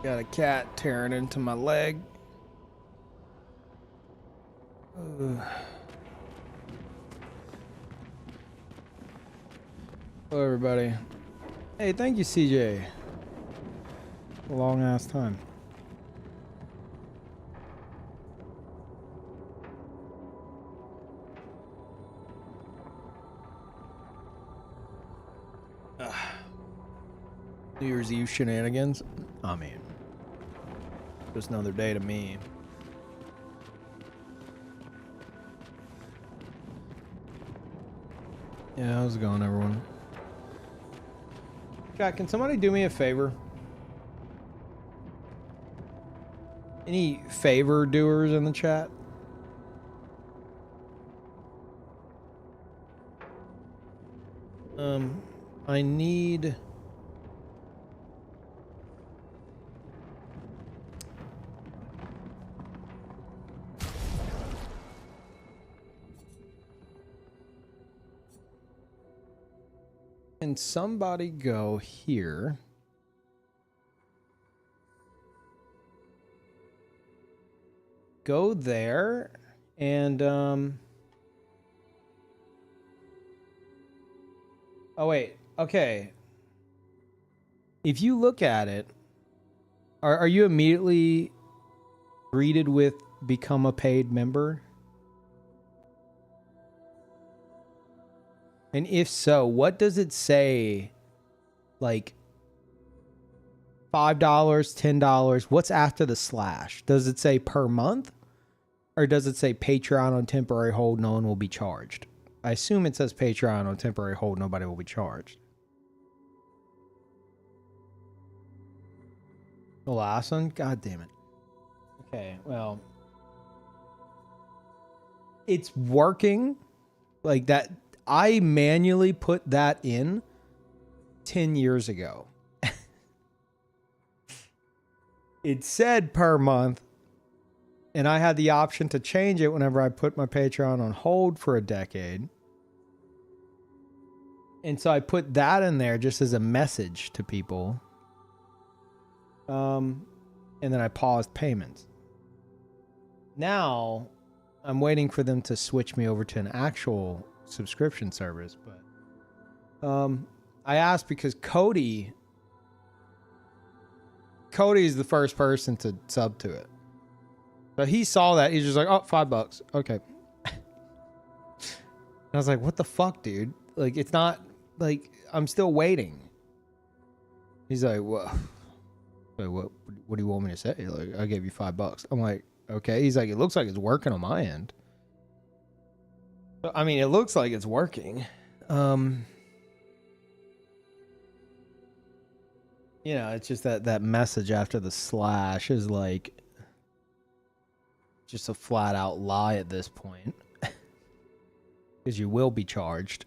Got a cat tearing into my leg. Hello, everybody. Hey, thank you, CJ. A long ass time. New Year's Eve shenanigans. I mean, just another day to me. Yeah, how's it going, everyone? Chat, can somebody do me a favor? Any favor doers in the chat? I need... Can somebody go here? Go there and oh wait, okay. If you look at it, are you immediately greeted with become a paid member? And if so, what does it say? Like $5, $10? What's after the slash? Does it say per month? Or does it say Patreon on temporary hold, no one will be charged? I assume it says Patreon on temporary hold, nobody will be charged. The last one? God damn it. Okay, well. It's working. Like that. I manually put that in 10 years ago. It said per month. And I had the option to change it whenever I put my Patreon on hold for a decade. And so I put that in there just as a message to people. And then I paused payments. Now, I'm waiting for them to switch me over to an actual subscription service. But I asked because Cody is the first person to sub to it. So he saw that. He's just like, oh, $5. Okay. I was like, what the fuck, dude? Like, it's not, like, I'm still waiting. He's like, what do you want me to say? Like, I gave you $5. I'm like, okay. He's like, it looks like it's working on my end. I mean, it looks like it's working. You know, it's just that message after the slash is like just a flat out lie at this point. Because you will be charged.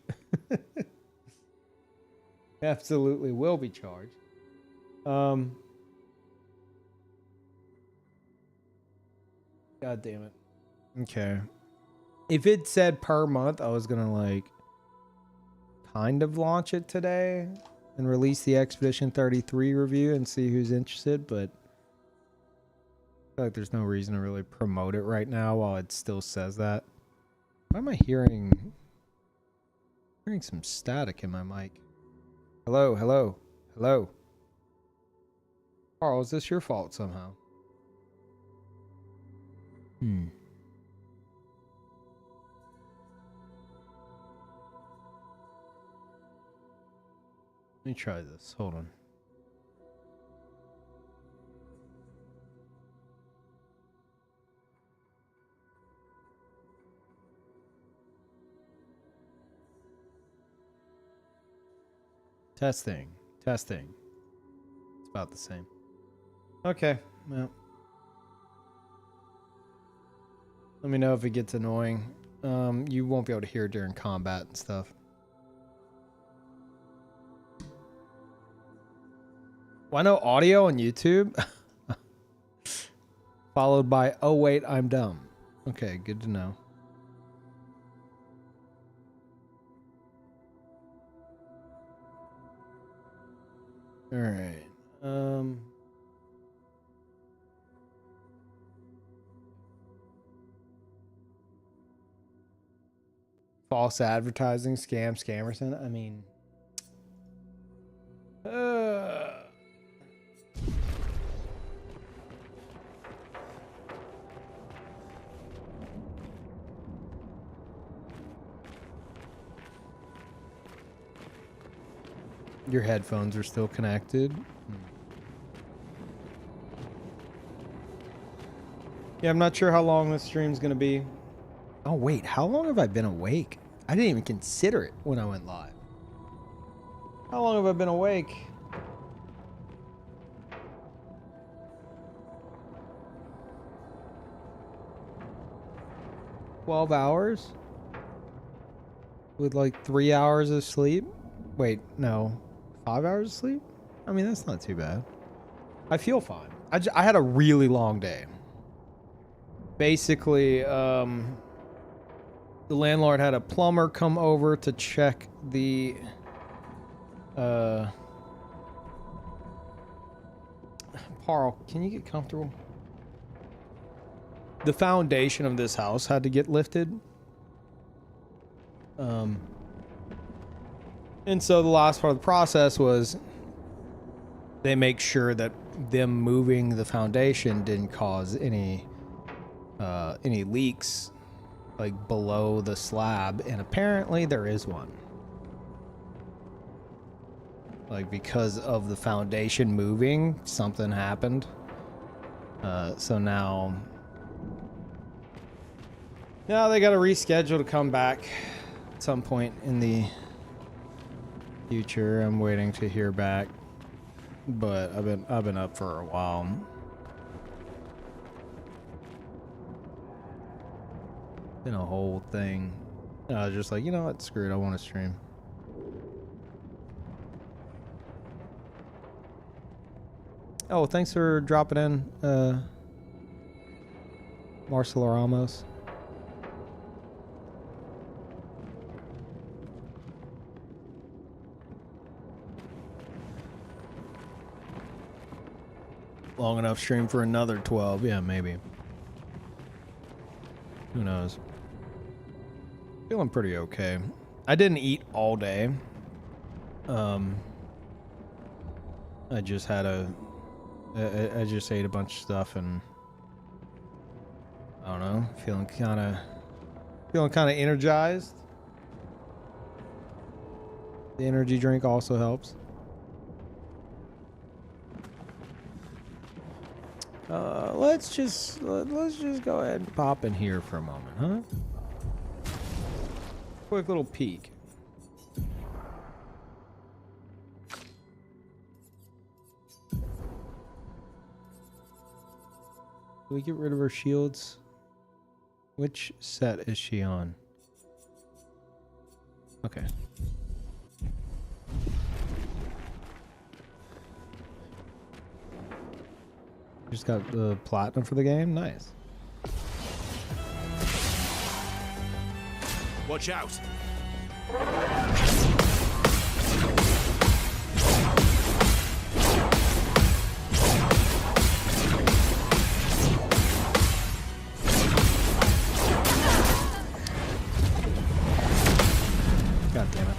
Absolutely will be charged. God damn it. Okay. If it said per month, I was gonna like kind of launch it today and release the Expedition 33 review and see who's interested, but I feel like there's no reason to really promote it right now while it still says that. Why am I hearing some static in my mic? Hello, hello, hello. Carl, is this your fault somehow? Let me try this. Hold on. Testing. Testing. It's about the same. Okay. Well. Let me know if it gets annoying. You won't be able to hear it during combat and stuff. Well, I know audio on YouTube. Followed by, oh wait, I'm dumb. Okay, good to know. All right. False advertising, Scammerson. I mean, your headphones are still connected. Yeah, I'm not sure how long this stream's gonna be. Oh wait, how long have I been awake? I didn't even consider it when I went live. How long have I been awake? $12 hours? With like 3 hours of sleep? Wait, no. 5 hours of sleep? I mean, that's not too bad. I feel fine. I had a really long day. Basically, the landlord had a plumber come over to check the Parl, can you get comfortable? The foundation of this house had to get lifted. And so the last part of the process was they make sure that them moving the foundation didn't cause any leaks like below the slab, and apparently there is one. Like because of the foundation moving, something happened. So now they got to reschedule to come back at some point in the future. I'm waiting to hear back, but I've been up for a while. Been a whole thing. I was just like, you know what, screw it, I want to stream. Oh, thanks for dropping in, Marcelo Ramos. Long enough stream for another 12. Yeah, maybe. Who knows? Feeling pretty okay. I didn't eat all day. I just had I just ate a bunch of stuff, and I don't know, feeling kind of energized. The energy drink also helps. Let's just go ahead and pop in here for a moment, huh? quick little peek. Do we get rid of her shields? Which set is she on? Okay. Just got the platinum for the game. Nice. Watch out. God damn it.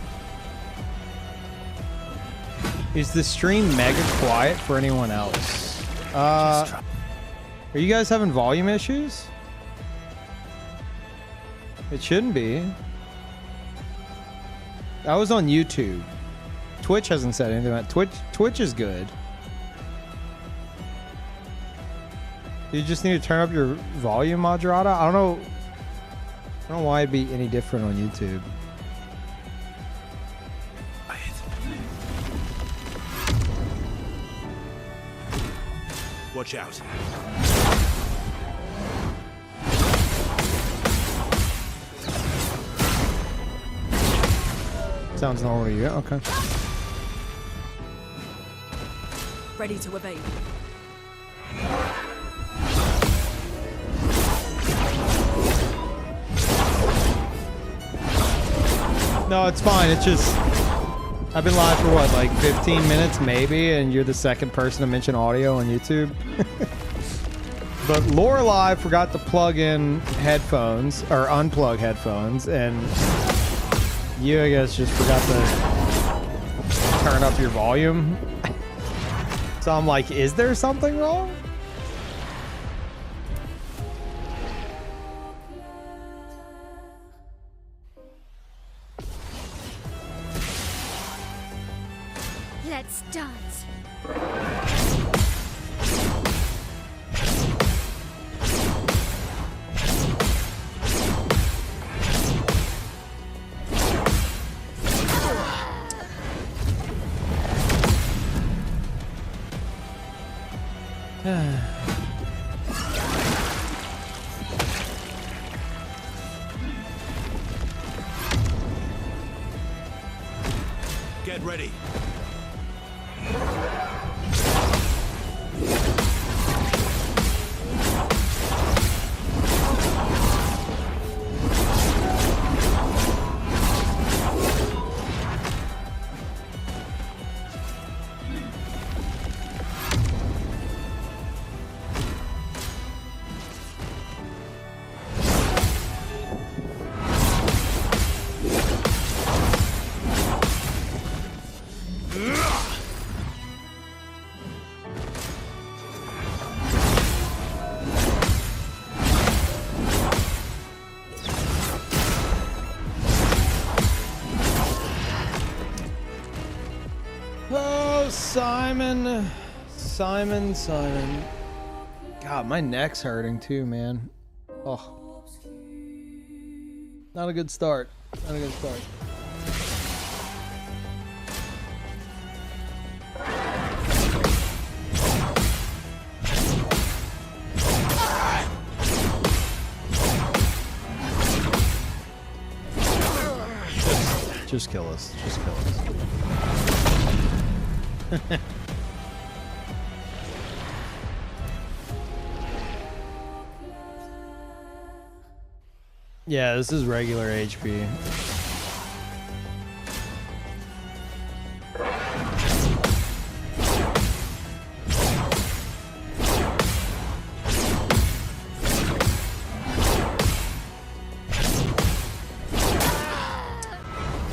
Is the stream mega quiet for anyone else? Are you guys having volume issues? It shouldn't be. I was on YouTube. Twitch hasn't said anything about Twitch is good. You just need to turn up your volume, Madrada. I don't know why it'd be any different on YouTube. Watch out. Sounds normal to you. Okay. Ready to evade. No, it's fine. It's just I've been live for what, like 15 minutes maybe, and you're the second person to mention audio on YouTube. But Lorelei forgot to plug in headphones or unplug headphones, and you, I guess, just forgot to turn up your volume. So I'm like, is there something wrong? Let's dance. Get ready. Simon. God, my neck's hurting too, man. Oh. Not a good start. Not a good start. Just kill us. Just kill us. Yeah, this is regular HP.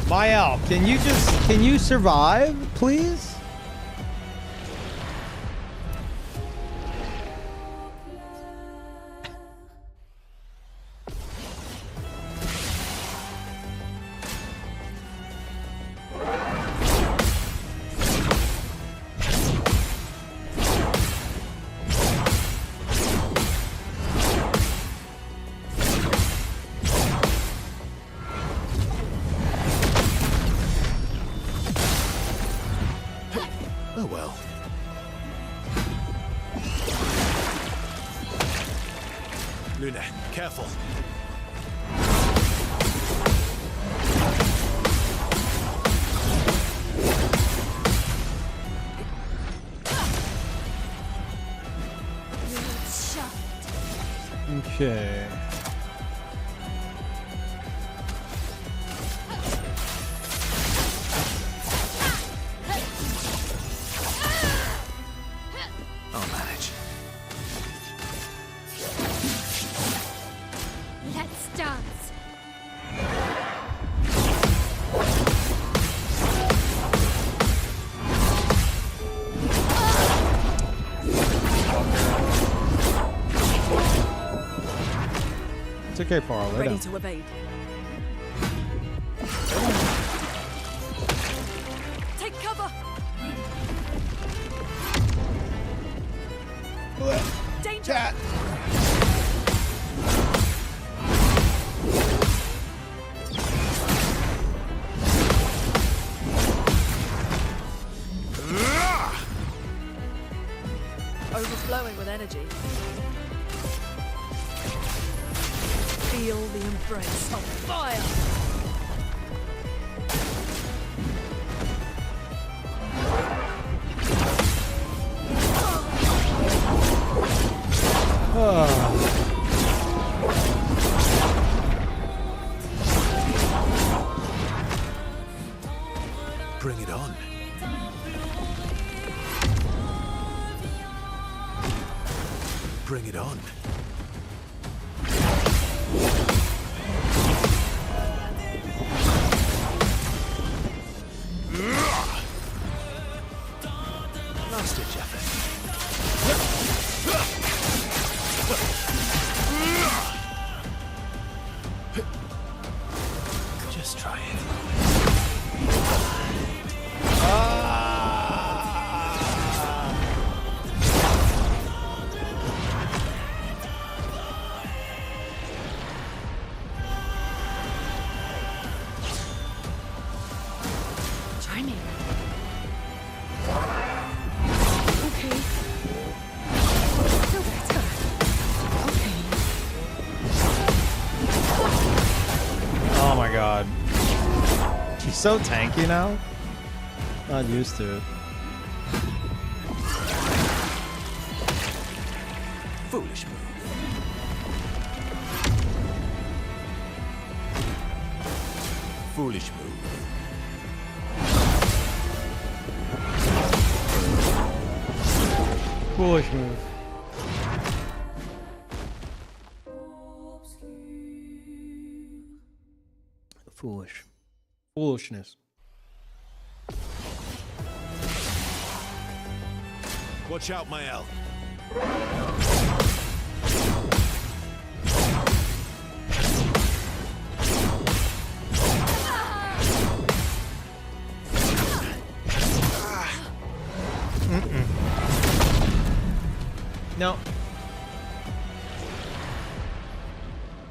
Mael, can you survive, please? Oh well. Luna, careful. It's shut. Okay. I'll manage. Let's dance. It's okay, Paul. Lay Ready down. to evade. Take cover. Danger. Overflowing with energy. Feel the embrace of fire. Bring it on. Bring it on. Last ditch effort. Just try it. Try me. Okay. Feel better. Okay. Oh my god. He's so tanky now. Not used to it. Foolish move. Foolish move. Foolish move. Foolish. Foolishness. Watch out, Mael. No.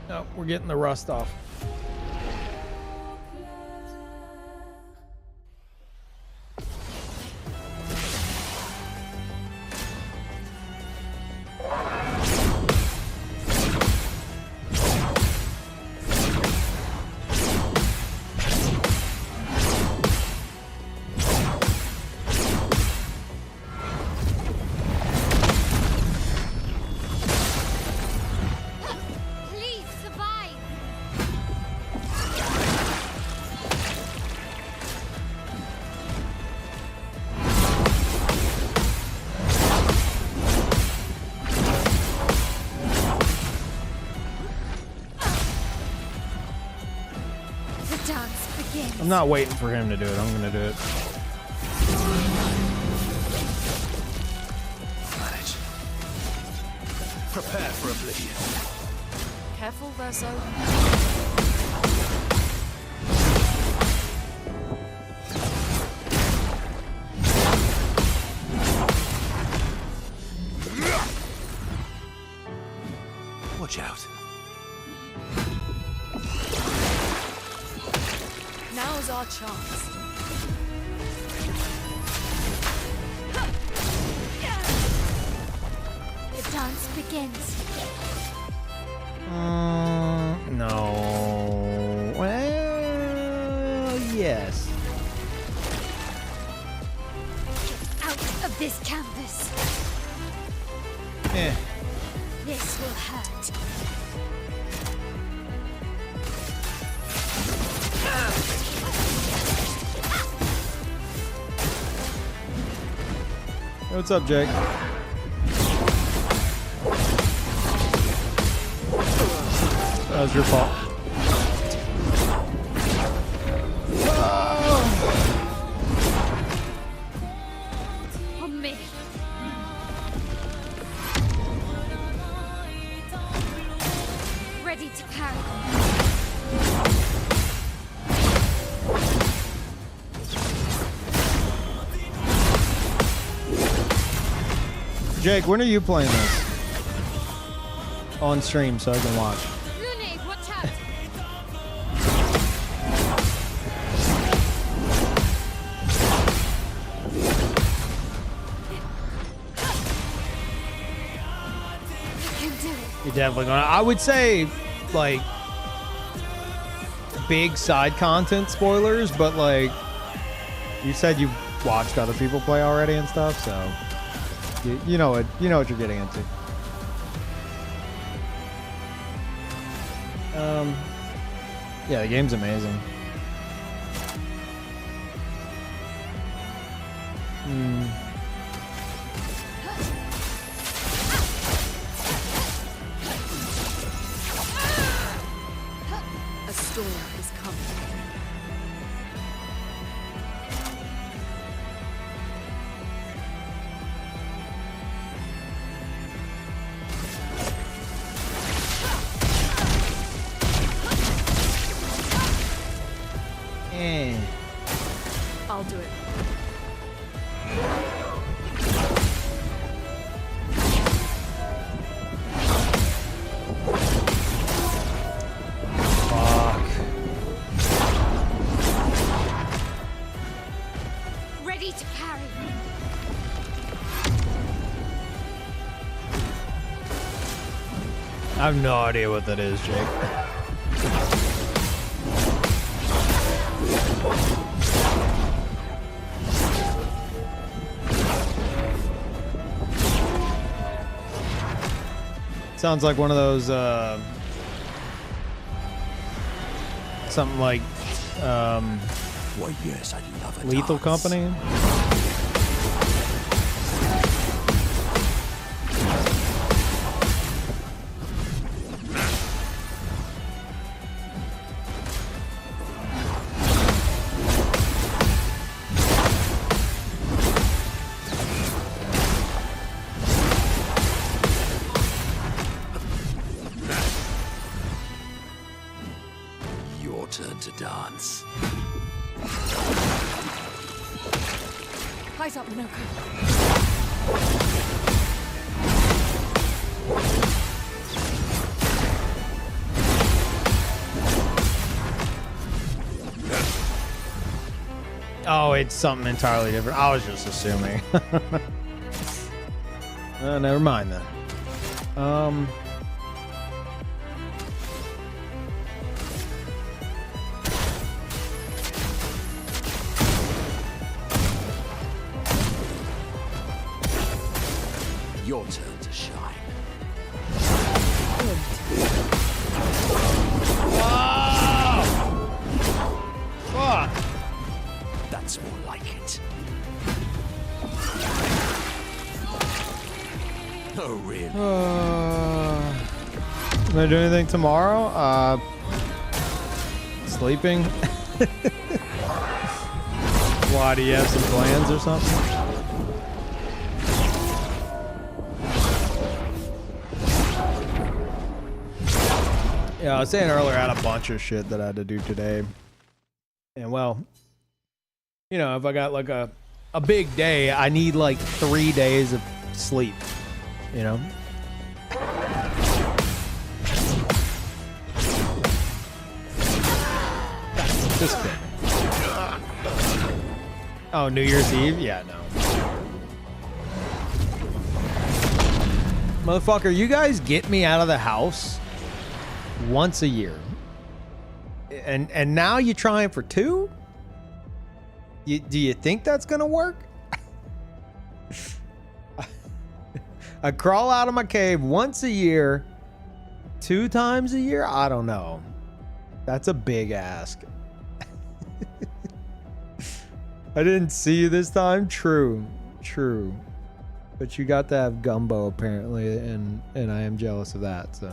No, we're getting the rust off. Please survive. The dance begins. I'm not waiting for him to do it. I'm gonna do it. Manage. Prepare for oblivion. Careful, Verso. Watch out. Now's our chance. begins. No. Well, yes. Out of this canvas. Eh. This will hurt. Hey, what's up, Jake? That was your fault. On me. Ready to carry. Jake, when are you playing this? On stream so I can watch. Rooney, watch out. You can do it. You're definitely gonna. I would say, like, big side content spoilers, but like, you said you've watched other people play already and stuff, so you know what you're getting into. Yeah, the game's amazing. A storm is coming. I'll do it. Ready to carry. I have no idea what that is, Jake. Sounds like one of those, something like, Why, yes, I love a Lethal dance. Company. Your turn to dance. Eyes up, Minoko. Oh, it's something entirely different. I was just assuming. Never mind then. Your turn to shine. Fuck. That's more like it. Oh, really? Can I do anything tomorrow? Sleeping. Why, do you have some plans or something? Yeah, I was saying earlier I had a bunch of shit that I had to do today. And well, you know, if I got like a big day, I need like 3 days of sleep, you know? Just kidding. Oh, New Year's Eve? Yeah, no. Motherfucker, you guys get me out of the house once a year. And now you're trying for 2? Do you think that's gonna work? I crawl out of my cave once a year, 2 times a year? I don't know. That's a big ask. I didn't see you this time. True. But you got to have gumbo apparently, and I am jealous of that, so.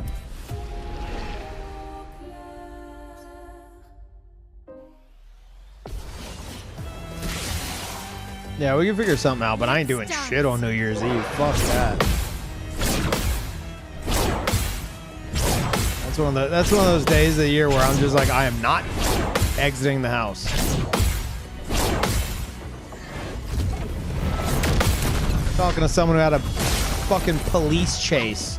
Yeah, we can figure something out, but I ain't doing shit on New Year's Eve. Fuck that. That's one of those days of the year where I'm just like, I am not exiting the house. Talking to someone who had a fucking police chase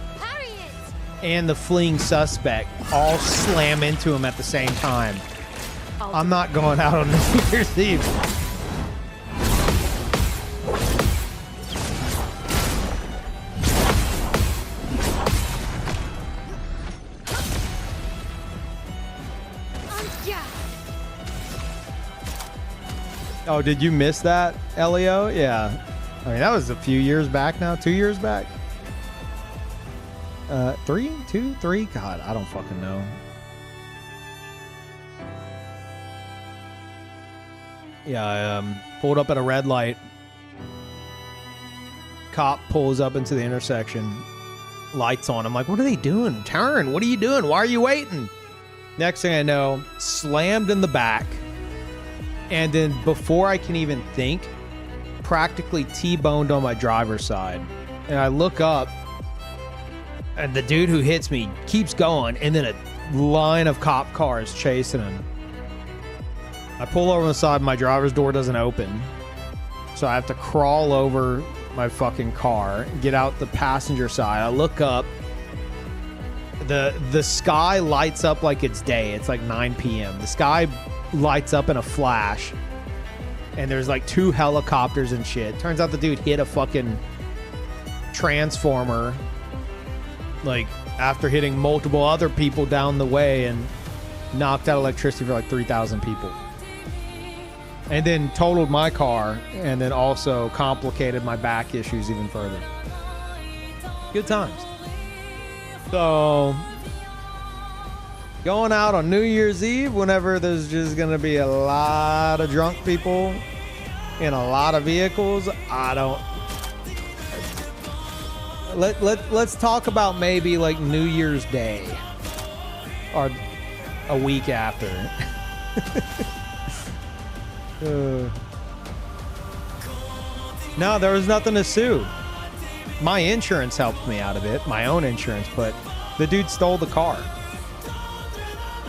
and the fleeing suspect all slam into him at the same time. I'm not going out on New Year's Eve. Oh, did you miss that, Elio? Yeah. I mean, that was a few years back now. 2 years back? 3? 2? 3? God, I don't fucking know. Yeah, I pulled up at a red light. Cop pulls up into the intersection. Lights on. I'm like, what are they doing? Turn. What are you doing? Why are you waiting? Next thing I know, slammed in the back. And then before I can even think, practically T-boned on my driver's side. And I look up, and the dude who hits me keeps going, and then a line of cop cars chasing him. I pull over on the side, my driver's door doesn't open. So I have to crawl over my fucking car, get out the passenger side. I look up. The sky lights up like it's day. It's like 9 p.m. The sky lights up in a flash, and there's like 2 helicopters and shit. Turns out the dude hit a fucking transformer, like after hitting multiple other people down the way, and knocked out electricity for like 3,000 people. And then totaled my car, and then also complicated my back issues even further. Good times. So, going out on New Year's Eve whenever there's just going to be a lot of drunk people in a lot of vehicles, I don't... Let's talk about maybe like New Year's Day or a week after. No, there was nothing to sue. My insurance helped me out of it, my own insurance, but the dude stole the car.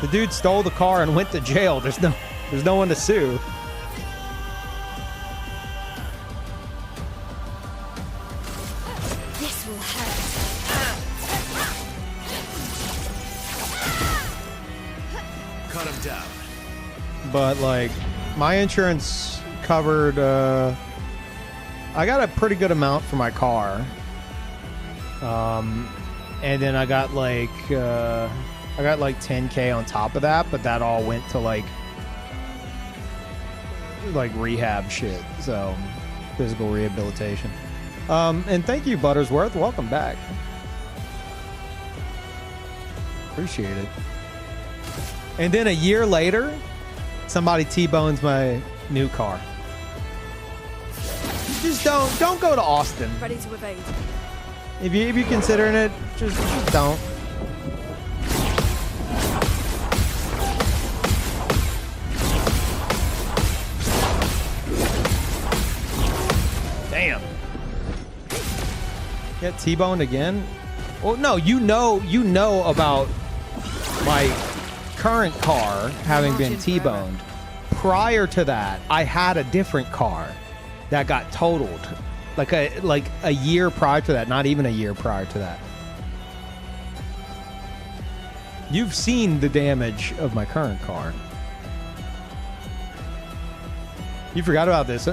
The dude stole the car and went to jail. There's no one to sue. This will hurt. Cut him down. But like, my insurance covered, I got a pretty good amount for my car. And then I got like 10K on top of that, but that all went to like rehab shit. So physical rehabilitation. And thank you, Buttersworth. Welcome back. Appreciate it. And then a year later, somebody T-bones my new car. Just don't go to Austin. Ready to evade. If you're considering it, just don't. Damn. Get T-boned again? Well, no, you know about my current car having been T-boned. Prior to that, I had a different car that got totaled. Like a year prior to that, not even a year prior to that. You've seen the damage of my current car. You forgot about this.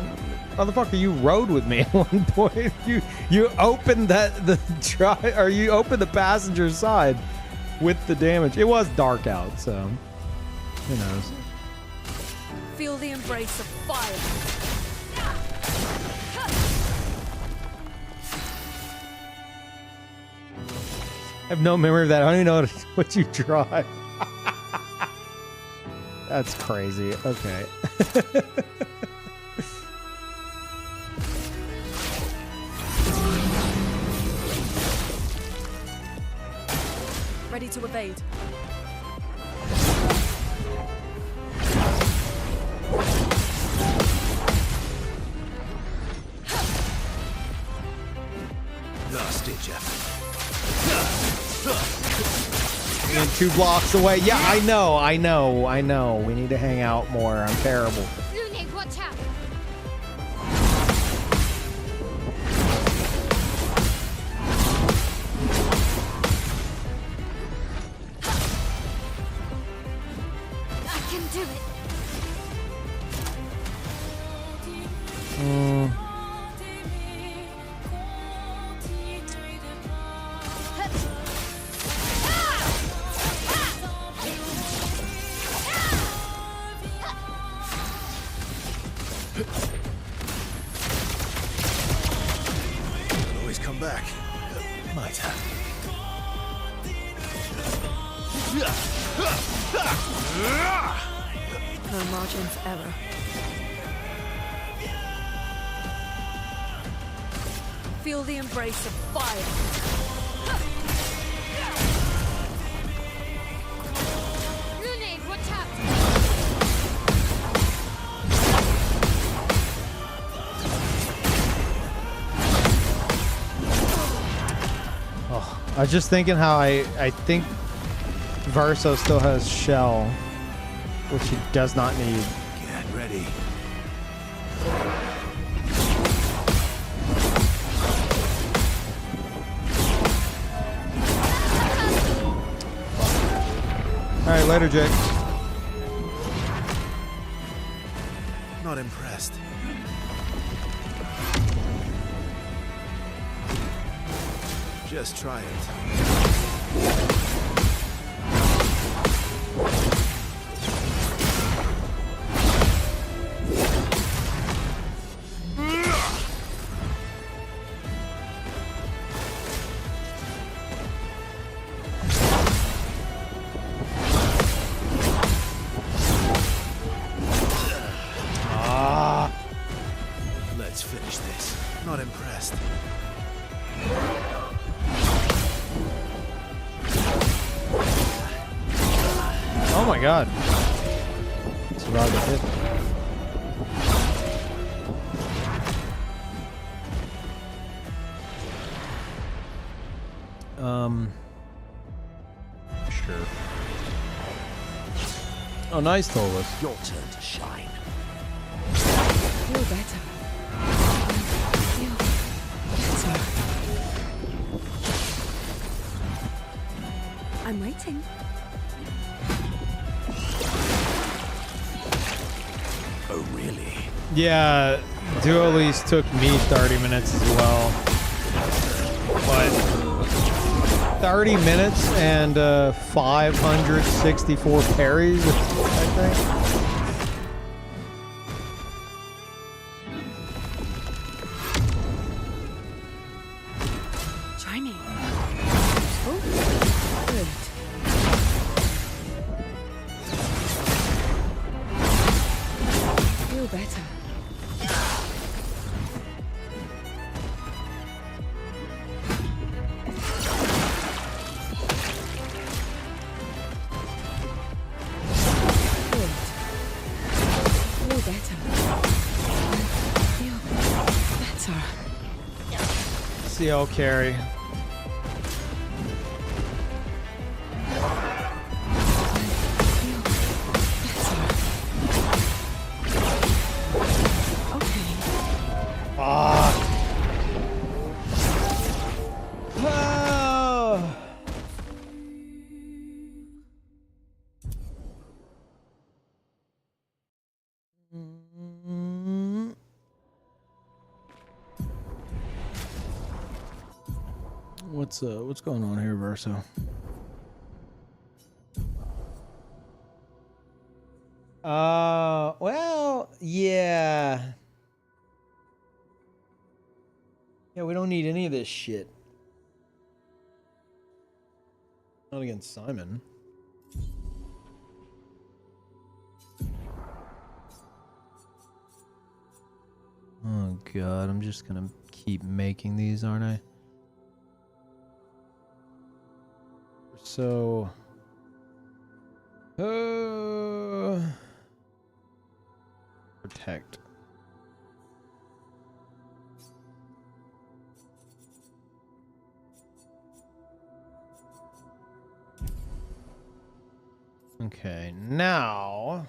Motherfucker, you rode with me at one point. You opened you opened the passenger side with the damage. It was dark out, so who knows. Feel the embrace of fire. I have no memory of that. I don't even know what you drive. That's crazy. Okay. Ready to evade. Last ditch effort. And 2 blocks away. Yeah, I know. We need to hang out more. I'm terrible. Lumina, watch out! I can do it. Can always come back. Might have. No margin for error. Feel the embrace of fire. Lumina, watch out! I was just thinking how I think Verso still has Shell, which he does not need. Get ready. Alright, later, Jake. Not impressed. Just try it. Let's finish this. Not impressed. Oh my god. Survived the hit. Sure. Oh, nice, Tolus. Your turn to shine. Feel better. Feel better. I'm waiting. Oh, really? Yeah, Duo Lease took me 30 minutes as well. But 30 minutes and 564 parries, I think. Try me. Oh, good. Feel better. Feel better. Feel better. CL carry. Feel better. Okay. Ah. What's going on here, Verso? Well, yeah. Yeah, we don't need any of this shit. Not against Simon. Oh god, I'm just gonna keep making these, aren't I? So... protect. Okay, now...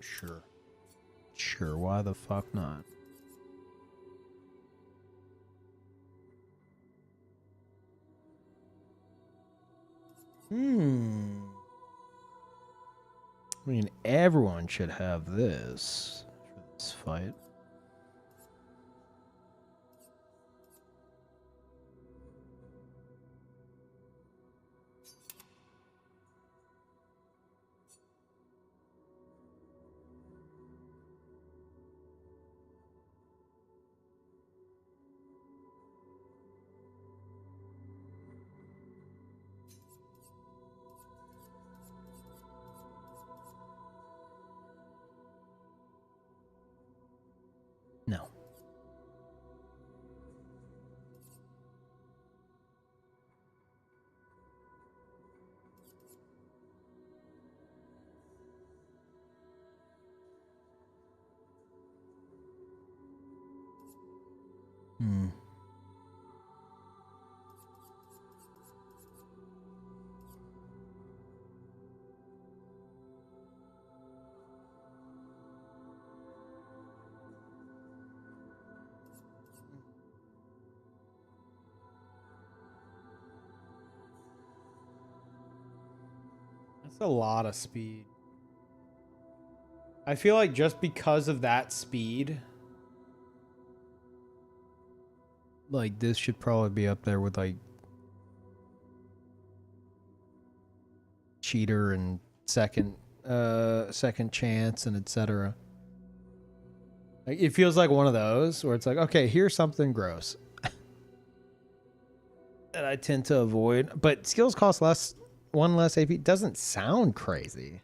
Sure. Sure, why the fuck not? I mean, everyone should have this for this fight. No. That's a lot of speed. I feel like just because of that speed, like this should probably be up there with like Cheater and second chance and etc. Like it feels like one of those where it's like, okay, here's something gross that I tend to avoid, but skills cost one less AP. Doesn't sound crazy.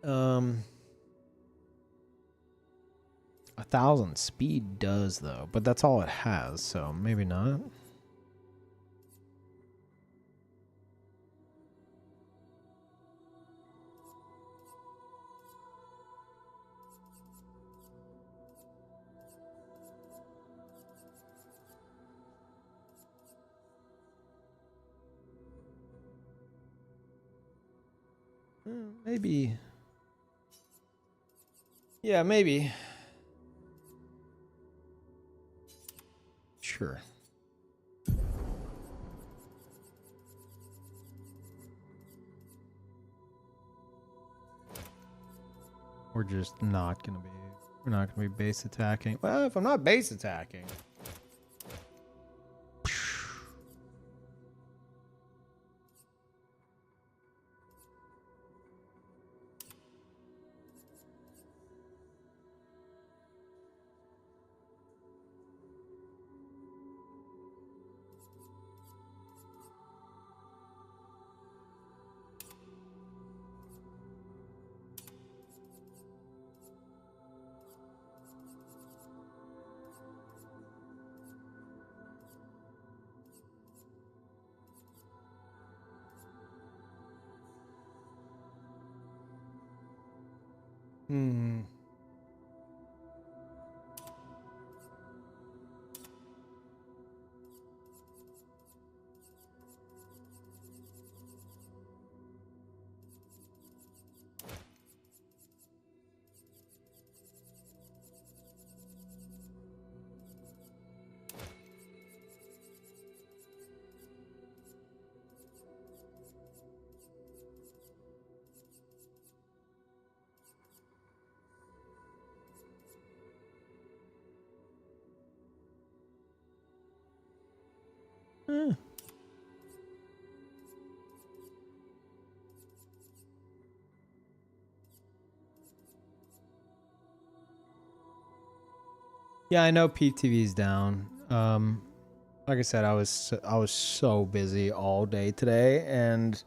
1,000 speed does though, but that's all it has, so maybe not. Maybe. Yeah, maybe. Sure. We're just not gonna be. We're not gonna be base attacking. Well, if I'm not base attacking. Yeah, I know PTV's down. Like I said, I was so busy all day today, and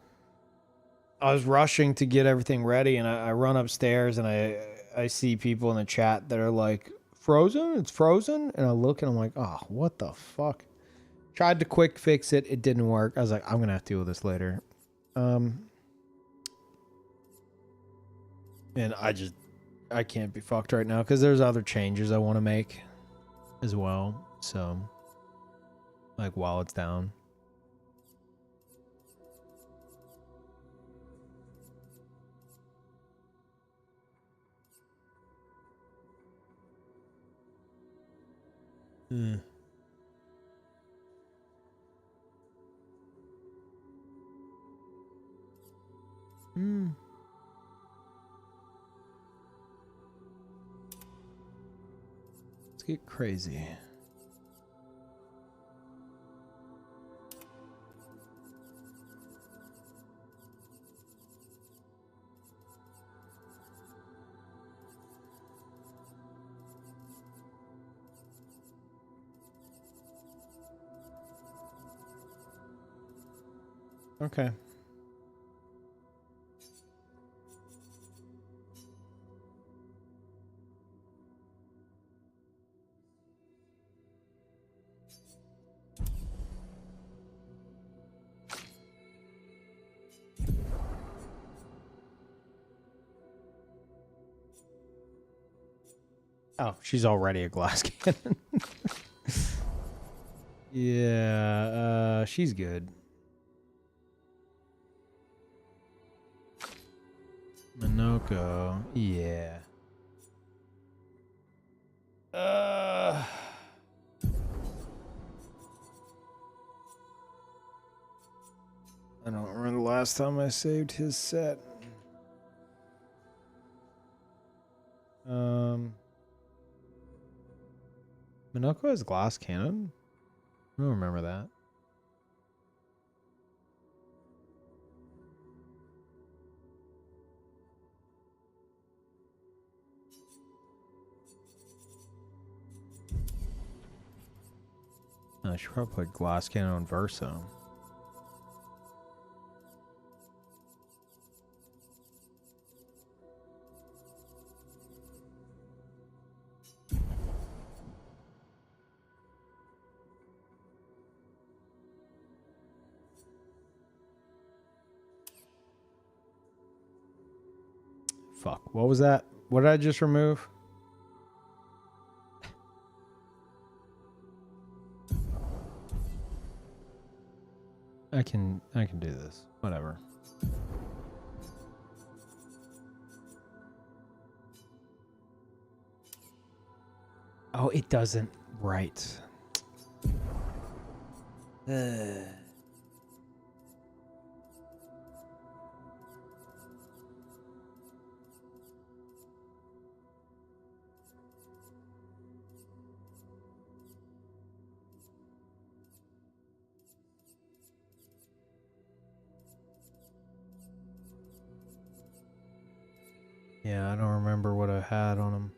I was rushing to get everything ready, and I run upstairs and I see people in the chat that are like, "Frozen? It's frozen?" And I look and I'm like, "Oh, what the fuck?" Tried to quick fix it, it didn't work. I was like, "I'm gonna have to deal with this later." And I can't be fucked right now because there's other changes I want to make as well. So, like while it's down. Hmm. Let's get crazy. Okay. Oh, she's already a glass cannon. Yeah, she's good. Minoko, yeah. I don't remember the last time I saved his set. Minoko has glass cannon? I don't remember that. I should probably put glass cannon on Verso. Fuck, what was that? What did I just remove? I can do this. Whatever. Oh, it doesn't. Right. Yeah, I don't remember what I had on him.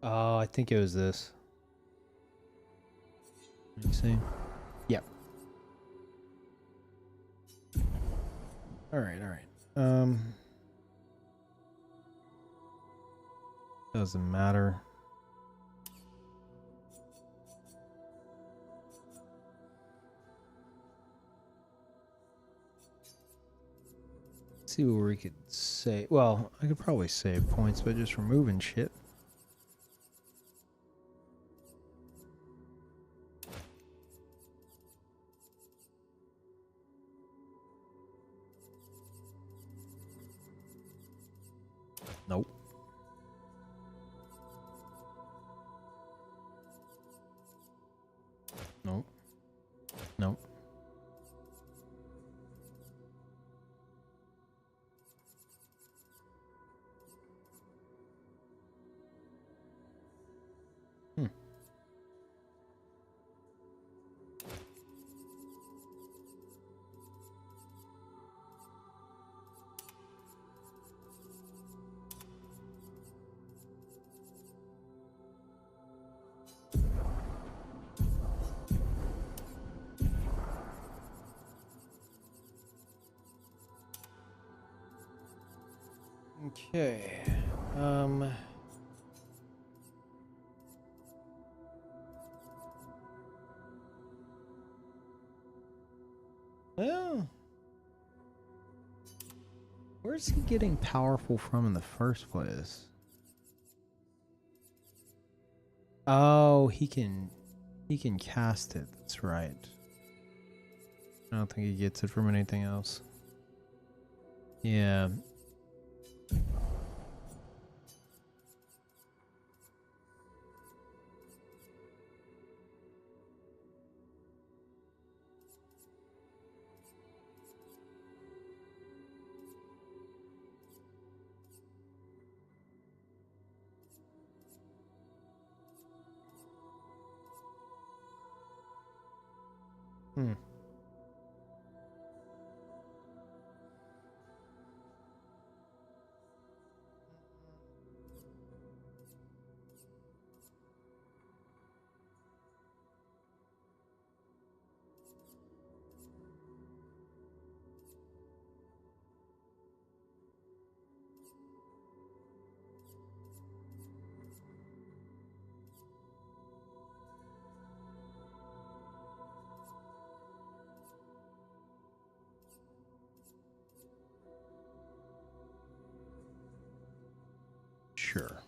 Oh, I think it was this. Let me see. Yep. All right, all right. Doesn't matter. See what we could say. Well, I could probably save points by just removing shit. Nope. Nope. Nope. Okay. Well, where's he getting powerful from in the first place? Oh, he can cast it. That's right. I don't think he gets it from anything else. Yeah. Hmm. Sure.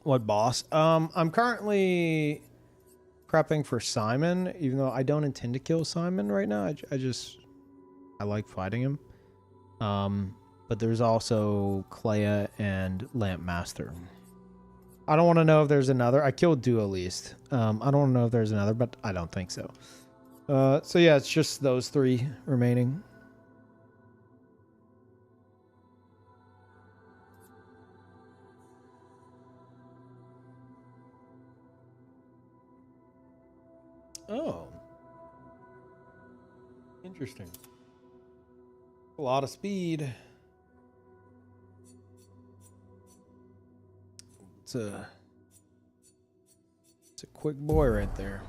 What boss? I'm currently prepping for Simon, even though I don't intend to kill Simon right now. I like fighting him. But there's also Clea and Lamp Master. I don't want to know if there's another. I killed Duelist. I don't want to know if there's another, but I don't think so. So yeah, it's just those three remaining. Oh. Interesting. A lot of speed. It's a quick boy right there.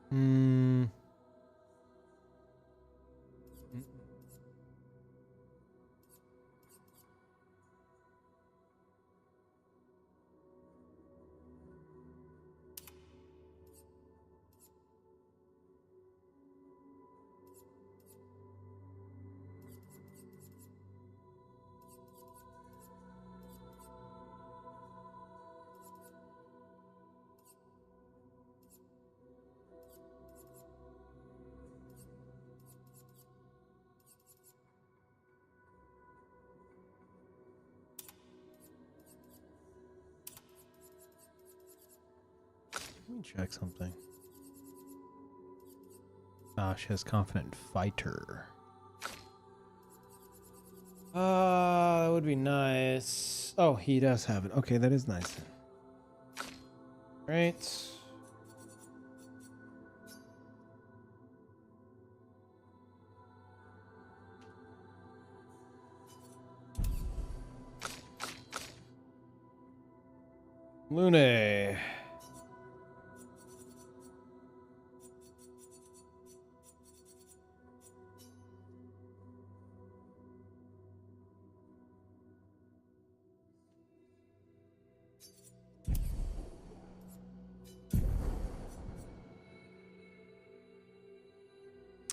Hmm. Let me check something. Ah, she has confident fighter. That would be nice. Oh, he does have it. Okay, that is nice. Right. Lune.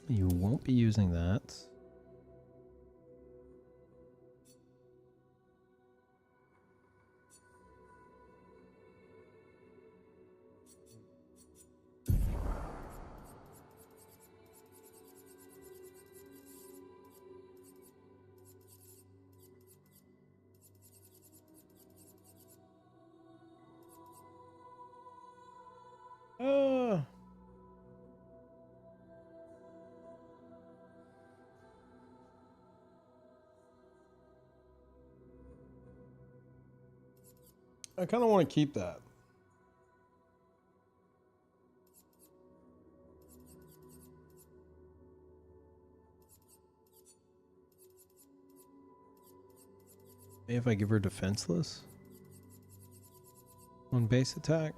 You won't be using that. I kind of want to keep that. Maybe if I give her defenseless on base attack.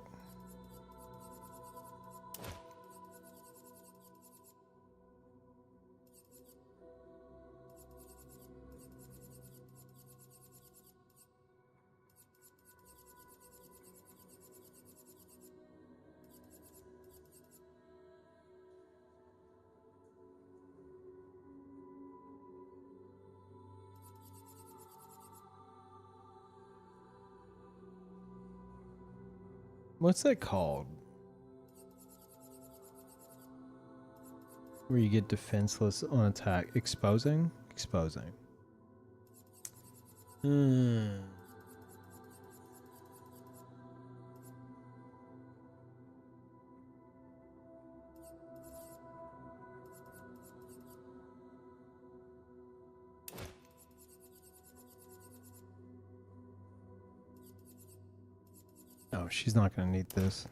What's that called? Where you get defenseless on attack. Exposing? Exposing. Oh, she's not going to need this.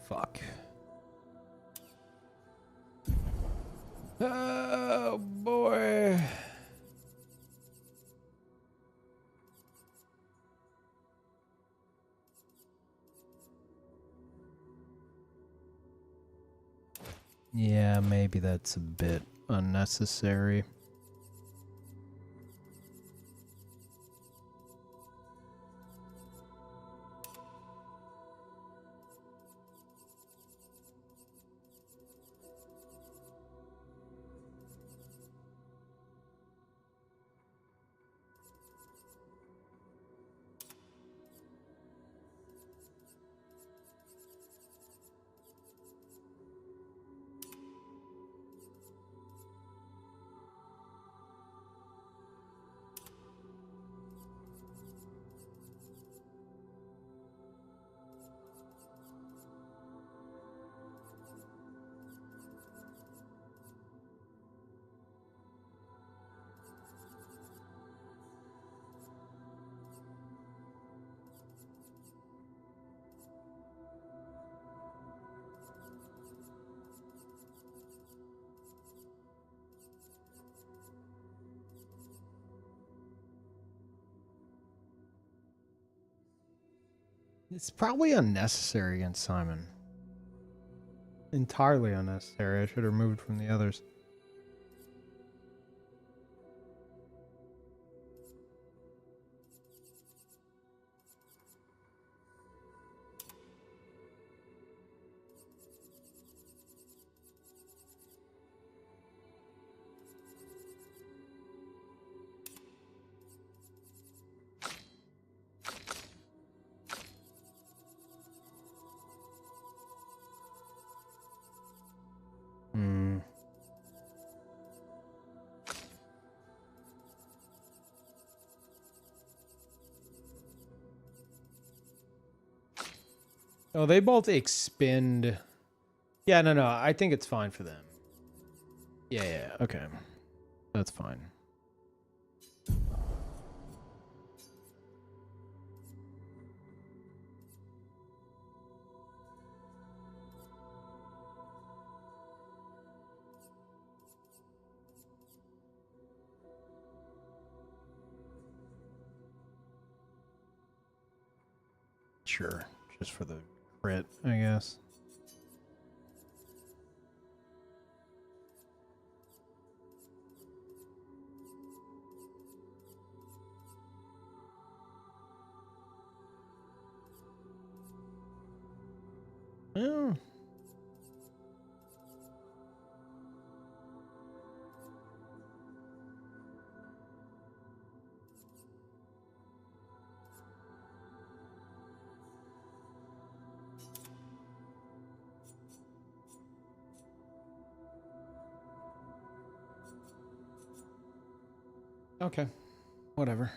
Fuck. Oh boy. Yeah, maybe that's a bit unnecessary. It's probably unnecessary against Simon. Entirely unnecessary. I should have moved from the others. Oh, they both expend. Yeah, no. I think it's fine for them. Yeah, okay. That's fine. Sure. Just for the crit, I guess. Well, Okay. Whatever.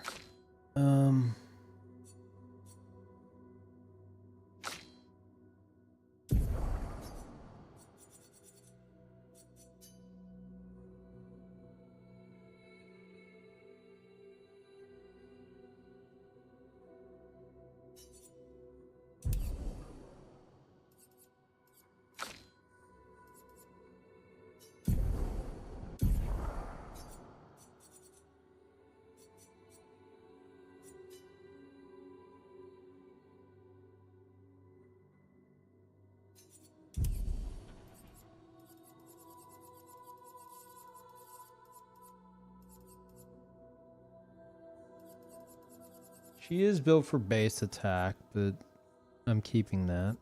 She is built for base attack, but I'm keeping that.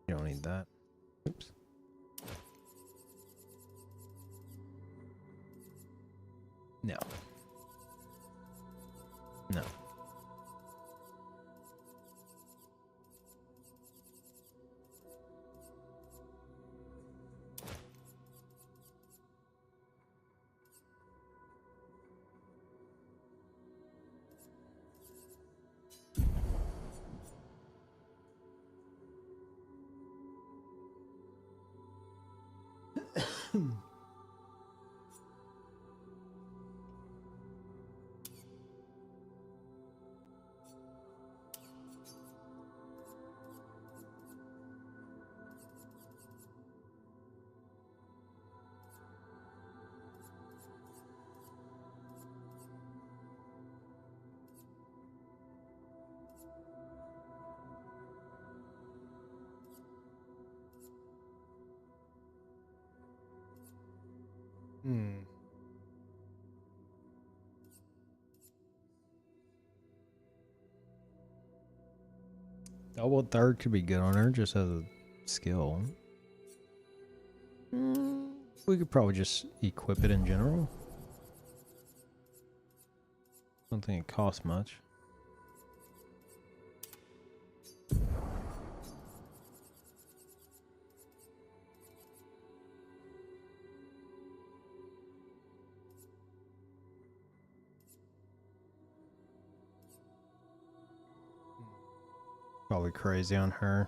You don't need that. Oops. No. No. Double third could be good on her just as a skill. We could probably just equip it in general. Don't think it costs much. Probably crazy on her.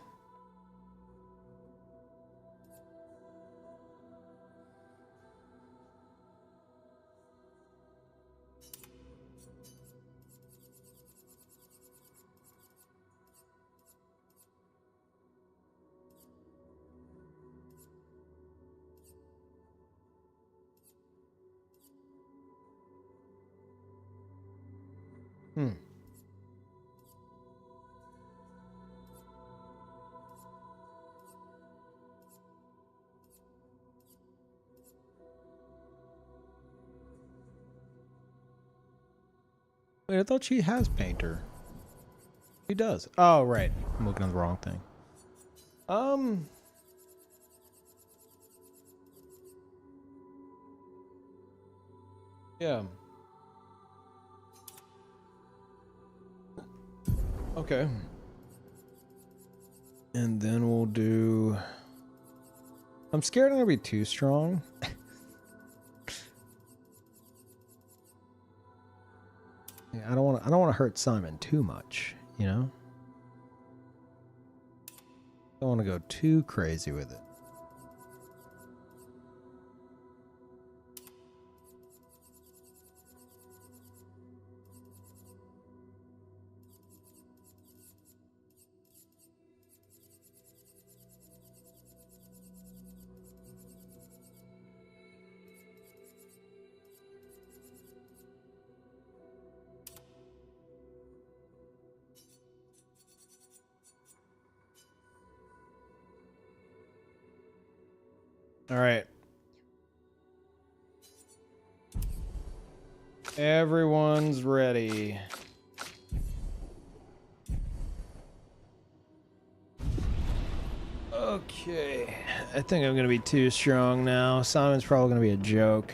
Wait, I thought she has painter. She does. Oh, right. I'm looking at the wrong thing. Yeah. Okay. And then we'll do... I'm scared I'm gonna be too strong. Yeah, I don't want to hurt Simon too much, you know? Don't want to go too crazy with it. All right. Everyone's ready. Okay. I think I'm going to be too strong now. Simon's probably going to be a joke.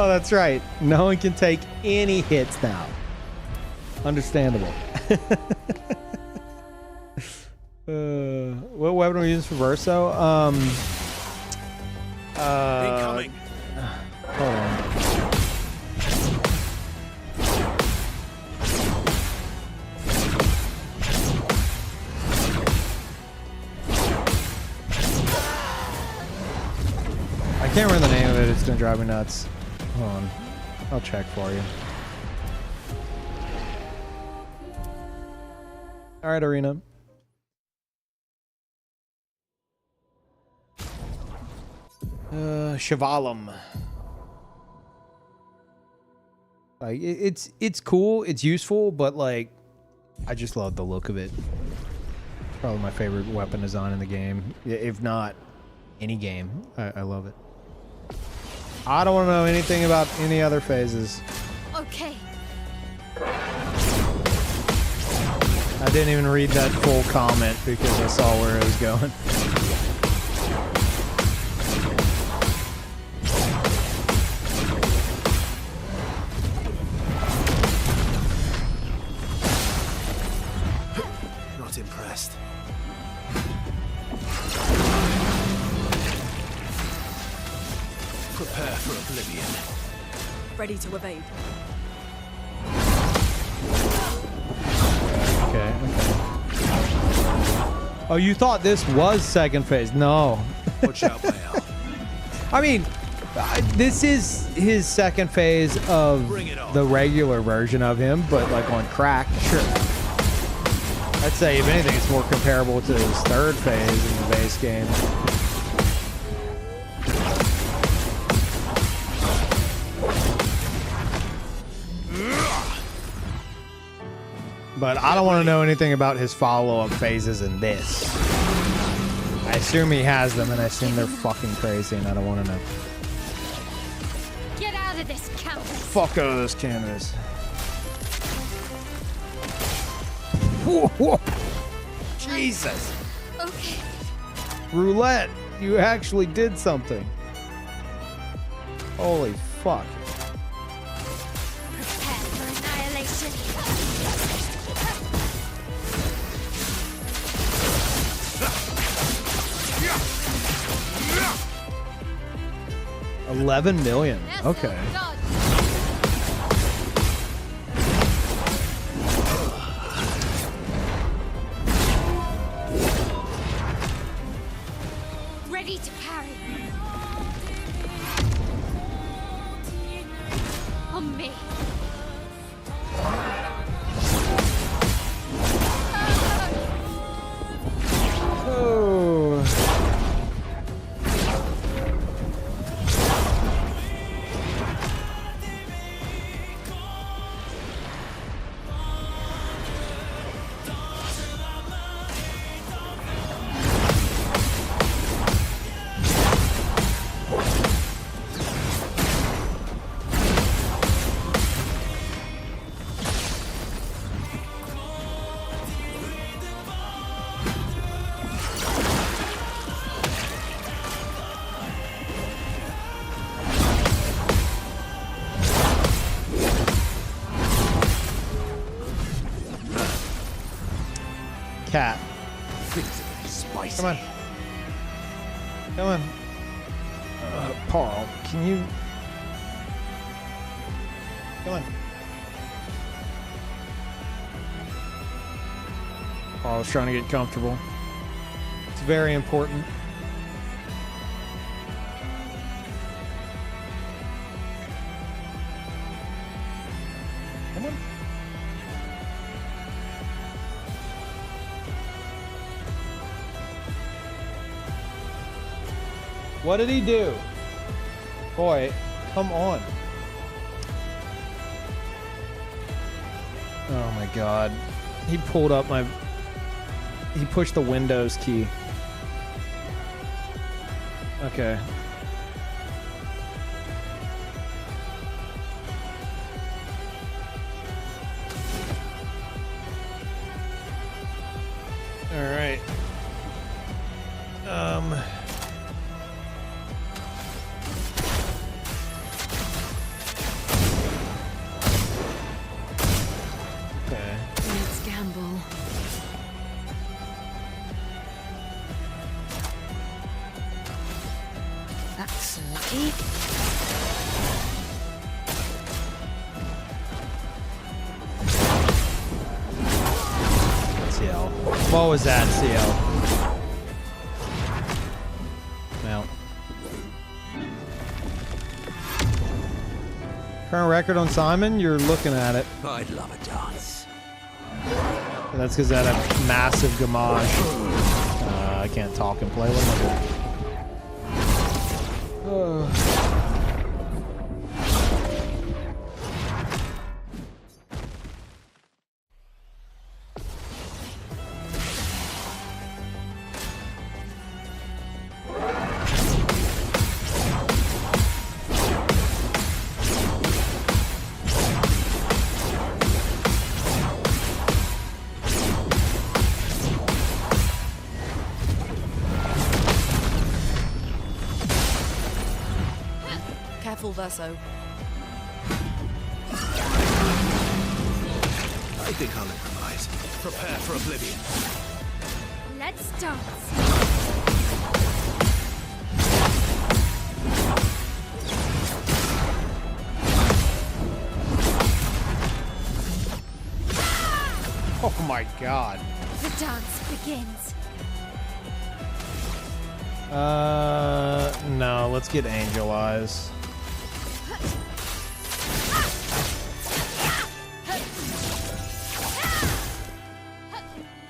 Oh, that's right. No one can take any hits now. Understandable. What weapon are we using for Verso? Incoming. Hold on. I can't remember the name of it. It's gonna drive me nuts. Hold on. I'll check for you. All right, Arena. Chevalum. Like it's cool, it's useful, but like I just love the look of it. Probably my favorite weapon design in the game, if not any game. I love it. I don't want to know anything about any other phases. Okay. I didn't even read that full comment because I saw where it was going. Not impressed. Prepare for oblivion. Ready to evade. Okay. Oh, you thought this was second phase? No. Watch out, Baal. I mean, this is his second phase of Bring it on. the regular version of him, but like on crack. Sure. I'd say, if anything, it's more comparable to his third phase in the base game. But I don't want to know anything about his follow-up phases in this. I assume he has them, and I assume they're fucking crazy, and I don't want to know. Get out of this canvas. Fuck out of this canvas. Whoa, whoa. Jesus. Okay. Roulette, you actually did something. Holy fuck. Prepare for annihilation. 11 million. Yes, Okay. dodge. Ready to parry. On me. Oh. Cat. Spicy. Come on. Come on. Paul, can you... Come on. Paul's trying to get comfortable. It's very important. Come on. What did he do? Boy, come on. Oh my god. He pulled up my... He pushed the Windows key. Okay. Alright. Excellent. CL. What was that, CL? Well. Current record on Simon, you're looking at it. I'd love a dance. That's because I had a massive gamage. I can't talk and play with it. Careful, Verso. I think I'll improvise. Prepare for oblivion. Let's dance. Oh my god. The dance begins. No, let's get Angel Eyes.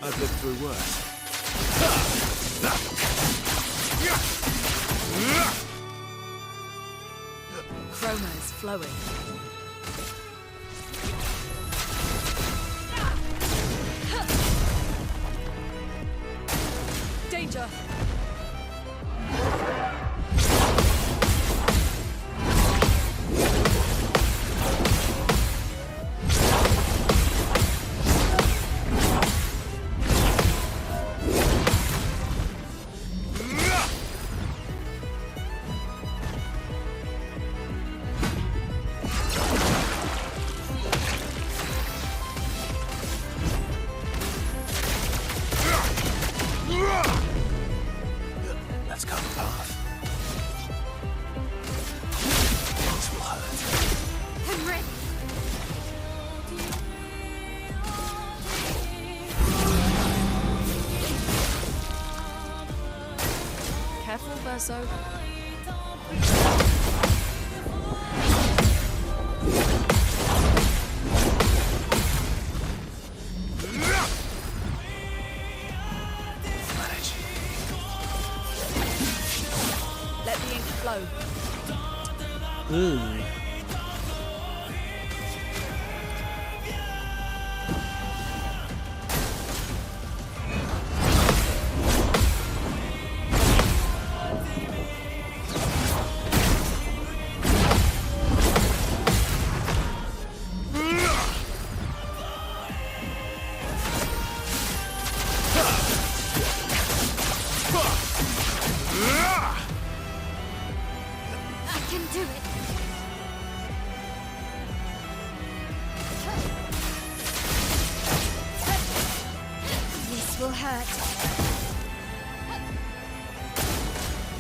I've lived through worse. Chroma is flowing. Danger! Let's cut the path. This will hurt. I'm ready. Careful, Verso. Manage. Let the ink flow. Ooh. I can do it. This will hurt.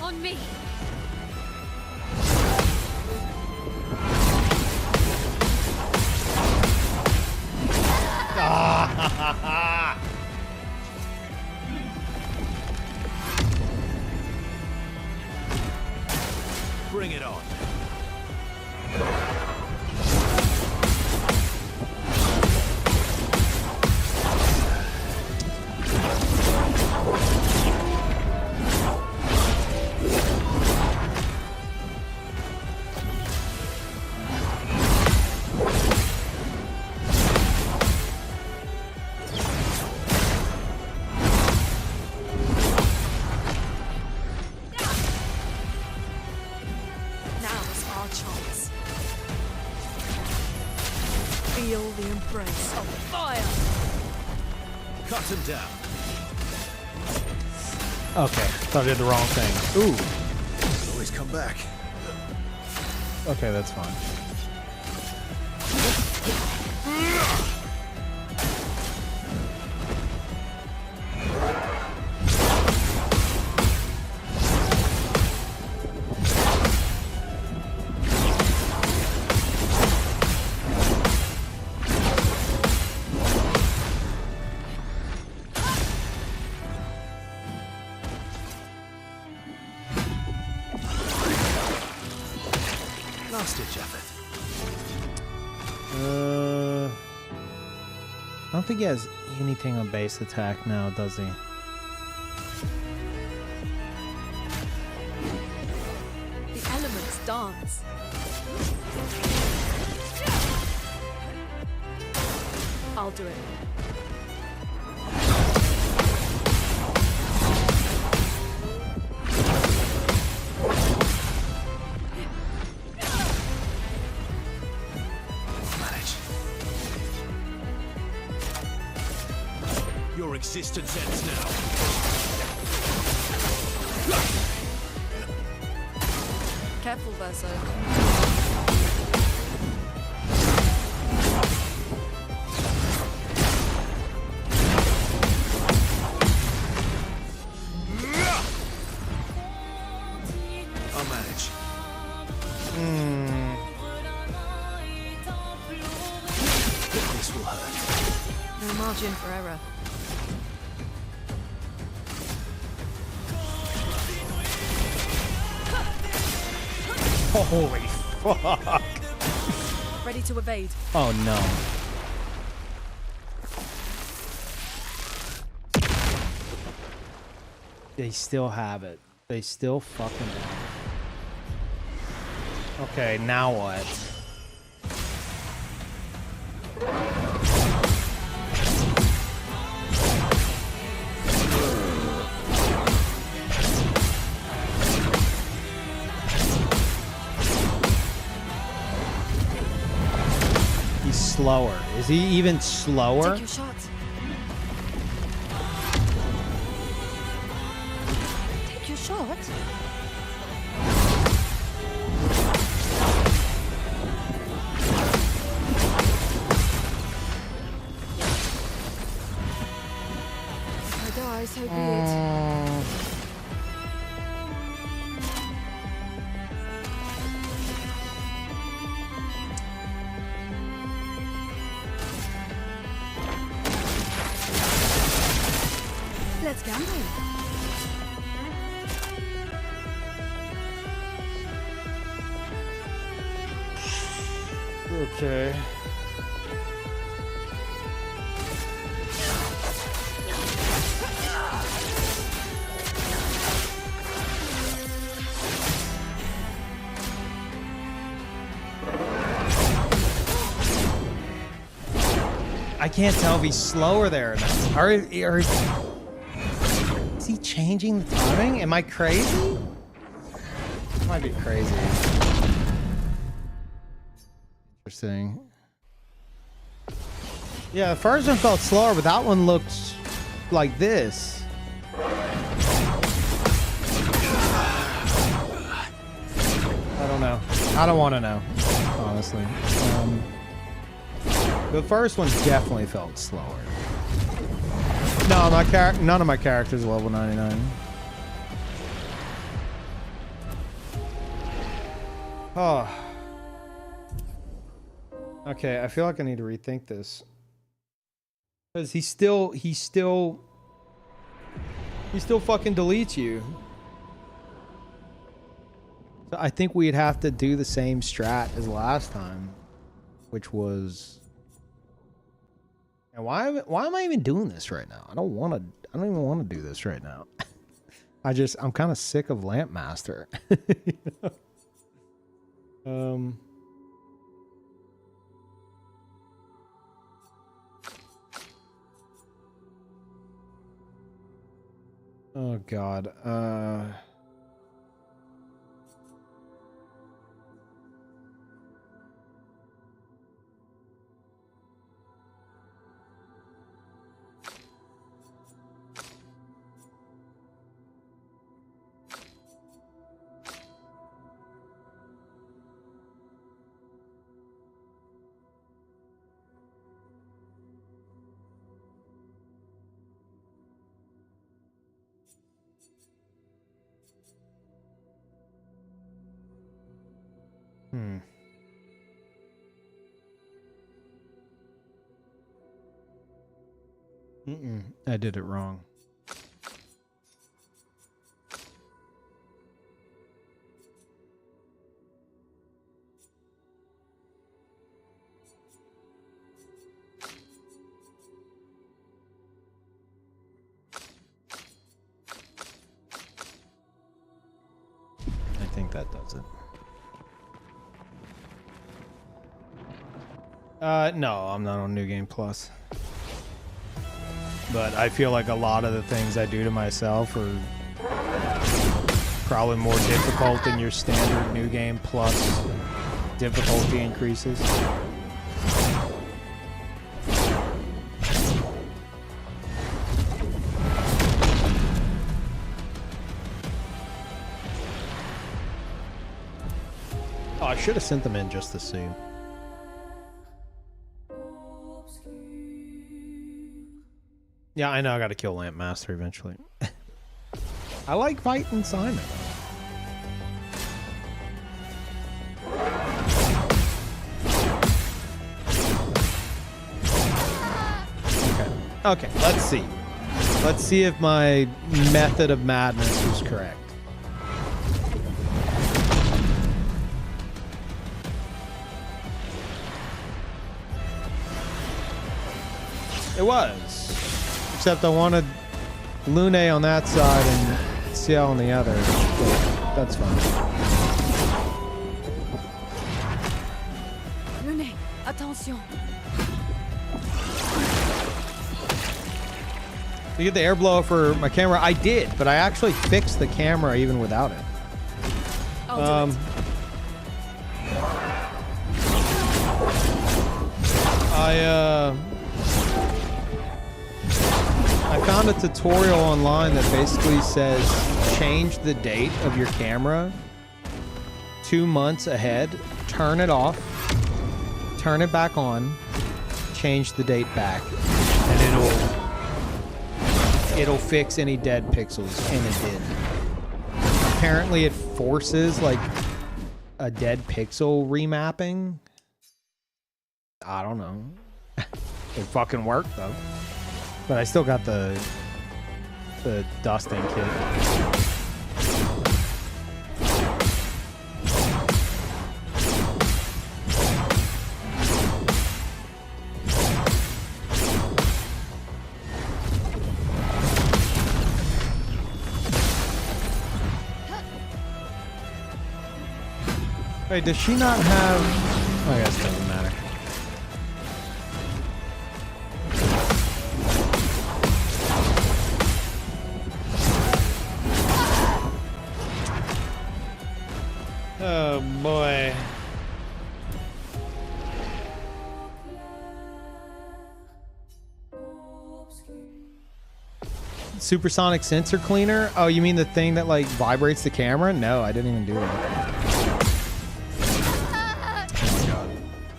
On me. Bring it on. Now is our chance. Feel the embrace of fire. Cut him down. Okay, thought I did the wrong thing. Ooh. Always come back. Okay, that's fine. last ditch effort. I don't think he has anything on base attack now, does he? The elements dance. I'll do it. Manage. Your existence ends now. Careful, Verso. I'll manage. This will hurt. No margin for error. Holy fuck. Ready to evade. Oh no. They still have it. They still fucking have it. Okay, now what? He's slower. Is he even slower? Take your shot. Take your shot. If I die, so be it. Let's gamble. Okay. I can't tell if he's slower there or not. Or is he changing the timing? Am I crazy? I might be crazy. Interesting. Yeah, the first one felt slower, but that one looked like this. I don't know. I don't want to know, honestly. The first one definitely felt slower. No, none of my characters are level 99. Oh. Okay, I feel like I need to rethink this. Because he still fucking deletes you. So I think we'd have to do the same strat as last time, which was. And why am I even doing this right now? I don't even want to do this right now. I'm kind of sick of Lampmaster. Oh God. I did it wrong. That does it. No, I'm not on New Game Plus. But I feel like a lot of the things I do to myself are probably more difficult than your standard New Game Plus difficulty increases. Oh, I should have sent them in just to see. Yeah, I know I gotta kill Lamp Master eventually. I like fighting Simon. Okay, let's see. Let's see if my method of madness was correct. It was. Except I wanted Lune on that side and Ciel on the other. But that's fine. Lune, attention. You get the air blow for my camera? I did, but I actually fixed the camera even without it. I'll do it. I found a tutorial online that basically says change the date of your camera 2 months ahead, turn it off, turn it back on, change the date back, and it'll fix any dead pixels, and it did. Apparently it forces like a dead pixel remapping. I don't know. It fucking worked though. But I still got the dusting kit. Wait, does she not have... Oh, I guess it doesn't matter. Oh boy. Supersonic sensor cleaner? Oh, you mean the thing that like vibrates the camera? No, I didn't even do that. Oh my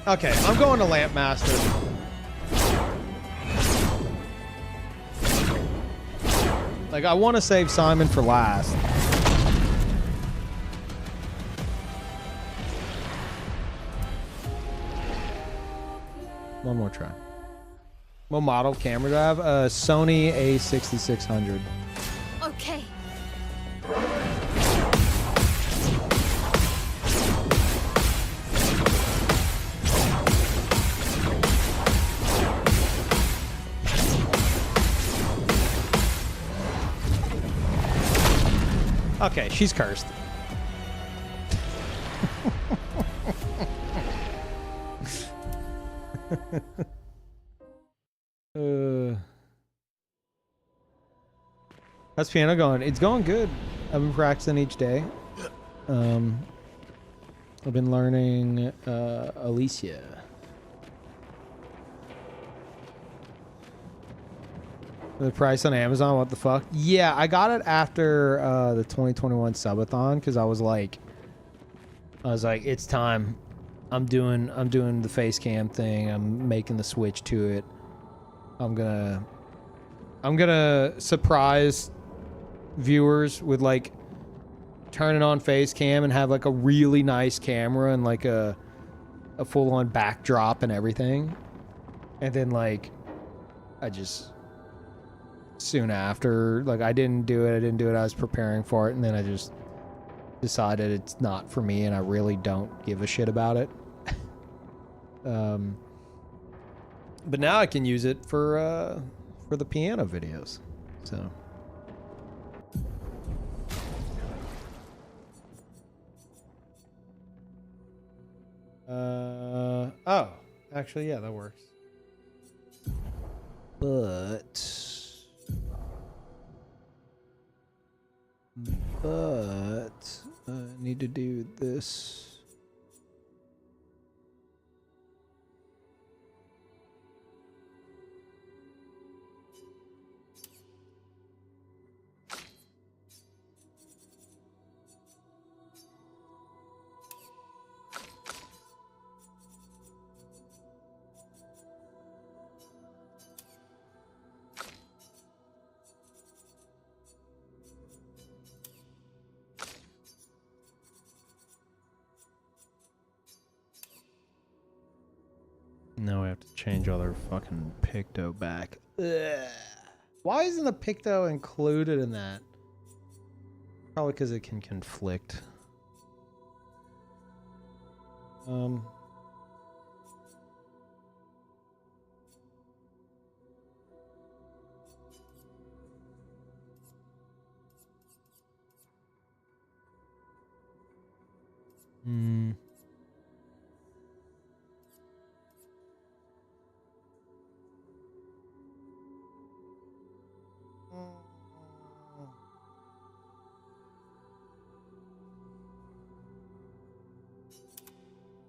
god. Okay, I'm going to Lamp Master. Like, I want to save Simon for last. One more try. What model of camera do I have? Sony A6600. Okay. Okay, she's cursed. How's piano going? It's going good. I've been practicing each day. I've been learning Alicia. The price on Amazon, what the fuck? Yeah, I got it after the 2021 subathon because I was like, it's time. I'm doing the face cam thing. I'm making the switch to it. I'm gonna surprise viewers with like turning on face cam and have like a really nice camera and like a full-on backdrop and everything. And then like I just soon after, like I didn't do it. I was preparing for it, and then I just decided it's not for me, and I really don't give a shit about it. But now I can use it for the piano videos. So Oh, actually, yeah, that works. But I need to do this. Now we have to change all their fucking Picto back. Ugh. Why isn't the Picto included in that? Probably because it can conflict.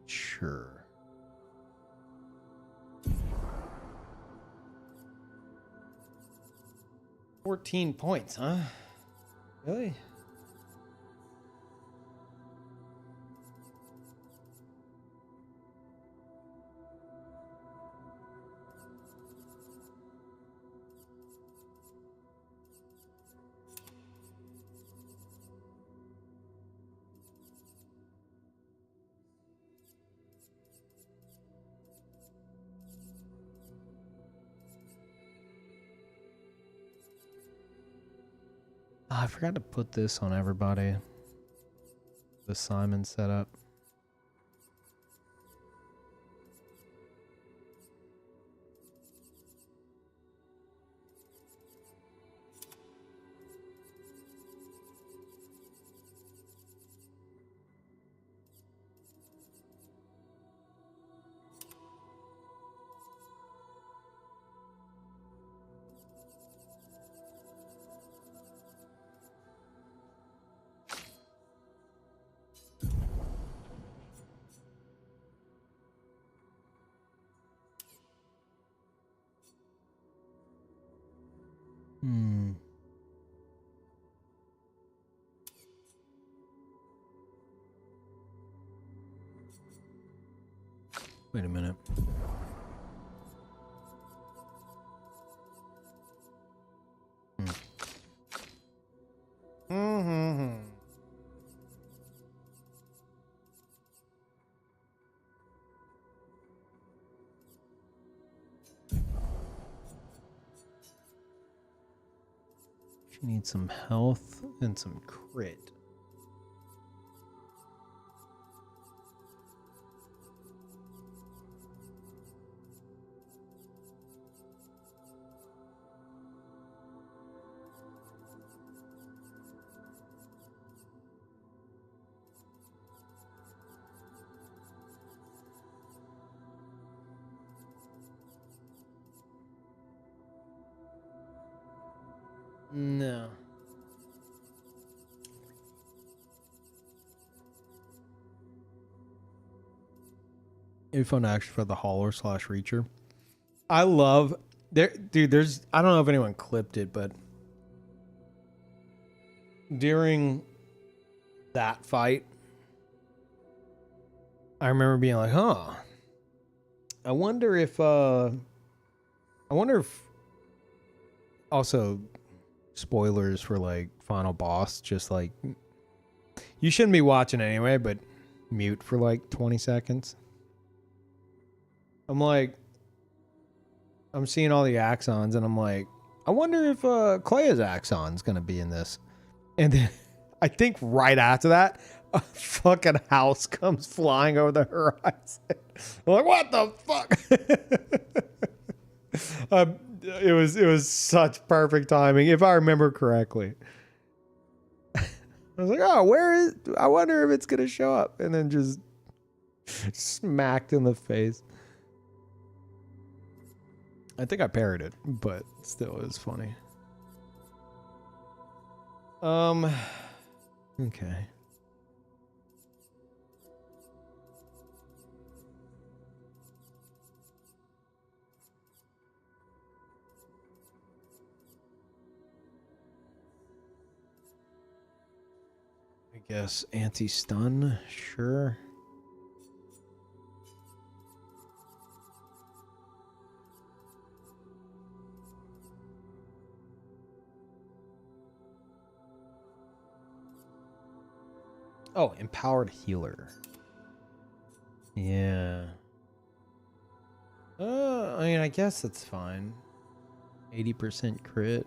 Sure. $14, huh? Really? Oh, I forgot to put this on everybody. The Simon setup. Wait a minute. She needs some health and some crit. No. It'd be fun actually for the hauler slash reacher. I love there, dude. There's I don't know if anyone clipped it, but during that fight, I remember being like, "Huh, I wonder if also spoilers for like final boss. Just like you shouldn't be watching anyway, but mute for like 20 seconds." I'm like, I'm seeing all the axons, and I'm like, I wonder if Clea's axon's gonna be in this. And then I think right after that, a fucking house comes flying over the horizon. I'm like, what the fuck? It was such perfect timing, if I remember correctly. I was like, oh, where is? I wonder if it's gonna show up, and then just Smacked in the face. I think I parried it, but still it was funny. Okay. I guess anti-stun, sure. Oh, empowered healer. Yeah. I mean, I guess that's fine. 80% crit.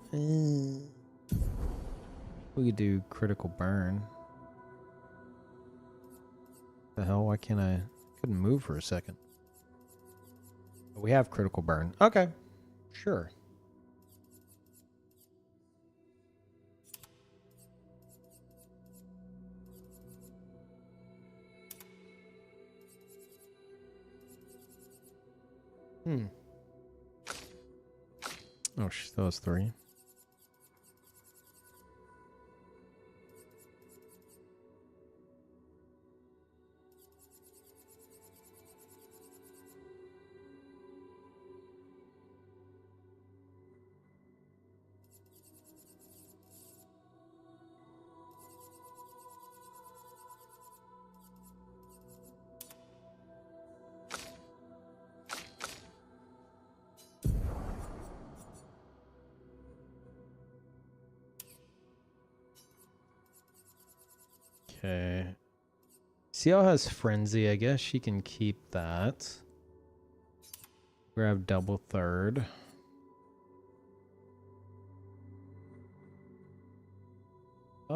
We could do critical burn. The hell? Why can't I? Couldn't move for a second. But we have critical burn. Okay. Sure. Oh, that was 3. Okay. CL has frenzy. I guess she can keep that. Grab double third. I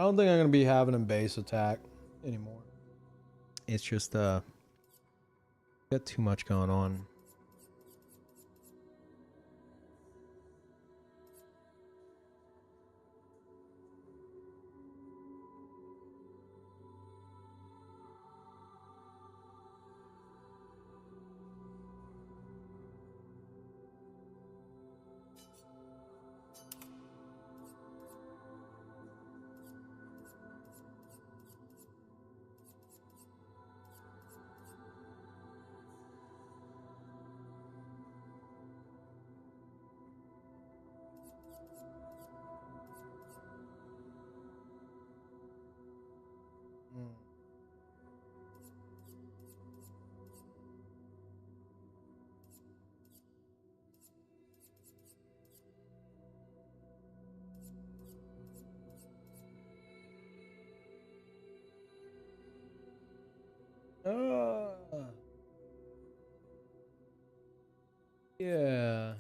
don't think I'm gonna be having him base attack anymore. It's just got too much going on. Yeah.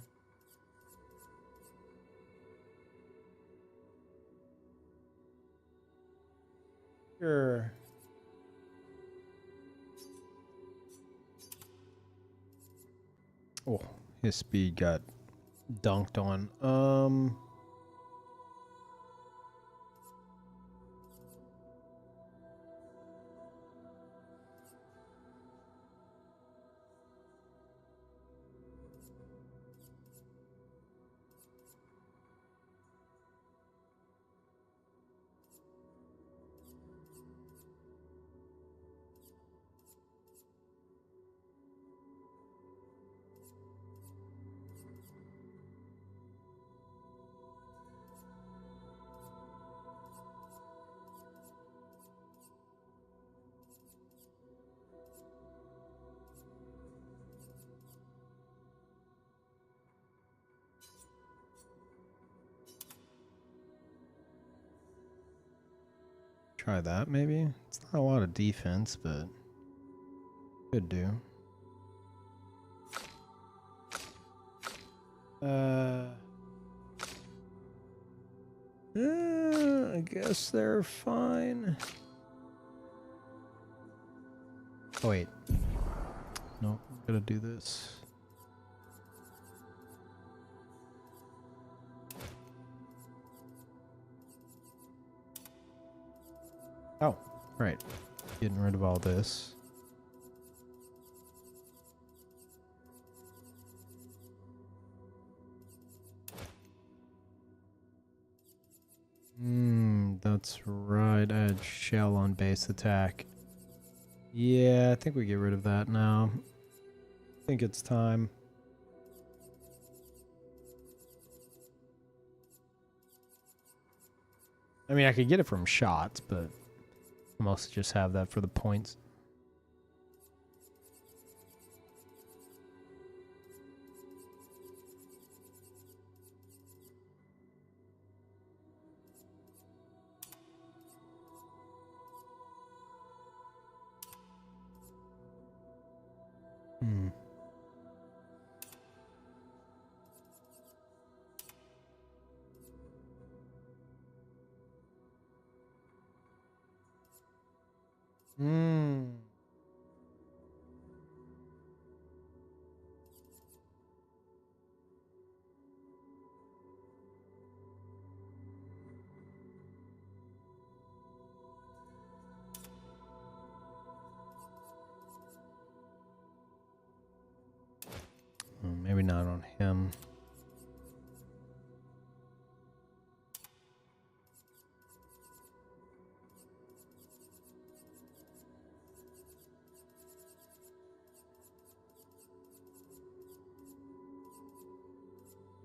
Sure. Oh, his speed got dunked on. Try that maybe. It's not a lot of defense, but could do. I guess they're fine. Oh wait. No, I'm gonna do this. Oh, right. Getting rid of all this. That's right. I had shell on base attack. Yeah, I think we get rid of that now. I think it's time. I mean, I could get it from shots, but I mostly just have that for the points. Hmm. Hmm. Maybe not on him.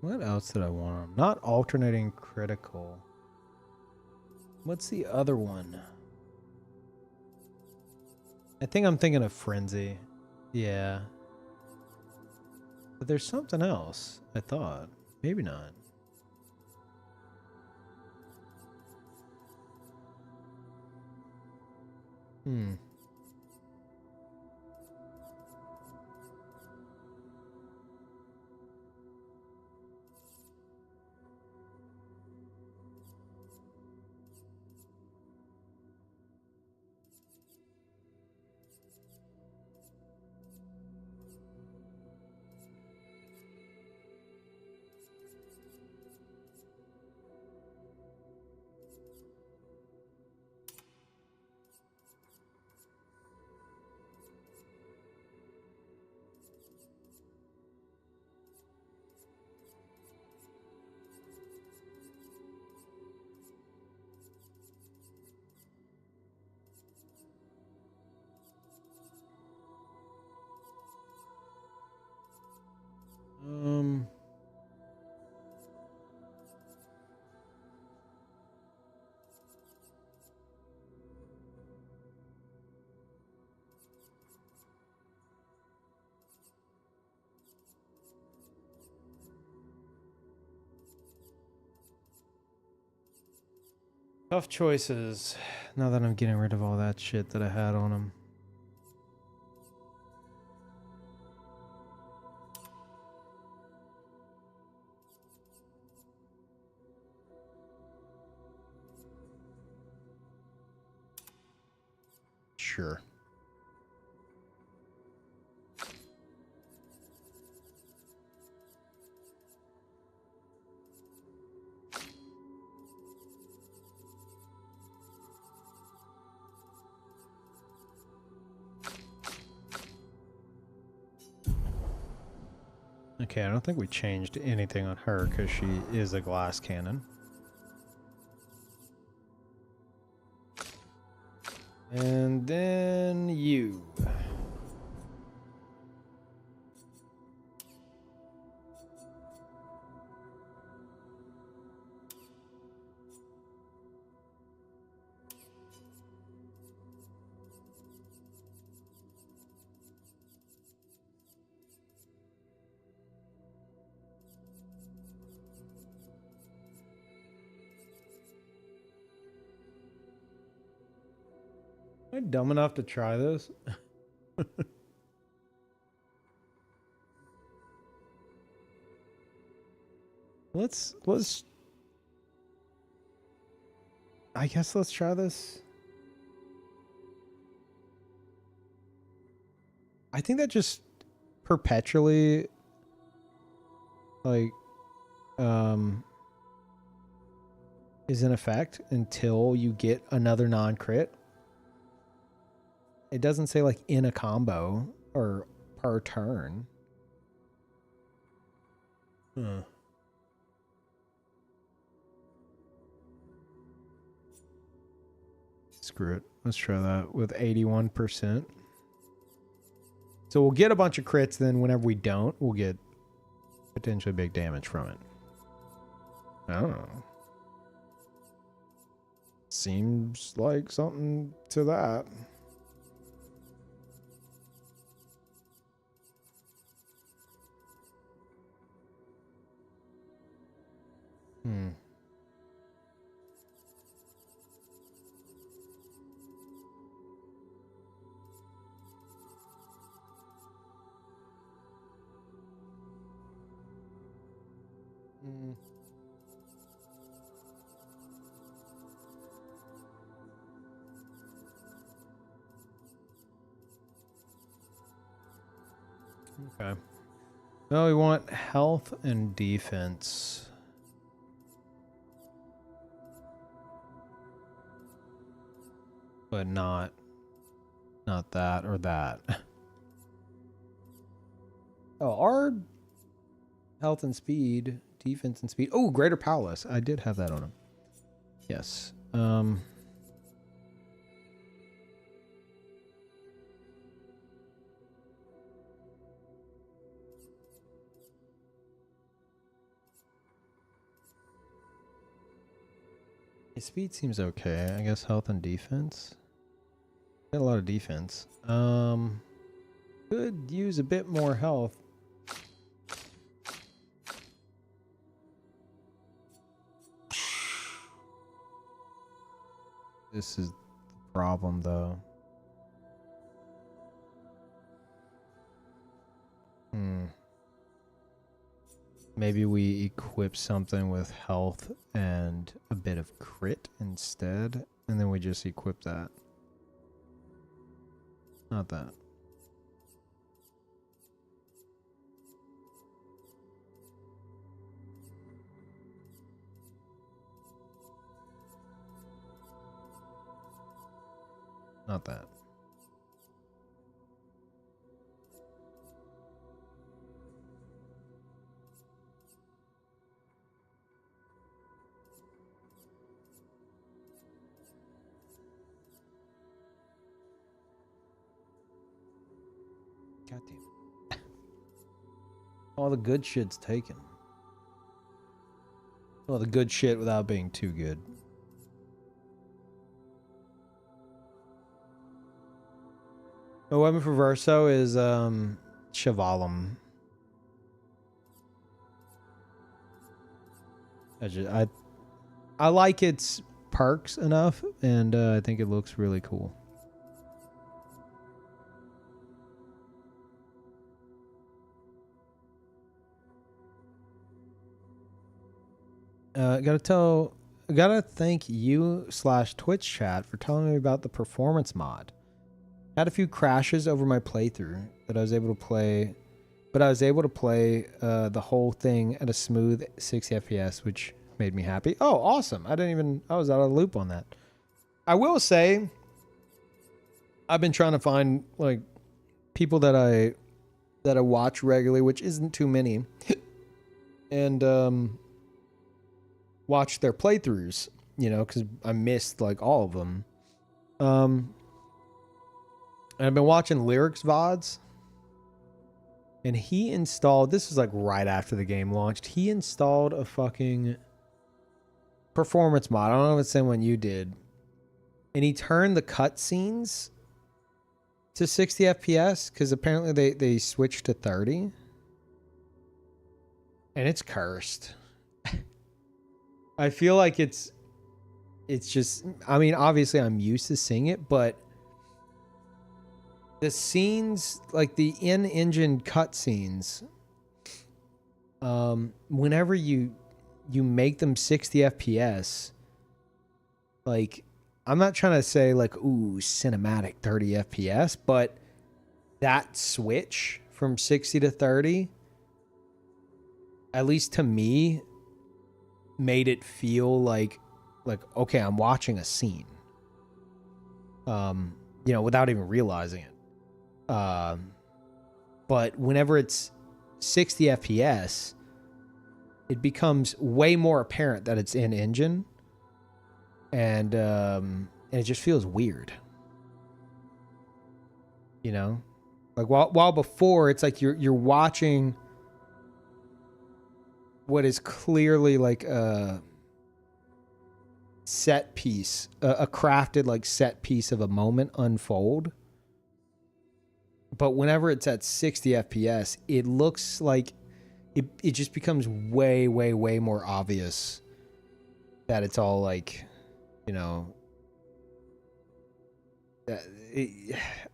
What else did I want on him? Not alternating critical. What's the other one? I think I'm thinking of Frenzy. Yeah. But there's something else, I thought. Maybe not. Hmm. Um. Tough choices. Now that I'm getting rid of all that shit that I had on him. Sure. Okay, I don't think we changed anything on her because she is a glass cannon. And then you. Am I dumb enough to try this? Let's I guess let's try this. I think that just perpetually like is in effect until you get another non-crit. It doesn't say like in a combo or per turn. Screw it. Let's try that with 81%. So we'll get a bunch of crits, then whenever we don't, we'll get potentially big damage from it. I don't know. Seems like something to that. Okay. Well, we want health and defense. But not that or that. Oh, our health and speed, defense and speed. Oh, greater prowess. I did have that on him. Yes. His speed seems okay. I guess health and defense. Got a lot of defense. Could use a bit more health. This is the problem, though. Maybe we equip something with health and a bit of crit instead, and then we just equip that. Not that. Not that. God damn. All the good shit's taken. Well, the good shit without being too good. The weapon for Verso is Chevalum. I like its perks enough, and I think it looks really cool. Gotta thank you / Twitch chat for telling me about the performance mod. Had a few crashes over my playthrough, but I was able to play. The whole thing at a smooth 60 FPS, which made me happy. Oh, awesome! I was out of the loop on that. I will say, I've been trying to find like people that I watch regularly, which isn't too many, and watch their playthroughs, you know, because I missed like all of them. And I've been watching Lyrics VODs, and he installed, this was like right after the game launched, he installed a fucking performance mod. I don't know if it's the same one you did. And he turned the cutscenes to 60 FPS because apparently they switched to 30. And it's cursed. I feel like it's just, I mean, obviously I'm used to seeing it, but the scenes, like the in-engine cutscenes, whenever you make them 60 FPS, like, I'm not trying to say like, ooh, cinematic 30 FPS, but that switch from 60 to 30, at least to me, made it feel like okay, I'm watching a scene. you know, without even realizing it. But whenever it's 60 FPS, it becomes way more apparent that it's in engine, and it just feels weird. You know, like while before it's like you're watching what is clearly like a set piece, a crafted like set piece of a moment unfold. But whenever it's at 60 FPS, it looks like it just becomes way more obvious that it's all like, you know,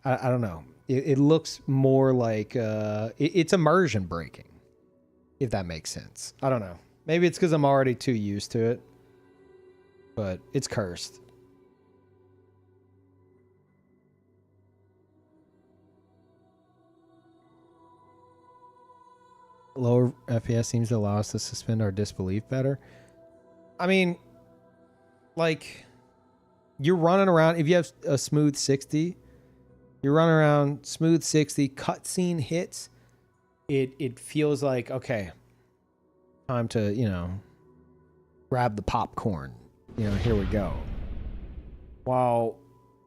I don't know. It looks more like it's immersion breaking, if that makes sense. I don't know. Maybe it's because I'm already too used to it, but it's cursed. Lower FPS seems to allow us to suspend our disbelief better. I mean, like, you're running around. If you have a smooth 60, you're running around smooth 60, cutscene hits. It feels like, okay, time to, you know, grab the popcorn. You know, here we go. While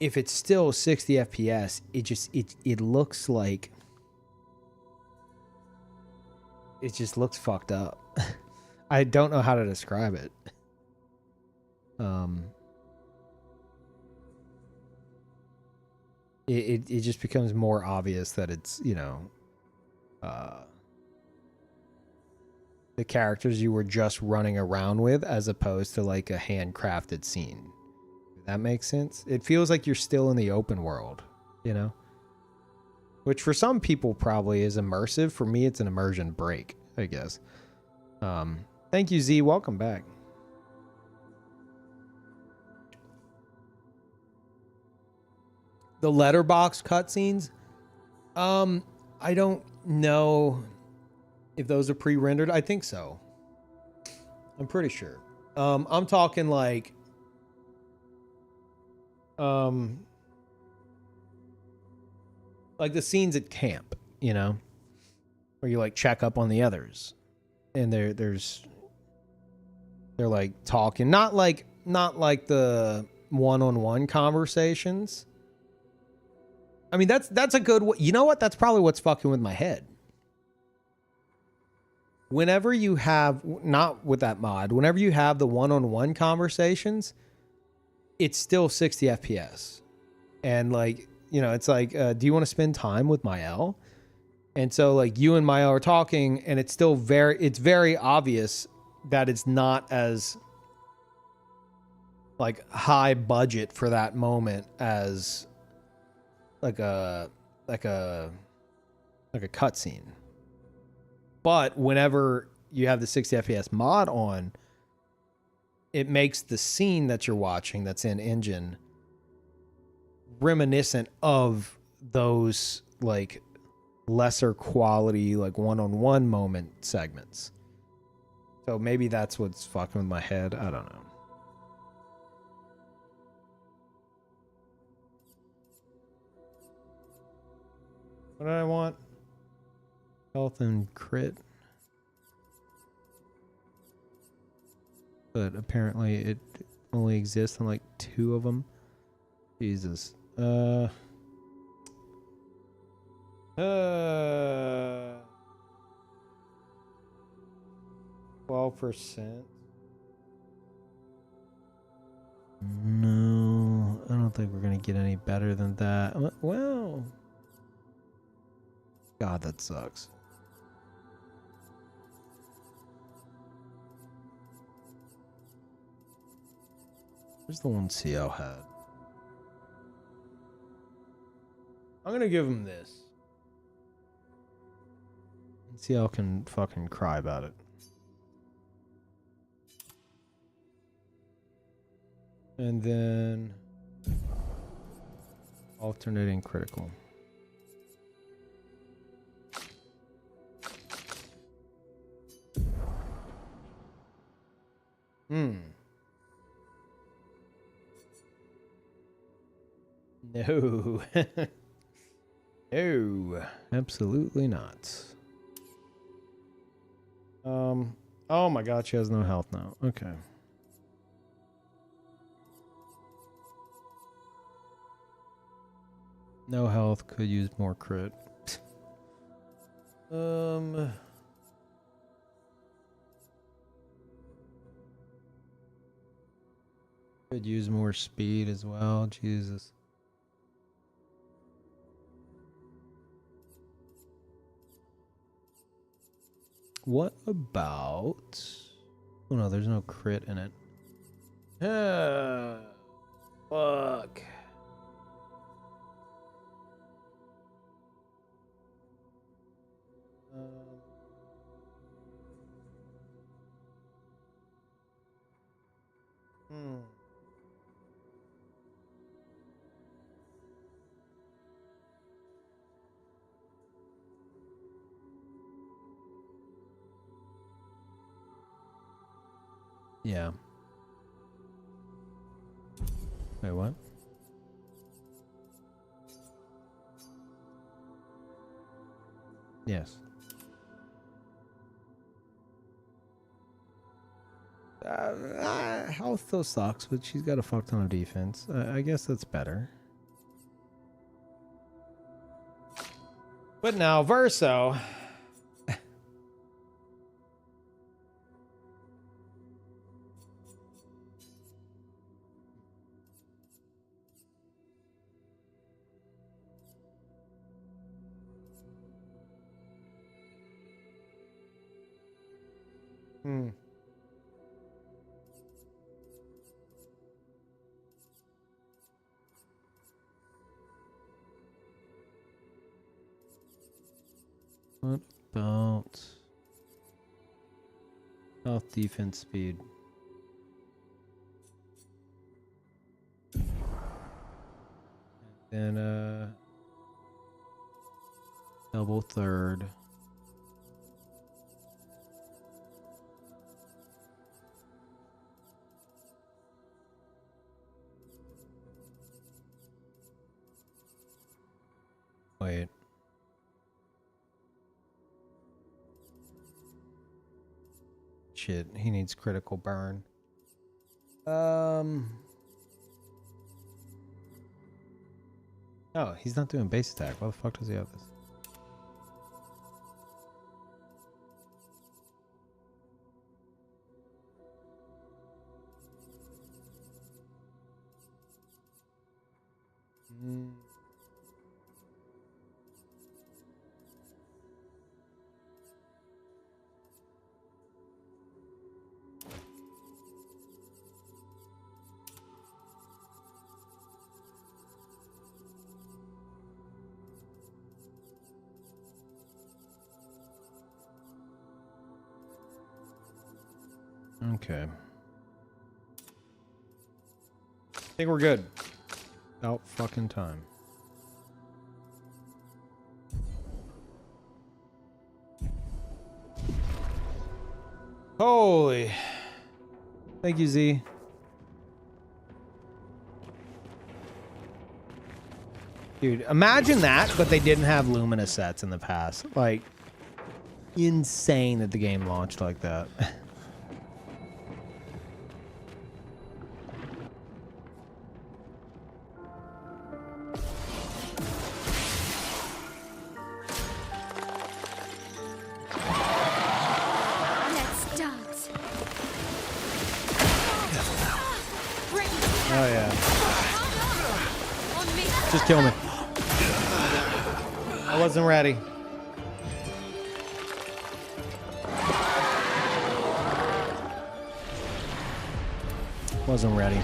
if it's still 60 FPS, it looks like, it just looks fucked up. I don't know how to describe it. It just becomes more obvious that it's, you know, the characters you were just running around with, as opposed to like a handcrafted scene. If that makes sense. It feels like you're still in the open world, you know? Which for some people probably is immersive. For me, it's an immersion break, I guess. Thank you, Z. Welcome back. The letterbox cutscenes. I don't know if those are pre-rendered. I think so. I'm pretty sure. I'm talking like the scenes at camp, you know, where you like check up on the others, and they're like talking, not like the one-on-one conversations. I mean, that's a good, you know what? That's probably what's fucking with my head. Whenever you have, not with that mod, whenever you have the one-on-one conversations, it's still 60 FPS. And like, you know, it's like, do you want to spend time with Mael? And so like you and Mael are talking, and it's still it's very obvious that it's not as like high budget for that moment as like a cutscene. But whenever you have the 60 FPS mod on, it makes the scene that you're watching that's in engine reminiscent of those like lesser quality, like one-on-one moment segments. So maybe that's what's fucking with my head. I don't know. What did I want? Health and crit. But apparently it only exists on like 2 of them. Jesus. 12%. No, I don't think we're gonna get any better than that. Well, God, that sucks. Where's the one CL had? I'm gonna give him this. CL can fucking cry about it. And then alternating critical. No. No, absolutely not. Oh my god, she has no health now. Okay. No health, could use more crit. Could use more speed as well. Jesus. What about... Oh no, there's no crit in it. Fuck. Yeah. Wait, what? Yes. Health still sucks, but she's got a fuck ton of defense. I guess that's better. But now, Verso. What about health, defense, speed? And then double third. Wait. Shit, he needs critical burn. Oh, he's not doing base attack. Why the fuck does he have this? Okay. I think we're good. About fucking time. Holy. Thank you, Z. Dude, imagine that, but they didn't have Lumina sets in the past. Like, insane that the game launched like that. Oh yeah. Just kill me. I wasn't ready. Wasn't ready.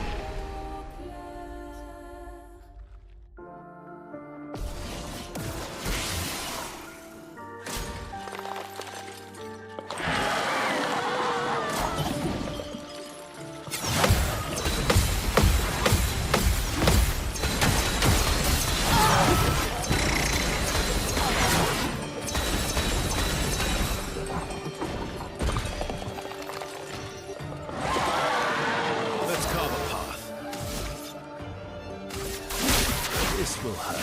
Let's carve a path. This will hurt.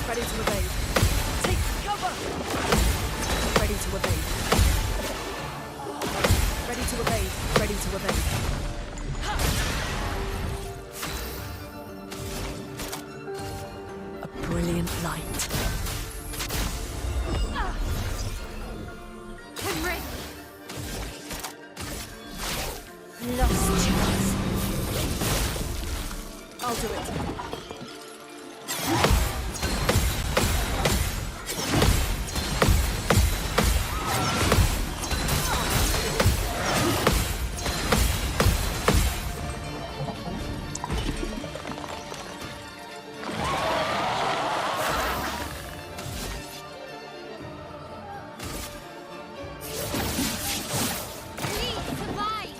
Ready to evade. Take cover! Ready to evade. Ready to evade. Ready to evade. A brilliant light. I'm ready. Lost chance. I'll do it. Please survive.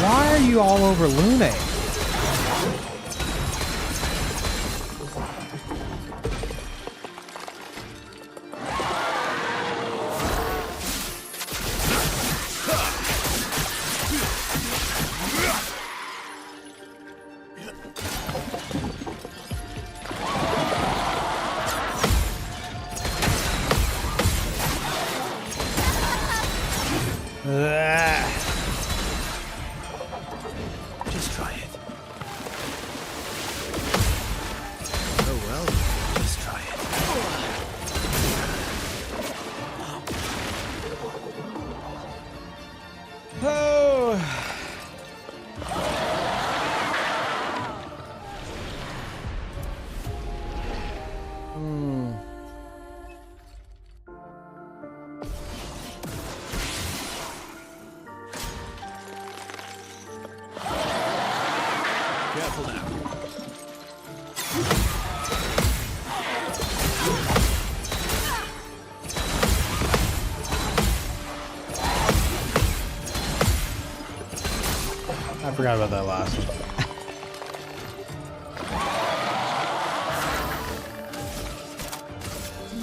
Why are you all over Lune? Just try it. Oh well, just try it. Oh. Careful now. I forgot about that last one.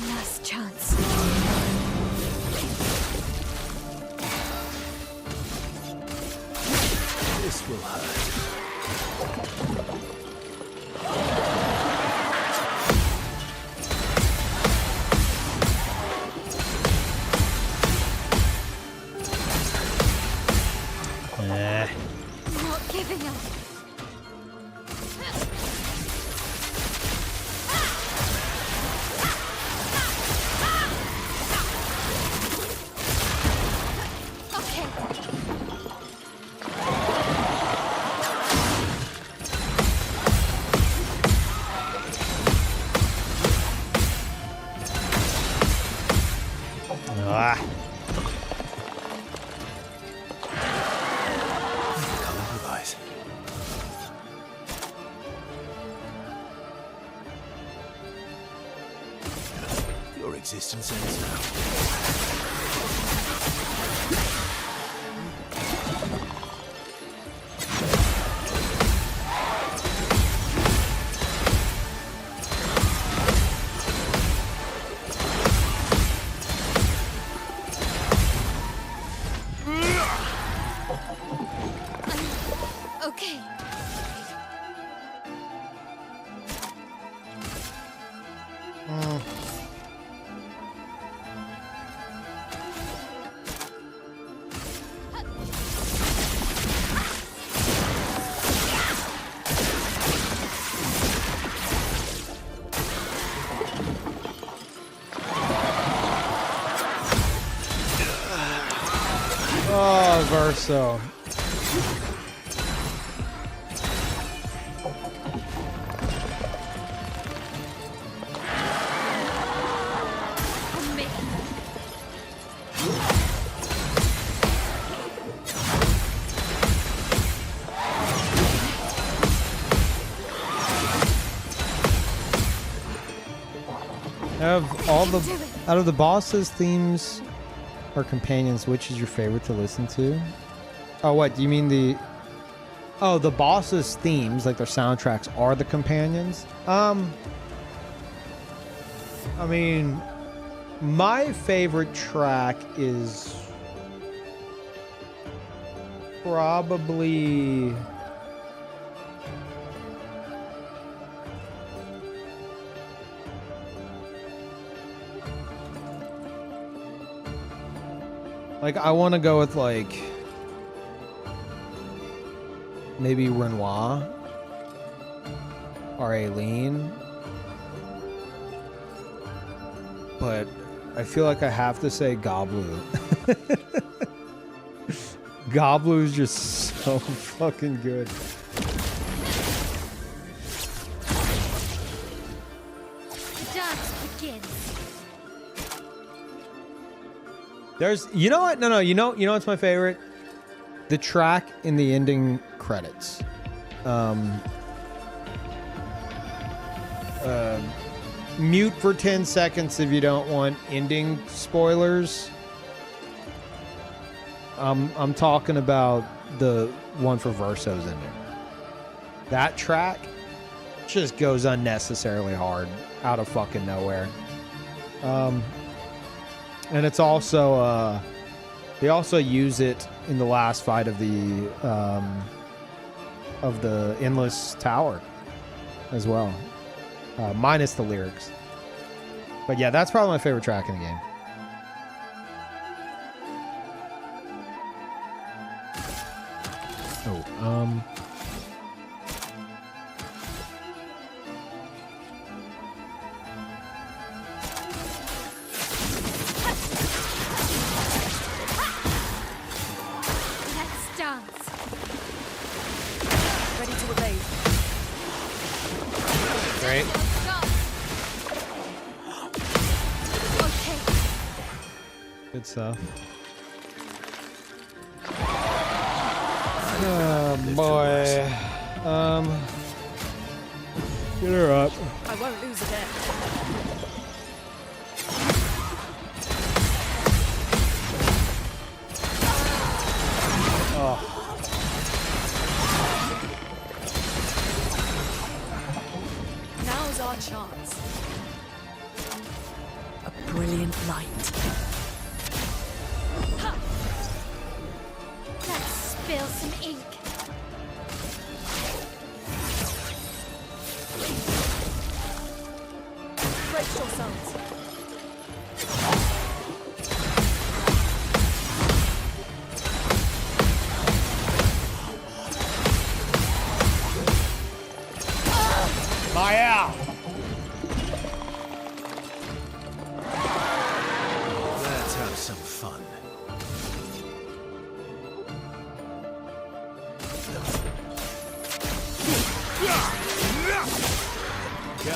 Last chance. This will hurt. Not giving up. Okay. Ah. Colour of eyes. Your existence ends now. Okay. Oh, Verso. On me. Out of the bosses' themes or companions, which is your favorite to listen to? Oh, what? Do you mean the bosses' themes, like their soundtracks, are the companions? I mean, my favorite track is probably like I want to go with like maybe Renoir or Aileen, but I feel like I have to say Goblu. Goblu is just so fucking good. The dance begins. There's, you know what? No, you know what's my favorite? The track in the ending credits. Mute for 10 seconds if you don't want ending spoilers. I'm talking about the one for Verso's ending. That track just goes unnecessarily hard out of fucking nowhere. And it's also they also use it in the last fight of the Endless Tower as well, minus the lyrics. But yeah, that's probably my favorite track in the game. Oh, Let's dance. Ready to evade. great. Okay. Good stuff. Oh boy. Get her up. I won't lose again. Oh. Now's our chance. A brilliant light. Let's spill some ink. Brace yourselves. Maya! Let's have some fun.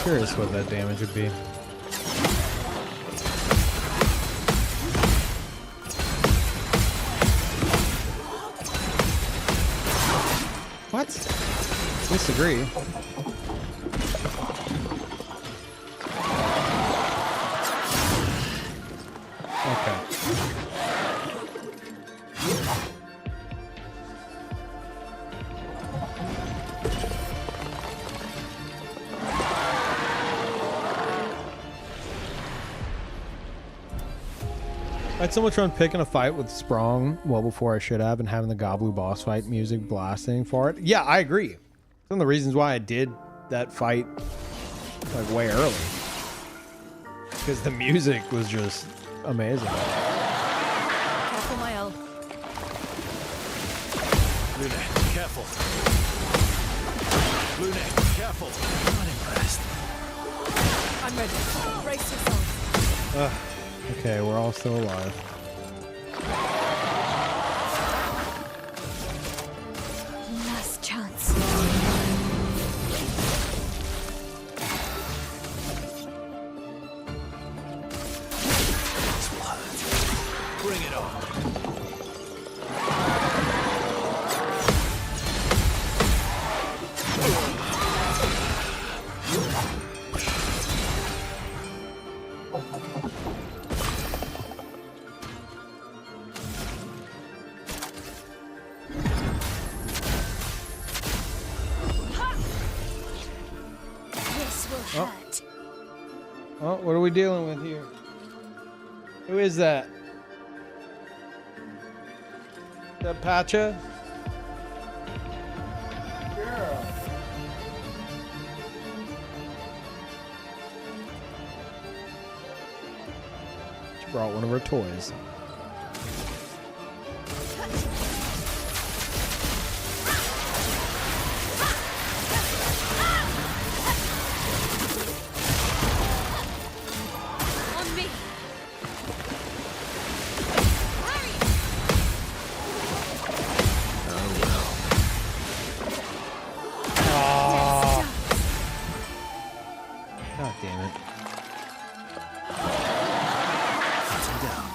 Curious what that damage would be. What? Disagree. Okay. I had so much fun picking a fight with Sprong well before I should have and having the Goblu boss fight music blasting for it. Yeah, I agree. One of the reasons why I did that fight like way early. Because the music was just amazing. Careful, my L. Luna, careful. Luna, careful. I'm not impressed. I'm ready. Brace yourselves. Okay, we're all still alive. Last chance. This will hurt. Bring it on. This will hurt. Oh, what are we dealing with here? Who is that? Is that Pacha? Girl. She brought one of her toys. On me. God damn it. Sit down.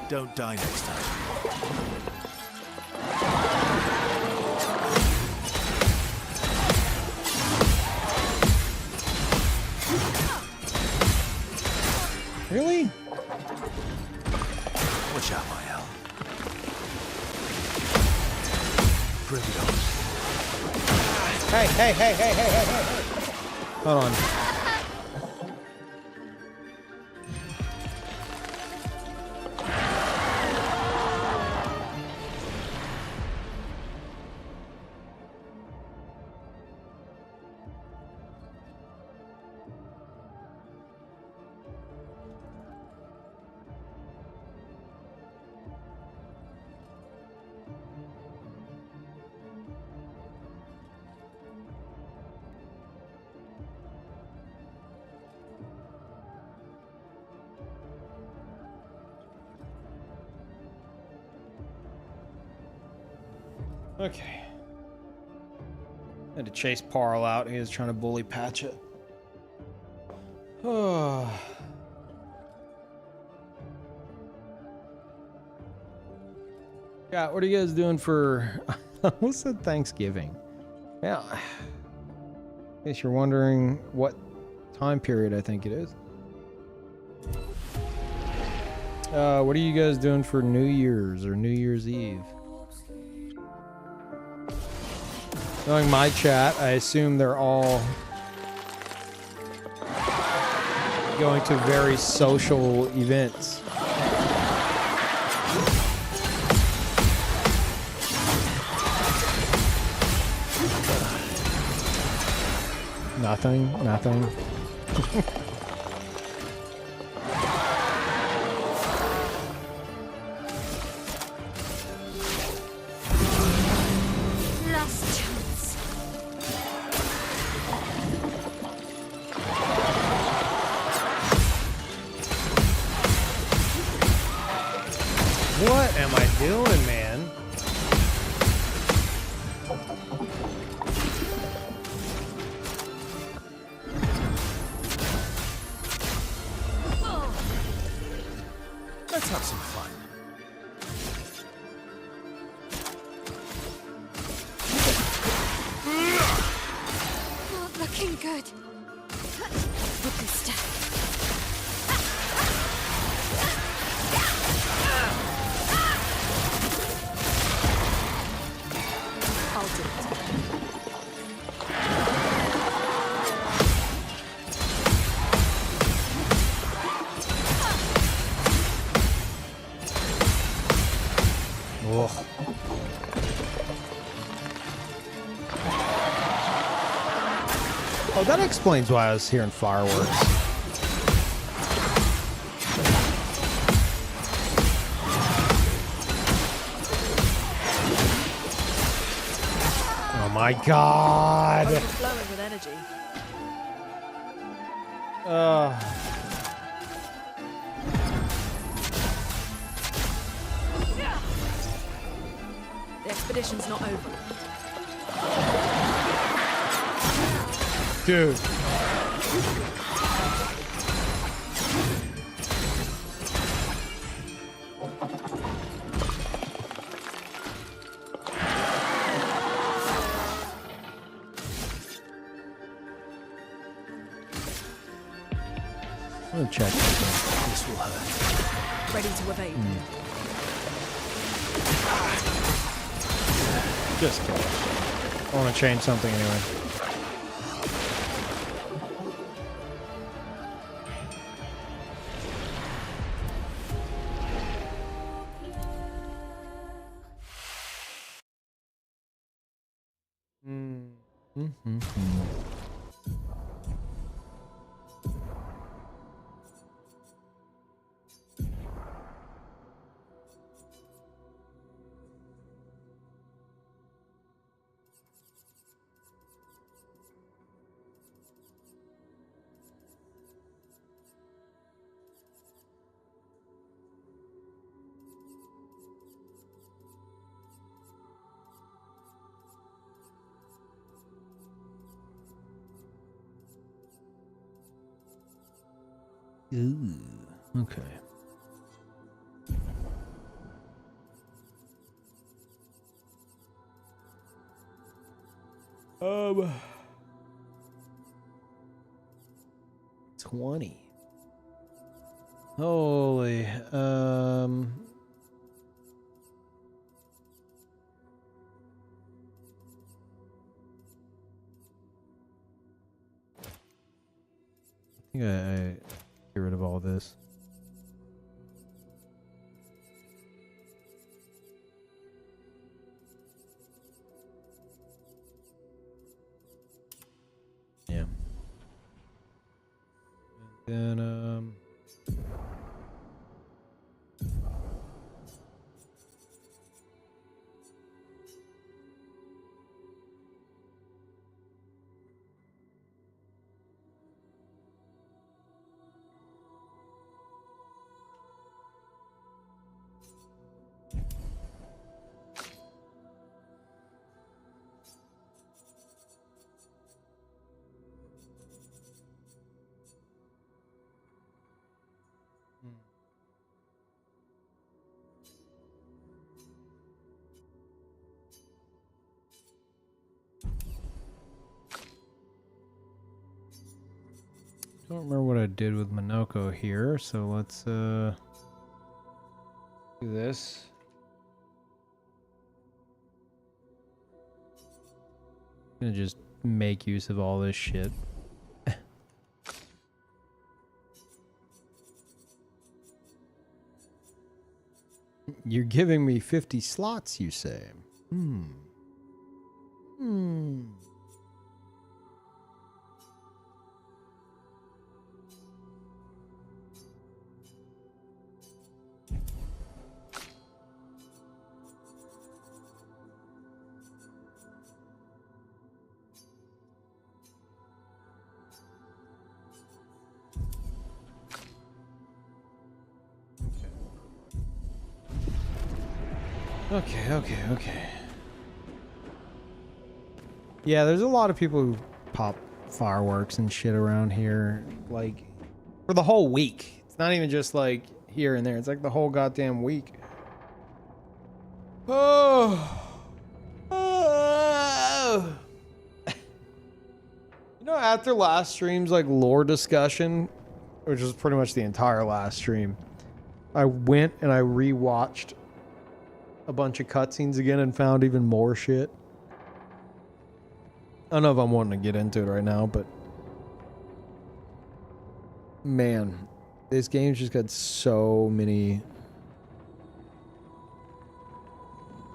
Don't die next time. Really? Watch out, my Al. Brilliant. Hey. Hold on. Okay. Had to chase Parl out. He was trying to bully Patchett. Oh. Yeah, what are you guys doing for what's the Thanksgiving? Yeah. In case you're wondering what time period I think it is. What are you guys doing for New Year's or New Year's Eve? Knowing my chat, I assume they're all going to very social events. Nothing. Last chance. What am I doing, man? Let's have some fun. Not looking good. With this stuff. I'll do it. Ugh. Oh, that explains why I was hearing fireworks. Oh my god. Overflowing with energy. The expedition's not over. Dude. I'm gonna check something. This will hurt. Ready to evade. Just kidding. I want to change something anyway. Ooh, okay. Um, 20. Holy, I think I get rid of all this. Yeah. And then, don't remember what I did with Minoko here, so let's do this. Gonna just make use of all this shit. You're giving me 50 slots, you say? Hmm. Okay. Yeah, there's a lot of people who pop fireworks and shit around here, like, for the whole week. It's not even just, like, here and there. It's, like, the whole goddamn week. Oh. You know, after last stream's, like, lore discussion, which was pretty much the entire last stream, I went and I rewatched a bunch of cutscenes again and found even more shit. I don't know if I'm wanting to get into it right now, but man, this game's just got so many.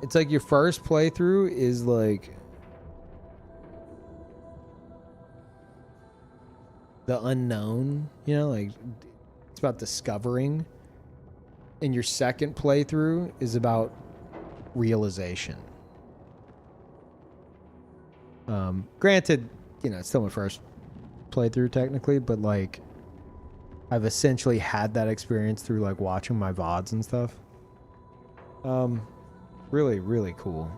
It's like your first playthrough is like the unknown, you know, like it's about discovering. And your second playthrough is about realization. Granted, you know, it's still my first playthrough technically, but like I've essentially had that experience through like watching my VODs and stuff. Really, really cool.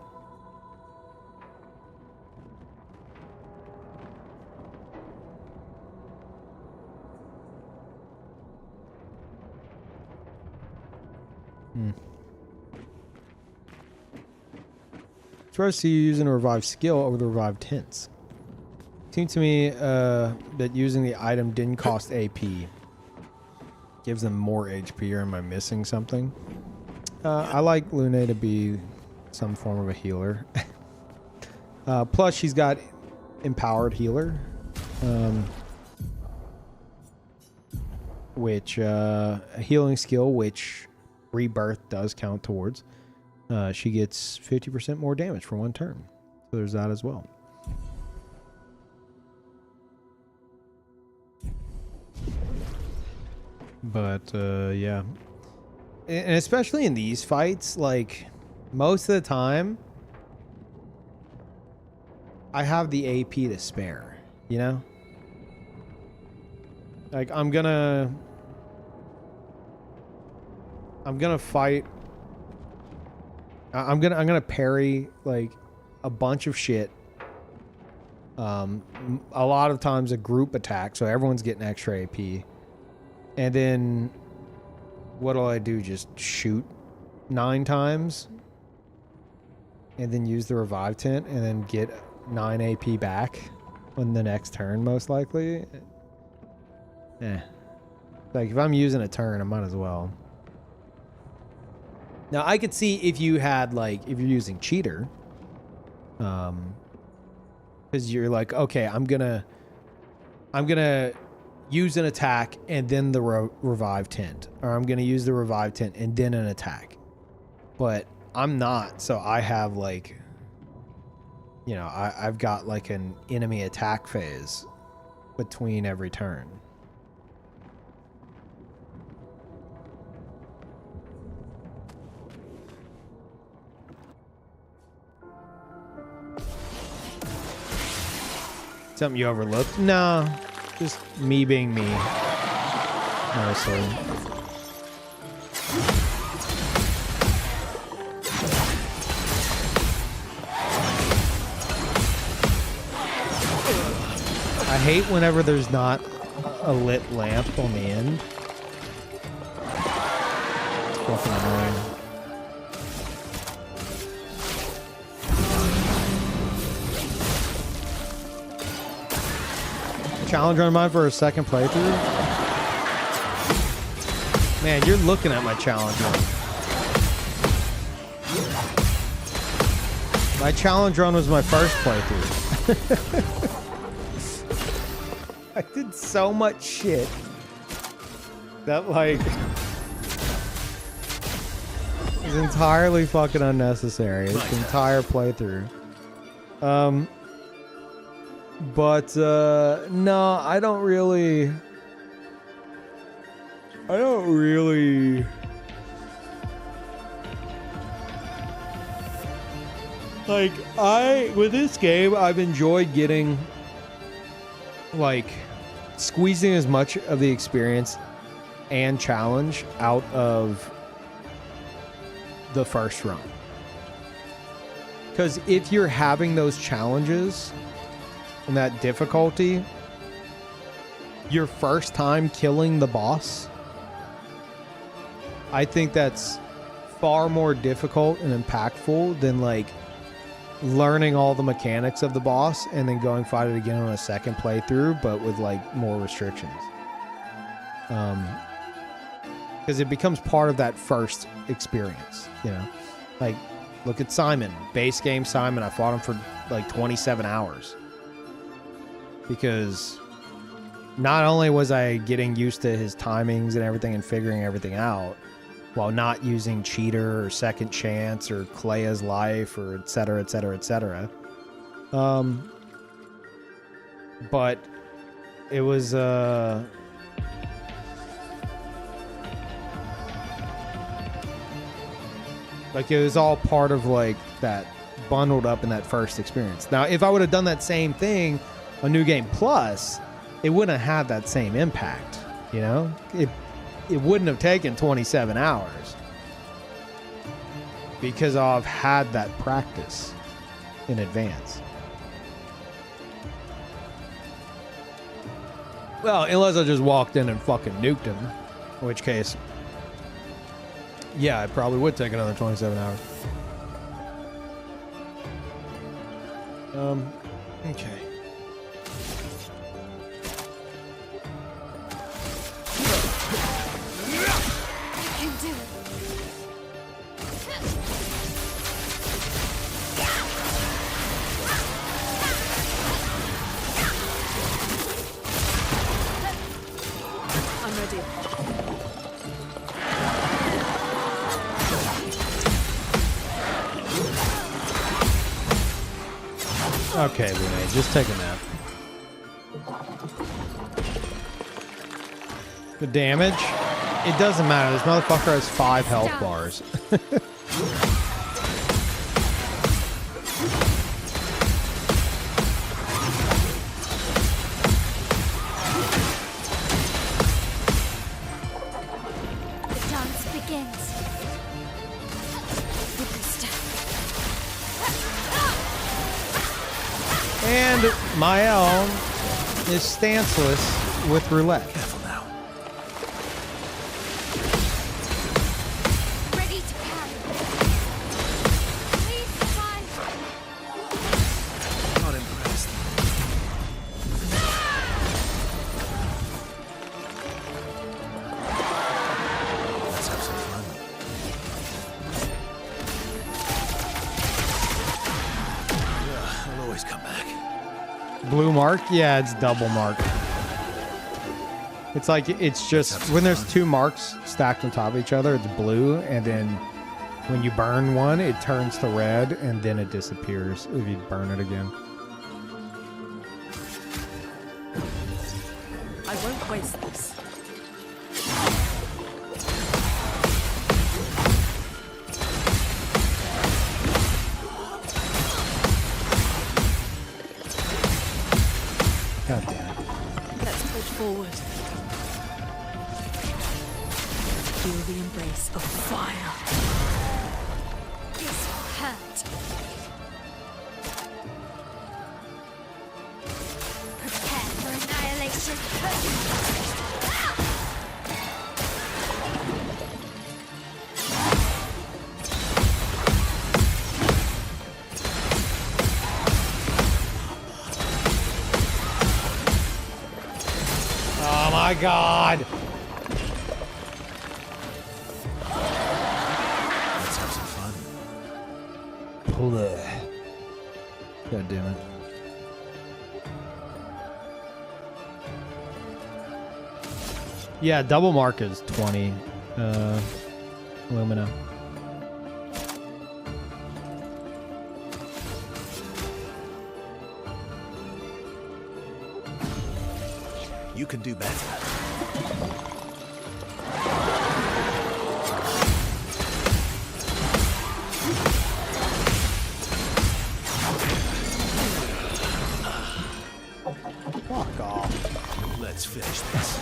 Surprised to see you using a revived skill over the revived hints. Seemed to me that using the item didn't cost AP. gives them more HP, or am I missing something? I like Luna to be some form of a healer. Plus, she's got empowered healer, which a healing skill, which rebirth does count towards. She gets 50% more damage for one turn. So there's that as well. But yeah, and especially in these fights, like most of the time I have the AP to spare, you know? Like I'm gonna fight. I'm gonna parry like a bunch of shit. A lot of times a group attack, so everyone's getting extra AP. And then what do? Just shoot 9 times and then use the revive tent and then get 9 AP back on the next turn, most likely. Like if I'm using a turn, I might as well. Now I could see if you had like, if you're using cheater, because you're like, okay, I'm gonna use an attack and then the revive tent, or I'm gonna use the revive tent and then an attack. But I'm not, so I have like, you know, I've got like an enemy attack phase between every turn. Something you overlooked? No, just me being me. Mostly. I hate whenever there's not a lit lamp on the end. It's fucking annoying. Challenge on mine for a second playthrough? Man, you're looking at my challenge run. My challenge run was my first playthrough. I did so much shit that like is entirely fucking unnecessary. This entire playthrough. But no, I don't really like, with this game, I've enjoyed getting like squeezing as much of the experience and challenge out of the first run. Because if you're having those challenges and that difficulty, your first time killing the boss, I think that's far more difficult and impactful than like learning all the mechanics of the boss and then going fight it again on a second playthrough, but with like more restrictions. Because it becomes part of that first experience, you know? Like, look at Simon, base game Simon. I fought him for like 27 hours. Because not only was I getting used to his timings and everything and figuring everything out while not using cheater or second chance or Clea's life or et cetera, et cetera, et cetera. But it was like it was all part of like that bundled up in that first experience. Now, if I would have done that same thing on New Game Plus, it wouldn't have had that same impact, you know? It wouldn't have taken 27 hours because I've had that practice in advance. Well, unless I just walked in and fucking nuked him, in which case, yeah, it probably would take another 27 hours. Okay. I'm ready. Okay, Lumina, just take a nap. The damage? It doesn't matter. This motherfucker has 5 health bars. The dance begins. With the step. And Mael is stanceless with roulette. Careful now. Ready to carry. Please find. Not impressed. Let's have some fun. Yeah, I'll always come back. Blue mark? Yeah, it's double mark. It's like, it's just, when there's 2 marks stacked on top of each other, it's blue, and then when you burn one, it turns to red, and then it disappears if you burn it again. I won't waste this. God damn it. Let's push forward. Feel the embrace of fire. This will hurt. Prepare for annihilation. Oh my god! Let's have some fun. Pull it. God damn it. Yeah, double mark is 20. Lumina. You can do better. Fuck off. Let's finish this.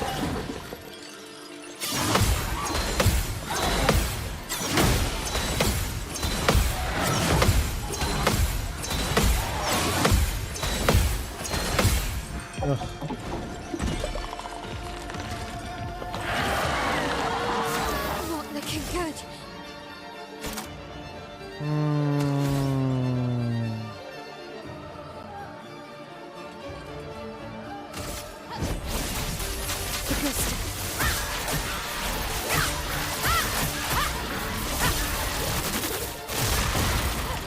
Not looking good. The good stuff.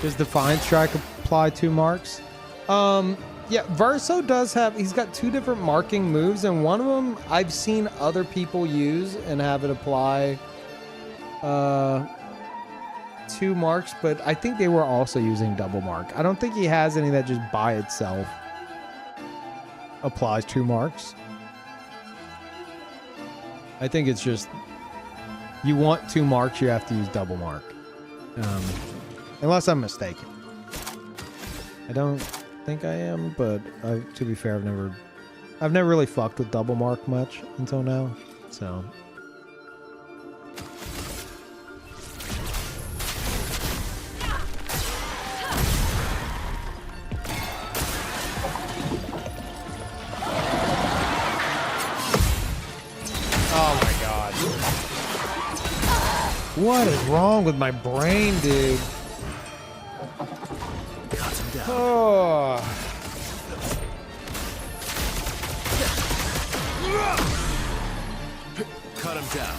Does Defiant Strike apply 2 marks? Yeah, Verso does have, he's got 2 different marking moves, and one of them I've seen other people use and have it apply 2 marks, but I think they were also using double mark. I don't think he has any that just by itself applies 2 marks. I think it's just, you want 2 marks, you have to use double mark. Unless I'm mistaken. I don't think I am, but to be fair, I've never really fucked with double mark much until now. So oh my god. What is wrong with my brain, dude? Cut him down. Oh. Cut him down.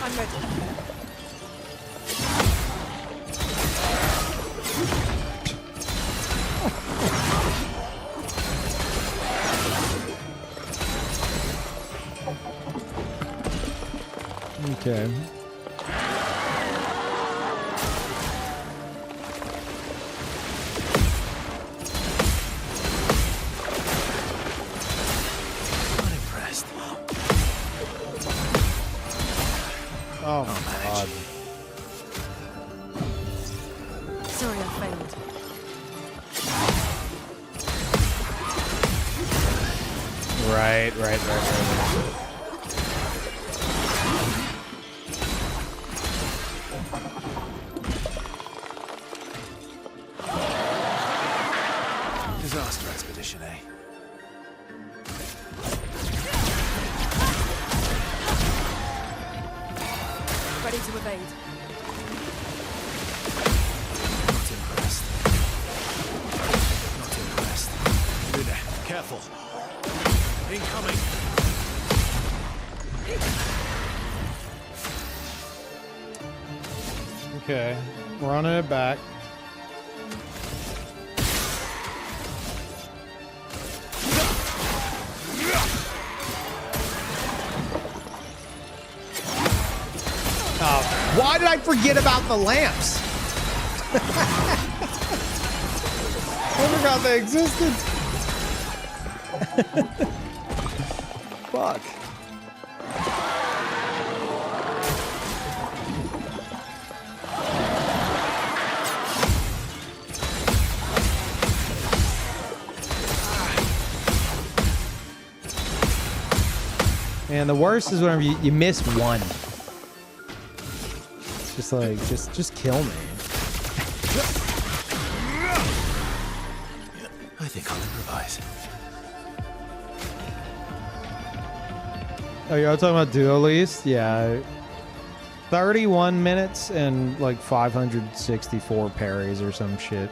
I'm ready. Okay. Not impressed. Oh my god. Sorry, I failed. Right. Disaster expedition, eh? Ready to evade. Not impressed. Not impressed. Lumina, careful. Incoming. Okay. Running it back. Why did I forget about the lamps? I forgot they existed. Fuck. And the worst is whenever you miss one. Just like, just kill me. I think I'll improvise. Oh, you're talking about duo least? Yeah. 31 minutes and like 564 parries or some shit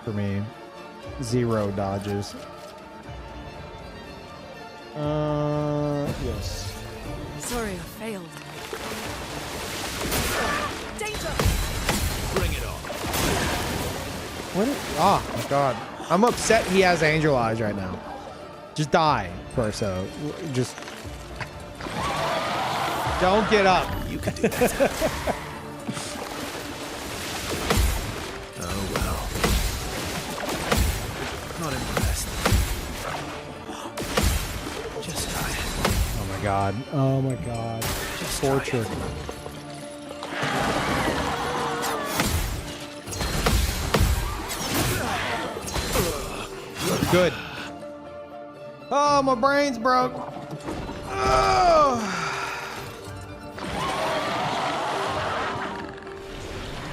for me. 0 dodges. Yes. Sorry, I failed. Danger! Bring it on. What? Oh my god. I'm upset he has angel eyes right now. Just die, Perso. Just don't get up. You can do that. Oh well. Not impressed. Just try it. Oh my god. Oh my god. Just Torture. try it. Good. Oh, my brain's broke. Oh.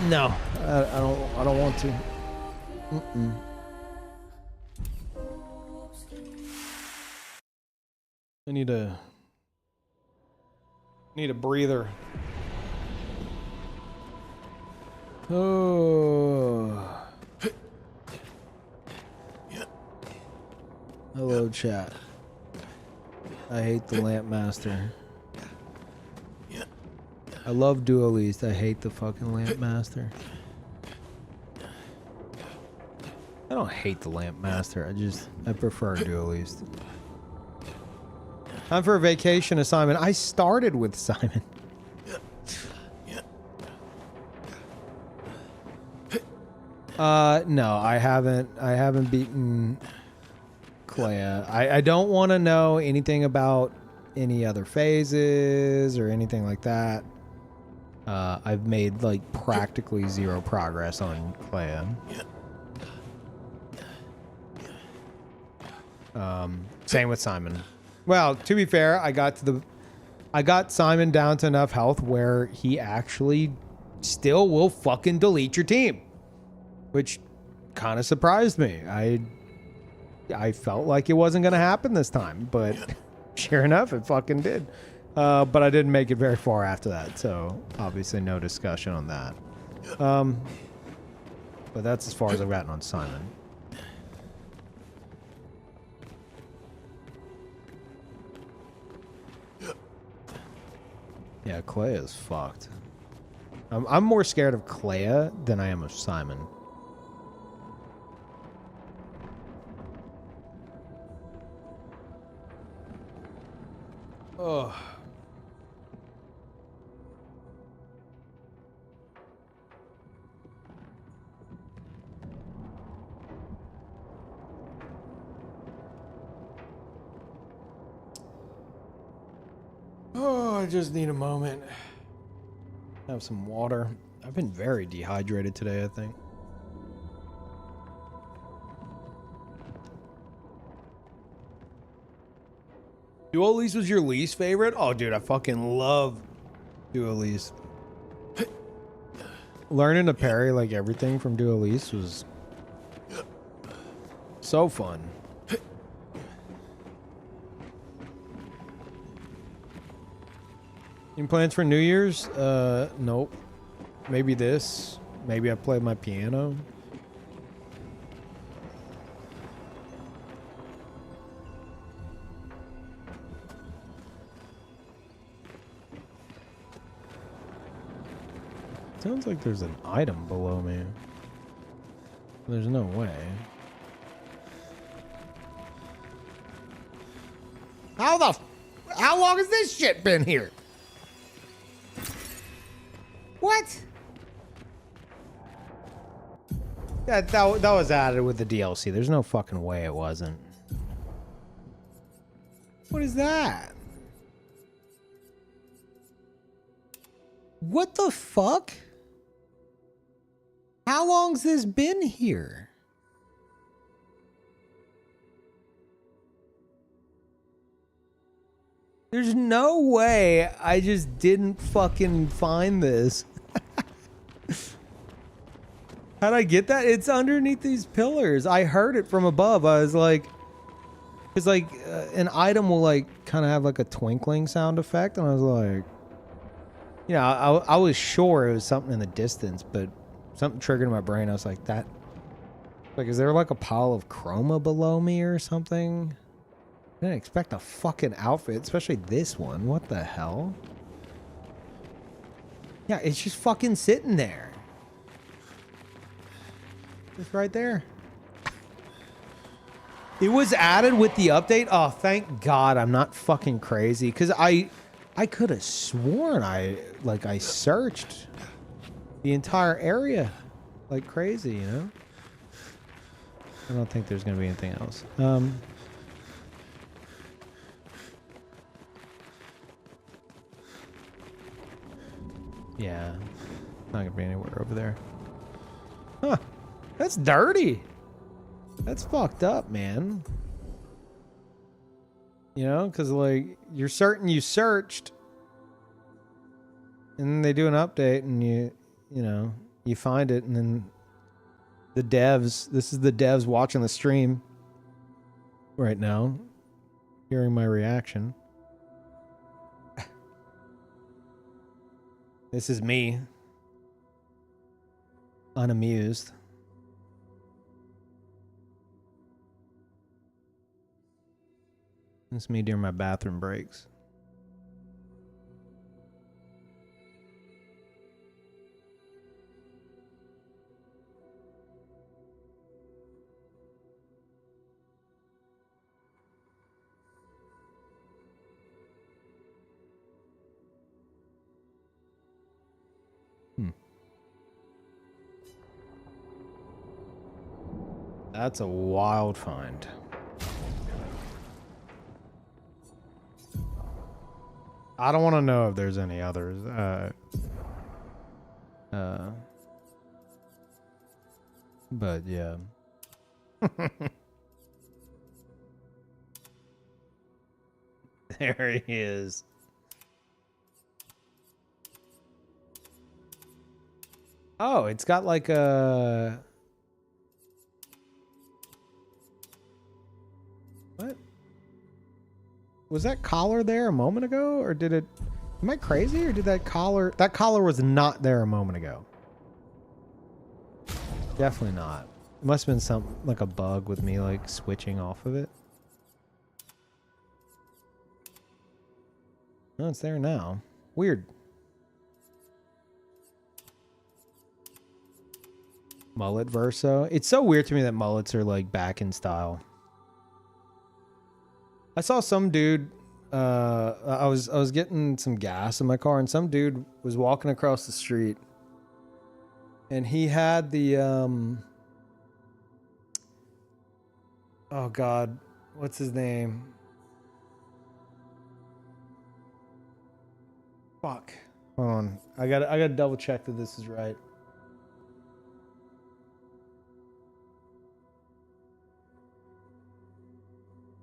No, I don't want to. I need a breather. Oh. Hello, chat. I hate the Lamp Master. I love Dual East. I hate the fucking Lamp Master. I don't hate the Lamp Master. I prefer Dual East. Time for a vacation assignment. I started with Simon. No, I haven't beaten Clea. I don't want to know anything about any other phases or anything like that. I've made like practically 0 progress on Clea. Same with Simon. Well, to be fair, I got Simon down to enough health where he actually still will fucking delete your team, which kind of surprised me. I felt like it wasn't going to happen this time, but sure enough, it fucking did. But I didn't make it very far after that, so obviously no discussion on that. But that's as far as I've gotten on Simon. Yeah, Clea is fucked. I'm more scared of Clea than I am of Simon. Oh. Oh, I just need a moment. Have some water. I've been very dehydrated today, I think. Duo Elise was your least favorite? Oh, dude, I fucking love Duo Elise. Learning to parry like everything from Duo Elise was so fun. Any plans for New Year's? Nope. Maybe this. Maybe I play my piano. Sounds like there's an item below me. There's no way. How long has this shit been here? What? That was added with the DLC. There's no fucking way it wasn't. What is that? What the fuck? How long's this been here? There's no way I just didn't fucking find this. How'd I get that? It's underneath these pillars. I heard it from above. I was like, it's like an item will like kind of have like a twinkling sound effect. And I was like, you know, I was sure it was something in the distance, but something triggered in my brain. I was like, that, like, is there like a pile of chroma below me or something? I didn't expect a fucking outfit, especially this one. What the hell? Yeah, it's just fucking sitting there. Just right there. It was added with the update. Oh, thank God I'm not fucking crazy. Because I could have sworn I searched the entire area like crazy, you know? I don't think there's going to be anything else. Yeah. Not going to be anywhere over there. Huh. That's dirty. That's fucked up, man. You know, because like you're certain you searched, and then they do an update, and you know, you find it, and then the devs. This is the devs watching the stream right now, hearing my reaction. This is me, unamused. It's me during my bathroom breaks. That's a wild find. I don't want to know if there's any others. But yeah. There he is. Oh, it's got like a... What? Was that collar there a moment ago, or did it... Am I crazy, or did that collar... That collar was not there a moment ago. Definitely not. It must have been some, like a bug with me, like, switching off of it. No, it's there now. Weird. Mullet verso. It's so weird to me that mullets are, like, back in style. I saw some dude, I was getting some gas in my car, and some dude was walking across the street, and he had the, oh God, what's his name? Fuck. Hold on. I gotta double check that this is right.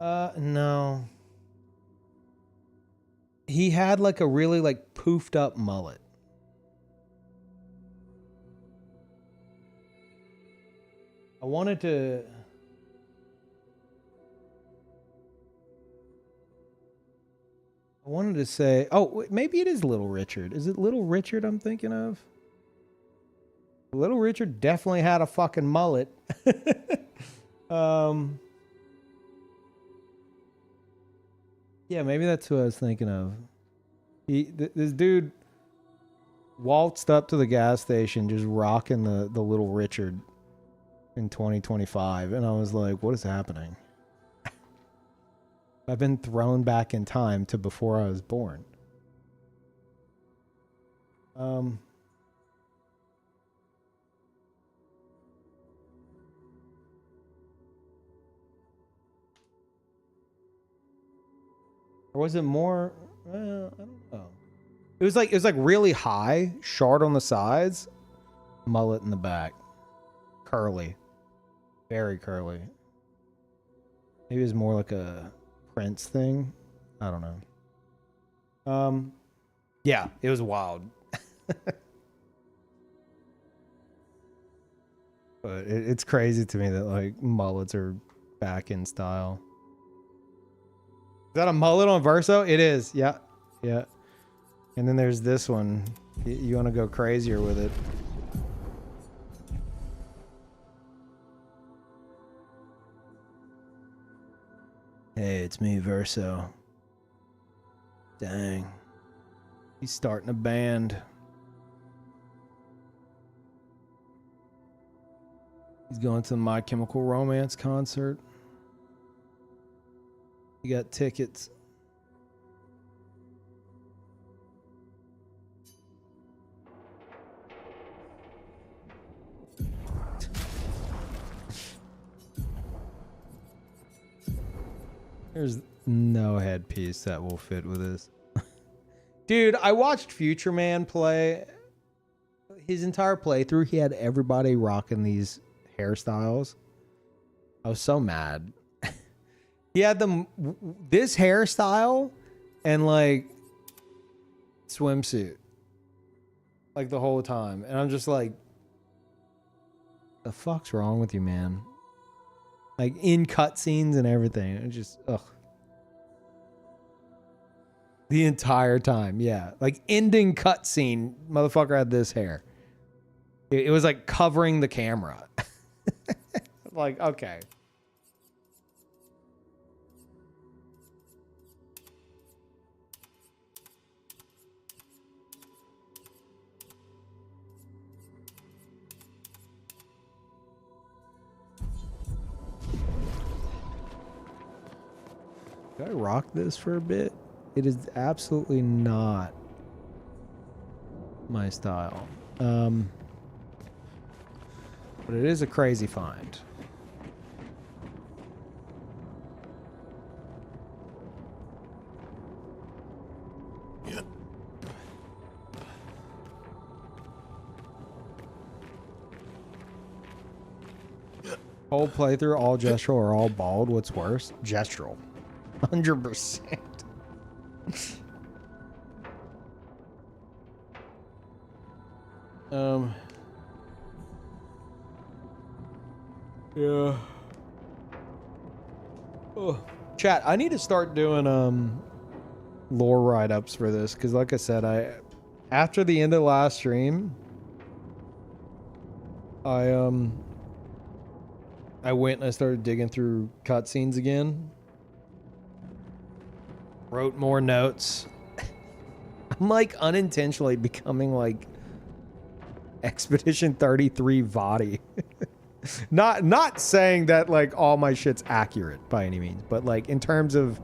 No. He had like a really like poofed up mullet. I wanted to say, oh, maybe it is Little Richard. Is it Little Richard I'm thinking of? Little Richard definitely had a fucking mullet. Yeah, maybe that's who I was thinking of. This dude waltzed up to the gas station just rocking the Little Richard in 2025, and I was like, what is happening? I've been thrown back in time to before I was born. Or was it more? I don't know. It was like really high, short on the sides, mullet in the back, curly, very curly. Maybe it was more like a Prince thing. I don't know. Yeah, it was wild. But it's crazy to me that like mullets are back in style. Is that a mullet on Verso? It is. Yeah. Yeah. And then there's this one. You want to go crazier with it. Hey, it's me, Verso. Dang. He's starting a band. He's going to the My Chemical Romance concert. You got tickets. There's no headpiece that will fit with this. Dude, I watched Future Man play. His entire playthrough, he had everybody rocking these hairstyles. I was so mad. He had them this hairstyle and like swimsuit like the whole time, and I'm just like, the fuck's wrong with you, man? Like in cutscenes and everything. It just ugh. The entire time, yeah. Like ending cutscene, motherfucker had this hair. It was like covering the camera. Like, okay. Did I rock this for a bit? It is absolutely not my style. But it is a crazy find. Yeah. Whole playthrough, all gestural or all bald. What's worse? Gestural. 100%. Yeah. Oh. Chat, I need to start doing lore write-ups for this, because like I said, after the end of the last stream, I went and I started digging through cutscenes again. Wrote more notes. I'm like unintentionally becoming like Expedition 33 Vadi. Not saying that like all my shit's accurate by any means, but like in terms of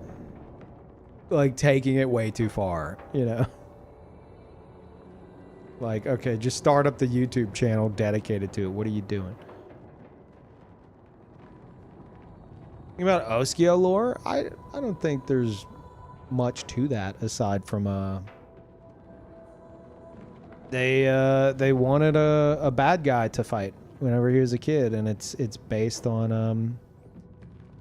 like taking it way too far, you know? Like, okay, just start up the YouTube channel dedicated to it. What are you doing? Thinking about Oskio lore, I don't think there's much to that aside from they wanted a bad guy to fight whenever he was a kid, and it's based on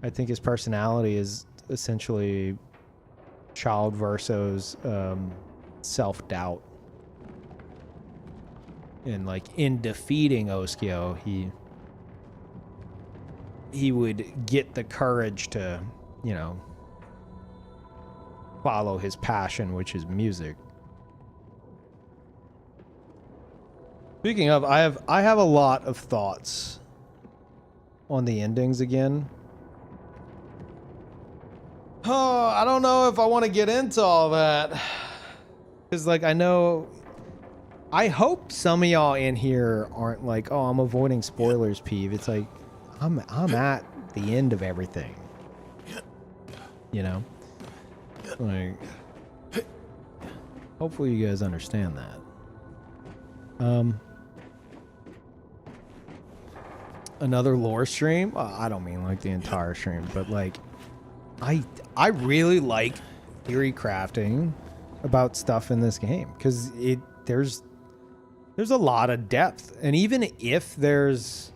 I think his personality is essentially Child Verso's self-doubt. And like in defeating Oskio, he would get the courage to, you know, follow his passion, which is music. Speaking of, I have a lot of thoughts on the endings again. Oh, I don't know if I want to get into all that. Because, like, I hope some of y'all in here aren't like, oh, I'm avoiding spoilers, Peeve. It's like, I'm at the end of everything. You know? Like, hopefully you guys understand that. Another lore stream? I don't mean like the entire stream, but like, I really like theory crafting about stuff in this game, because there's a lot of depth, and even if there's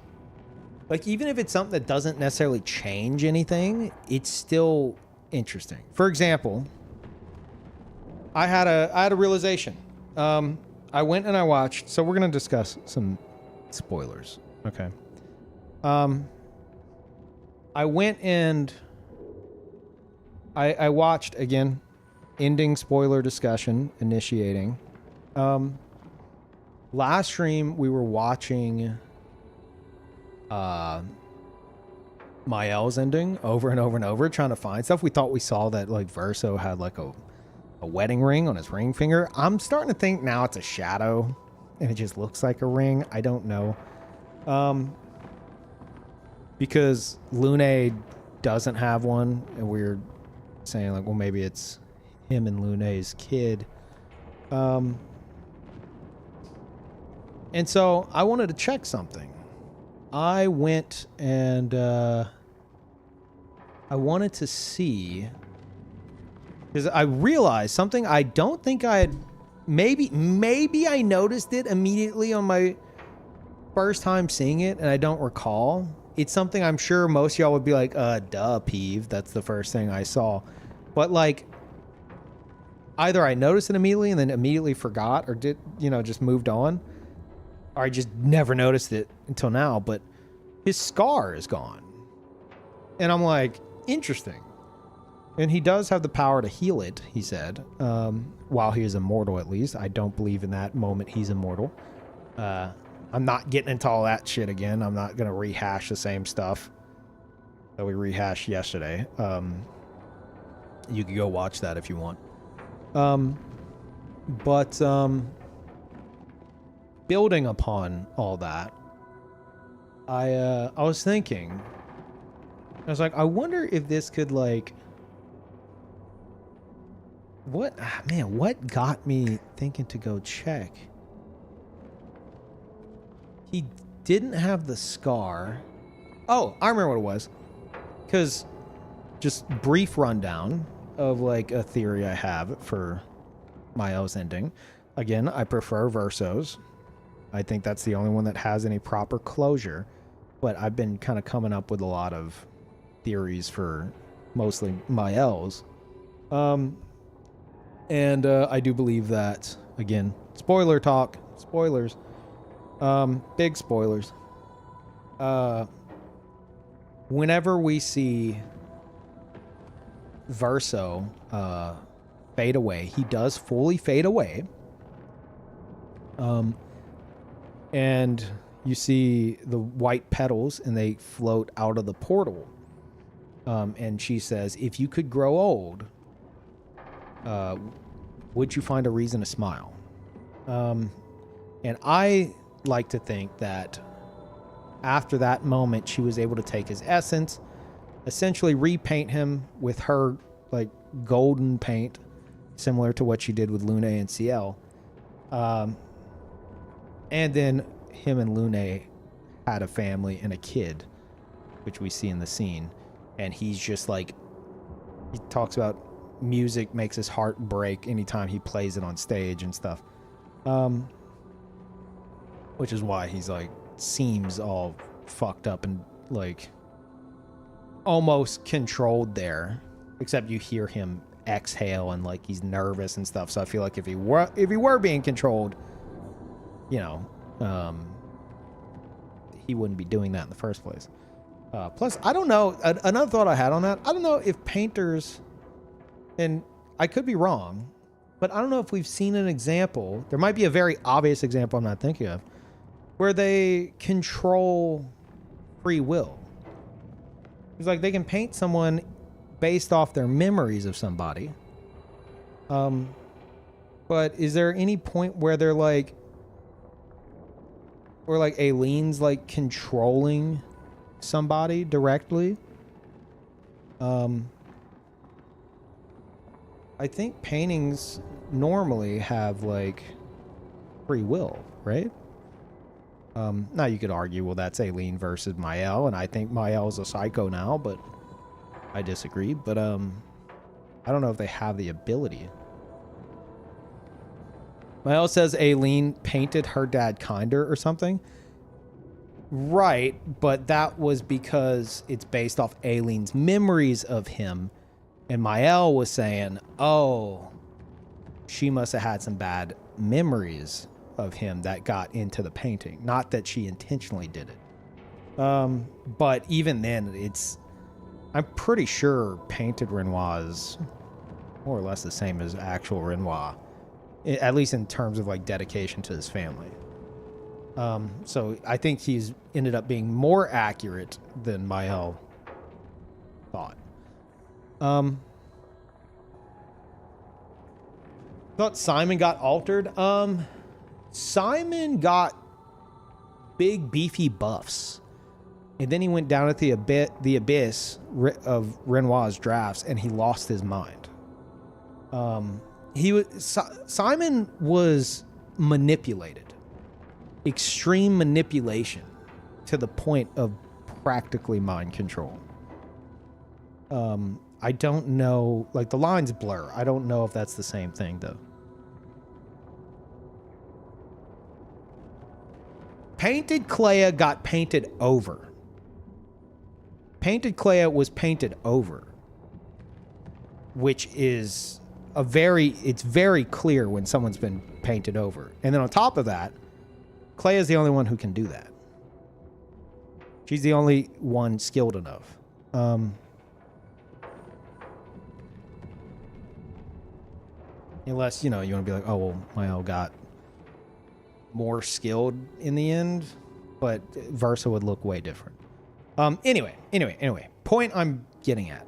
like, even if it's something that doesn't necessarily change anything, it's still interesting. For example, I had a realization. I went and I watched, so we're gonna discuss some spoilers. Okay. I went and I watched again, ending spoiler discussion, initiating. Last stream we were watching Mael's ending over and over and over, trying to find stuff. We thought we saw that like Verso had like a wedding ring on his ring finger. I'm starting to think now it's a shadow and it just looks like a ring. I don't know. Because Lune doesn't have one, and we're saying like, well, maybe it's him and Lune's kid. And so I wanted to check something. I went and I wanted to see, because I realized something I don't think I had. Maybe I noticed it immediately on my first time seeing it, and I don't recall. It's something I'm sure most of y'all would be like, duh, Peeve. That's the first thing I saw. But like, either I noticed it immediately and then immediately forgot, or did, you know, just moved on, or I just never noticed it until now. But his scar is gone. And I'm like, interesting. And he does have the power to heal it, he said, while he is immortal, at least. I don't believe in that moment he's immortal. I'm not getting into all that shit again. I'm not going to rehash the same stuff that we rehashed yesterday. You can go watch that if you want. But building upon all that, I was thinking, I was like, I wonder if this could like, what got me thinking to go check? He didn't have the scar. Oh, I remember what it was. Because just brief rundown of like a theory I have for Mael's ending. Again, I prefer Verso's. I think that's the only one that has any proper closure. But I've been kind of coming up with a lot of theories for mostly Mael's. And I do believe that, again, spoiler talk, spoilers. Big spoilers. Whenever we see Verso fade away, he does fully fade away. And you see the white petals and they float out of the portal. And she says, if you could grow old, would you find a reason to smile? And I like to think that after that moment, she was able to take his essence, essentially repaint him with her like golden paint, similar to what she did with Lune and CL. And then him and Lune had a family and a kid, which we see in the scene. And he's just like, he talks about music makes his heart break anytime he plays it on stage and stuff. which is why he's like seems all fucked up and like almost controlled there, except you hear him exhale and like he's nervous and stuff. So I feel like if he were being controlled, you know, he wouldn't be doing that in the first place. Plus, I don't know, another thought I had on that, I don't know if painters, and I could be wrong, but I don't know if we've seen an example, there might be a very obvious example I'm not thinking of, where they control free will. It's like they can paint someone based off their memories of somebody. But is there any point where they're like, or like Aileen's like controlling somebody directly? I think paintings normally have like free will, right? Now you could argue, well, that's Aileen versus Mael, and I think Mael's a psycho now, but I disagree. But I don't know if they have the ability. Mael says Aileen painted her dad kinder or something. Right, but that was because it's based off Aileen's memories of him, and Mael was saying, oh, she must have had some bad memories of him that got into the painting. Not that she intentionally did it. But even then, I'm pretty sure painted Renoir is more or less the same as actual Renoir, at least in terms of like dedication to his family. So I think he's ended up being more accurate than Mael thought. Thought Simon got altered. Simon got big beefy buffs, and then he went down at the abyss of Renoir's drafts, and he lost his mind. Simon was manipulated, extreme manipulation, to the point of practically mind control. I don't know, like the lines blur. I don't know if that's the same thing though. Painted Clea got painted over. Painted Clea was painted over, which is it's very clear when someone's been painted over. And then on top of that, Clea is the only one who can do that. She's the only one skilled enough. Unless, you know, you want to be like, oh, well, Mael got more skilled in the end, but Versa would look way different. Anyway, point I'm getting at.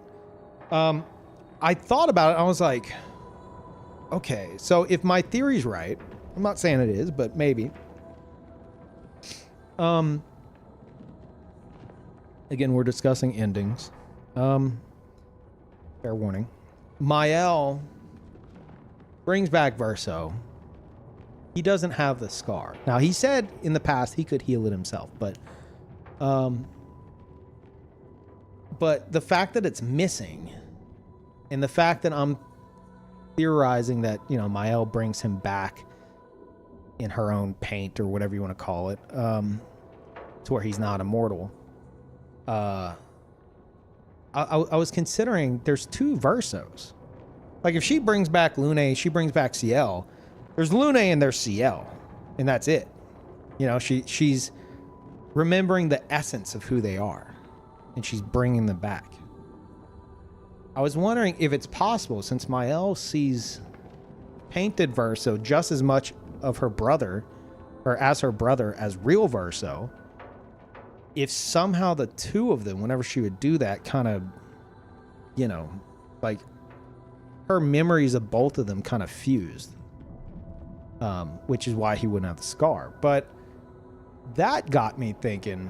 I thought about it. I was like, okay, so if my theory's right, I'm not saying it is, but maybe. Again, we're discussing endings. Fair warning. Mael brings back Verso. He doesn't have the scar. Now, he said in the past he could heal it himself, but the fact that it's missing, and the fact that I'm theorizing that, you know, Mael brings him back in her own paint or whatever you want to call it, to where he's not immortal. I was considering there's two Versos. Like, if she brings back Lune, she brings back Ciel. There's Lune and there's Ciel, and that's it. You know, she's remembering the essence of who they are, and she's bringing them back. I was wondering if it's possible, since Mael sees painted Verso just as much of her brother, or as her brother, as real Verso, if somehow the two of them, whenever she would do that, kind of, you know, like, her memories of both of them kind of fused, which is why he wouldn't have the scar. But that got me thinking,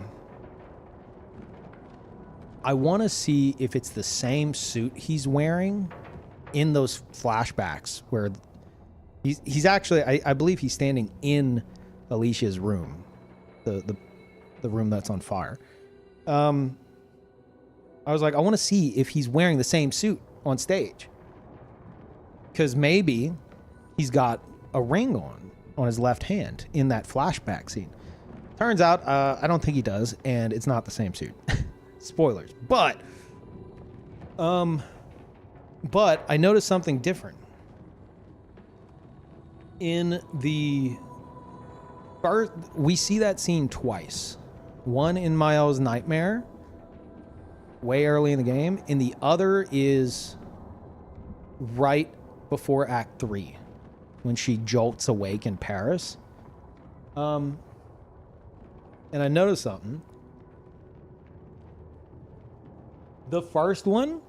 I want to see if it's the same suit he's wearing in those flashbacks where he's actually, I believe he's standing in Alicia's room, the room that's on fire. I was like, I want to see if he's wearing the same suit on stage. Because maybe he's got a ring on his left hand in that flashback scene. Turns out, I don't think he does, and it's not the same suit. Spoilers. But I noticed something different. In the first, we see that scene twice. One in Mael's nightmare, way early in the game, and the other is right before Act 3, when she jolts awake in Paris. And I noticed something. The first one,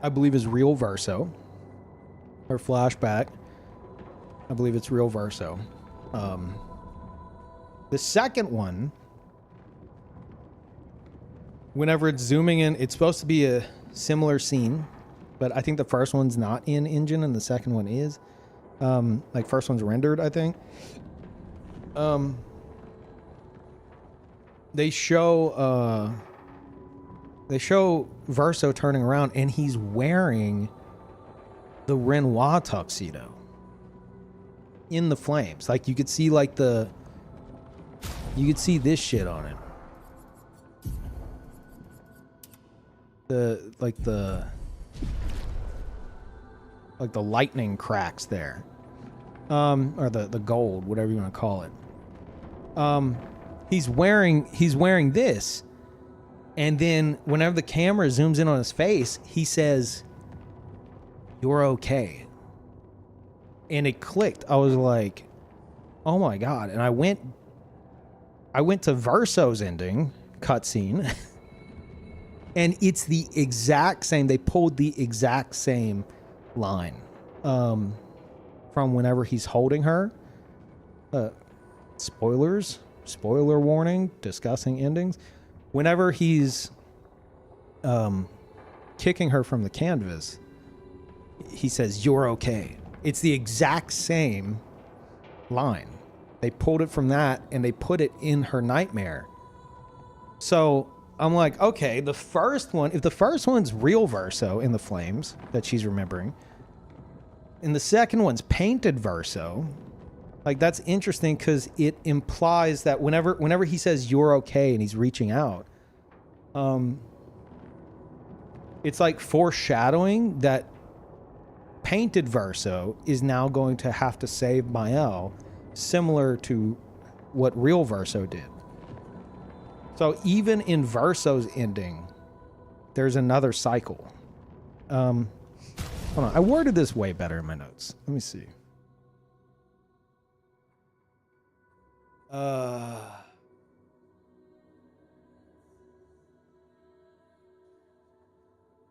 I believe, is real Verso. Her flashback, I believe it's real Verso. The second one, whenever it's zooming in, it's supposed to be a similar scene, but I think the first one's not in engine and the second one is. Like, first one's rendered, I think. They show Verso turning around and he's wearing the Renoir tuxedo in the flames. Like, you could see you could see this shit on it. The lightning cracks there. Or the gold, whatever you want to call it. He's wearing this, and then whenever the camera zooms in on his face, he says, "You're okay." And it clicked. I was like, "Oh my god!" And I went to Verso's ending cutscene, and it's the exact same. They pulled the exact same line from whenever he's holding her. Spoiler warning, discussing endings. Whenever he's kicking her from the canvas, he says, "You're okay." It's the exact same line. They pulled it from that and they put it in her nightmare. So I'm like, okay, the first one, if the first one's real Verso in the flames that she's remembering, and the second one's painted Verso, like, that's interesting because it implies that whenever he says "you're okay" and he's reaching out, it's like foreshadowing that painted Verso is now going to have to save Mael, similar to what real Verso did. So even in Verso's ending, there's another cycle. Hold on, I worded this way better in my notes. Let me see. God,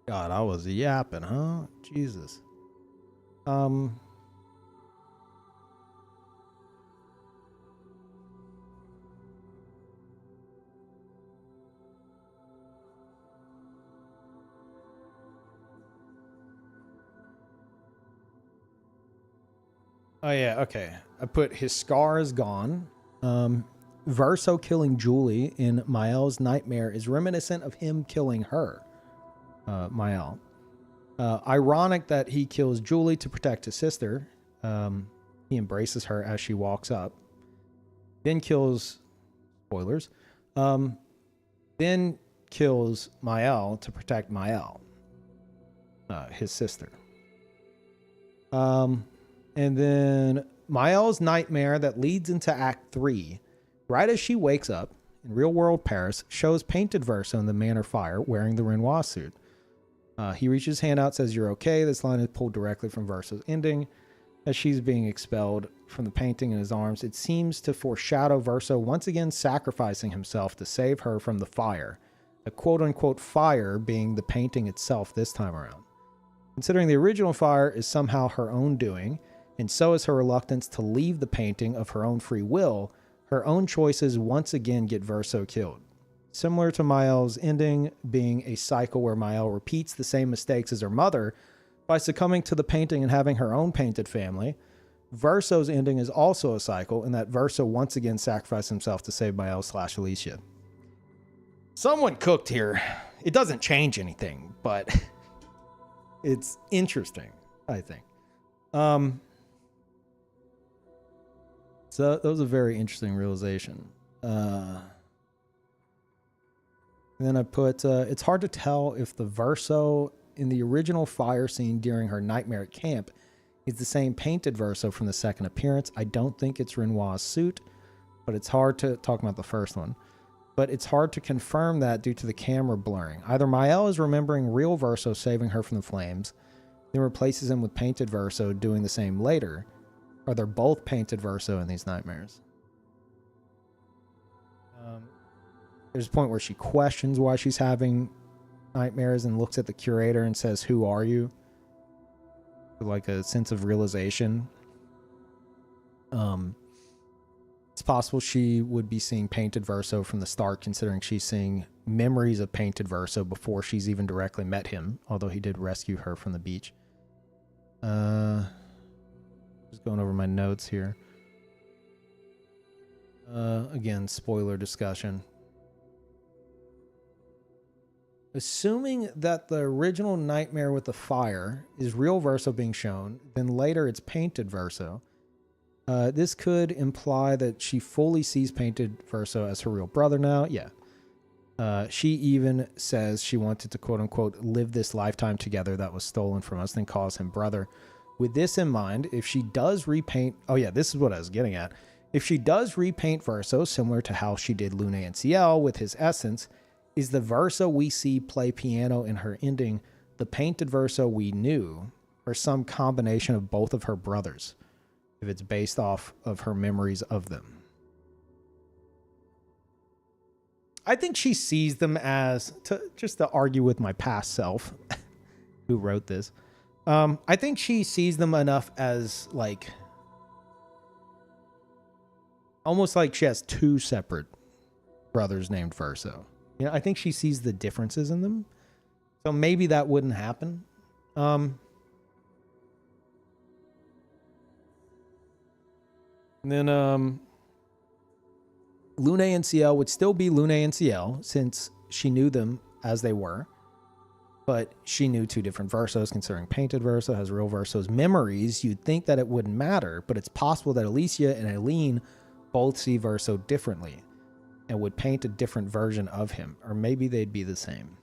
I was yapping, huh? Jesus. Oh yeah, okay. I put his scar is gone. Verso killing Julie in Mael's nightmare is reminiscent of him killing her, Mael. Ironic that he kills Julie to protect his sister. He embraces her as she walks up. Then kills, spoilers, then kills Mael to protect Mael, his sister. And then Mael's nightmare that leads into Act 3, right as she wakes up in real-world Paris, shows painted Verso in the Manor Fire wearing the Renoir suit. He reaches his hand out, says, "You're okay." This line is pulled directly from Verso's ending. As she's being expelled from the painting in his arms, it seems to foreshadow Verso once again sacrificing himself to save her from the fire. The quote-unquote fire being the painting itself this time around. Considering the original fire is somehow her own doing, and so is her reluctance to leave the painting of her own free will, her own choices once again get Verso killed. Similar to Mael's ending being a cycle where Mael repeats the same mistakes as her mother by succumbing to the painting and having her own painted family, Verso's ending is also a cycle in that Verso once again sacrificed himself to save Mael/Alicia. Someone cooked here. It doesn't change anything, but it's interesting, I think. So that was a very interesting realization. And then I put, it's hard to tell if the verso in the original fire scene during her nightmare at camp is the same painted verso from the second appearance. I don't think it's Renoir's suit, but it's hard to talk about the first one. But it's hard to confirm that due to the camera blurring. Either Mael is remembering real verso saving her from the flames, then replaces him with painted verso doing the same later, or they're both painted verso in these nightmares. There's a point where she questions why she's having nightmares and looks at the curator and says, "Who are you?" With like a sense of realization. It's possible she would be seeing painted verso from the start, considering she's seeing memories of painted verso before she's even directly met him, although he did rescue her from the beach. Just going over my notes here. Again, spoiler discussion. Assuming that the original nightmare with the fire is real verso being shown, then later it's painted verso. This could imply that she fully sees painted verso as her real brother now. Yeah. She even says she wanted to quote unquote live this lifetime together that was stolen from us, then calls him brother. With this in mind, if she does repaint, oh yeah, this is what I was getting at. If she does repaint verso similar to how she did Luna and CL with his essence, is the verso we see play piano in her ending the painted verso we knew, or some combination of both of her brothers, if it's based off of her memories of them? I think she sees them as, just to argue with my past self, who wrote this, I think she sees them enough as like, almost like she has two separate brothers named Verso. You know, I think she sees the differences in them. So maybe that wouldn't happen. And then Luna and CL would still be Luna and CL since she knew them as they were. But she knew two different versos, considering painted verso has real versos memories. You'd think that it wouldn't matter, but it's possible that Alicia and Eileen both see verso differently and would paint a different version of him, or maybe they'd be the same.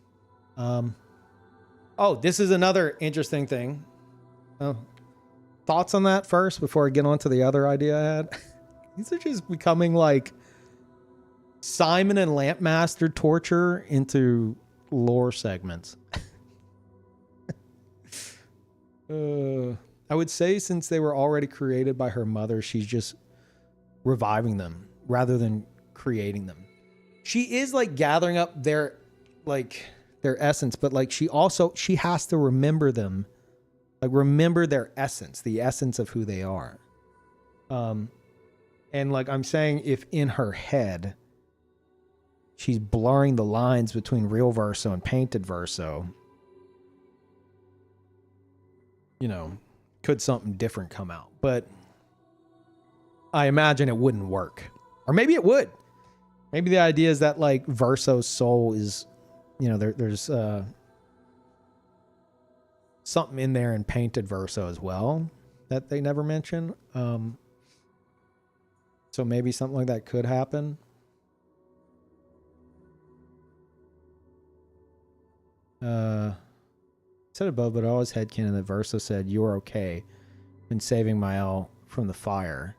Oh, this is another interesting thing. Thoughts on that first before I get on to the other idea I had? These are just becoming like Simon and Lampmaster torture into lore segments. I would say since they were already created by her mother, she's just reviving them rather than creating them. She is like gathering up their essence, but like she has to remember them, like remember their essence, the essence of who they are. And like I'm saying, if in her head she's blurring the lines between real verso and painted verso, you know, could something different come out? But I imagine it wouldn't work. Or maybe it would. Maybe the idea is that like Verso's soul is, you know, there's something in there in painted verso as well that they never mention. So maybe something like that could happen. Said above, but I always headcanon that Verso said you're okay in saving Mael from the fire.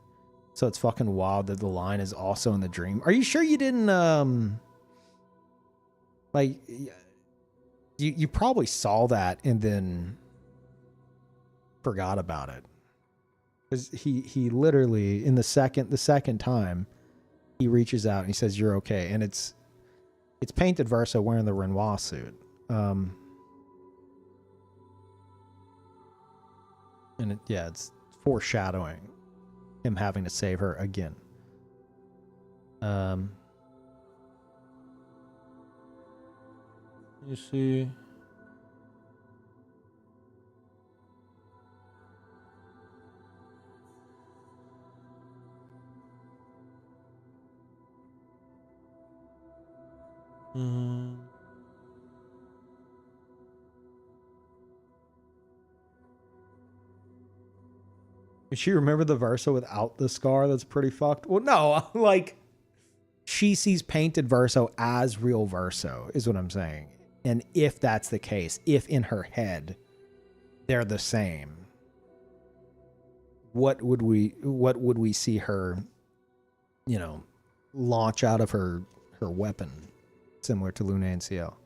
So it's fucking wild that the line is also in the dream. Are you sure you didn't like you probably saw that and then forgot about it? Because he literally in the second time he reaches out and he says you're okay, and it's painted Verso wearing the Renoir suit. And it's foreshadowing him having to save her again. You see. She remember the Verso without the scar. That's pretty fucked. Well, no, like she sees painted Verso as real Verso is what I'm saying. And if that's the case, if in her head they're the same, what would we see her, you know, launch out of her weapon, similar to Luna and CL?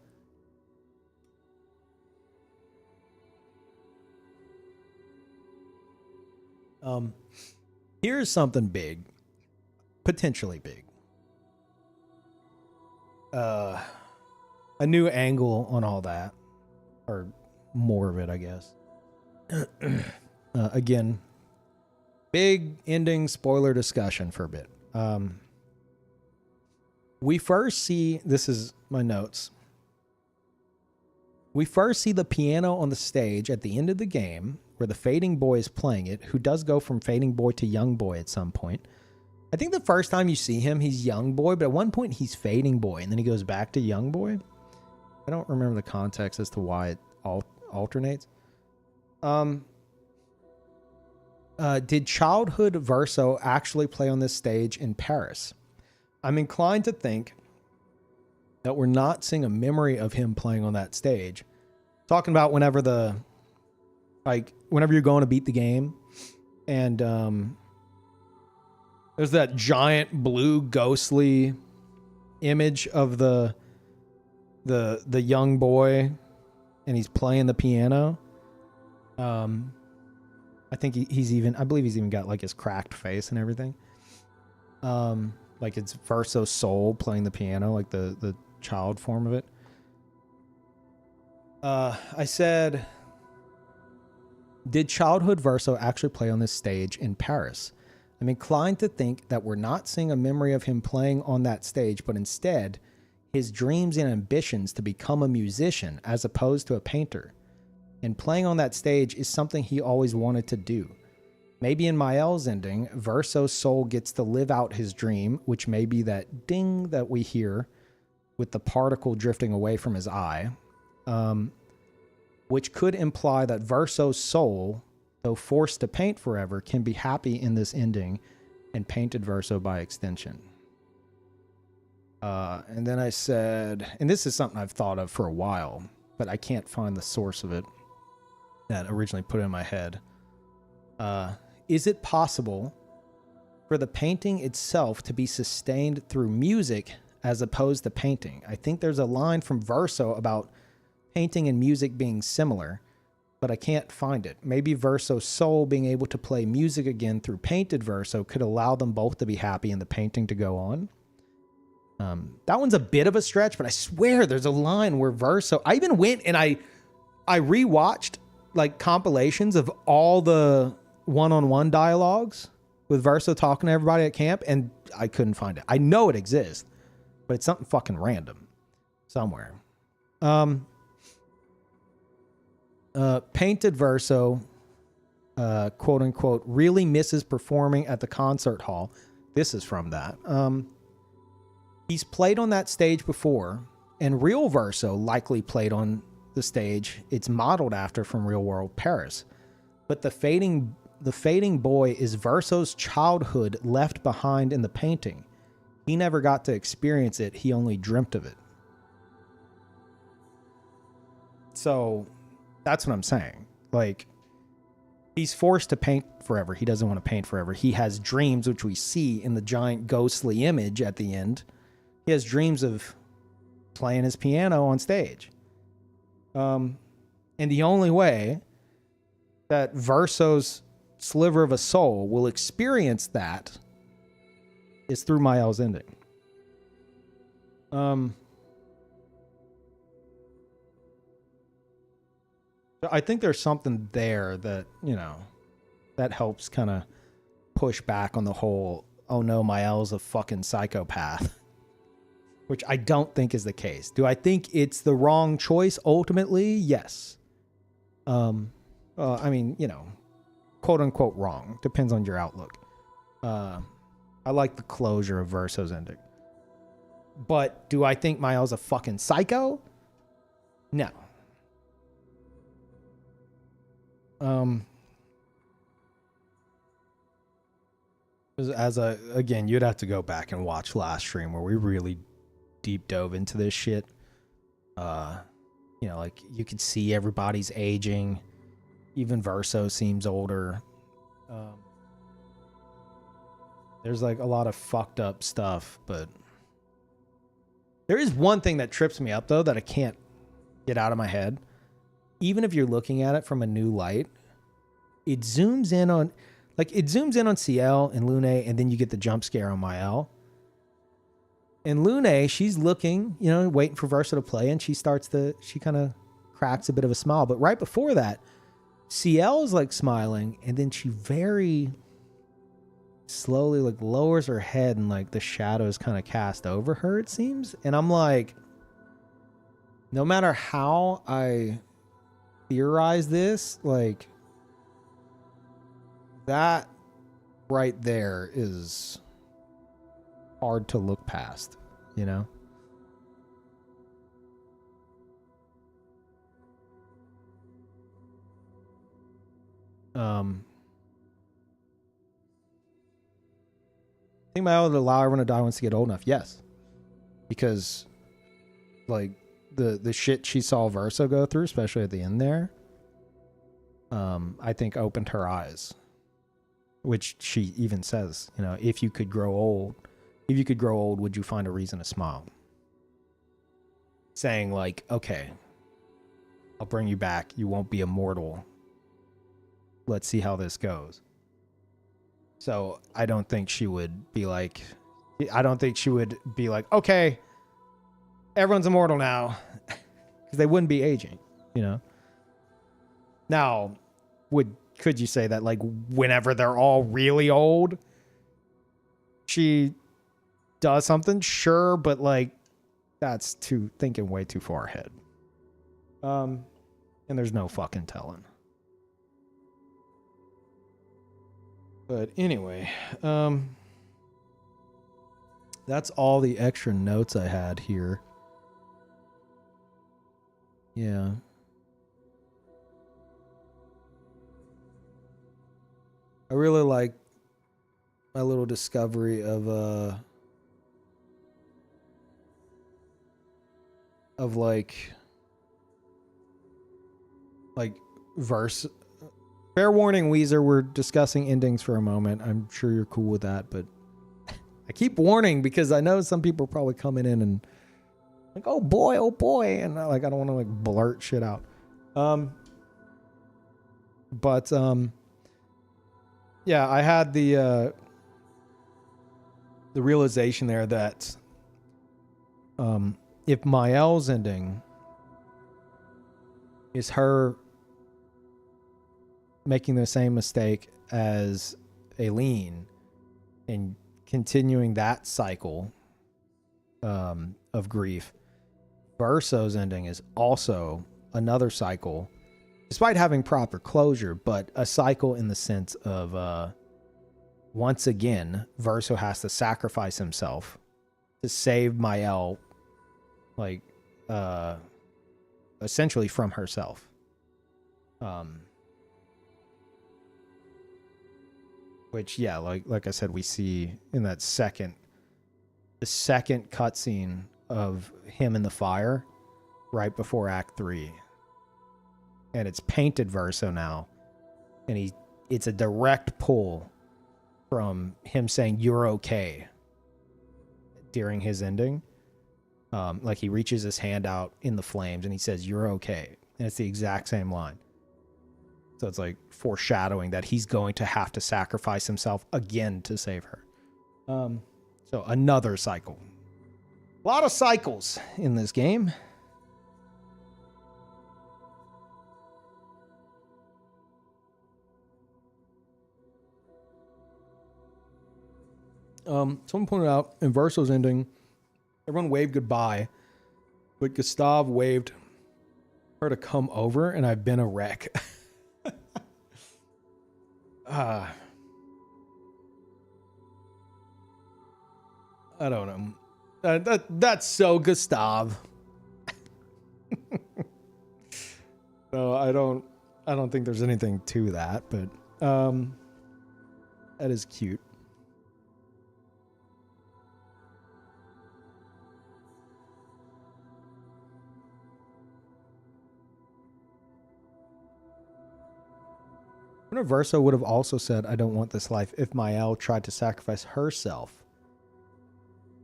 Here's something big, potentially big. A new angle on all that, or more of it, I guess. Again, big ending spoiler discussion for a bit. We first see, this is my notes. We first see the piano on the stage at the end of the game where the fading boy is playing it, who does go from fading boy to young boy at some point. I think the first time you see him, he's young boy, but at one point he's fading boy, and then he goes back to young boy. I don't remember the context as to why it alternates. Did childhood Verso actually play on this stage in Paris? I'm inclined to think that we're not seeing a memory of him playing on that stage. Talking about whenever you're going to beat the game, and there's that giant blue ghostly image of the young boy, and he's playing the piano. I think I believe he's even got like his cracked face and everything. Like it's Verso soul playing the piano, like the child form of it. I said, did childhood Verso actually play on this stage in Paris? I'm inclined to think that we're not seeing a memory of him playing on that stage, but instead his dreams and ambitions to become a musician as opposed to a painter. And playing on that stage is something he always wanted to do. Maybe in Mael's ending, Verso's soul gets to live out his dream, which may be that ding that we hear with the particle drifting away from his eye, which could imply that Verso's soul, though forced to paint forever, can be happy in this ending and painted Verso by extension. And then I said, and this is something I've thought of for a while, but I can't find the source of it that originally put it in my head. Is it possible for the painting itself to be sustained through music as opposed to painting? I think there's a line from Verso about painting and music being similar, but I can't find it. Maybe Verso's soul being able to play music again through painted Verso could allow them both to be happy and the painting to go on. That one's a bit of a stretch, but I swear there's a line where Verso... I even went and I rewatched like compilations of all the one-on-one dialogues with Verso talking to everybody at camp, and I couldn't find it. I know it exists, but it's something fucking random somewhere. Painted Verso, quote unquote, really misses performing at the concert hall. This is from that. He's played on that stage before, and real Verso likely played on the stage it's modeled after from real world Paris. But the fading boy is Verso's childhood left behind in the painting. He never got to experience it. He only dreamt of it. So that's what I'm saying. Like, he's forced to paint forever. He doesn't want to paint forever. He has dreams, which we see in the giant ghostly image at the end. He has dreams of playing his piano on stage. And the only way that Verso's sliver of a soul will experience that is through Mael's ending. I think there's something there that, you know, that helps kind of push back on the whole, oh no, Mael's a fucking psychopath, which I don't think is the case. Do I think it's the wrong choice ultimately? Yes. I mean, you know, quote unquote wrong. Depends on your outlook. I like the closure of Verso's ending. But do I think Mael's a fucking psycho? No. Again, you'd have to go back and watch last stream where we really deep dove into this shit. You know, like you could see everybody's aging. Even Verso seems older. There's like a lot of fucked up stuff, but there is one thing that trips me up though that I can't get out of my head. Even if you're looking at it from a new light, it zooms in on CL and Lune, and then you get the jump scare on Mael. And Lune, she's looking, you know, waiting for Versa to play, and she kind of cracks a bit of a smile. But right before that, CL is like smiling, and then she very slowly like lowers her head, and like the shadows kind of cast over her, it seems. And I'm like, no matter how I theorize this, like that right there is hard to look past, you know? I think my would allow everyone to die once they get old enough. Yes. Because like the shit she saw Verso go through, especially at the end there, I think opened her eyes. Which she even says, you know, if you could grow old, would you find a reason to smile? Saying like, okay, I'll bring you back. You won't be immortal. Let's see how this goes. So I don't think she would be like, okay, everyone's immortal now. Because they wouldn't be aging, you know? Now, could you say that like whenever they're all really old, she does something? Sure, but like that's thinking way too far ahead. And there's no fucking telling. But anyway, that's all the extra notes I had here. Yeah. I really like my little discovery of like verse. Fair warning, Weezer, we're discussing endings for a moment. I'm sure you're cool with that, but I keep warning because I know some people are probably coming in and like, oh boy, and like I don't want to like blurt shit out. Yeah, I had the realization there that if Mael's ending is her making the same mistake as Aileen and continuing that cycle of grief, Verso's ending is also another cycle, despite having proper closure, but a cycle in the sense of once again, Verso has to sacrifice himself to save Mael, like essentially from herself. Which, yeah, like I said, we see in that the second cutscene of him in the fire right before Act 3. And it's painted Verso now. And it's a direct pull from him saying, "You're okay," during his ending. Like he reaches his hand out in the flames and he says, "You're okay." And it's the exact same line. So it's like foreshadowing that he's going to have to sacrifice himself again to save her. So another cycle. A lot of cycles in this game. Someone pointed out in Verso's ending, everyone waved goodbye, but Gustav waved her to come over, and I've been a wreck. I don't know. That's so Gustav. No, I don't think there's anything to that, but that is cute. wonder if Verso would have also said, I don't want this life if Mael tried to sacrifice herself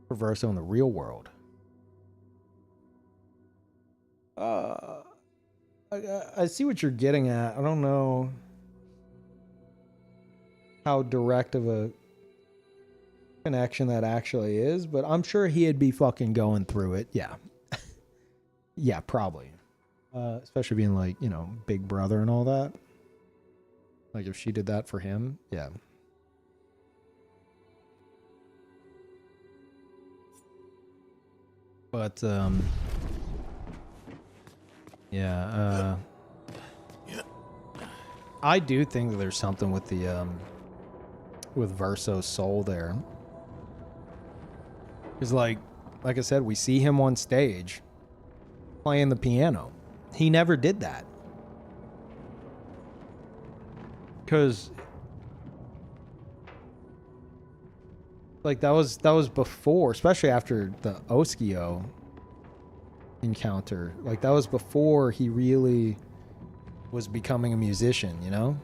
for Verso in the real world. I see what you're getting at. I don't know how direct of a connection that actually is, but I'm sure he'd be fucking going through it. Yeah. Yeah, probably. Especially being like, you know, big brother and all that. Like if she did that for him, yeah. But yeah, I do think that there's something with the with Verso's soul there. Cuz like I said, we see him on stage playing the piano. He never did that. Cuz like that was before, especially after the Oskio encounter. Like that was before he really was becoming a musician, you know?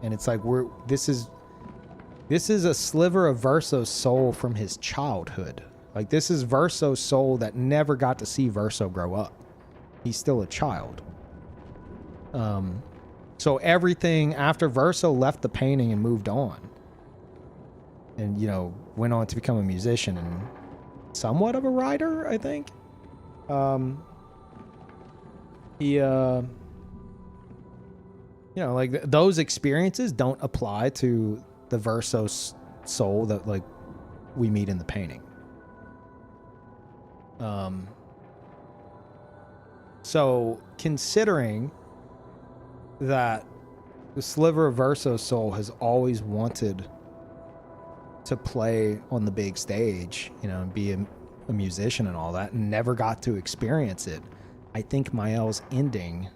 And it's like this is a sliver of Verso's soul from his childhood. Like this is Verso's soul that never got to see Verso grow up. He's still a child. So everything after Verso left the painting and moved on, and you know, went on to become a musician and somewhat of a writer, I think. He you know, like those experiences don't apply to the Verso soul that like we meet in the painting. So considering that the sliver of Verso's soul has always wanted to play on the big stage, you know, and be a musician and all that, and never got to experience it, I think Mael's ending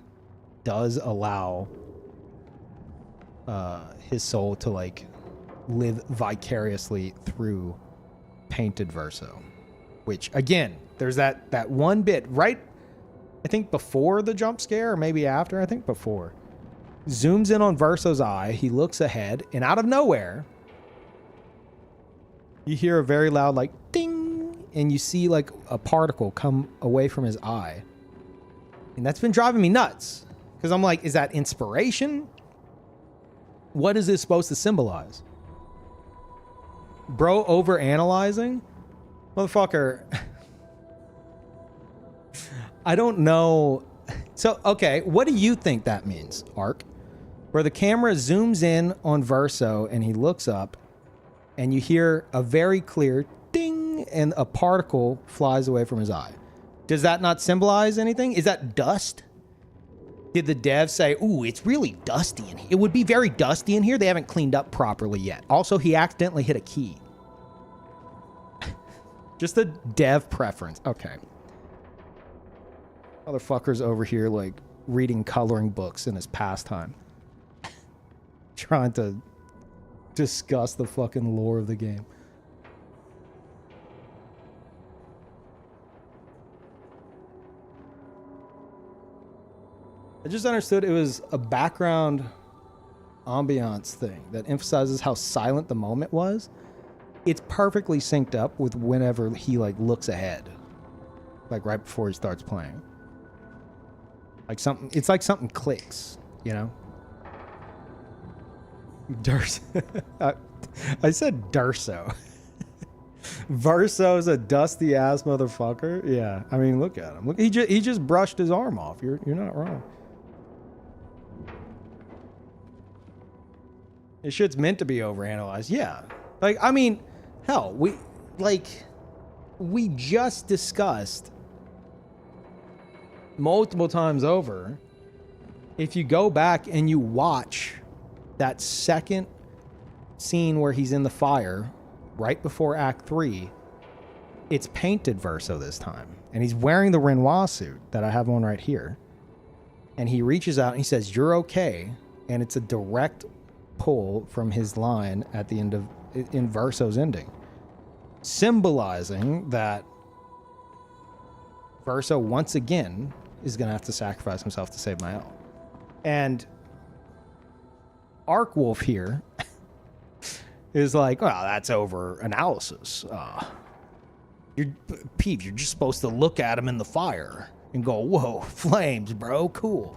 does allow his soul to like live vicariously through painted Verso. Which again, there's that one bit right, I think before the jump scare, or maybe after, I think before. Zooms in on Verso's eye, he looks ahead, and out of nowhere, you hear a very loud like ding, and you see like a particle come away from his eye. And that's been driving me nuts. Because I'm like, is that inspiration? What is this supposed to symbolize? Bro overanalyzing? Motherfucker. I don't know. So, okay, what do you think that means, Ark? Where the camera zooms in on Verso and he looks up and you hear a very clear ding and a particle flies away from his eye. Does that not symbolize anything? Is that dust? Did the dev say, ooh, it's really dusty in here? It would be very dusty in here. They haven't cleaned up properly yet. Also, he accidentally hit a key. Just a dev preference. Okay. Motherfucker's over here like reading coloring books in his pastime. Trying to discuss the fucking lore of the game. I just understood it was a background ambiance thing that emphasizes how silent the moment was. It's perfectly synced up with whenever he like looks ahead. Like right before he starts playing. Like something, it's like something clicks, you know? I said Durso. Verso's a dusty ass motherfucker. Yeah, I mean, look at him. Look, he just brushed his arm off. You're not wrong. This shit's meant to be overanalyzed. Yeah, like I mean, hell, we just discussed multiple times over. If you go back and you watch that second scene where he's in the fire right before Act 3, it's painted Verso this time. And he's wearing the Renoir suit that I have on right here. And he reaches out and he says, "You're okay." And it's a direct pull from his line at the end of in Verso's ending, symbolizing that Verso once again is going to have to sacrifice himself to save Mael. And Arkwolf here is like, well, that's over analysis. Peeve, you're just supposed to look at him in the fire and go, whoa, flames, bro, cool.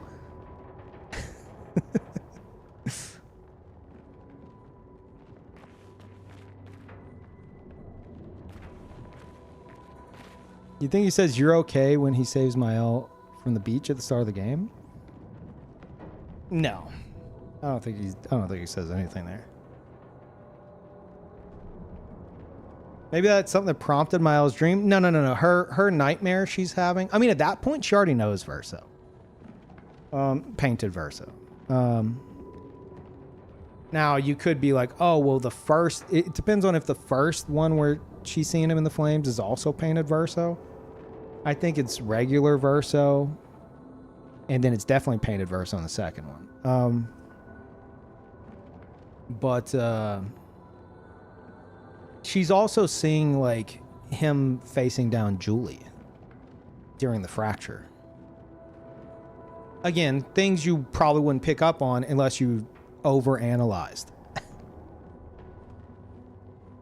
You think he says you're okay when he saves Mael from the beach at the start of the game? No. I don't think he says anything there. Maybe that's something that prompted Mael's dream. No. Her nightmare she's having. I mean, at that point, she already knows Verso. Painted Verso. Now you could be like, oh, well, it depends on if the first one where she's seeing him in the flames is also painted Verso. I think it's regular Verso, and then it's definitely painted Verso on the second one. But she's also seeing like him facing down Julie during the fracture. Again, things you probably wouldn't pick up on unless you overanalyzed.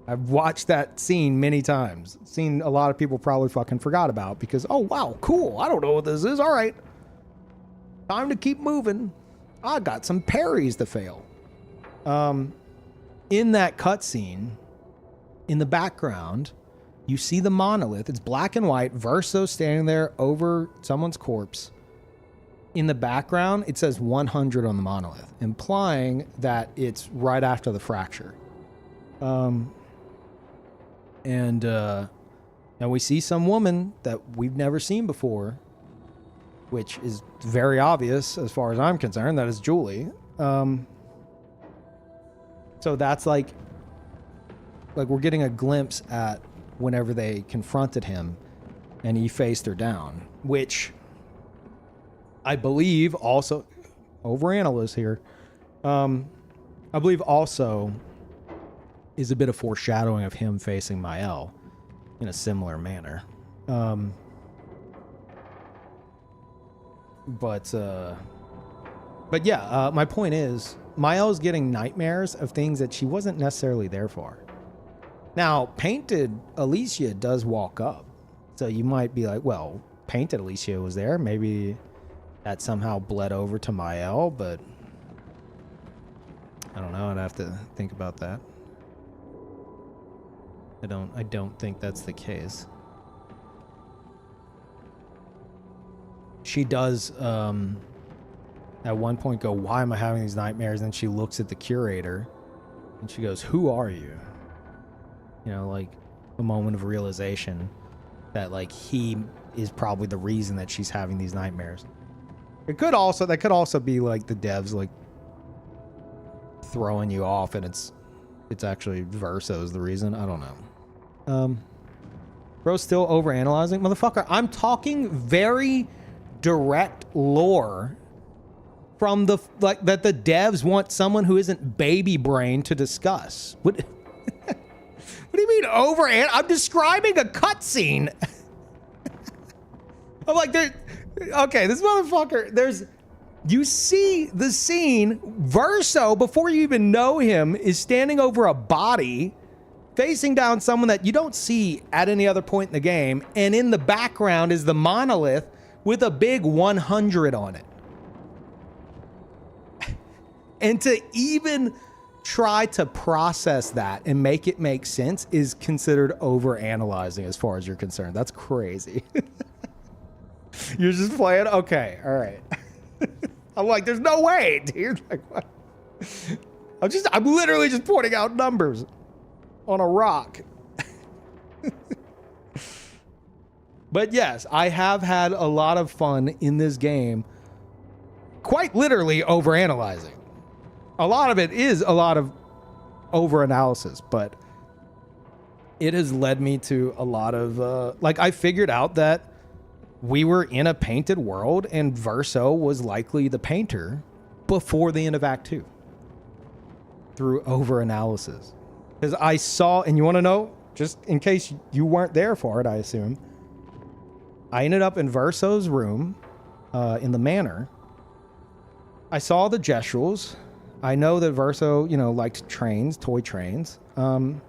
I've watched that scene many times. Seen a lot of people probably fucking forgot about because, oh, wow, cool. I don't know what this is. All right. Time to keep moving. I got some parries to fail. In that cutscene, in the background, you see the monolith. It's black and white. Verso standing there over someone's corpse. In the background, it says 100 on the monolith, implying that it's right after the fracture. And we see some woman that we've never seen before, which is very obvious as far as I'm concerned. That is Julie. So that's like we're getting a glimpse at whenever they confronted him and he faced her down, which I believe also, overanalyst here, I believe also is a bit of foreshadowing of him facing Mael in a similar manner. But yeah, my point is, Mael's getting nightmares of things that she wasn't necessarily there for. Now, painted Alicia does walk up. So you might be like, well, painted Alicia was there. Maybe that somehow bled over to Mael, but I don't know. I'd have to think about that. I don't think that's the case. She does at one point go, why am I having these nightmares? And then she looks at the curator and she goes, who are you? You know, like a moment of realization that like he is probably the reason that she's having these nightmares. That could also be like the devs like throwing you off and it's actually Verso's the reason. I don't know. Bro's still overanalyzing. Motherfucker, I'm talking very direct lore from the that the devs want someone who isn't baby brain to discuss. What what do you mean I'm describing a cutscene. I'm like, okay, this motherfucker, you see the scene, Verso, before you even know him, is standing over a body, facing down someone that you don't see at any other point in the game, and in the background is the monolith with a big 100 on it. And to even try to process that and make it make sense is considered over-analyzing as far as you're concerned. That's crazy. You're just playing? Okay, all right. I'm like, there's no way, dude. Like, what? I'm literally just pointing out numbers on a rock. But yes, I have had a lot of fun in this game, quite literally overanalyzing. A lot of it is a lot of overanalysis, but it has led me to a lot of, I figured out that we were in a painted world and Verso was likely the painter before the end of Act 2 through overanalysis. Because I saw, and you want to know, just in case you weren't there for it, I assume, I ended up in Verso's room in the manor. I saw the gestuals. I know that Verso, you know, liked trains, toy trains. You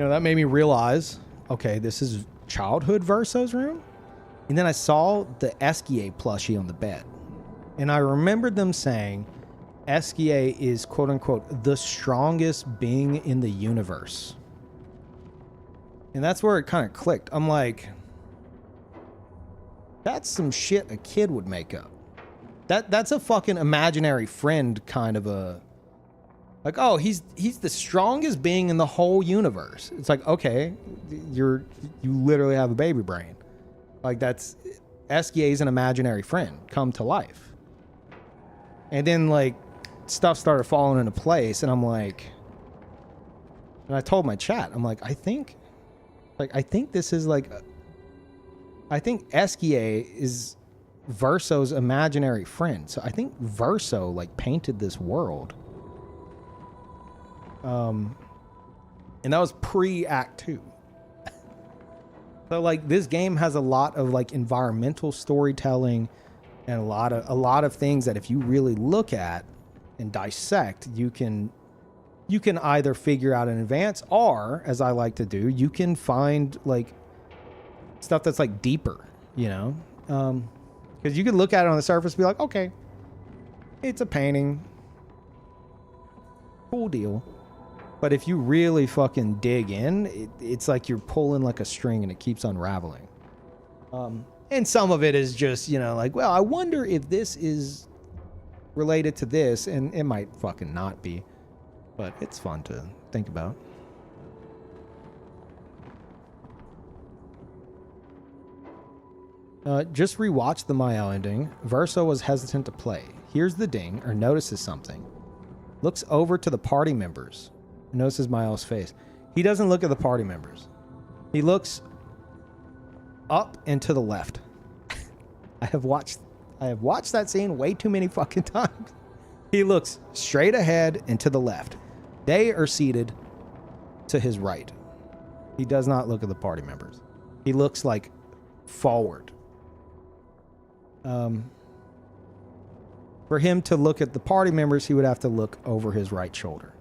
know, that made me realize, okay, this is childhood Verso's room. And then I saw the Esquier plushie on the bed. And I remembered them saying Esquier is, quote unquote, the strongest being in the universe. And that's where it kind of clicked. I'm like, that's some shit a kid would make up. That's a fucking imaginary friend kind of a... Like, oh, he's the strongest being in the whole universe. It's like, okay, you literally have a baby brain. Like, that's... Esquier's an imaginary friend come to life. And then, like, stuff started falling into place, and I'm like... And I told my chat, I'm like, I think this is like... I think Esquier is Verso's imaginary friend. So I think Verso, like, painted this world. And that was pre-Act 2. So, like, this game has a lot of, like, environmental storytelling and a lot of things that if you really look at and dissect, you can either figure out in advance, or, as I like to do, you can find, like, stuff that's, like, deeper, you know? Because you could look at it on the surface and be like, okay, it's a painting. Cool deal. But if you really fucking dig in, it's like you're pulling like a string and it keeps unraveling. And some of it is just, you know, like, well, I wonder if this is related to this, and it might fucking not be. But it's fun to think about. Just rewatched the Mayo ending. Verso was hesitant to play. Hears the ding or notices something. Looks over to the party members. Notices Miles' face. He doesn't look at the party members. He looks up and to the left. I have watched that scene way too many fucking times. He looks straight ahead and to the left. They are seated to his right. He does not look at the party members. He looks like forward. For him to look at the party members, he would have to look over his right shoulder.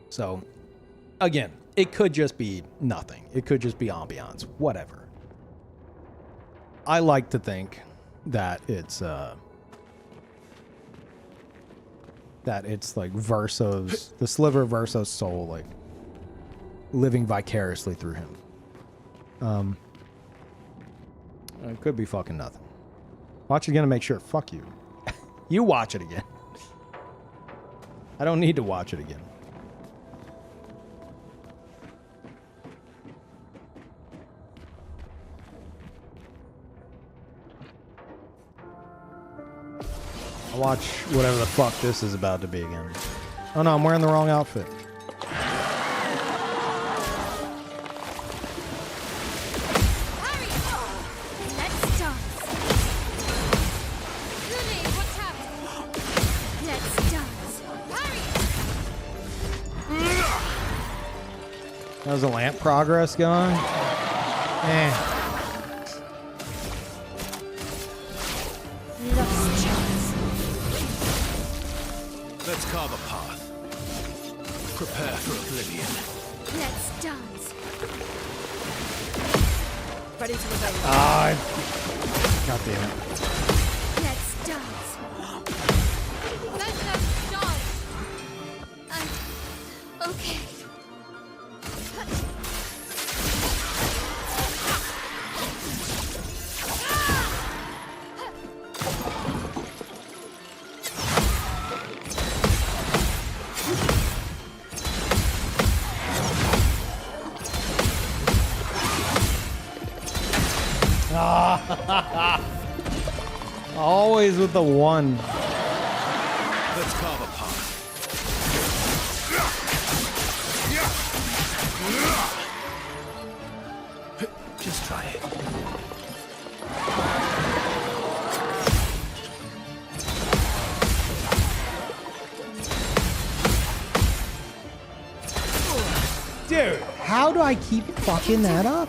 So, again, it could just be nothing. It could just be ambiance. Whatever. I like to think that it's like Verso's, the sliver of Verso's soul, like living vicariously through him. It could be fucking nothing. Watch it again to make sure. Fuck you. You watch it again. I don't need to watch it again. I'll watch whatever the fuck this is about to be again. Oh no, I'm wearing the wrong outfit. How's the lamp progress going? Let's carve a path. Prepare for oblivion. Let's dance. Ready to rebel. God damn it. Let's dance. Let them dance. Okay. Always with the one. Let's carve a path. Just try it. Dude. How do I keep fucking that up?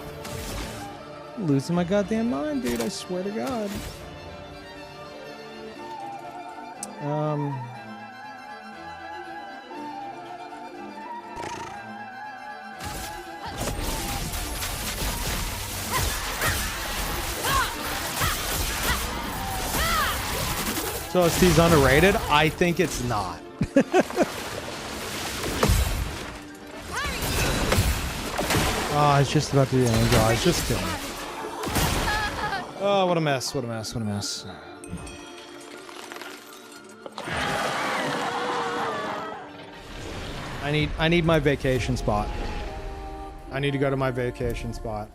I'm losing my goddamn mind, dude. I swear to God. So OST's underrated? I think it's not. Oh, I was just about to do the angel. I was just killing. Oh, what a mess! What a mess! What a mess! I need my vacation spot. I need to go to my vacation spot.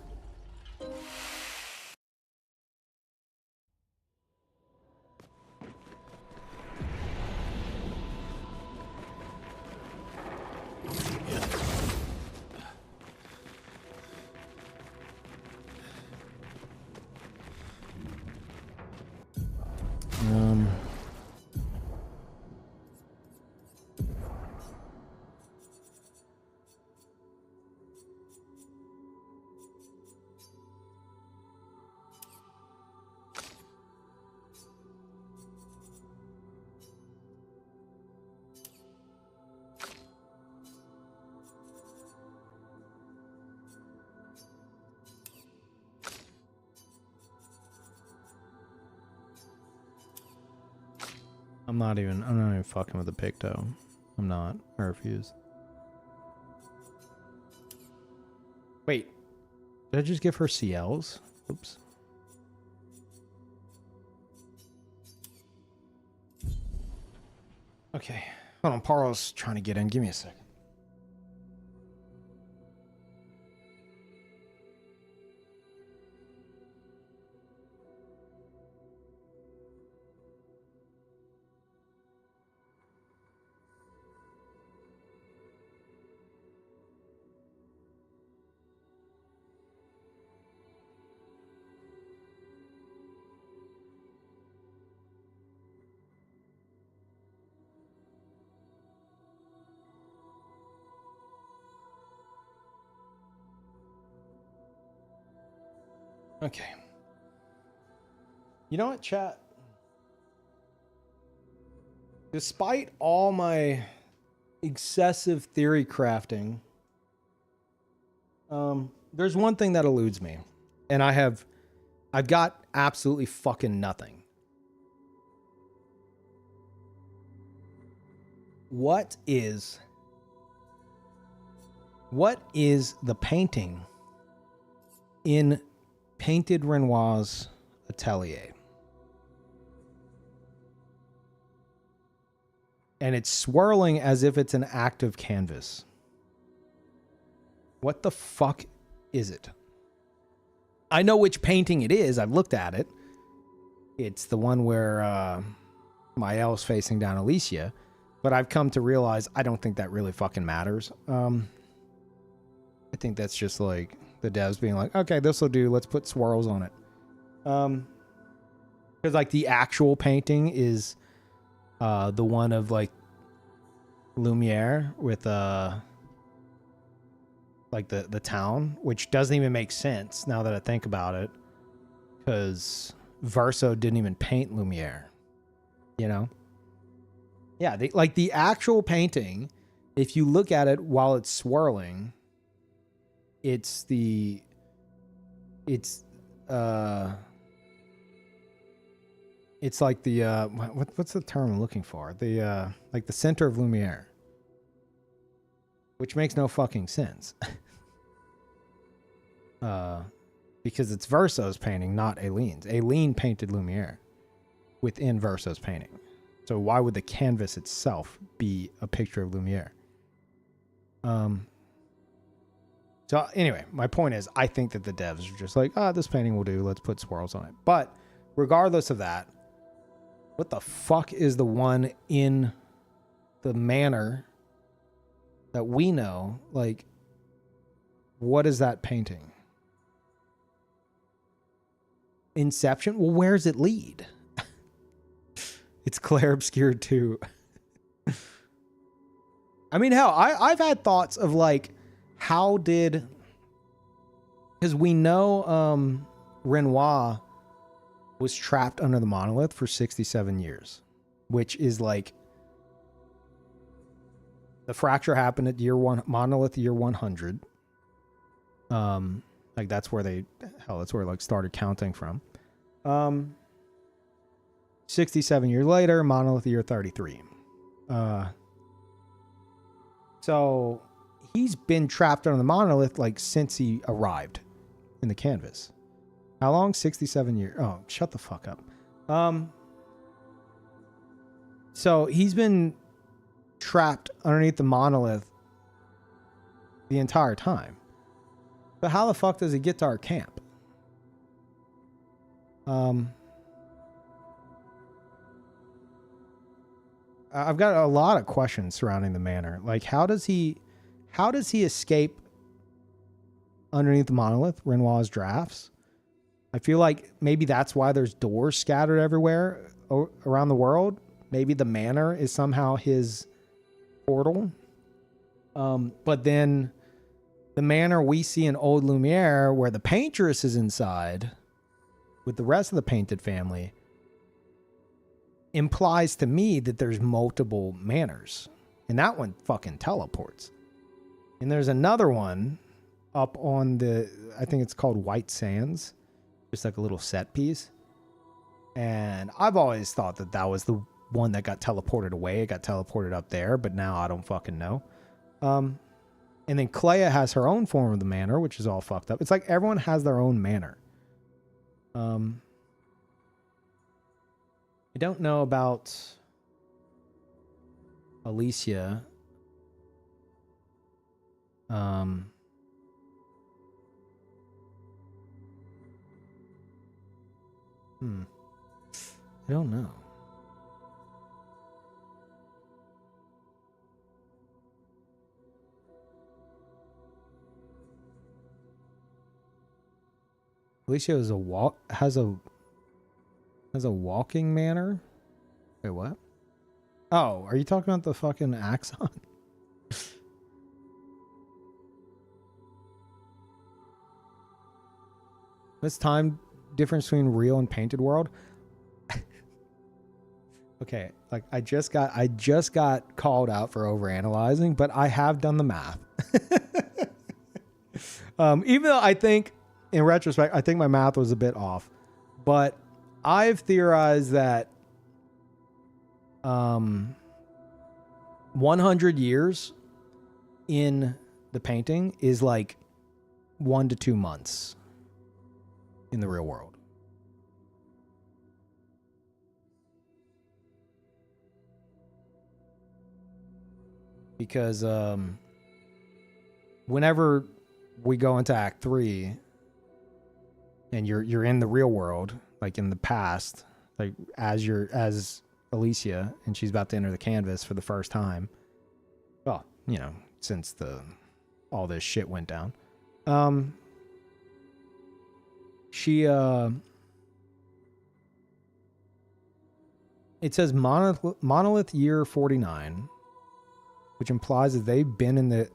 I'm not even fucking with the picto. I'm not. I refuse. Wait. Did I just give her CLs? Oops. Okay. Hold on, Paro's trying to get in. Give me a second. Okay. You know what, chat? Despite all my excessive theory crafting, there's one thing that eludes me. And I've got absolutely fucking nothing. What is the painting in Painted Renoir's atelier? And it's swirling as if it's an active canvas. What the fuck is it? I know which painting it is. I've looked at it. It's the one where Mael's facing down Alicia. But I've come to realize I don't think that really fucking matters. I think that's just like the devs being like, okay, this will do. Let's put swirls on it. Because like the actual painting is the one of like Lumiere with like the town, which doesn't even make sense now that I think about it, because Verso didn't even paint Lumiere, you know? Yeah, like the actual painting, if you look at it while it's swirling, it's like the what's the term I'm looking for? The like the center of Lumiere, which makes no fucking sense. Because it's Verso's painting, not Aileen's. Aileen painted Lumiere within Verso's painting. So why would the canvas itself be a picture of Lumiere? So anyway, my point is, I think that the devs are just like, this painting will do. Let's put swirls on it. But regardless of that, what the fuck is the one in the manor that we know? Like, what is that painting? Inception? Well, where does it lead? It's Claire Obscure too. I mean, hell, I've had thoughts of like, how did, because we know Renoir was trapped under the monolith for 67 years, which is like, the fracture happened at year one, monolith year 100. Like that's where that's where like started counting from. 67 years later, monolith year 33. So he's been trapped under the monolith like since he arrived in the canvas. How long? 67 years. Oh, shut the fuck up. So he's been trapped underneath the monolith the entire time. But how the fuck does he get to our camp? I've got a lot of questions surrounding the manor. Like, how does he escape underneath the monolith, Renoir's drafts? I feel like maybe that's why there's doors scattered everywhere around the world. Maybe the manor is somehow his portal. But then the manor we see in Old Lumiere, where the paintress is inside with the rest of the painted family, implies to me that there's multiple manors. And that one fucking teleports. And there's another one up on the, I think it's called White Sands. Just like a little set piece. And I've always thought that that was the one that got teleported away. It got teleported up there, but now I don't fucking know. And then Clea has her own form of the manor, which is all fucked up. It's like everyone has their own manor. I don't know about Alicia. I don't know. Alicia is has a walking manor. Wait, what? Oh, are you talking about the fucking Axon? This time difference between real and painted world. Okay, like I just got called out for overanalyzing, but I have done the math. Even though I think, in retrospect, I think my math was a bit off, but I've theorized that 100 years in the painting is like 1 to 2 months in the real world. Because whenever we go into Act 3 and you're in the real world, like in the past, like as Alicia, and she's about to enter the canvas for the first time. Well, you know, since all this shit went down. It says monolith year 49, which implies that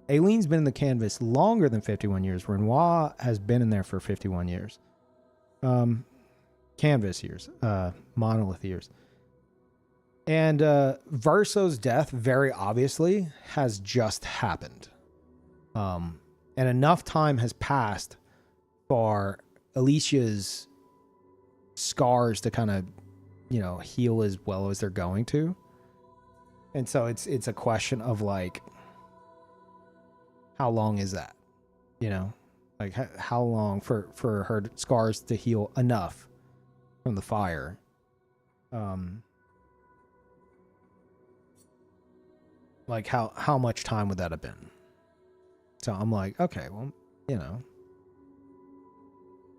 Aileen's been in the canvas longer than 51 years. Renoir has been in there for 51 years. Canvas years, monolith years. And Verso's death, very obviously, has just happened. And enough time has passed for Alicia's scars to kind of, you know, heal as well as they're going to. And so it's a question of like, how long is that? You know, like how long for her scars to heal enough from the fire? Like how much time would that have been? So I'm like, okay, well, you know,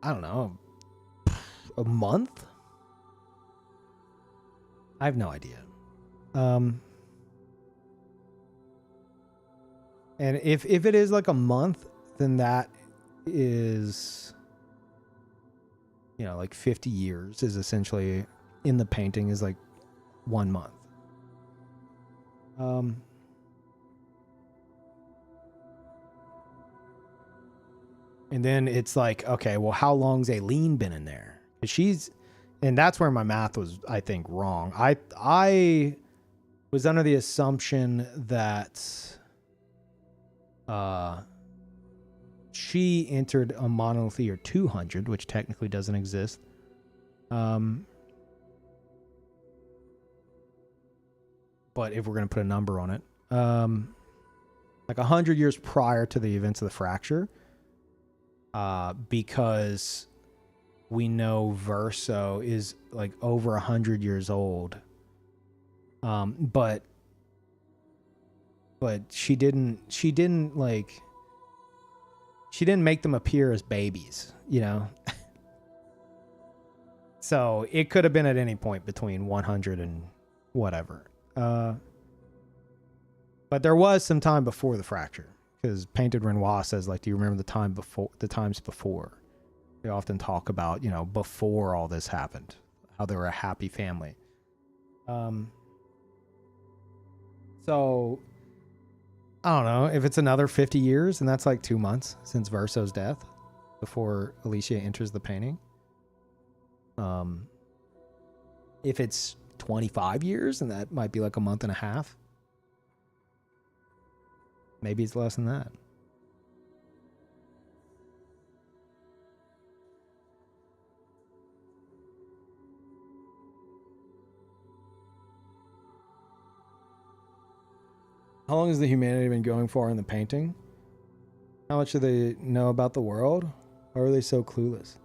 I don't know, a month? I have no idea. And if it is like a month, then that is, you know, like 50 years is essentially in the painting is like 1 month. And then it's like, okay, well, how long's Aileen been in there? 'Cause and that's where my math was, I think, wrong. I was under the assumption that she entered a monolith year 200, which technically doesn't exist. But if we're going to put a number on it, like 100 years prior to the events of the fracture, because we know Verso is like over 100 years old. But she didn't make them appear as babies, you know? So it could have been at any point between 100 and whatever. But there was some time before the fracture, because Painted Renoir says, like, do you remember the times before? They often talk about, you know, before all this happened, how they were a happy family. So I don't know if it's another 50 years, and that's like 2 months since Verso's death before Alicia enters the painting. If it's 25 years, and that might be like a month and a half. Maybe it's less than that. How long has the humanity been going for in the painting? How much do they know about the world? Why are they so clueless?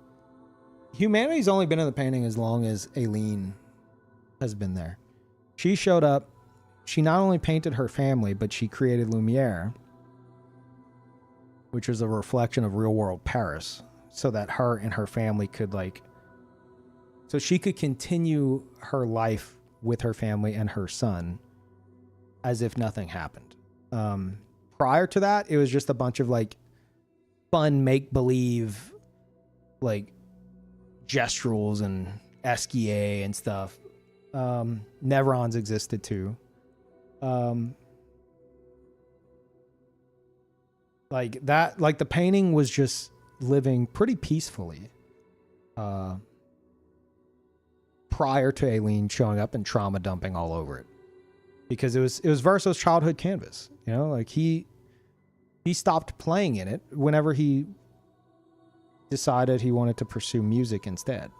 Humanity's only been in the painting as long as Aileen has been there. She showed up. She not only painted her family, but she created Lumiere, which was a reflection of real world Paris, so that her and her family could so she could continue her life with her family and her son as if nothing happened. Prior to that, it was just a bunch of like fun make-believe like gesturals and Esquier and stuff. Neverons existed too. Like that, like the painting was just living pretty peacefully prior to Aileen showing up and trauma dumping all over it, because it was Verso's childhood canvas. You know, like he stopped playing in it whenever he decided he wanted to pursue music instead.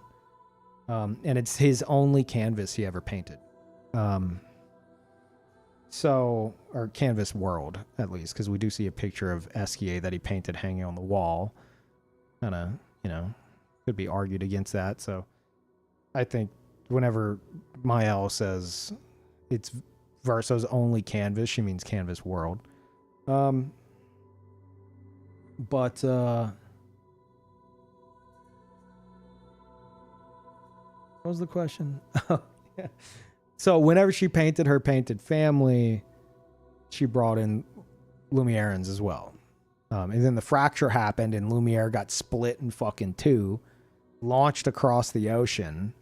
And it's his only canvas he ever painted. Or canvas world, at least, because we do see a picture of Esquier that he painted hanging on the wall. Kind of, you know, could be argued against that. So I think whenever Maëlle says it's Verso's only canvas, she means canvas world. But what was the question? Oh, yeah. So whenever she painted her painted family, she brought in Lumierans as well. And then the fracture happened and Lumiere got split in fucking two, launched across the ocean.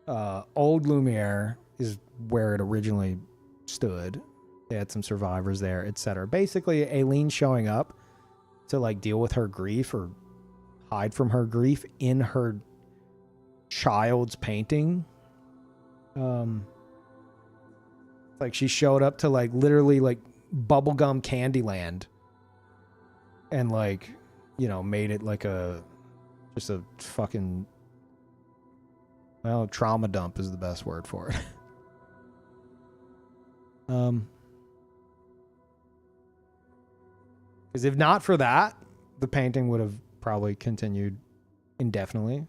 Old Lumiere is where it originally stood. They had some survivors there, etc. Basically, Aileen showing up to like deal with her grief or hide from her grief in her child's painting. Like she showed up to like literally like bubblegum Candyland and like, you know, made it like just a fucking, well, trauma dump is the best word for it. Because if not for that, the painting would have probably continued indefinitely,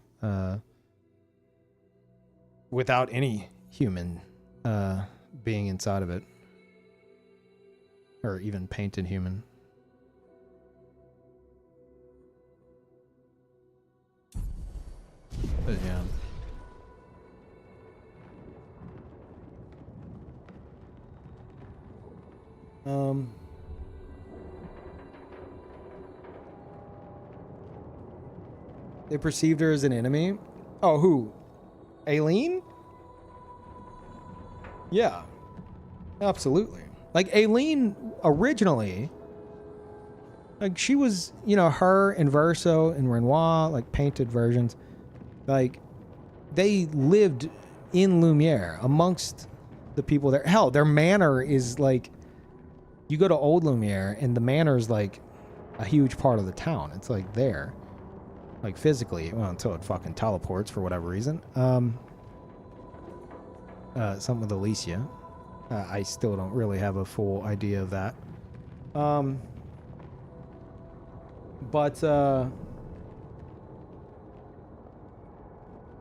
without any human being inside of it, or even painted human. But yeah. They perceived her as an enemy. Oh, who? Aileen? Yeah, absolutely. Like Aileen originally Like she was, you know, her and Verso and Renoir, like painted versions, like they lived in Lumiere amongst the people there. Hell, their manor is like, you go to Old Lumiere and the manor is like a huge part of the town. It's like there, like physically, well, until it fucking teleports for whatever reason. Something with Alicia. I still don't really have a full idea of that. But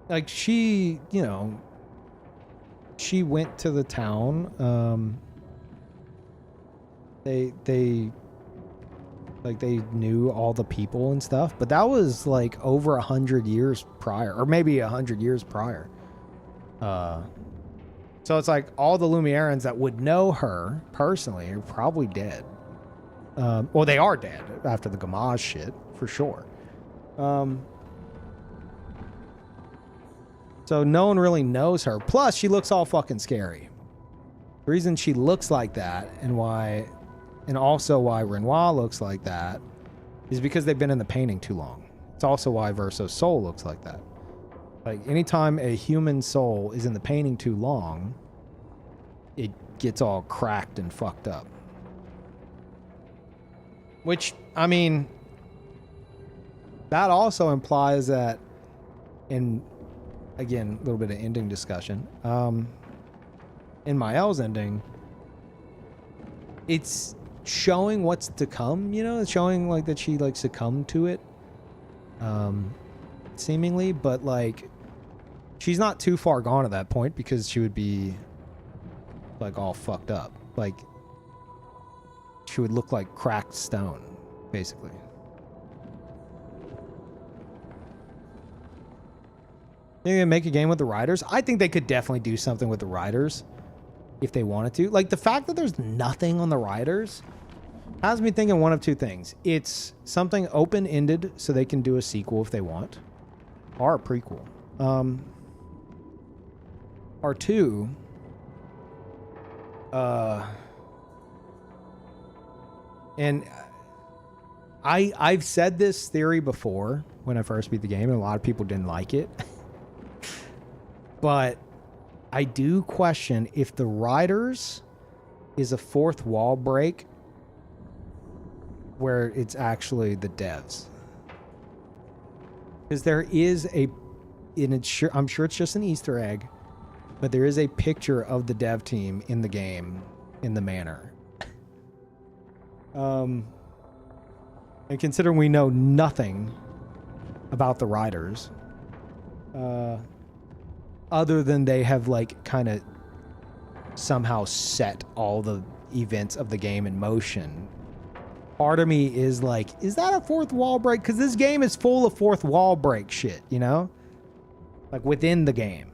like she, you know, she went to the town. They like they knew all the people and stuff, but that was like over 100 years prior, or maybe 100 years prior. So it's like all the Lumierans that would know her personally are probably dead. Or they are dead after the Gamage shit, for sure. So no one really knows her. Plus, she looks all fucking scary. The reason she looks like that and also why Renoir looks like that is because they've been in the painting too long. It's also why Verso's soul looks like that. Like, anytime a human soul is in the painting too long, it gets all cracked and fucked up. Which, I mean, that also implies that, in, again, a little bit of ending discussion, in Mael's ending, it's showing what's to come, you know? It's showing, like, that she, like, succumbed to it, seemingly, but, like, she's not too far gone at that point because she would be, like, all fucked up. Like, she would look like cracked stone, basically. They're gonna make a game with the riders. I think they could definitely do something with the riders if they wanted to. Like, the fact that there's nothing on the riders has me thinking one of two things. It's something open-ended so they can do a sequel if they want, or a prequel. Or two, and I've said this theory before when I first beat the game, and a lot of people didn't like it. But I do question if the Riders is a fourth wall break where it's actually the devs. Because there is I'm sure it's just an Easter egg, but there is a picture of the dev team in the game in the manor. And considering we know nothing about the Riders, other than they have, like, kind of somehow set all the events of the game in motion, part of me is like, is that a fourth wall break? Because this game is full of fourth wall break shit, you know? Like, within the game.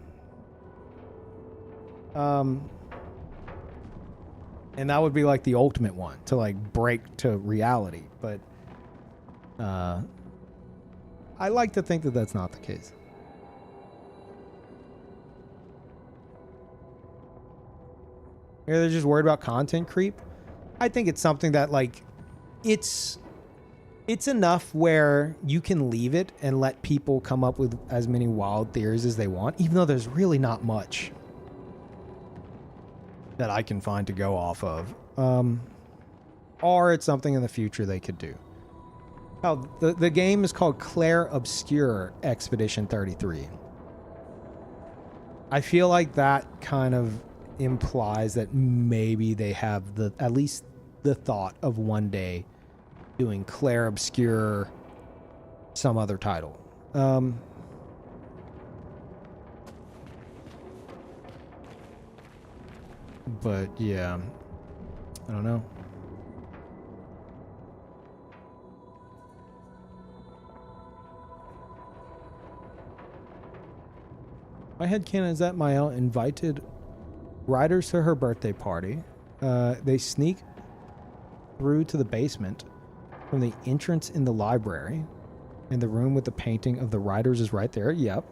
And that would be, like, the ultimate one to, like, break to reality. But I like to think that that's not the case. Maybe they're just worried about content creep. I think it's something that, like, it's enough where you can leave it and let people come up with as many wild theories as they want, even though there's really not much that I can find to go off of. Or it's something in the future they could do. Oh, the game is called Claire Obscure Expedition 33. I feel like that kind of implies that maybe they have at least the thought of one day doing Claire Obscure some other title. But yeah, I don't know. My headcanon is that Mael invited Riders to her birthday party. They sneak through to the basement from the entrance in the library, and the room with the painting of the Riders is right there. Yep.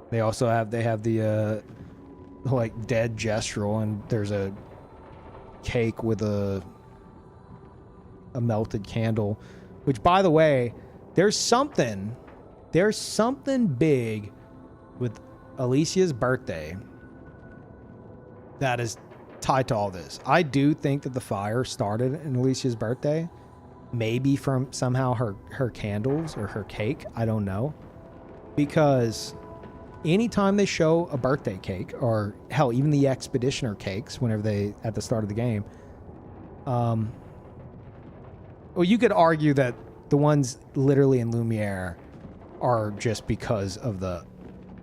They also have the like dead Gestural, and there's a cake with a a melted candle, which, by the way, there's something big with Alicia's birthday that is tied to all this. I do think that the fire started in Alicia's birthday, maybe from somehow her candles or her cake. I don't know, because anytime they show a birthday cake, or hell, even the Expeditioner cakes, whenever they at the start of the game, well, you could argue that the ones literally in Lumiere are just because of the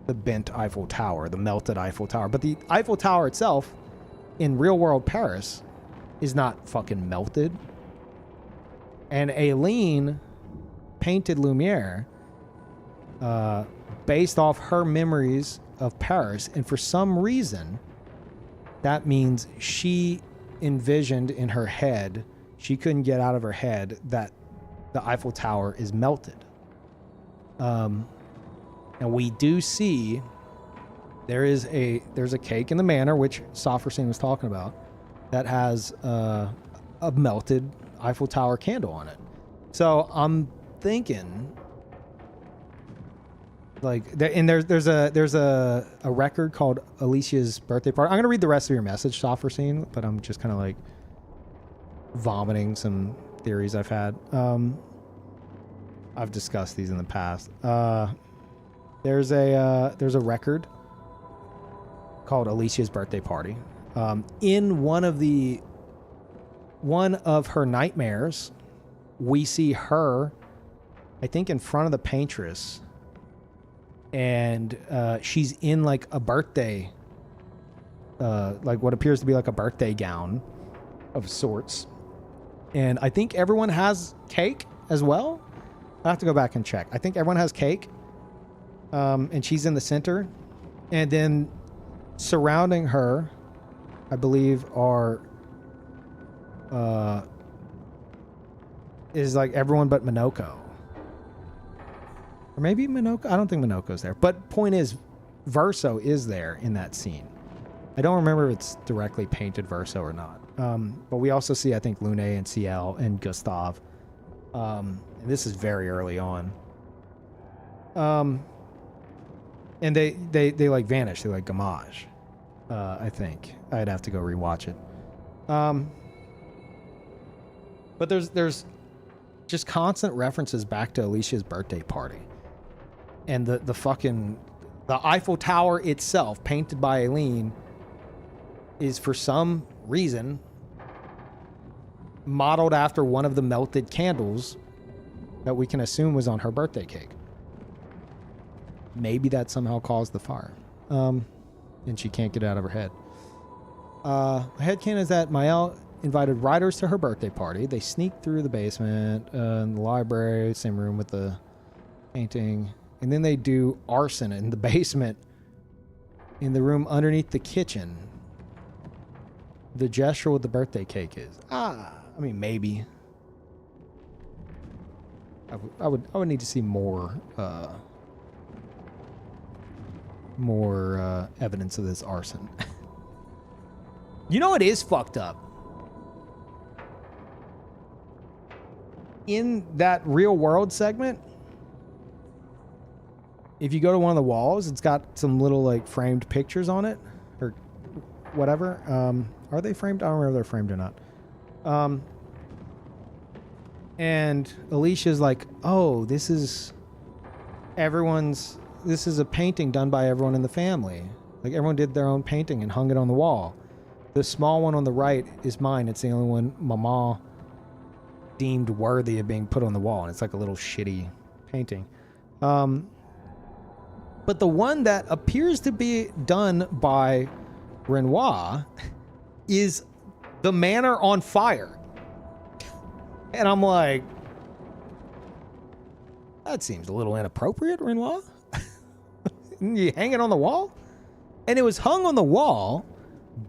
bent Eiffel Tower, the melted Eiffel Tower. But the Eiffel Tower itself in real world Paris is not fucking melted. And Aileen painted Lumiere based off her memories of Paris. And for some reason, that means she envisioned in her head, she couldn't get out of her head that the Eiffel Tower is melted. And we do see there's a cake in the manor, which Suffercore was talking about, that has a melted Eiffel Tower candle on it. So I'm thinking, like, there's a record called Alicia's birthday party. I'm gonna read the rest of your message, Suffercore, but I'm just kind of like vomiting some theories I've had. I've discussed these in the past. There's a record called Alicia's birthday party. In one of her nightmares, we see her, I think, in front of the paintress, and she's in like a birthday, like what appears to be like a birthday gown of sorts. And I think everyone has cake as well. I have to go back and check. I think everyone has cake, and she's in the center, and then surrounding her, I believe, is like everyone but Minoko. Or maybe Minoko. I don't think Minoko's there. But point is, Verso is there in that scene. I don't remember if it's directly painted Verso or not. But we also see, I think, Lune and Ciel and Gustav. And this is very early on. And they like vanish. They like Gamage. I think I'd have to go rewatch it. But there's just constant references back to Alicia's birthday party, and the Eiffel Tower itself, painted by Aileen, is for some reason modeled after one of the melted candles that we can assume was on her birthday cake. Maybe that somehow caused the fire. And she can't get it out of her head. Headcanon is that Mael invited writers to her birthday party. They sneaked through the basement, in the library, same room with the painting. And then they do arson in the basement, in the room underneath the kitchen. The gesture with the birthday cake is. I mean, maybe. I would need to see more evidence of this arson. You know, it is fucked up. In that real world segment, if you go to one of the walls, it's got some little like framed pictures on it or whatever. Are they framed? I don't remember if they're framed or not. And Alicia's like, oh, this is a painting done by everyone in the family. Like, everyone did their own painting and hung it on the wall. The small one on the right is mine. It's the only one Mama deemed worthy of being put on the wall. And it's like a little shitty painting. But the one that appears to be done by Renoir is the manor on fire. And I'm like, that seems a little inappropriate, Renoir. You hang it on the wall? And it was hung on the wall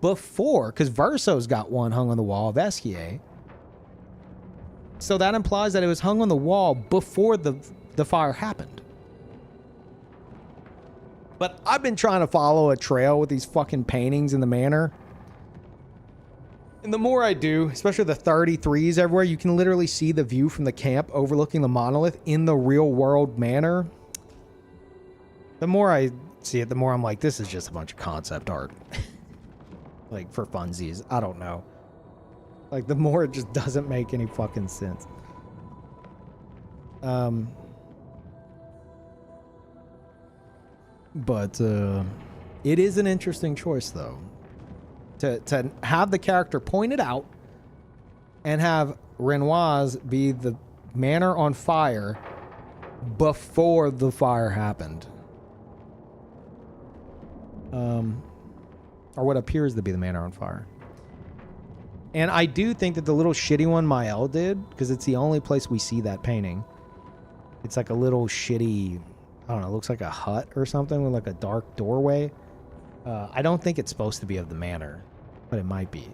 before, because Verso's got one hung on the wall of Esquier. So that implies that it was hung on the wall before the fire happened. But I've been trying to follow a trail with these fucking paintings in the manor. And the more I do, especially the 33s everywhere, you can literally see the view from the camp overlooking the monolith in the real world manner. The more I see it, the more I'm like, this is just a bunch of concept art. Like, for funsies. I don't know. Like, the more it just doesn't make any fucking sense. But it is an interesting choice, though. To have the character pointed out and have Renoir's be the manor on fire before the fire happened. Or what appears to be the manor on fire. And I do think that the little shitty one Mael did, because it's the only place we see that painting. It's like a little shitty, I don't know, it looks like a hut or something with like a dark doorway. I don't think it's supposed to be of the manor, but it might be.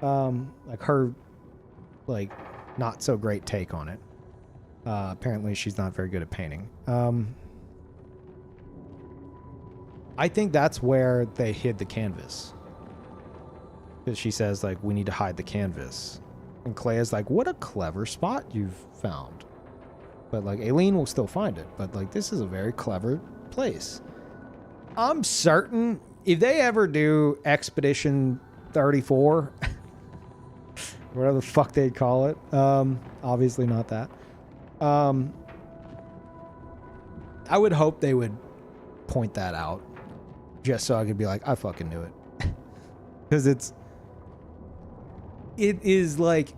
Like her, like, not so great take on it. Apparently she's not very good at painting. I think that's where they hid the canvas. Because she says, like, we need to hide the canvas. And Clea's like, what a clever spot you've found. But, like, Aileen will still find it. But, like, this is a very clever place. I'm certain if they ever do Expedition 34, whatever the fuck they'd call it, obviously not that, I would hope they would point that out just so I could be like, I fucking knew it. Because it is like,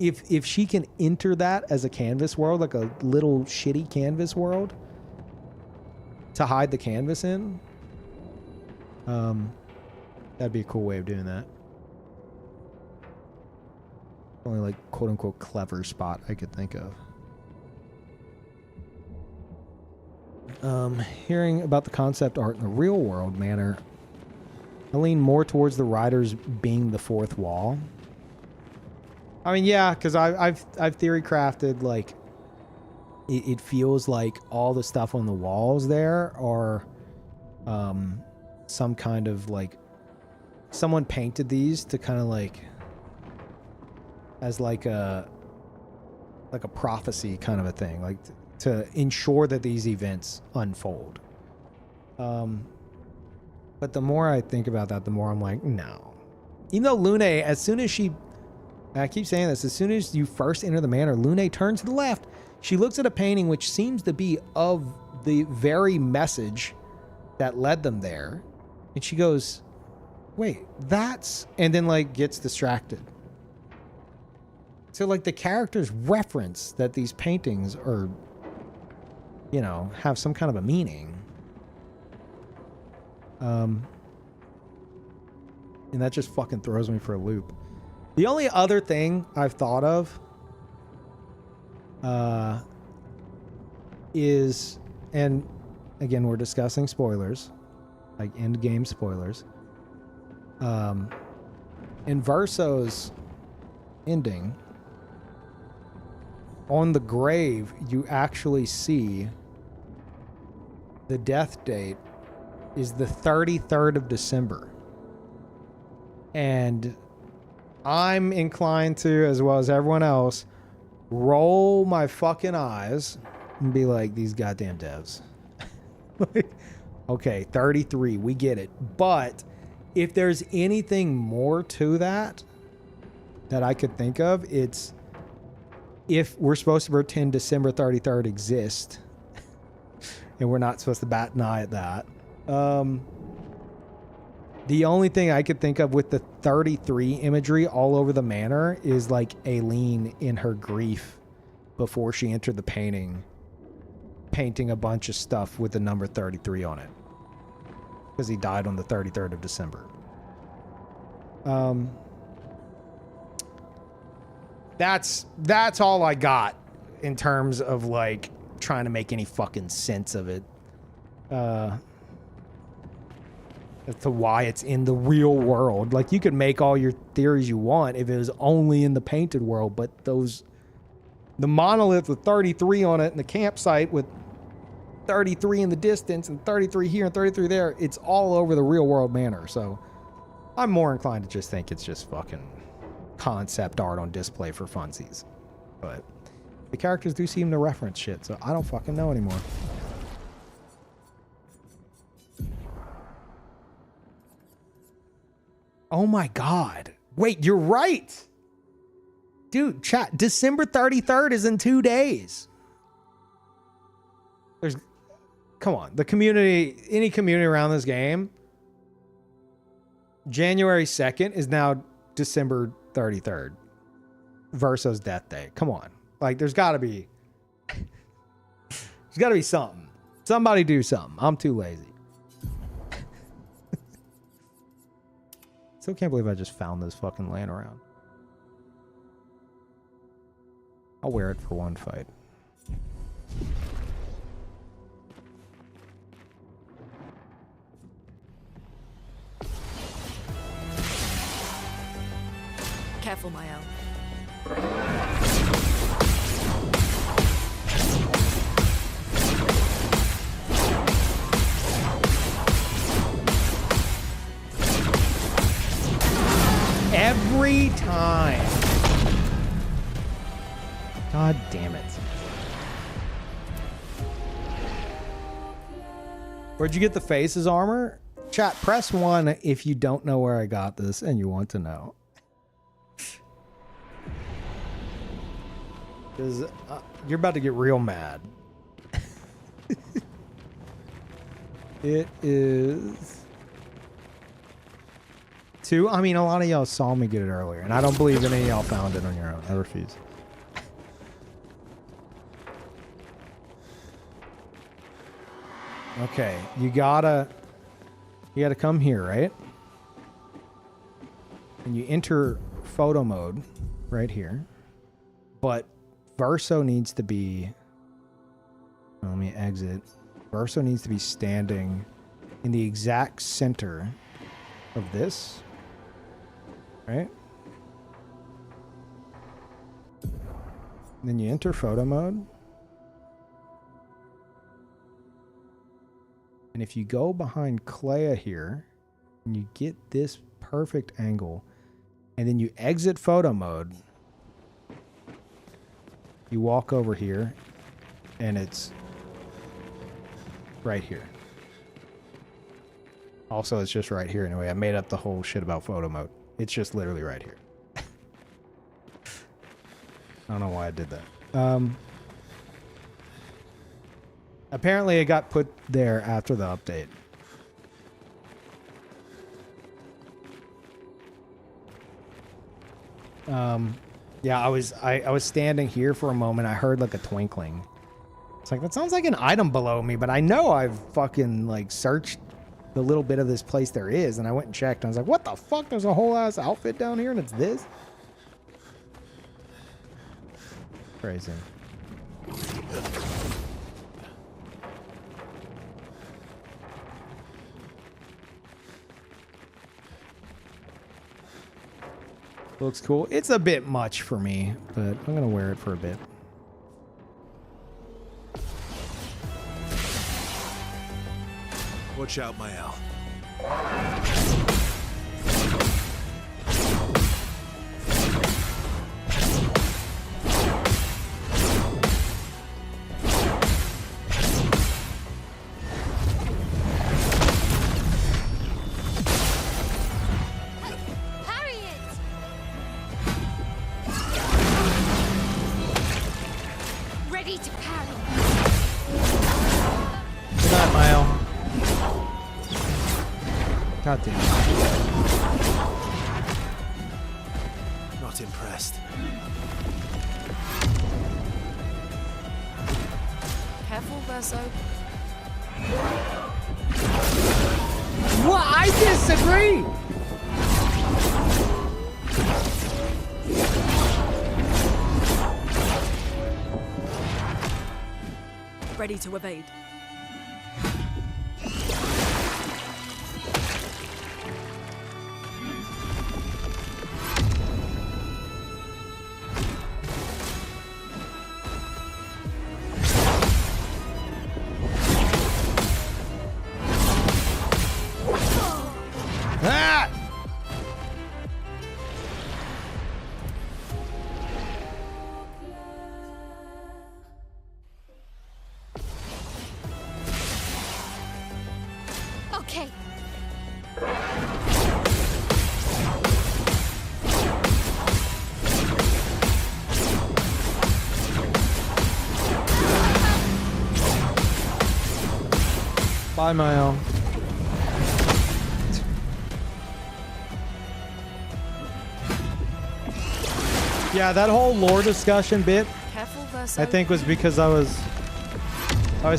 if she can enter that as a canvas world, like a little shitty canvas world to hide the canvas in, that'd be a cool way of doing that. Only like quote unquote clever spot I could think of. Hearing about the concept art in the real world manner, I lean more towards the writers being the fourth wall. I mean, yeah, because I've theory crafted, like, it feels like all the stuff on the walls there are some kind of, like, someone painted these to kind of, like, as like a prophecy kind of a thing, like to ensure that these events unfold. But the more I think about that, the more I'm like, no. Even though Lune, as soon as she, I keep saying this, as soon as you first enter the manor, Lune turns to the left. She looks at a painting which seems to be of the very message that led them there. And she goes, wait, that's... And then, like, gets distracted. So, like, the characters reference that these paintings are, you know, have some kind of a meaning. And that just fucking throws me for a loop. The only other thing I've thought of is, and again, we're discussing spoilers, like end game spoilers. In Verso's ending, on the grave, you actually see the death date is the 33rd of December. And I'm inclined to, as well as everyone else, roll my fucking eyes and be like, these goddamn devs. Like, okay, 33, we get it. But if there's anything more to that I could think of, it's if we're supposed to pretend December 33rd exists and we're not supposed to bat an eye at that. The only thing I could think of with the 33 imagery all over the manor is like Aileen in her grief before she entered the painting, painting a bunch of stuff with the number 33 on it because he died on the 33rd of December. That's all I got in terms of like trying to make any fucking sense of it. As to why it's in the real world. Like, you could make all your theories you want if it was only in the painted world, but the monolith with 33 on it and the campsite with 33 in the distance and 33 here and 33 there, it's all over the real world manor. So I'm more inclined to just think it's just fucking concept art on display for funsies. But the characters do seem to reference shit, so I don't fucking know anymore. Oh my god. Wait, you're right. Dude, chat, December 33rd is in 2 days. Come on, the community, any community around this game, January 2nd is now December 33rd versus Death Day. Come on. Like, there's got to be something. Somebody do something. I'm too lazy. Still can't believe I just found this fucking laying around. I'll wear it for one fight. Careful, Mael. Every time. God damn it. Where'd you get the faces armor? Chat, press 1 if you don't know where I got this and you want to know. Because you're about to get real mad. It is 2. I mean, a lot of y'all saw me get it earlier, and I don't believe any of y'all found it on your own. I refuse. Okay, you gotta come here, right? And you enter photo mode right here. But Verso needs to be, let me exit. Verso needs to be standing in the exact center of this, right? Then you enter photo mode. And if you go behind Clea here, and you get this perfect angle, and then you exit photo mode, you walk over here, and it's right here. Also, it's just right here anyway. I made up the whole shit about photo mode. It's just literally right here. I don't know why I did that. Apparently it got put there after the update. Yeah, I was standing here for a moment. I heard like a twinkling. It's like, that sounds like an item below me, but I know I've fucking like searched the little bit of this place there is, and I went and checked. And I was like, what the fuck? There's a whole ass outfit down here, and it's this? Crazy. Looks cool. It's a bit much for me, but I'm gonna wear it for a bit. Watch out, Mael. Parry it! Ready to parry. Good night, Mile. God damn it. Not impressed. Careful, Verso. What? I disagree! Ready to evade. Bye, Mayo. Yeah, that whole lore discussion bit, Careful, Verso. I think, was because I was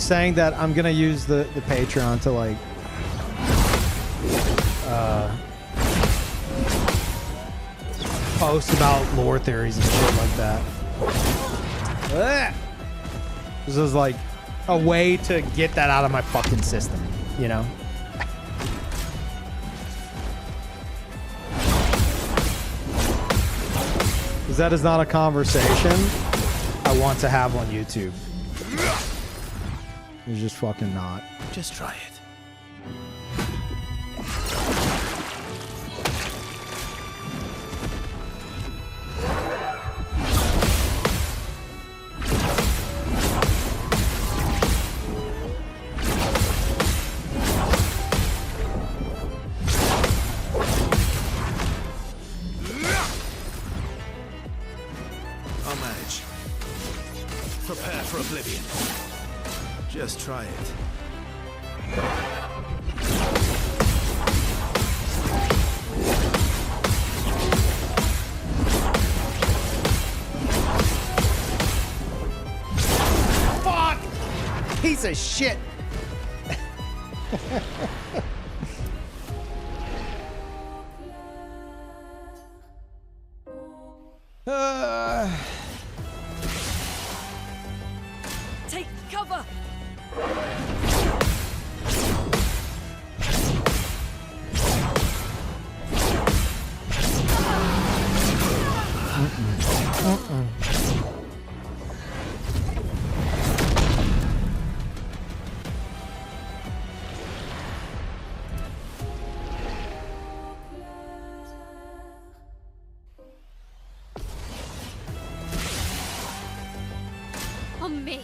saying that I'm gonna use the Patreon to like post about lore theories and shit like that. This is like a way to get that out of my fucking system, you know? Because that is not a conversation I want to have on YouTube. It's just fucking not. Just try it. I'll manage. Prepare for oblivion. Just try it. Fuck! Piece of shit! Take cover. On me.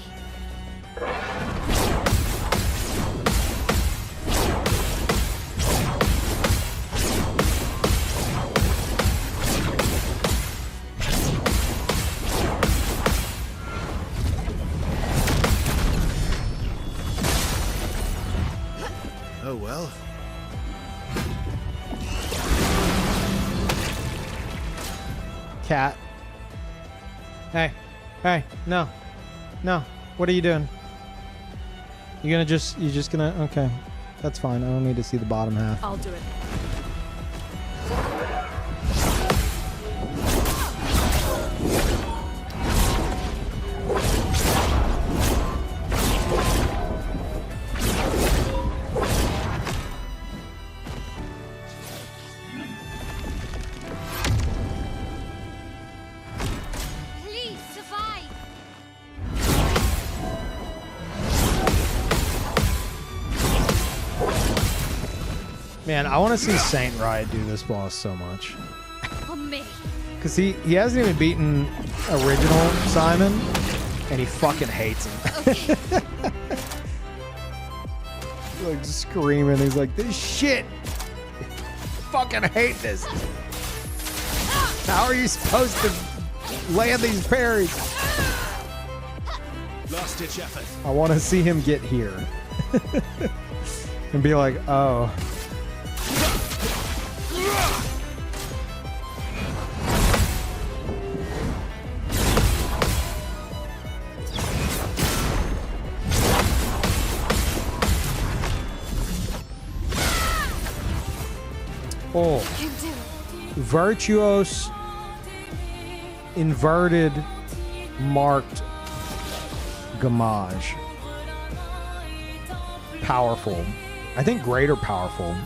Oh well. Cat. Hey. Hey. No. No. What are you doing? You're just gonna... Okay. That's fine. I don't need to see the bottom half. I'll do it. Please survive. Man, I want to see Saint Riot do this boss so much. On me. Because he hasn't even beaten original Simon, and he fucking hates him. Like screaming. He's like, this shit. Fucking hate this. How are you supposed to land these parries? Last ditch effort. I want to see him get here. And be like, oh. Oh. Can do. Virtuos inverted marked gamage. Powerful. I think greater powerful.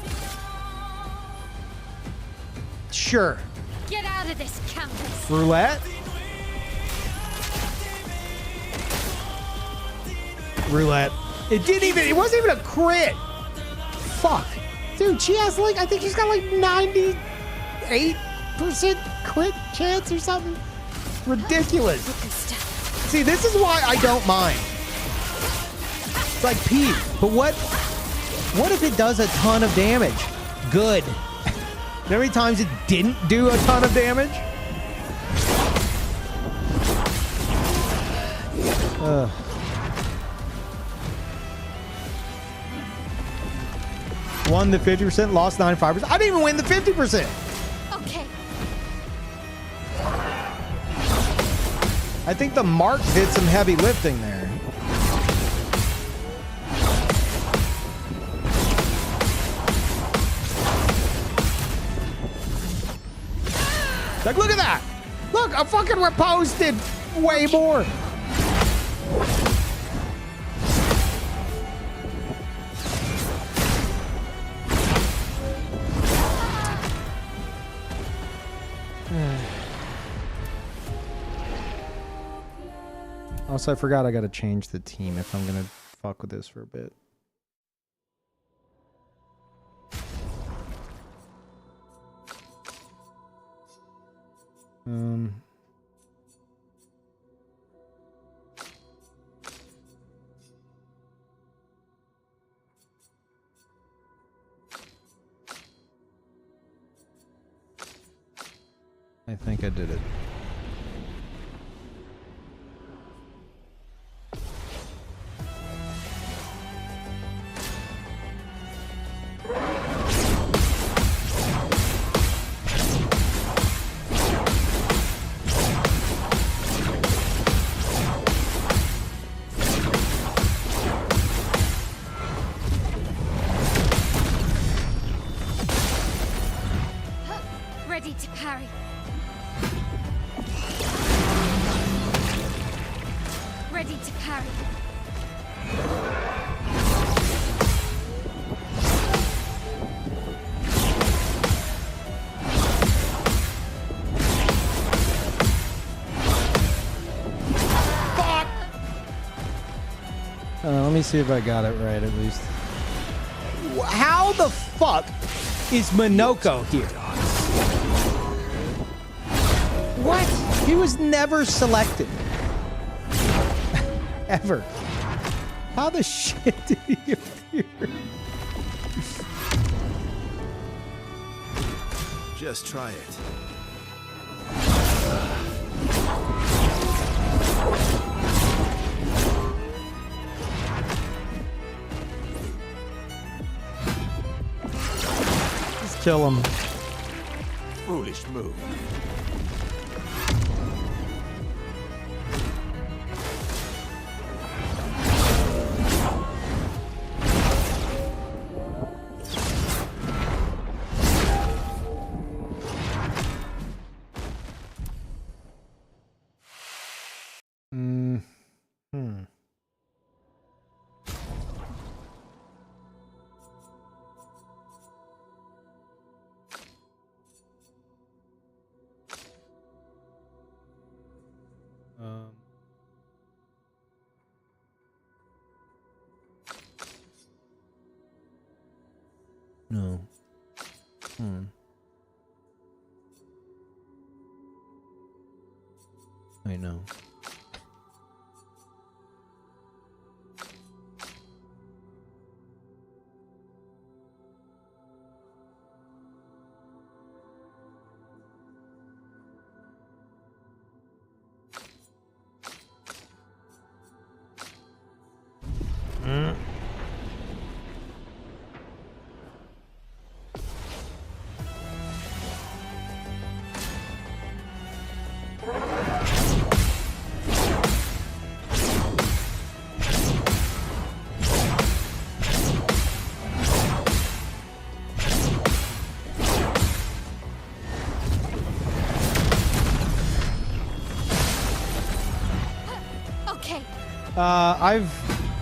Sure. Get out of this campus. Roulette? Roulette. It wasn't even a crit. Fuck. Dude, she has like, I think she's got like 98% crit chance or something. Ridiculous. See, this is why I don't mind. It's like Peeve. But what if it does a ton of damage? Good. How many times it didn't do a ton of damage? Won the 50%, lost 95%. I didn't even win the 50%. Okay. I think the Mark did some heavy lifting there. Like, look at that. Look, a fucking repose did way more. Also, I forgot I gotta change the team if I'm gonna fuck with this for a bit. I think I did it. Ready to parry. Ready to parry. Let me see if I got it right at least. How the fuck is Minoko here? What? He was never selected. Ever. How the shit did he appear? Just try it. Just kill him. Foolish move. No. I know.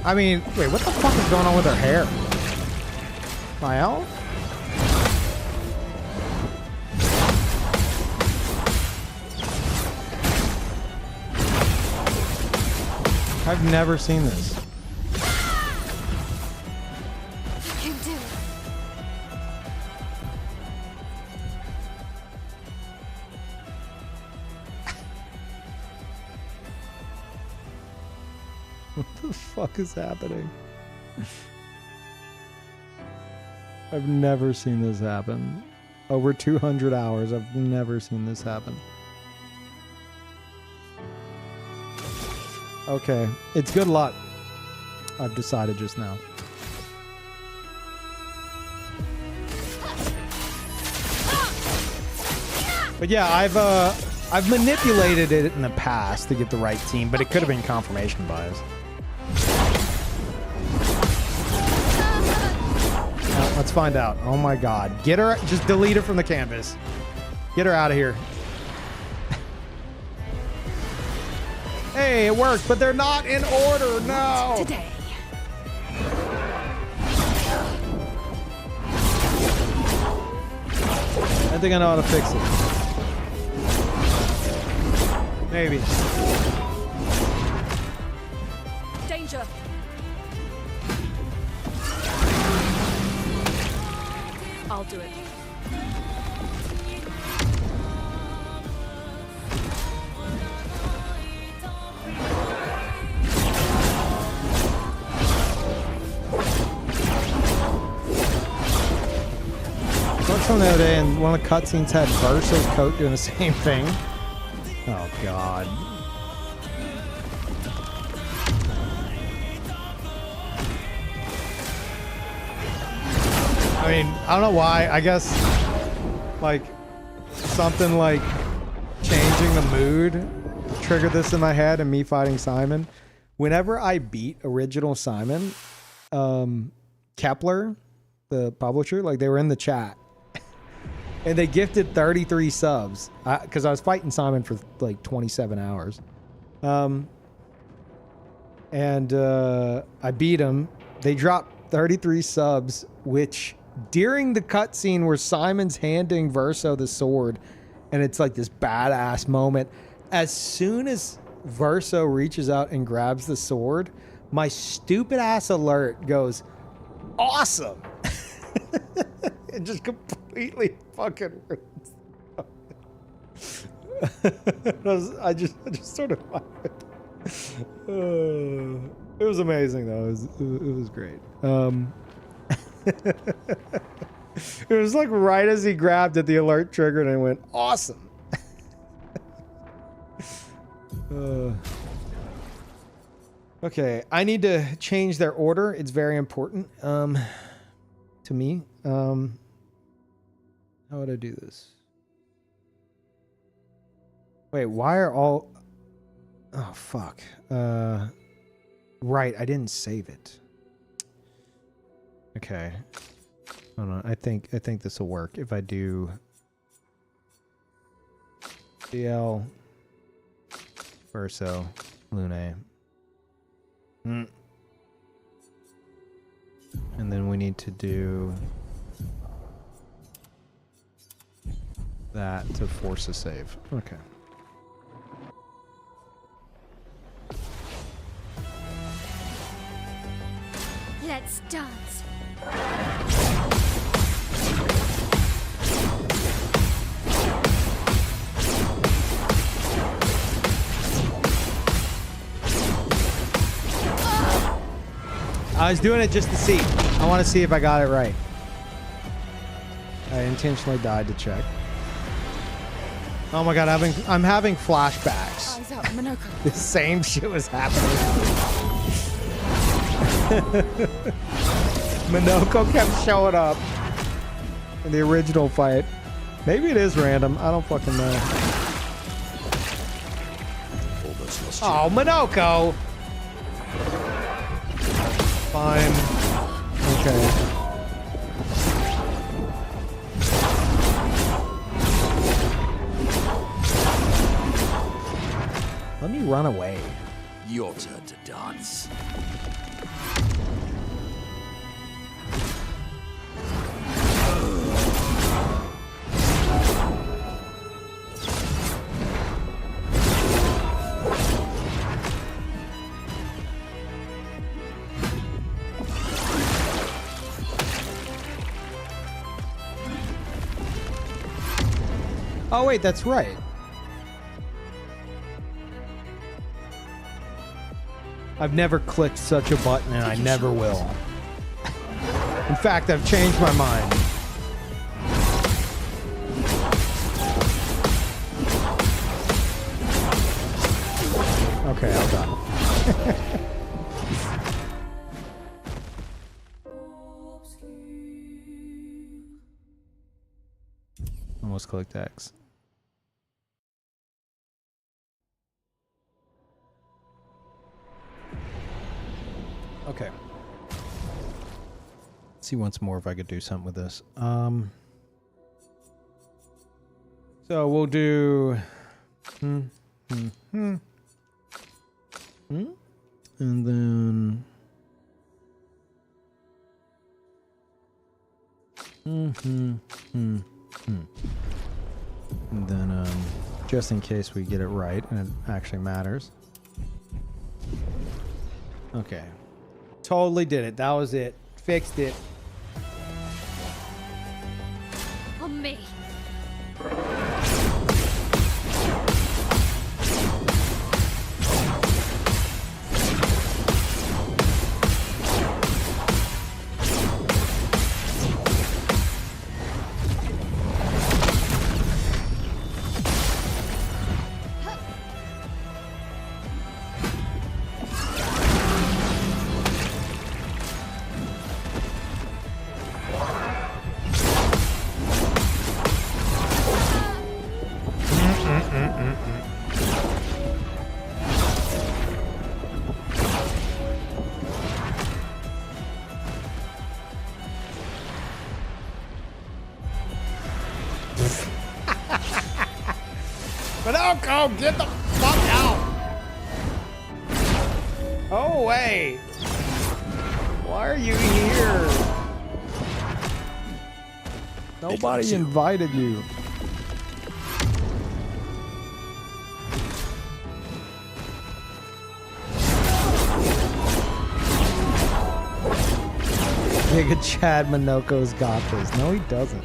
I mean, wait, what the fuck is going on with her hair? Mael? I've never seen this. You can do it. What the fuck is happening? I've never seen this happen. Over 200 hours, I've never seen this happen. Okay, it's good luck. I've decided just now. But yeah, I've manipulated it in the past to get the right team, but it could have been confirmation bias. Let's find out. Oh my god. Get her, just delete her from the canvas. Get her out of here. Hey, it worked, but they're not in order. No. Today. I think I know how to fix it. Maybe. Danger. I'll do it. What's on the other day, and one of the cutscenes had Verso's coat doing the same thing. Oh god. I mean, I don't know why. I guess like something like changing the mood triggered this in my head and me fighting Simon. Whenever I beat original Simon, Kepler, the publisher, like they were in the chat. And they gifted 33 subs because I was fighting Simon for like 27 hours. I beat him. They dropped 33 subs, which during the cutscene where Simon's handing Verso the sword, and it's like this badass moment. As soon as Verso reaches out and grabs the sword, my stupid ass alert goes, awesome! It just completely fucking I just sort of it was amazing though. It was great. It was like right as he grabbed it, the alert triggered and it went awesome. Okay, I need to change their order. It's very important to me. How would I do this? Wait, why are all... Oh, fuck. Right, I didn't save it. Okay. Hold on, I think this will work if I do... DL... Verso... Lune. And then we need to do... that to force a save. Okay. Let's dance. I was doing it just to see. I want to see if I got it right. I intentionally died to check. Oh my god, I'm having flashbacks. Eyes out, Minoko. The same shit was happening. Minoko kept showing up in the original fight. Maybe it is random. I don't fucking know. Oh, Minoko! Fine. Okay. Let me run away. Your turn to dance. Oh wait, that's right. I've never clicked such a button and I never will. In fact, I've changed my mind. Okay, I'm done. Almost clicked X. Okay. Let's see once more if I could do something with this. So we'll do. And then. And then, just in case we get it right and it actually matters. Okay. Totally did it. That was it. Fixed it. On me. Go get the fuck out! Oh wait! Why are you here? Nobody invited you. Giga Chad Minoko's got this. No, he doesn't.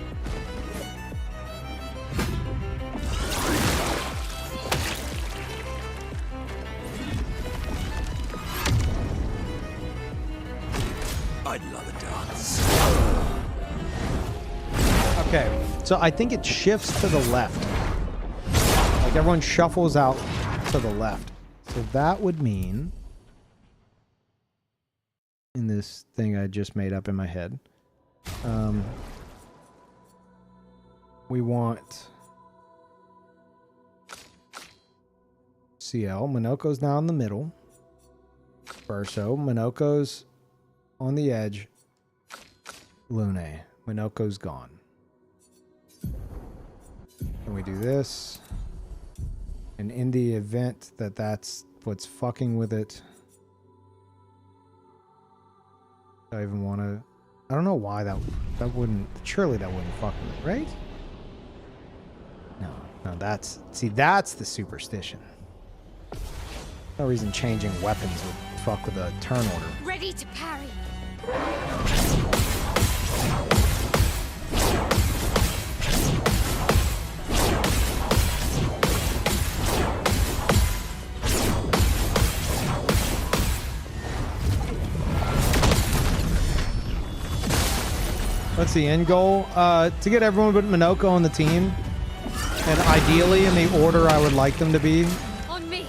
Okay, so I think it shifts to the left. Like everyone shuffles out to the left. So that would mean, in this thing I just made up in my head, we want CL. Minoko's now in the middle. Verso. Minoko's on the edge. Lune. Minoko's gone. And we do this. And in the event that that's what's fucking with it, I even want to. I don't know why that wouldn't. Surely that wouldn't fuck with it, right? No, that's. See, that's the superstition. No reason changing weapons would fuck with a turn order. Ready to parry. What's the end goal? To get everyone but Minoko on the team. And ideally in the order I would like them to be. On me.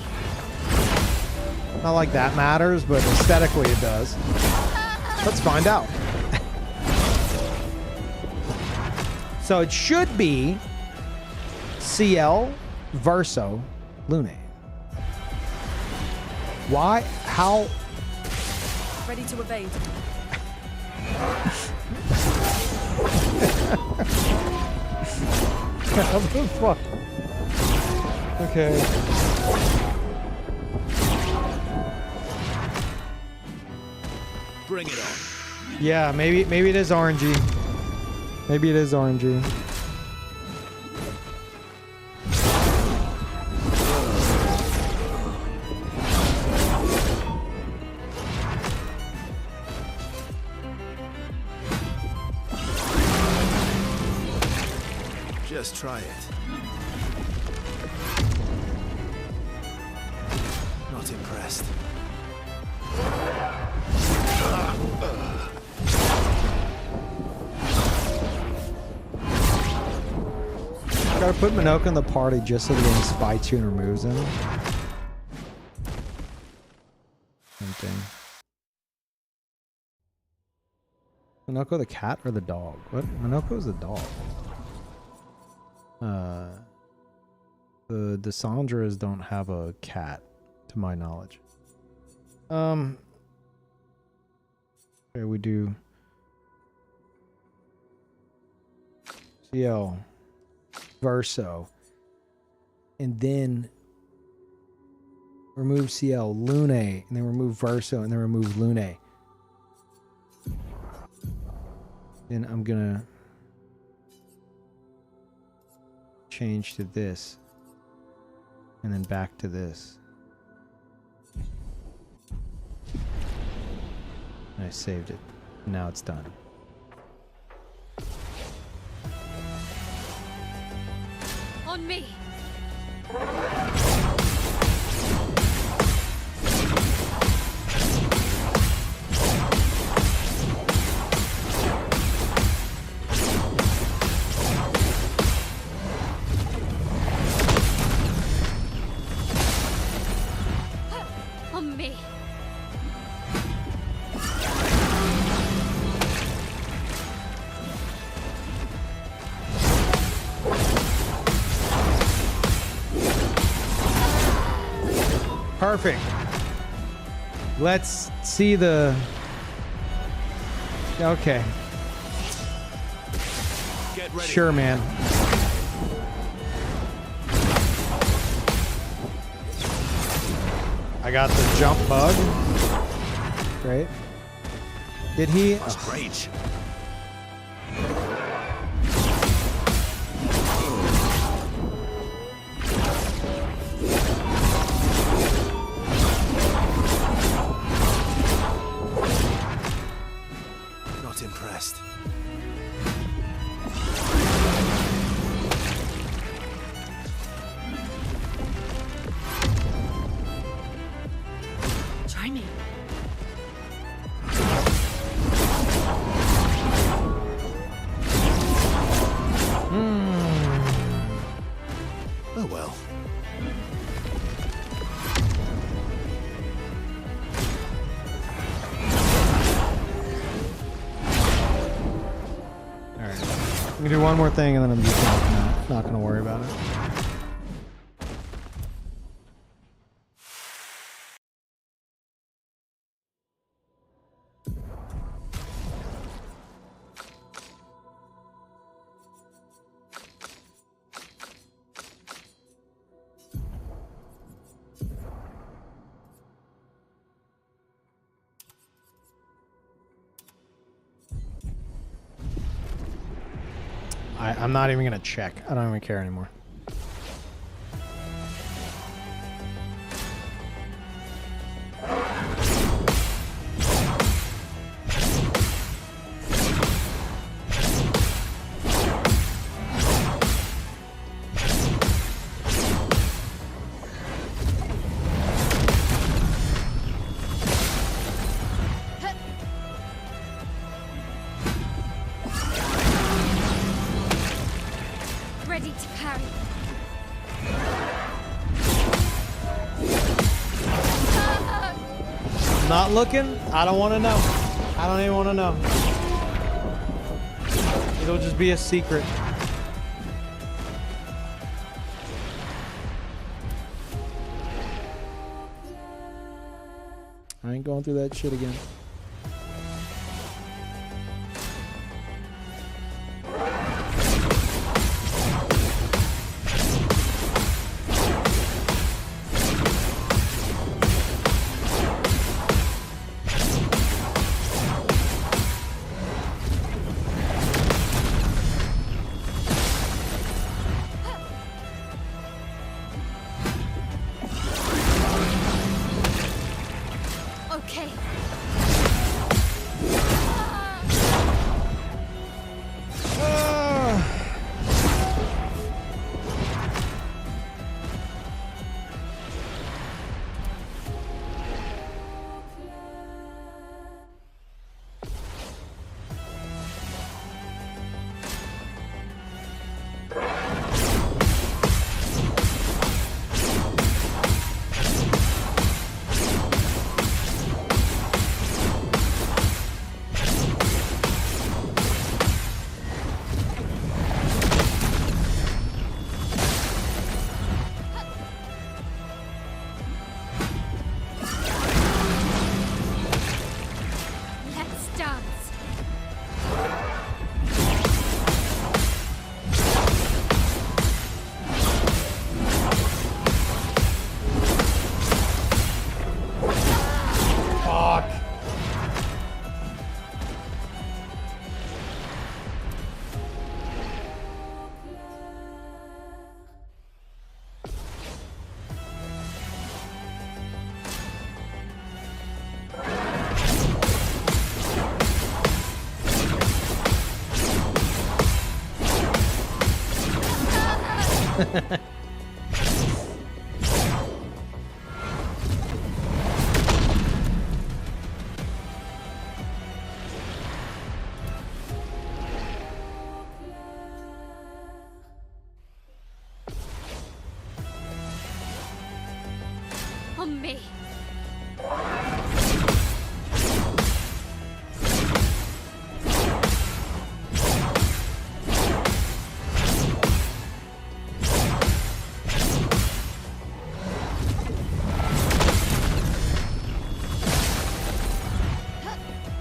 Not like that matters, but aesthetically it does. Let's find out. So it should be CL, Verso, Lune. Why? How? Ready to evade. How the fuck? Okay. Bring it on. Yeah, maybe it is RNG. Maybe it is RNG. Just try it. Not impressed. Gotta put Minoko in the party just so the game spites you and removes him. Same thing. Minoko the cat or the dog? What? Minoko's the dog. The Desandras don't have a cat, to my knowledge. Okay, we do CL, Verso, and then remove CL, Lune, and then remove Verso, and then remove Lune. Then I'm gonna change to this, and then back to this. And I saved it. Now it's done. On me. On me. Perfect. Let's see the... Okay. Get ready. Sure, man. I got the jump bug. Great. Did he... Must rage. Not impressed. Try me. Oh well. Alright. I'm gonna do one more thing and then I'm just not gonna worry about it. I'm not even gonna check. I don't even care anymore. Ready to parry. Not looking? I don't want to know. I don't even want to know. It'll just be a secret. I ain't going through that shit again. Okay. On me.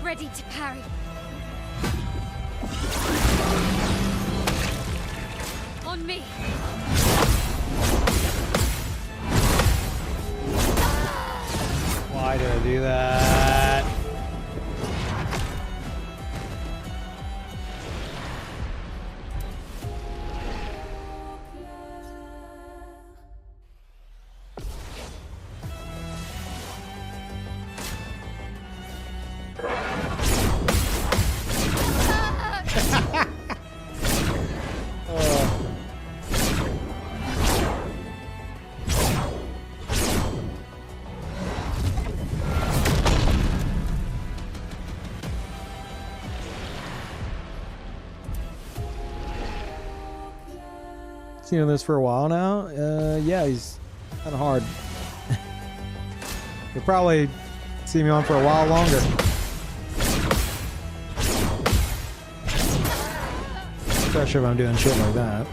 Ready to parry. On me. Why did I do that? Seen this for a while now. Yeah, he's kind of hard. You'll probably see me on for a while longer. Especially if I'm doing shit like that.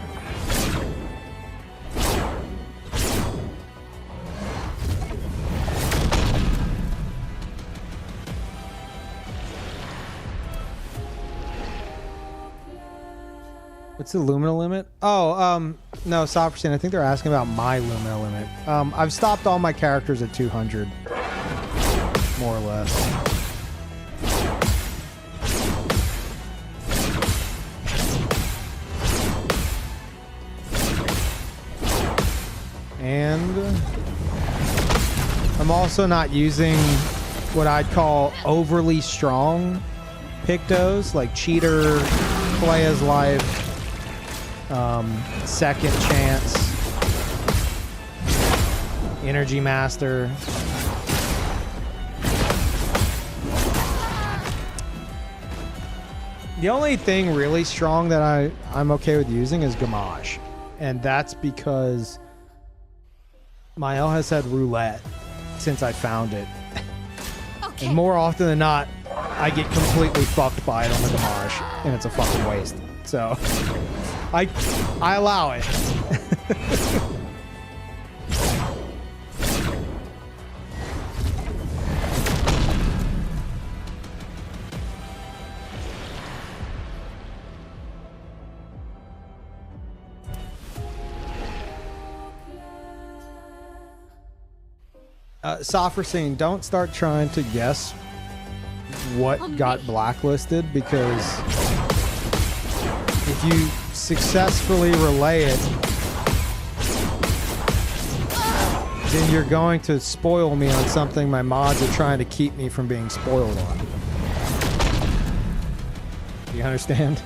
What's the Lumina limit? Oh, no, Sofferstein, I think they're asking about my Lumina limit. I've stopped all my characters at 200. More or less. And I'm also not using what I'd call overly strong Pictos, like Cheater, Play as Life, Second Chance, Energy Master. The only thing really strong that I'm okay with using is Gamache. And that's because my L has had roulette since I found it. Okay. And more often than not, I get completely fucked by it on the Gamache, and it's a fucking waste. So I allow it. Sofferstein, don't start trying to guess what got blacklisted, because if you successfully relay it, then you're going to spoil me on something my mods are trying to keep me from being spoiled on. You understand?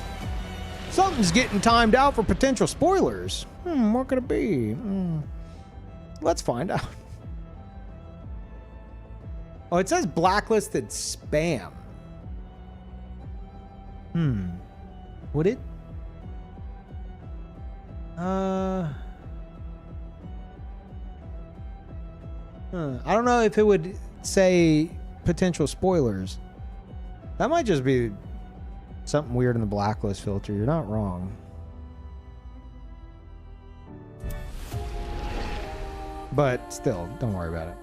Something's getting timed out for potential spoilers. What could it be? Let's find out. Oh, it says blacklisted spam. Would it? I don't know if it would say potential spoilers. That might just be something weird in the blacklist filter. You're not wrong. But still, don't worry about it.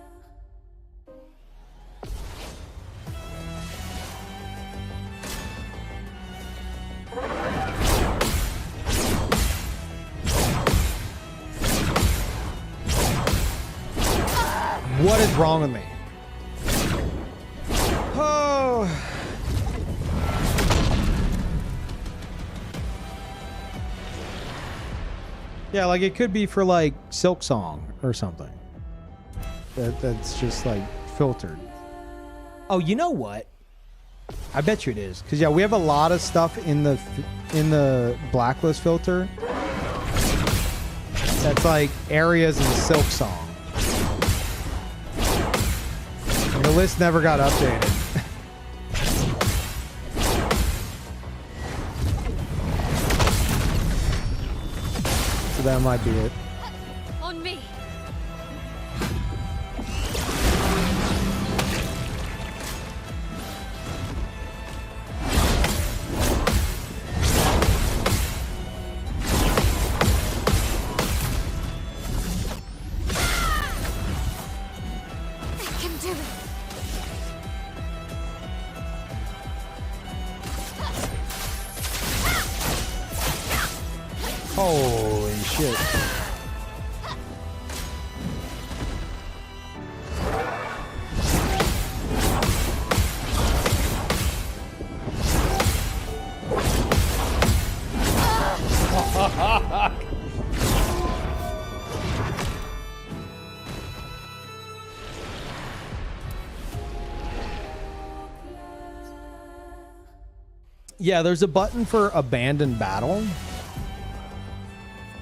What is wrong with me? Oh. Yeah, like it could be for like Silk Song or something. That's just like filtered. Oh, you know what? I bet you it is. Because yeah, we have a lot of stuff in the blacklist filter That's like areas in Silk Song. And the list never got updated. So that might be it. On me. I can do it. Holy shit. Yeah, there's a button for abandon battle.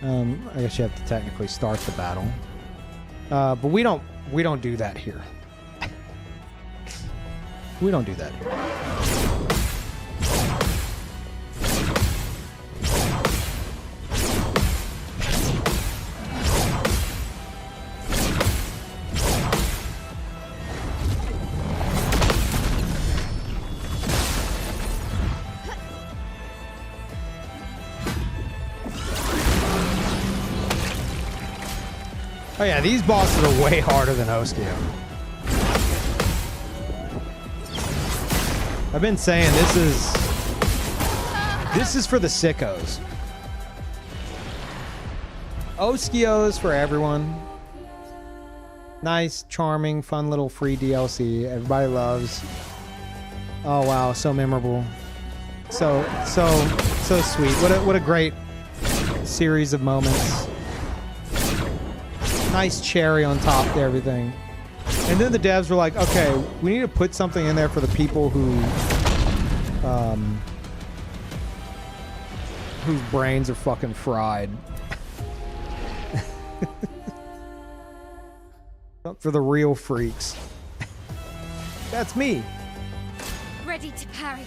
I guess you have to technically start the battle, but we don't do that here. We don't do that here. Oh yeah, these bosses are way harder than Oskio. I've been saying this is for the sickos. Oskio's for everyone. Nice, charming, fun little free DLC. Everybody loves. Oh wow, so memorable. So sweet. What a great series of moments. Nice cherry on top to everything. And then the devs were like, okay, we need to put something in there for the people whose brains are fucking fried. For the real freaks. That's me. Ready to parry.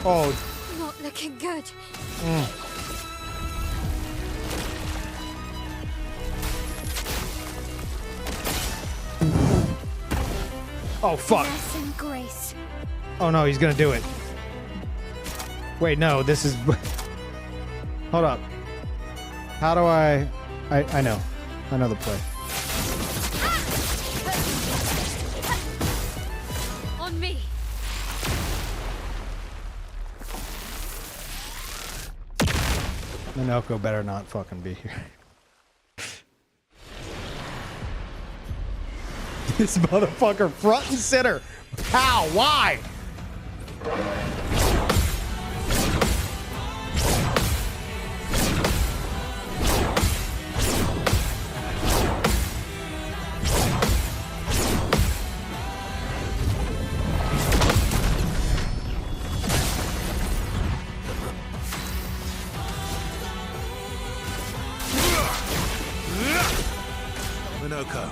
Oh. Not looking good. Oh fuck. Grace and grace. Oh no, he's gonna do it. Wait, no, this is. Hold up. How do I know. I know the play. On me. Minoko better not fucking be here. This motherfucker front and center. How? Why? Minoko,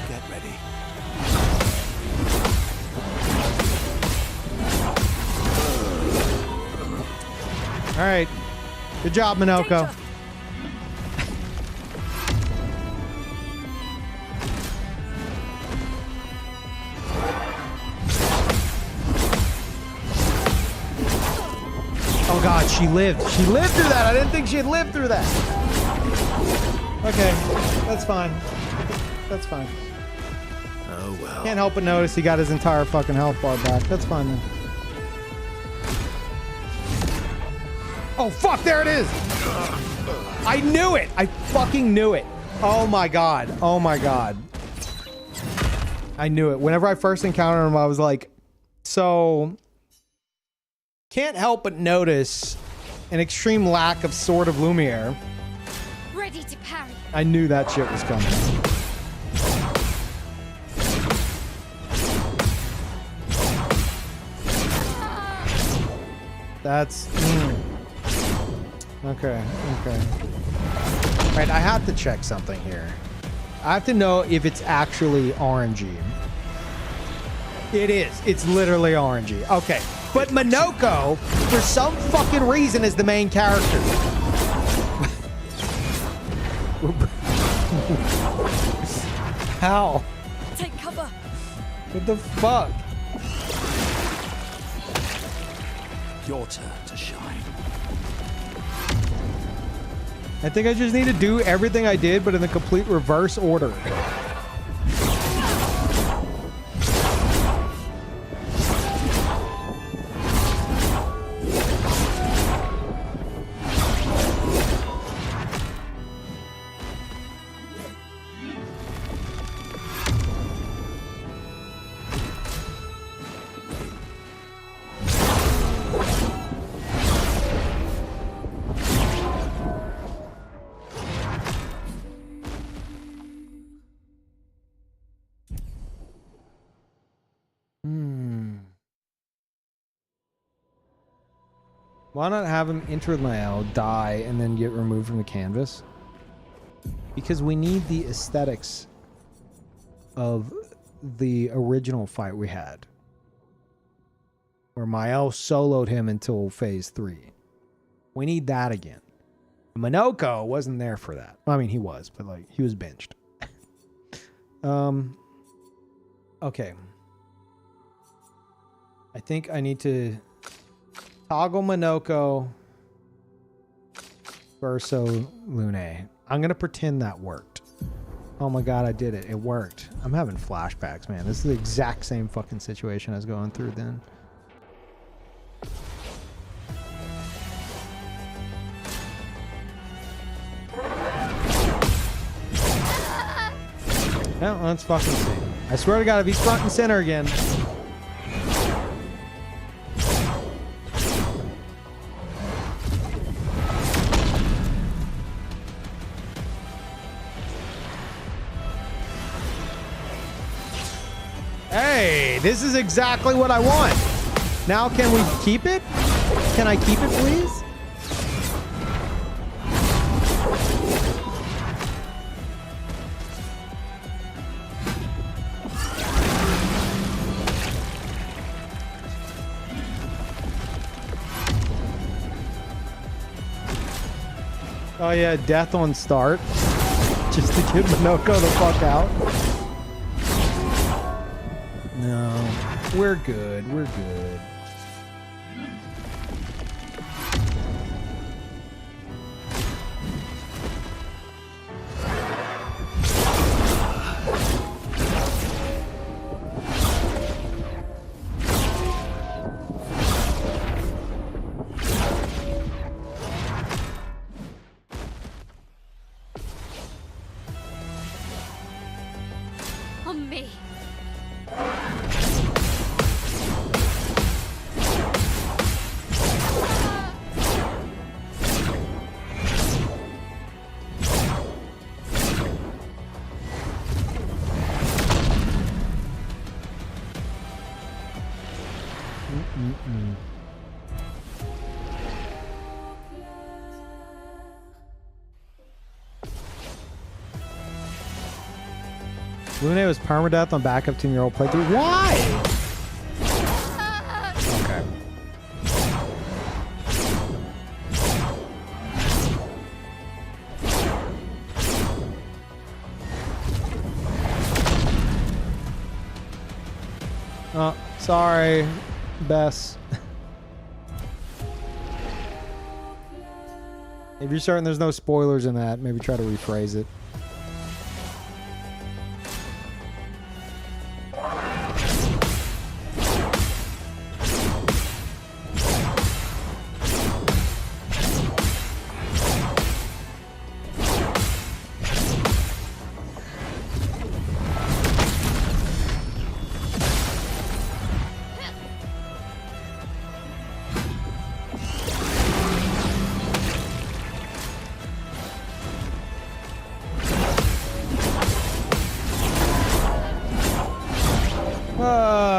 get ready. All right. Good job, Minoko. Danger. Oh god, she lived. She lived through that. I didn't think she'd lived through that. Okay, that's fine. That's fine. Oh well. Can't help but notice he got his entire fucking health bar back. That's fine then. Oh fuck, there it is! I knew it! I fucking knew it. Oh my god. Oh my god. I knew it. Whenever I first encountered him, I was like, so... Can't help but notice an extreme lack of Sword of Lumiere. Ready to parry. I knew that shit was coming. That's... Okay, okay. Alright, I have to check something here. I have to know if it's actually RNG. It is. It's literally RNG. Okay. But Minoko, for some fucking reason, is the main character. How? Take cover. What the fuck? Your turn to shine. I think I just need to do everything I did, but in the complete reverse order. Why not have him enter now, die, and then get removed from the canvas? Because we need the aesthetics of the original fight we had. Where Mael soloed him until phase 3. We need that again. Minoko wasn't there for that. I mean, he was, but like, he was benched. Okay. I think I need to toggle Minoko verso Lune. I'm gonna pretend that worked. Oh my god, I did it. It worked. I'm having flashbacks, man. This is the exact same fucking situation I was going through then. Well, let's fucking see. I swear to god, if he's front and center again. Hey, this is exactly what I want. Now, can we keep it? Can I keep it, please? Oh yeah, death on start. Just to get Minoko the fuck out. No, we're good. We're good. On me. Lune was permadeath on backup 10-year-old playthrough. Why? Okay. Sorry, Bess. If you're certain there's no spoilers in that, maybe try to rephrase it.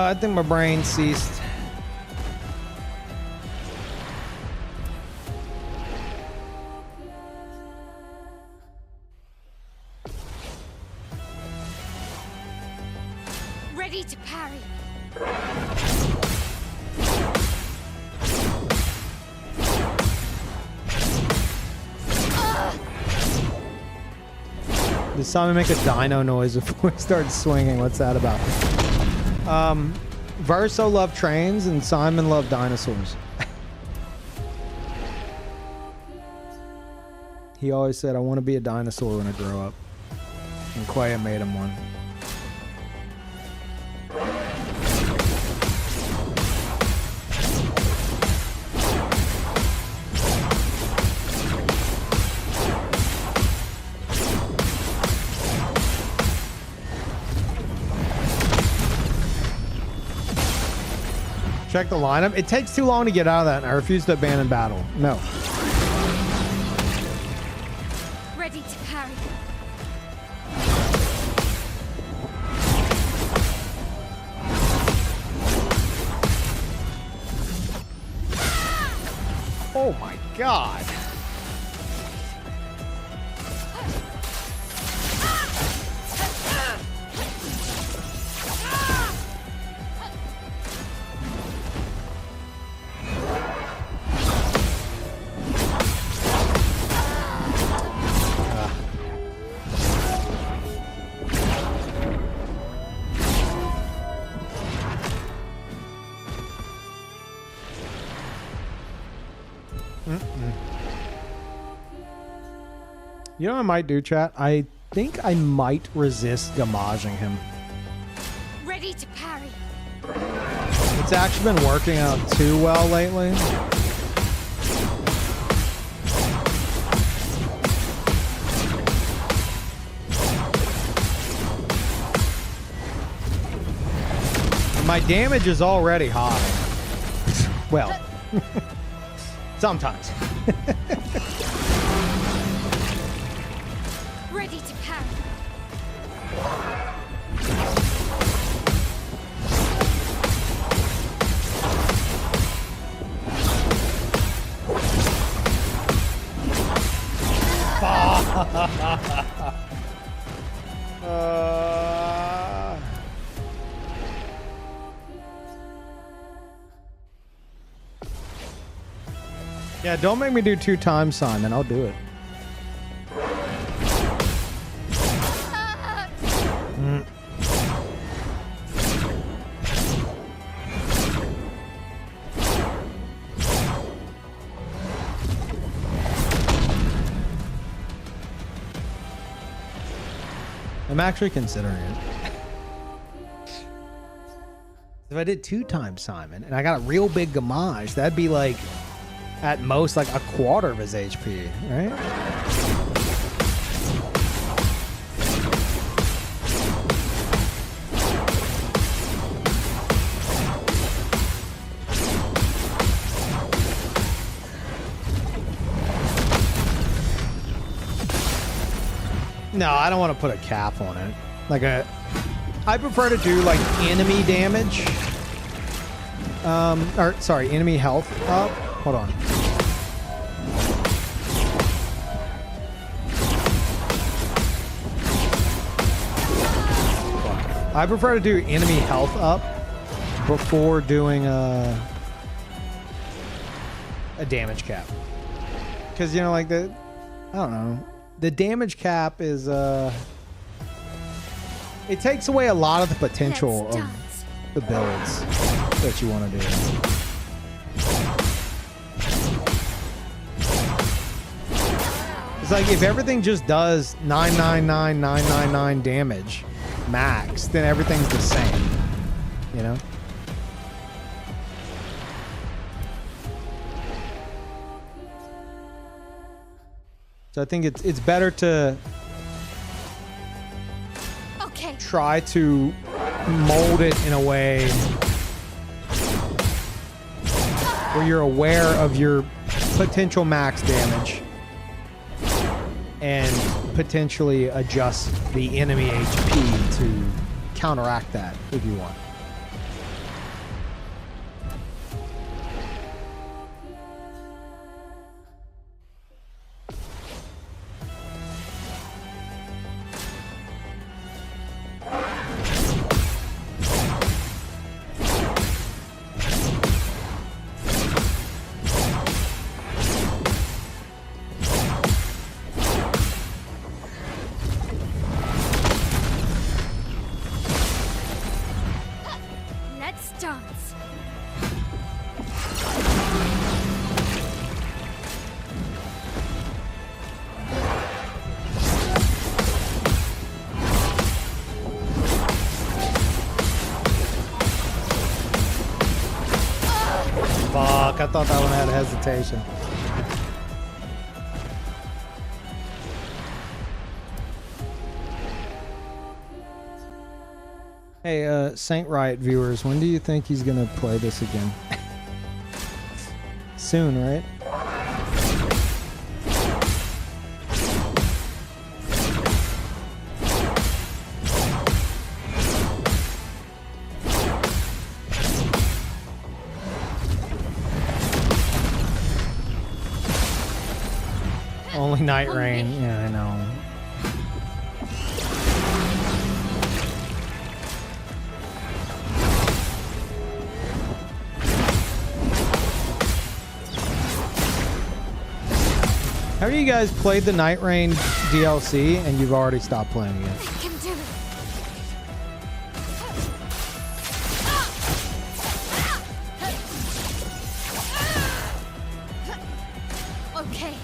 I think my brain ceased. Ready to parry. Did Simon make a dino noise before he started swinging? What's that about? Verso loved trains and Simon loved dinosaurs. He always said, I want to be a dinosaur when I grow up. And Quaya made him one. Check the lineup. It takes too long to get out of that, and I refuse to abandon battle. No. Ready to parry. Oh my god. You know what I might do, chat? I think I might resist gamaging him. Ready to parry. It's actually been working out too well lately. My damage is already high. Well, sometimes. Ready to parry. Yeah, don't make me do 2 times, Simon. I'll do it. I'm actually considering it. If I did 2 times Simon and I got a real big gamage, that'd be like at most like a quarter of his HP, right? No, I don't want to put a cap on it. I prefer to do like enemy damage. Or sorry, enemy health up. Hold on. I prefer to do enemy health up before doing a damage cap. Because, you know, like I don't know. The damage cap is, it takes away a lot of the potential Let's of dance. the builds that you want to do. It's like if everything just does 999,999 damage max, then everything's the same, you know? So I think it's better to try to mold it in a way where you're aware of your potential max damage and potentially adjust the enemy HP to counteract that if you want. I thought that one had hesitation. Hey, Saint Riot viewers, when do you think he's gonna play this again? Soon, right? Only Night Rain. Yeah, I know. Have you guys played the Night Rain DLC and you've already stopped playing it? I can do it. Okay.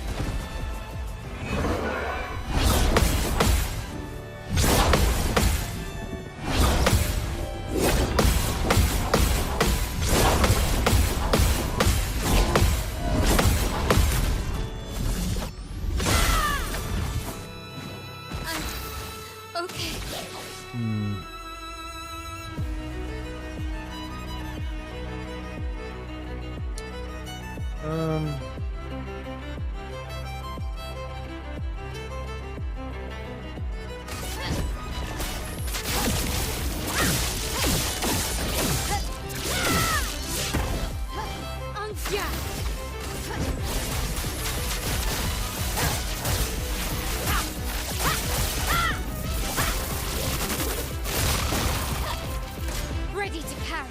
Ready to parry.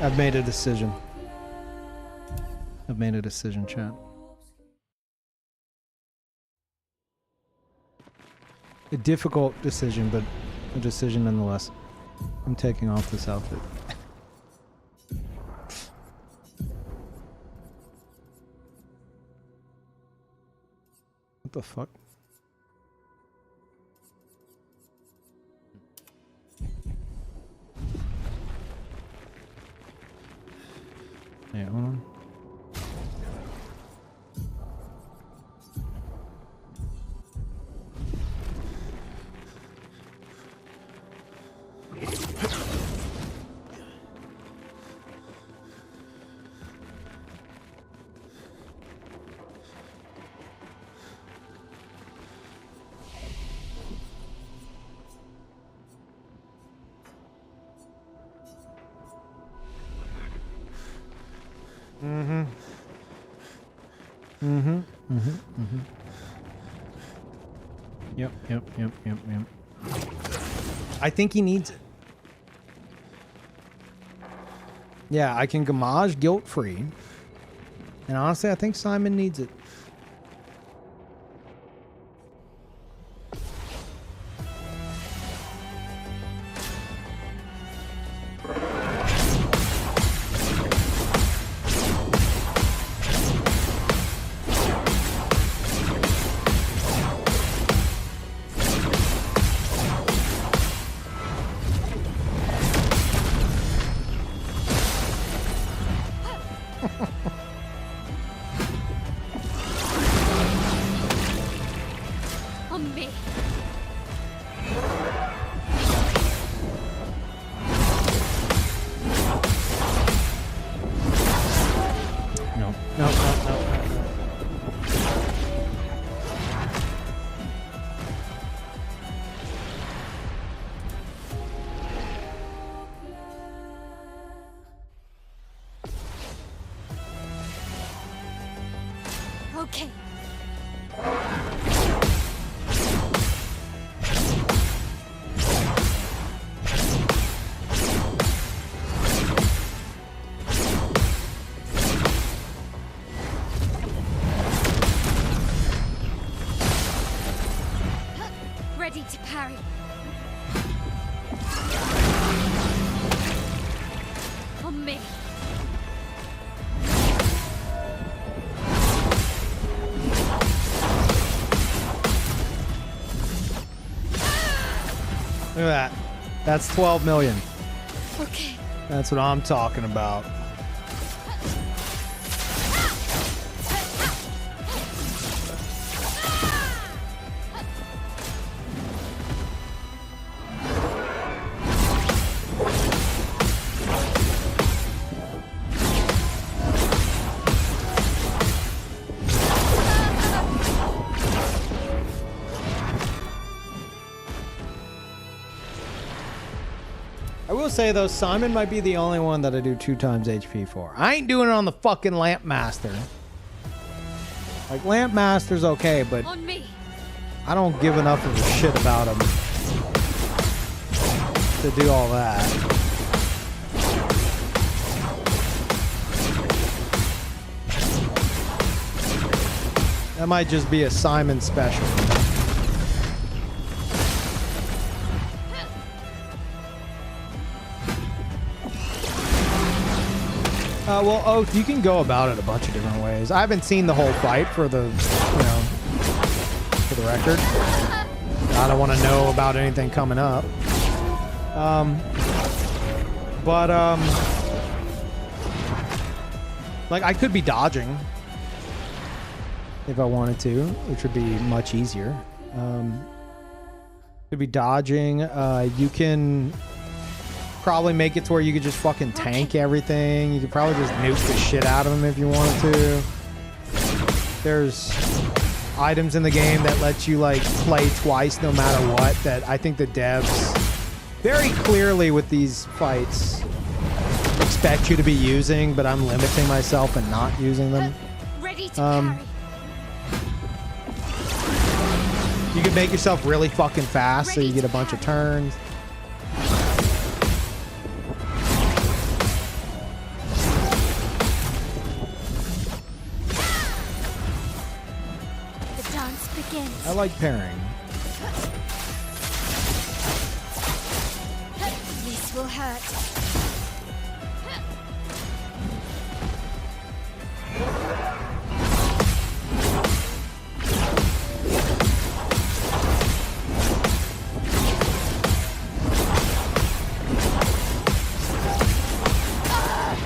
I've made a decision. I've made a decision, chat. A difficult decision, but a decision nonetheless. I'm taking off this outfit. What the fuck? Hey, hold on. Yep. I think he needs it. Yeah, I can gamage guilt-free. And honestly, I think Simon needs it. On me. No. Okay. Ready to parry. On me. Look at that. That's 12 million. Okay. That's what I'm talking about. I will say though, Simon might be the only one that I do 2 times HP for. I ain't doing it on the fucking Lamp Master. Like Lamp Master's okay, but On me. I don't give enough of a shit about him to do all that. That might just be a Simon special. Well, you can go about it a bunch of different ways. I haven't seen the whole fight for the, for the record. I don't want to know about anything coming up. Like I could be dodging if I wanted to, which would be much easier. Could be dodging. You can probably make it to where you could just fucking tank everything. You could probably just nuke the shit out of them if you wanted to. There's items in the game that let you like play twice no matter what, that I think the devs very clearly with these fights expect you to be using, but I'm limiting myself and not using them. Ready to parry. You can make yourself really fucking fast so you get a bunch of turns. The dance begins. I like pairing. This will hurt.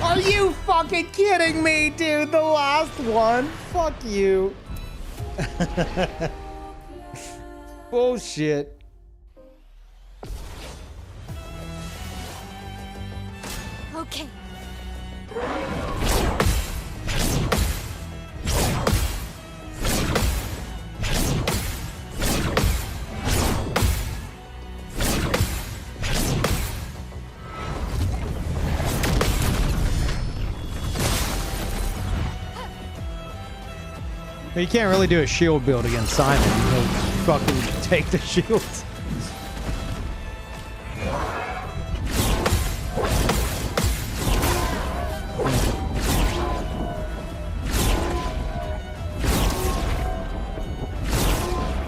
Are you fucking kidding me, dude? The last one? Fuck you. Bullshit. Okay. But you can't really do a shield build against Simon. He'll fucking take the shields.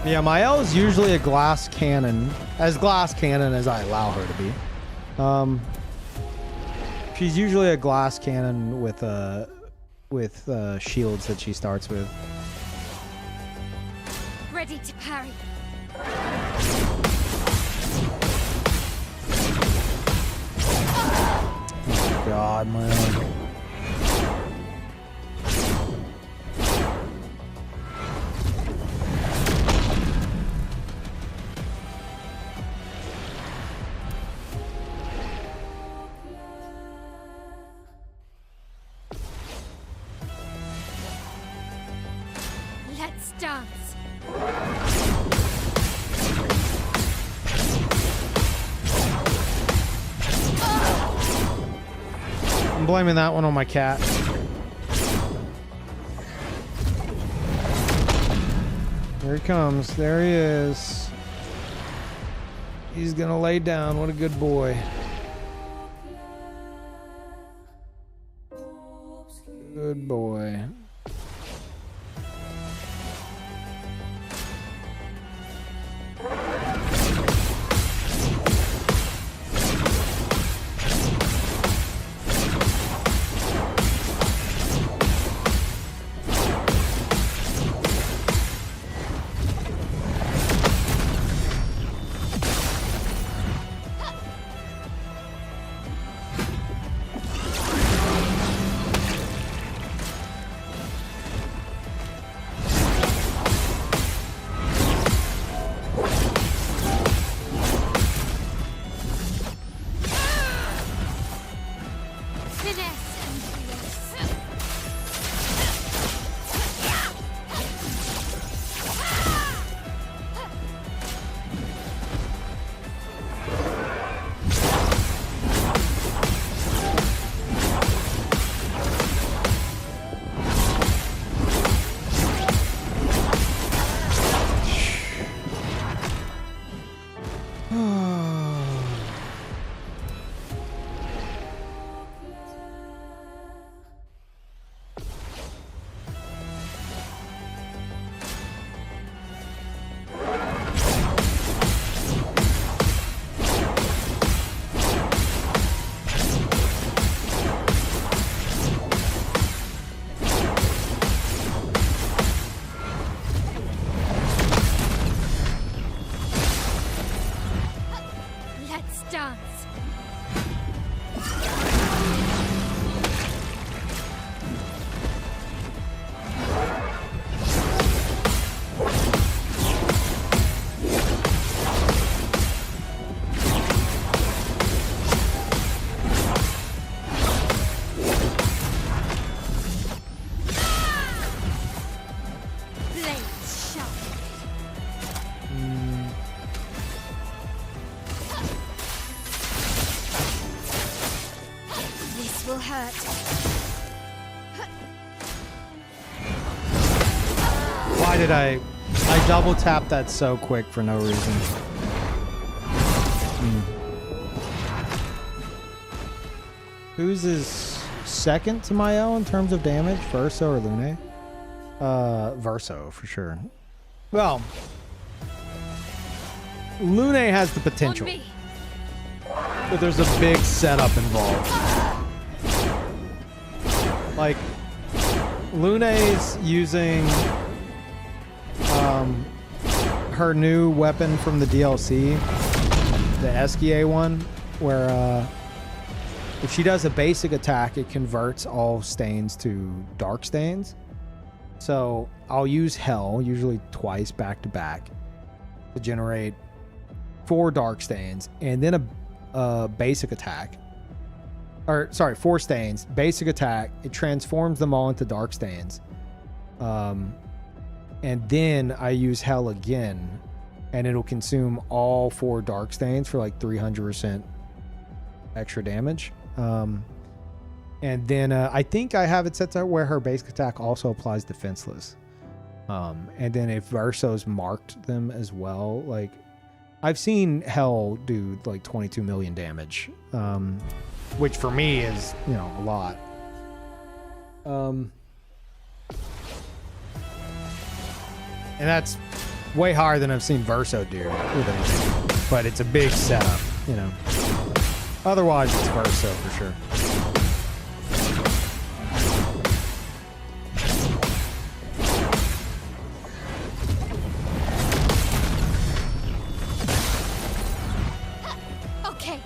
Yeah, Mael is usually a glass cannon, as glass cannon as I allow her to be. She's usually a glass cannon with shields that she starts with. Ready to parry. Oh God, Mael. Let's dance. I'm blaming that one on my cat. Here he comes. There he is. He's gonna lay down. What a good boy. Good boy. Will hurt. Why did I double tap that so quick for no reason? Who's his second to Mael in terms of damage? Verso or Lune? Verso for sure. Well, Lune has the potential, but there's a big setup involved. Like, Lune's using her new weapon from the DLC, the Esquier one, where if she does a basic attack, it converts all stains to dark stains. So I'll use Hell, usually twice back to back, to generate 4 dark stains, and then a basic attack. Or, sorry, 4 stains. Basic attack. It transforms them all into dark stains. And then I use Hell again, and it'll consume all 4 dark stains for like 300% extra damage. And then I think I have it set to where her basic attack also applies defenseless. And then if Verso's marked them as well, like I've seen Hell do like 22 million damage, which for me is, you know, a lot. And that's way higher than I've seen Verso do with anything. But it's a big setup, you know. Otherwise, it's Verso for sure. Okay.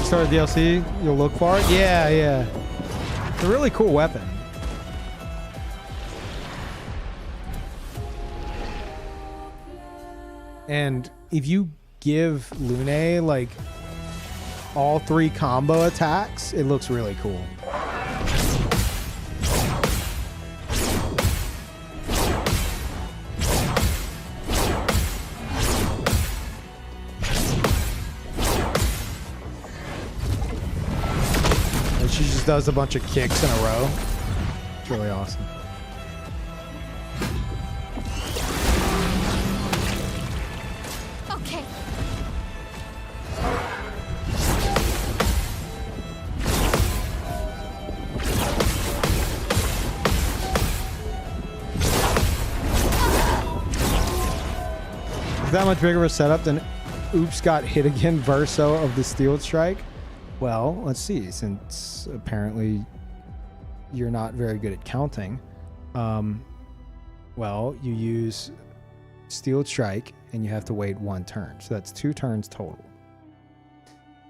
Start DLC, you'll look for it? Yeah, yeah. It's a really cool weapon. And if you give Lune like all 3 combo attacks, it looks really cool. She just does a bunch of kicks in a row. It's really awesome. Okay. Is that much bigger of a setup than Oops got hit again Verso of the Steel Strike? Well, let's see, since apparently you're not very good at counting. Well, you use Steel Strike and you have to wait 1 turn. So that's 2 turns total.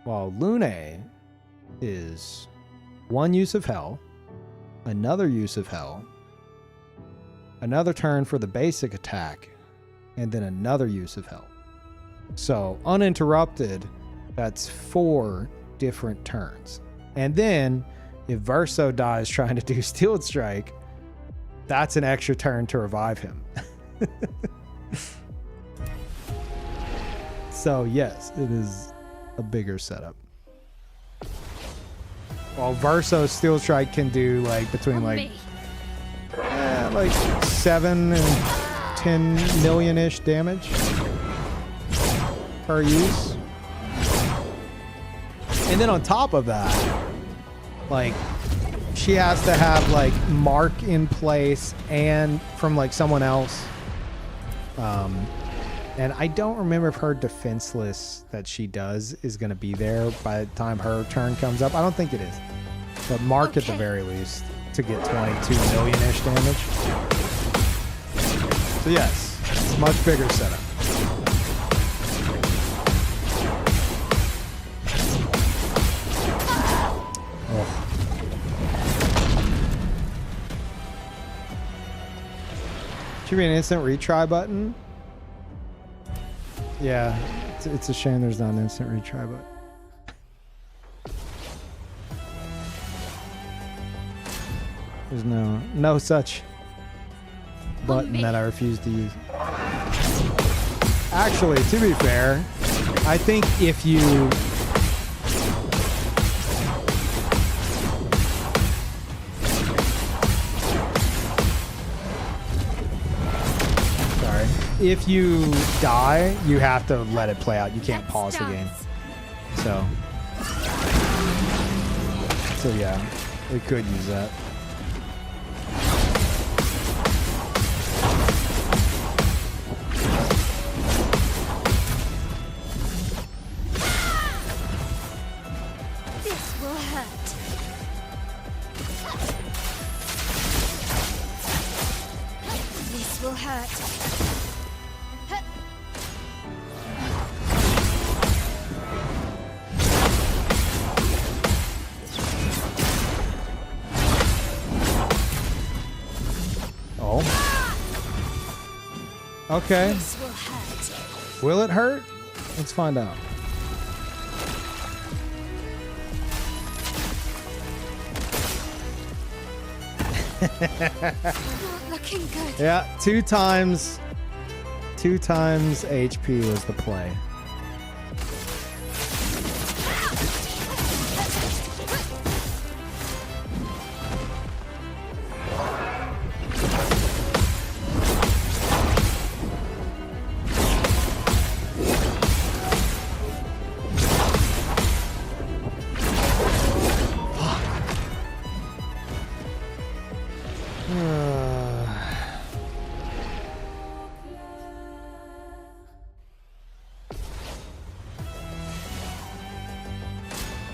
While Lune is 1 use of Hell, another use of Hell, another turn for the basic attack, and then another use of Hell. So uninterrupted, that's 4 different turns. And then if Verso dies trying to do Steel Strike, that's an extra turn to revive him. So yes, it is a bigger setup. While Verso Steel Strike can do like between like 7 and 10 million-ish damage per use. And then on top of that, like, she has to have like mark in place and from like someone else. And I don't remember if her defenseless that she does is going to be there by the time her turn comes up. I don't think it is. But mark at the very least to get 22 million-ish damage. So yes, much bigger setup. Should be an instant retry button. Yeah, it's a shame there's not an instant retry button. There's no such button that I refuse to use. Actually, to be fair, I think if you if you die, you have to let it play out. You can't pause the game. So yeah, we could use that. This will hurt. This will hurt. Okay. This will hurt. Will it hurt? Let's find out. Not looking good. Yeah, 2 times HP was the play.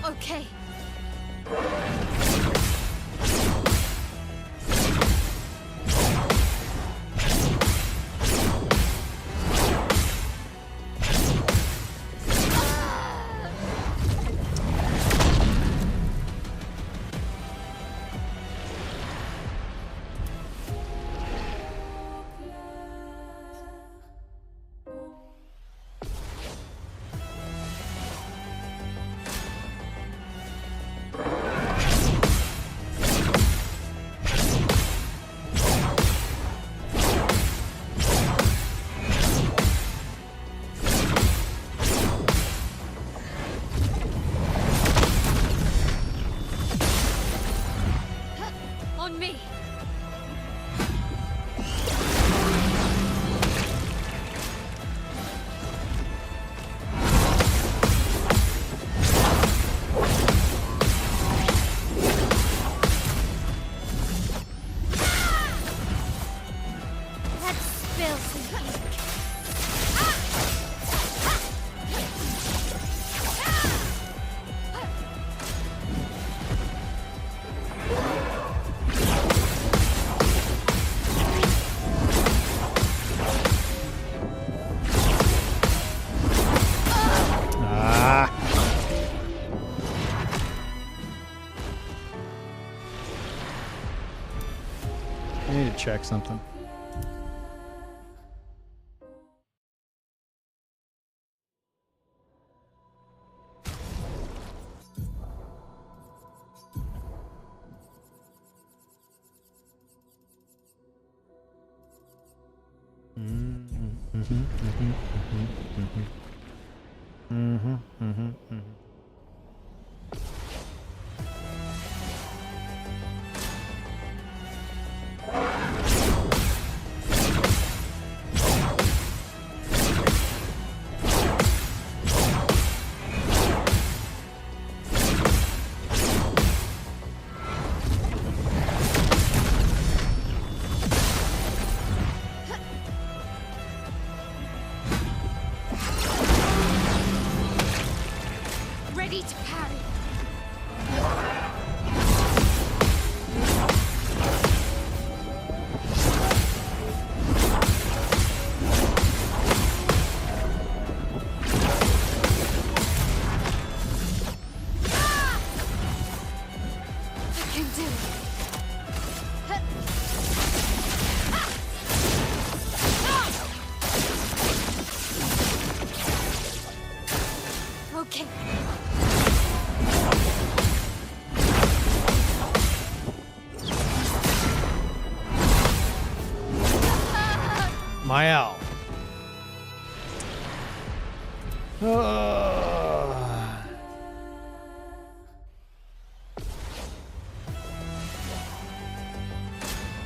Okay. On me. That's filthy ink. Ah. I need to check something. Ready to parry. I can do it. Okay. My owl.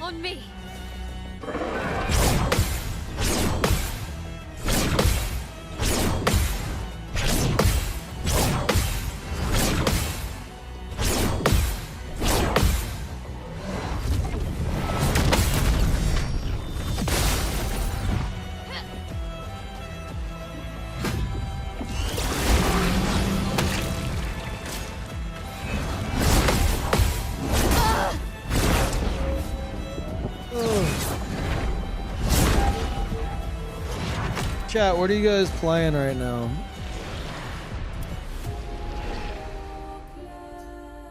On me. Chat, what are you guys playing right now?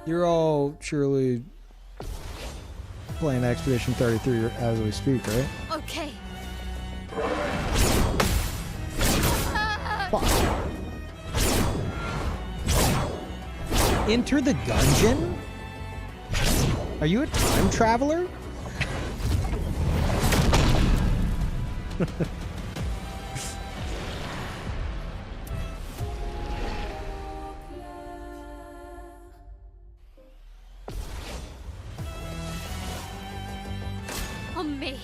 You're all surely playing Expedition 33 as we speak, right? Okay. Enter the dungeon? Are you a time traveler? On me.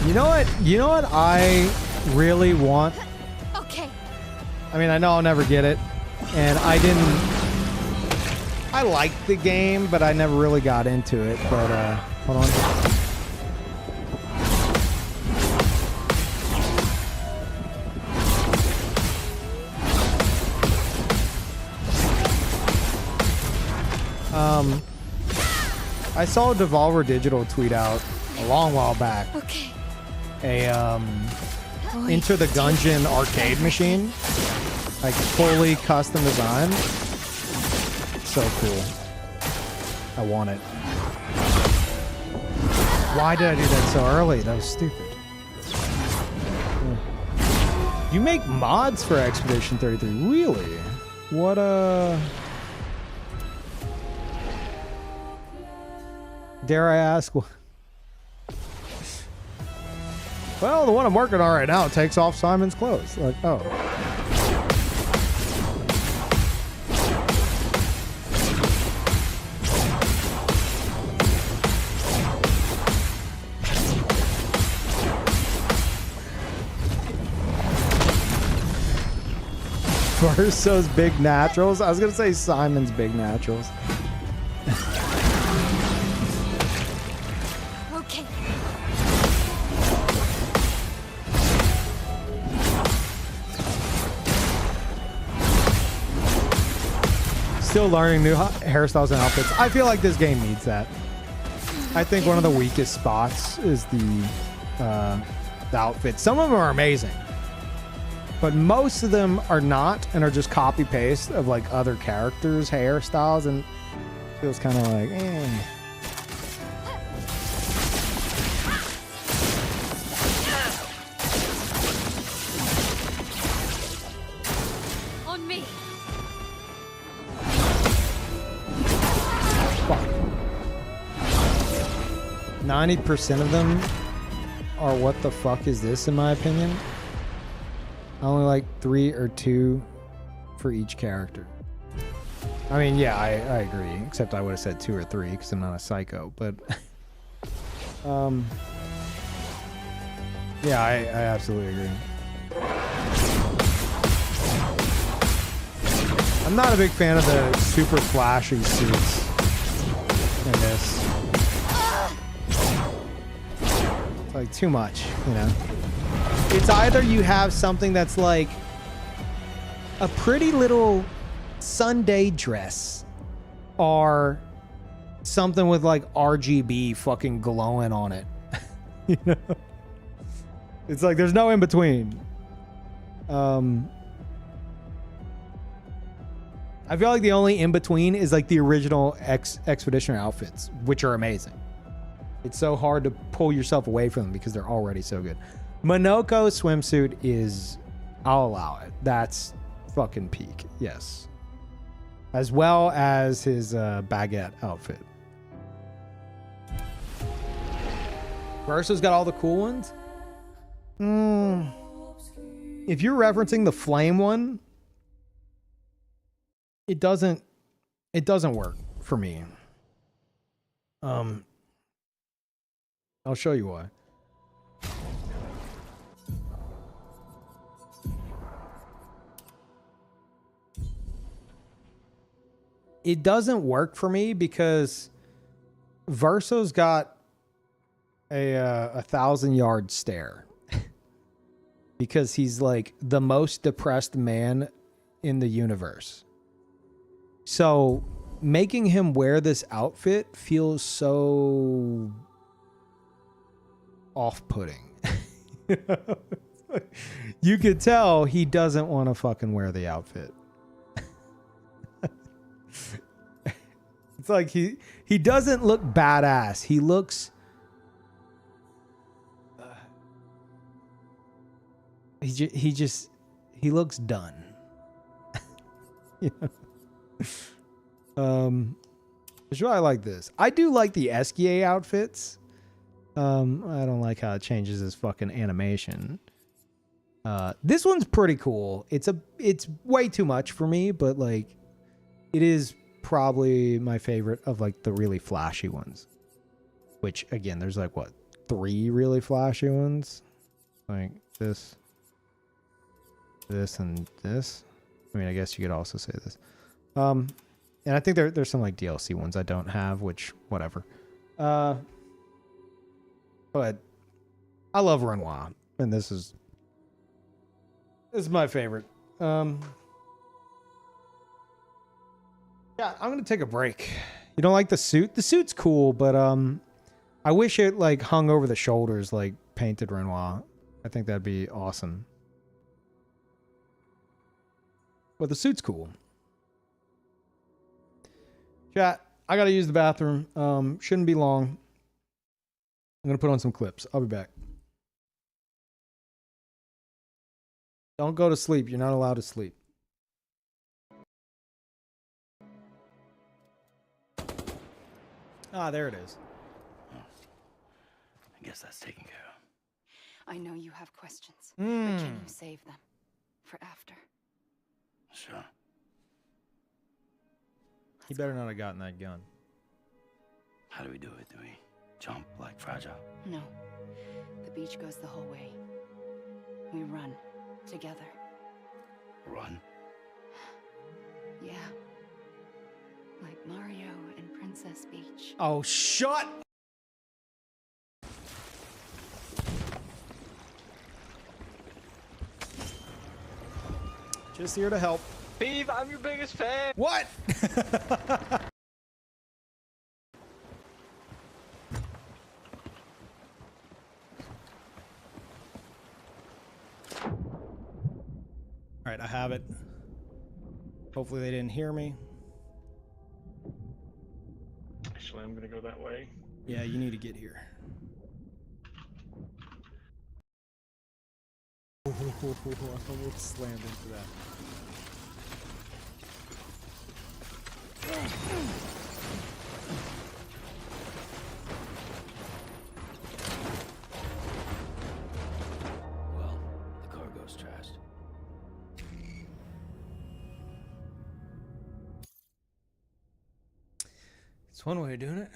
You know what? You know what I really want? Okay. I mean, I know I'll never get it, and I didn't. I liked the game, but I never really got into it. But hold on. I saw Devolver Digital tweet out a long while back Okay. a Enter the Gungeon arcade machine, like fully custom designed. So cool. I want it. Why did I do that so early? That was stupid. You make mods for Expedition 33? Really? What dare I ask? Well, the one I'm working on right now takes off Simon's clothes. Like, oh. Verso's Big Naturals. I was gonna say Simon's Big Naturals. Okay. Still learning new hairstyles and outfits. I feel like this game needs that. I think one of the weakest spots is the outfits. Some of them are amazing, but most of them are not, and are just copy paste of like other characters' hairstyles, and feels kind of like, eh. On me. 90% of them are what the fuck is this, in my opinion. I only like 3 or 2 for each character. I mean, yeah, I agree. Except I would have said 2 or 3 because I'm not a psycho. But, yeah, I absolutely agree. I'm not a big fan of the super flashy suits in this. It's like too much, you know? It's either you have something that's like a pretty little Sunday dress, or something with like RGB fucking glowing on it. You know? It's like there's no in between. I feel like the only in between is like the original Expeditioner outfits, which are amazing. It's so hard to pull yourself away from them because they're already so good. Monoko's swimsuit is, I'll allow it. That's fucking peak. Yes. As well as his baguette outfit. Verso's got all the cool ones. If you're referencing the flame one, it doesn't work for me. I'll show you why. It doesn't work for me because Verso's got a 1,000-yard stare. Because he's like the most depressed man in the universe. So making him wear this outfit feels so off-putting. You could tell he doesn't want to fucking wear the outfit. It's like he doesn't look badass. He looks he looks done. You know? Which why I like this. I do like the Esquier outfits. I don't like how it changes his fucking animation. This one's pretty cool. It's way too much for me, but like it is probably my favorite of like the really flashy ones. Which again, there's like what, 3 really flashy ones? Like this, and this. I mean, I guess you could also say this. And I think there's some like DLC ones I don't have, which whatever. But I love Renoir, and this is my favorite. Yeah, I'm gonna take a break. You don't like the suit? The suit's cool, but I wish it like hung over the shoulders like painted Renoir. I think that'd be awesome. But the suit's cool. Chat, I gotta use the bathroom. Shouldn't be long. I'm gonna put on some clips. I'll be back. Don't go to sleep. You're not allowed to sleep. Ah, there it is. I guess that's taken care of. I know you have questions, but can you save them for after? Sure. He better not have gotten that gun. How do we do it? Do we jump like Fragile? No. The beach goes the whole way. We run together. Run? Yeah. Like Mario and Princess Beach. Oh, shut! Just here to help. Peeve, I'm your biggest fan. What? All right, I have it. Hopefully they didn't hear me. Actually, I'm gonna go that way. Yeah, you need to get here. I almost slammed into that. Well, the cargo's trashed. It's one way of doing it.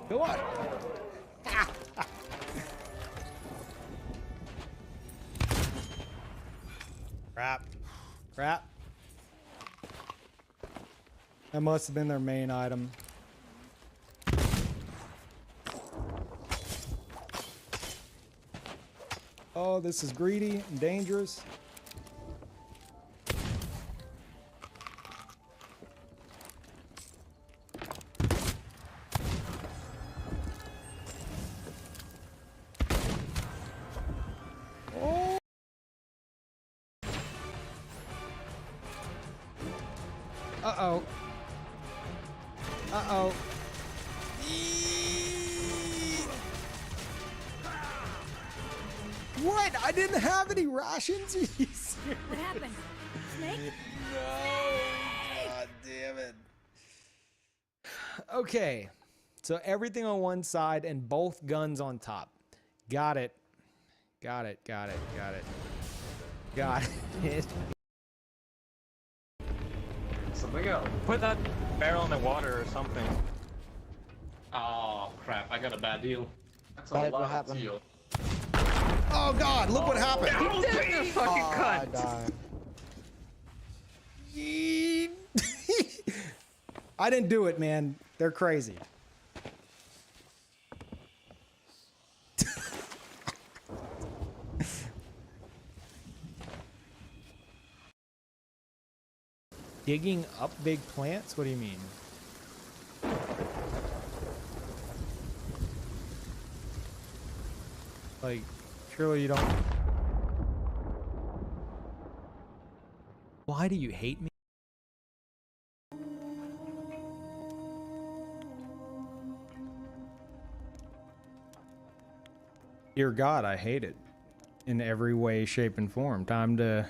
Go on. Crap. Crap. That must have been their main item. Oh, this is greedy and dangerous. Uh-oh. Uh-oh. What? I didn't have any rations? Are you serious? What happened? Snake? No. God damn it. Okay. So everything on one side and both guns on top. Got it. Got it. Got it. Got it. Got it. Something else. Put that barrel in the water or something. Oh crap! I got a bad deal. That's a lot of deal. Oh God! Look what happened. You fucking cunt. I didn't do it, man. They're crazy. Digging up big plants? What do you mean? Like, surely you don't. Why do you hate me? Dear God, I hate it. In every way, shape, and form. Time to...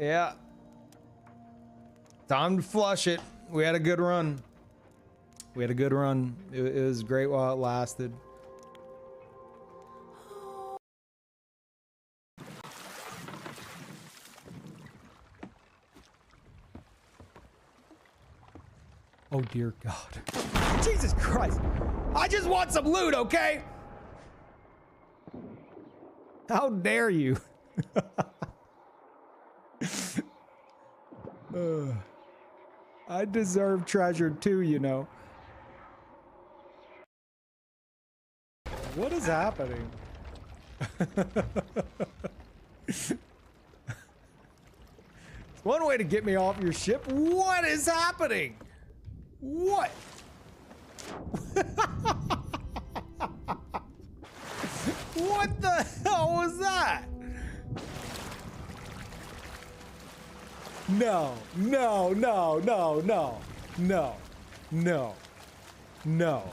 Yeah. Time to flush it. We had a good run. We had a good run. It was great while it lasted. Oh dear God. Jesus Christ. I just want some loot, okay? How dare you? I deserve treasure too, you know. What is happening? It's one way to get me off your ship. What is happening? What? What the hell was that? No, no, no, no, no, no, no, no,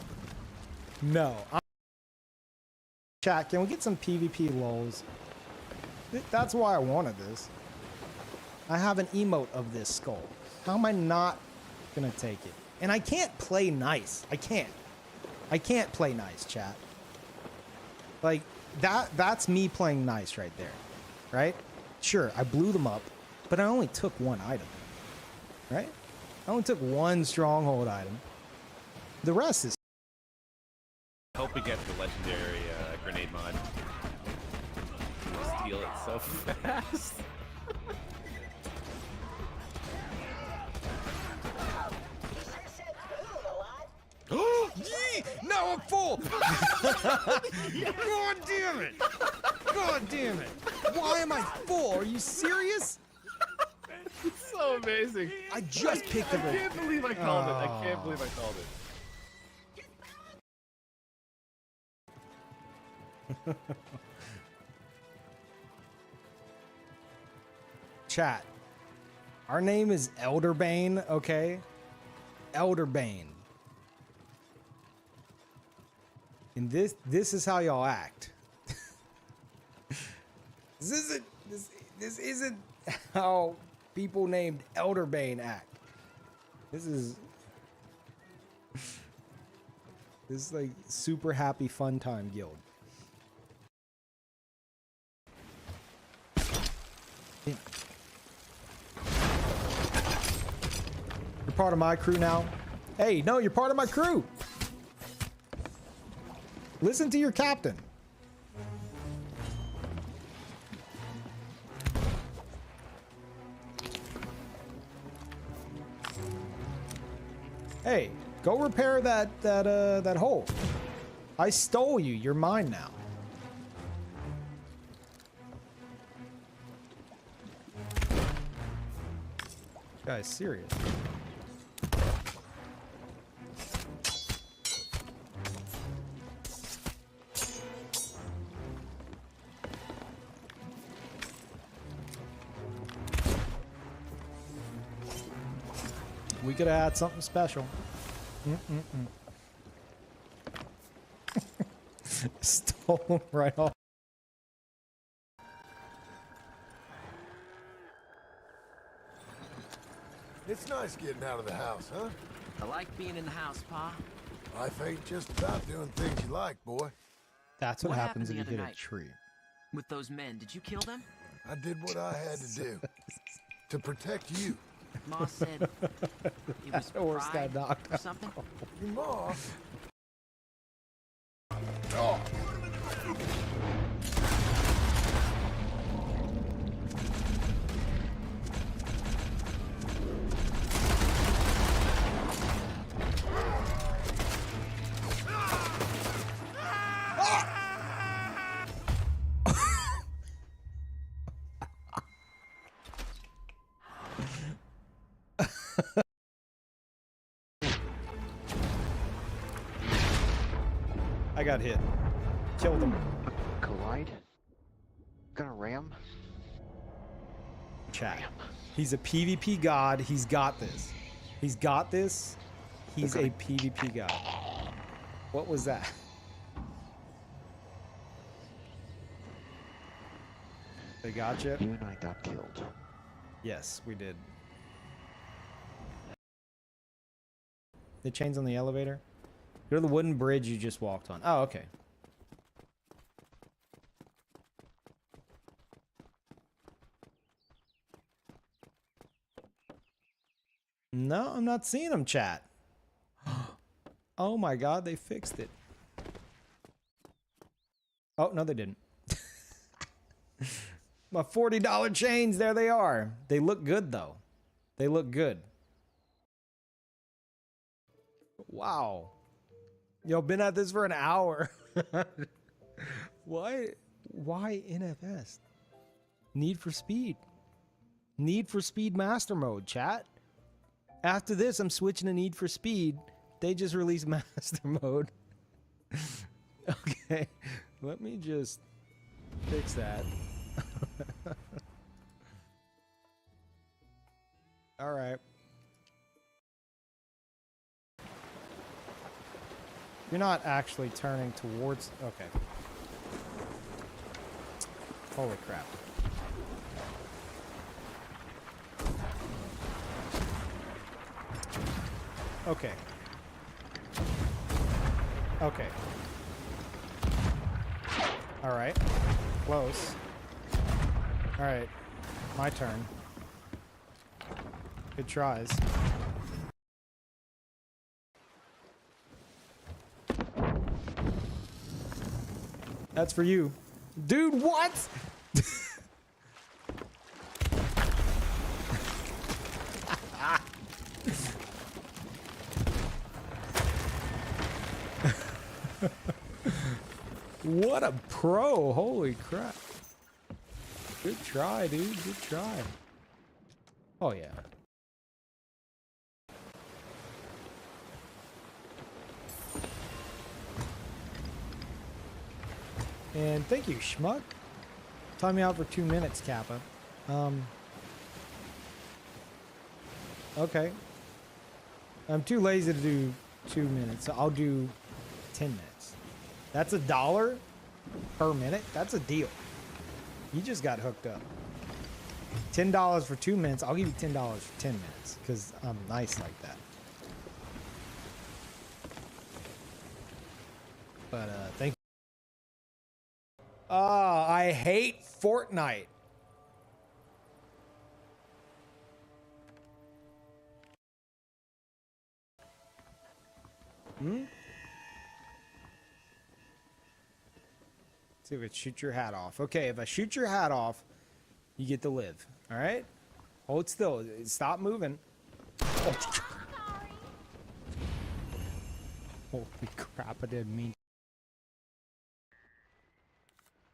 no. Chat, can we get some PvP lols? That's why I wanted this. I have an emote of this skull. How am I not gonna take it? And I can't play nice. I can't play nice, chat. Like, that's me playing nice right there. Right? Sure, I blew them up, but I only took one item. Right? I only took one stronghold item. The rest is... Hope we get the legendary grenade mod. We'll steal it so fast. Yee! No, I'm full! God damn it! God damn it! Why am I full? Are you serious? It's so amazing. I just picked it up. I can't believe I called it. I can't believe I called it. Chat. Our name is Elderbane, okay? Elderbane. And this is how y'all act. This isn't how people named Elderbane act. This is like super happy fun time guild. You're part of my crew now. Hey, no, you're part of my crew. Listen to your captain. Hey, go repair that hole. I stole you. You're mine now. This guy's serious. We could have had something special. Stole him right off. It's nice getting out of the house, huh? I like being in the house, Pa. Life ain't just about doing things you like, boy. That's what happens if happened you the hit other a tree. With those men, did you kill them? I did what I had to do to protect you. Ma said it was horse got pride knocked or out. something. Your ma. I got hit. Killed him. Collide? Gonna ram? Chat. He's a PvP god. He's got this. He's got this. He's a PvP god. What was that? They got you? You and I got killed. Yes, we did. The chains on the elevator? Go to the wooden bridge you just walked on. Oh, okay. No, I'm not seeing them, chat. Oh my god, they fixed it. Oh, no, they didn't. My $40 chains, there they are. They look good, though. They look good. Wow. Yo, been at this for an hour. Why NFS? Need for Speed. Need for Speed Master Mode, chat. After this, I'm switching to Need for Speed. They just released Master Mode. Okay, let me just fix that. All right. You're not actually turning towards... Okay. Holy crap. Okay. Okay. All right. Close. All right. My turn. Good tries. That's for you. Dude, what? What a pro. Holy crap. Good try, dude. Good try. Oh, yeah. And thank you, Schmuck. Time me out for 2 minutes, Kappa. Okay. I'm too lazy to do 2 minutes, so I'll do 10 minutes. That's $1 per minute. That's a deal. You just got hooked up. $10 for 2 minutes. I'll give you $10 for 10 minutes because I'm nice like that. But thank you. I hate Fortnite. See if it shoot your hat off. Okay, if I shoot your hat off, you get to live. All right? Hold still. Stop moving. Oh. Holy crap, I didn't mean.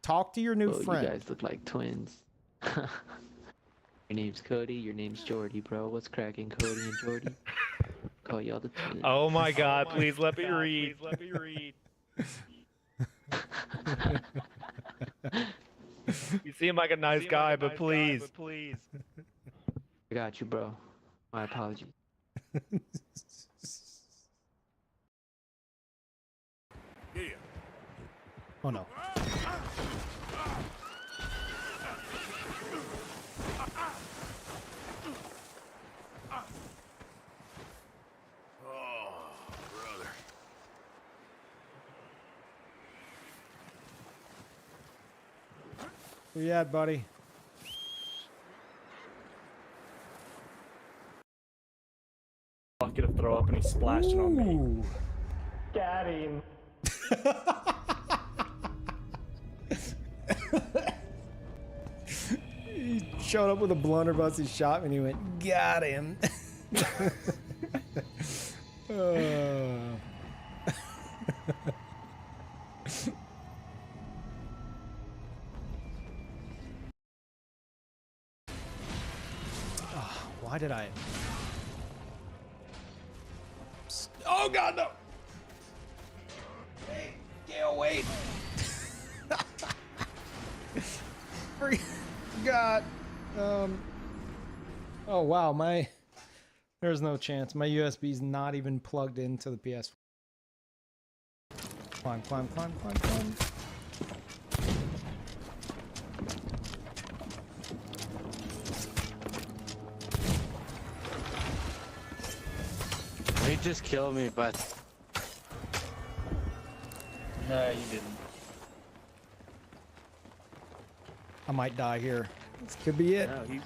Talk to your new friend. You guys look like twins. Your name's Cody, your name's Jordy, bro. What's cracking, Cody and Jordy? Call y'all the twins. Oh my god, please let me read. Please let me read. You seem like a nice guy, but please. I got you, bro. My apologies. Oh no. Where you at, buddy? Bucket of throw up and he splashed it on me. Got him. He showed up with a blunderbuss. He shot me and he went, got him. Why did I? Oh god, no! Hey, Gail, wait! God. Oh wow, there's no chance. My USB's not even plugged into the PS4. Climb, climb, climb, climb, climb. He just killed me, but No, you didn't. I might die here. This could be it. no, he's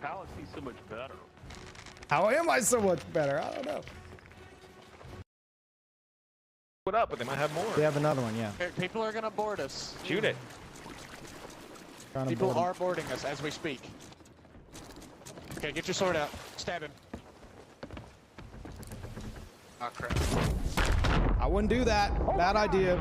how is he so much better? How am I so much better? I don't know. What up? But they might have more. They have another one, yeah. People are gonna board us. Shoot it. Trying to People board 'em. are boarding us as we speak. Okay, get your sword out. Stab him. Oh crap. I wouldn't do that. Bad idea.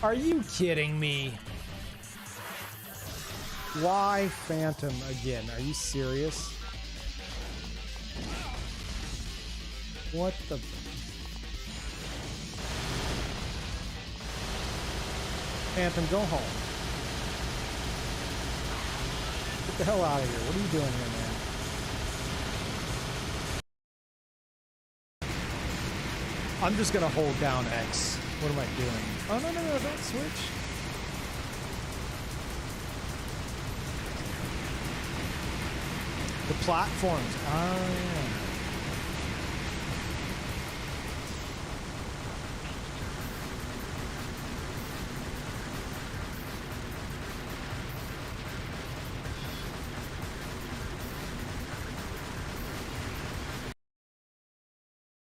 Are you kidding me? Why Phantom again? Are you serious? What the? Phantom, go home. Get the hell out of here. What are you doing here, man? I'm just gonna hold down X. What am I doing? Oh, no, no, no, don't switch. The platforms. Oh, yeah.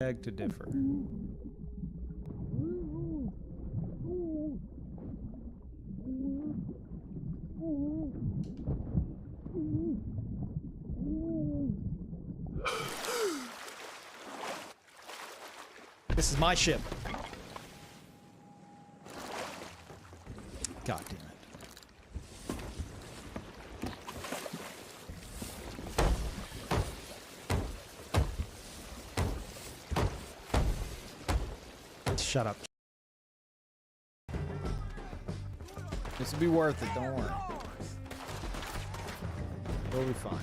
Beg to differ. This is my ship. God damn it. Shut up. This will be worth it, don't worry. We'll be fine.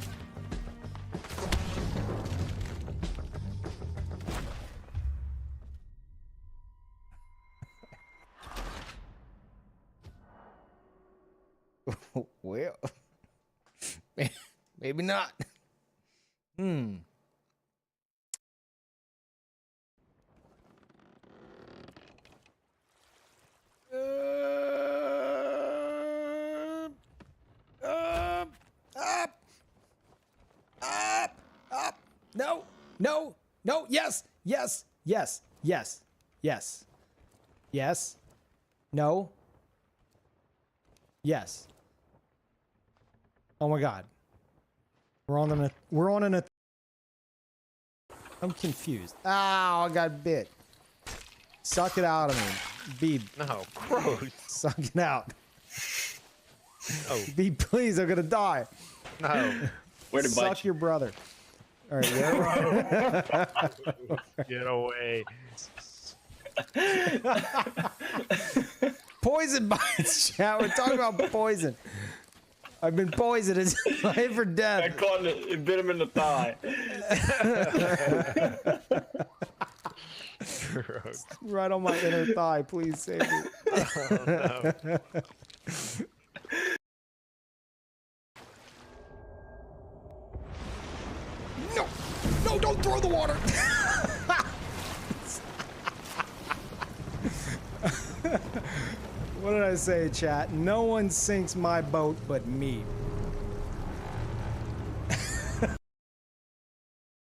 Well, maybe not. Up. No, no, no. Yes, yes, yes, yes, yes, yes. No. Yes. Oh my God. We're on an. I'm confused. Ow! I got bit. Suck it out of me, Beeb. No, gross. Suck it out. Oh. Beeb, please. I'm gonna die. No. Where did Suck your brother. All right. Where? Get away. Poison bites, chat. We're talking about poison. I've been poisoned. It's life or death. I caught it. It bit him in the thigh. Right on my inner thigh. Please save me. Oh, no. No! No, don't throw the water! What did I say, chat? No one sinks my boat but me.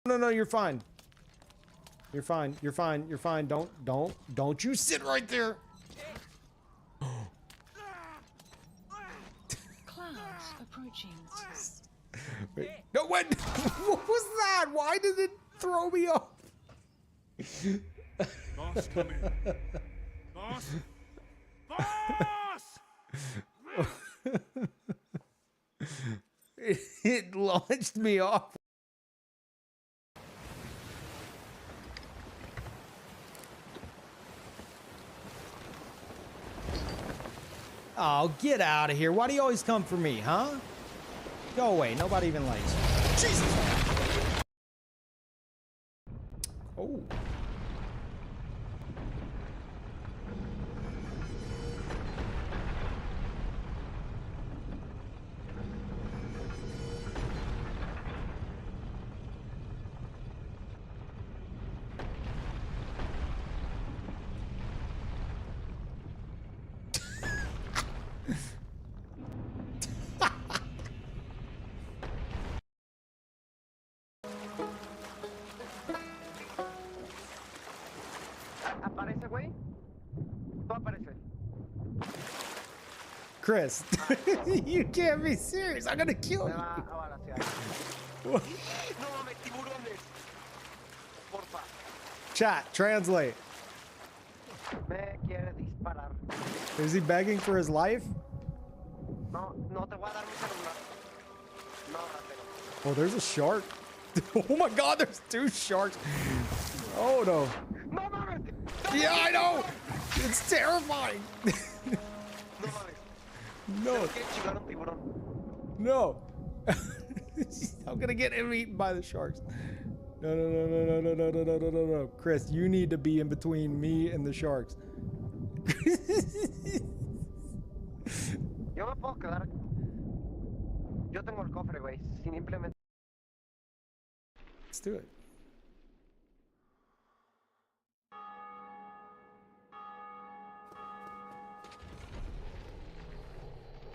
No, no, you're fine. You're fine. You're fine. You're fine. Don't you sit right there. Clouds approaching. Wait. No, what? What was that? Why did it throw me off? Boss, come in. Boss! Boss! It launched me off. Oh, get out of here. Why do you always come for me, huh? Go away. Nobody even likes you. Jesus. Oh. ¿Aparece, güey? No aparece. Chris, you can't be serious. I'm gonna kill you. No mames, tiburones. Porfa. Chat, translate. Me quiere disparar. Is he begging for his life? No, no te voy a dar mi celular. No, ratero. Oh, there's a shark. Oh my god, there's 2 sharks. Oh no. No mames. Yeah, I know. It's terrifying. No mames. No. Tengo que chingar un tiburón. No. I'm gonna get him eaten by the sharks. No, no, no, no, no, no, no, no, no, no, no. Chris, you need to be in between me and the sharks. Yo me puedo quedar. Yo tengo el cofre, güey. Sin implementar. Let's do it.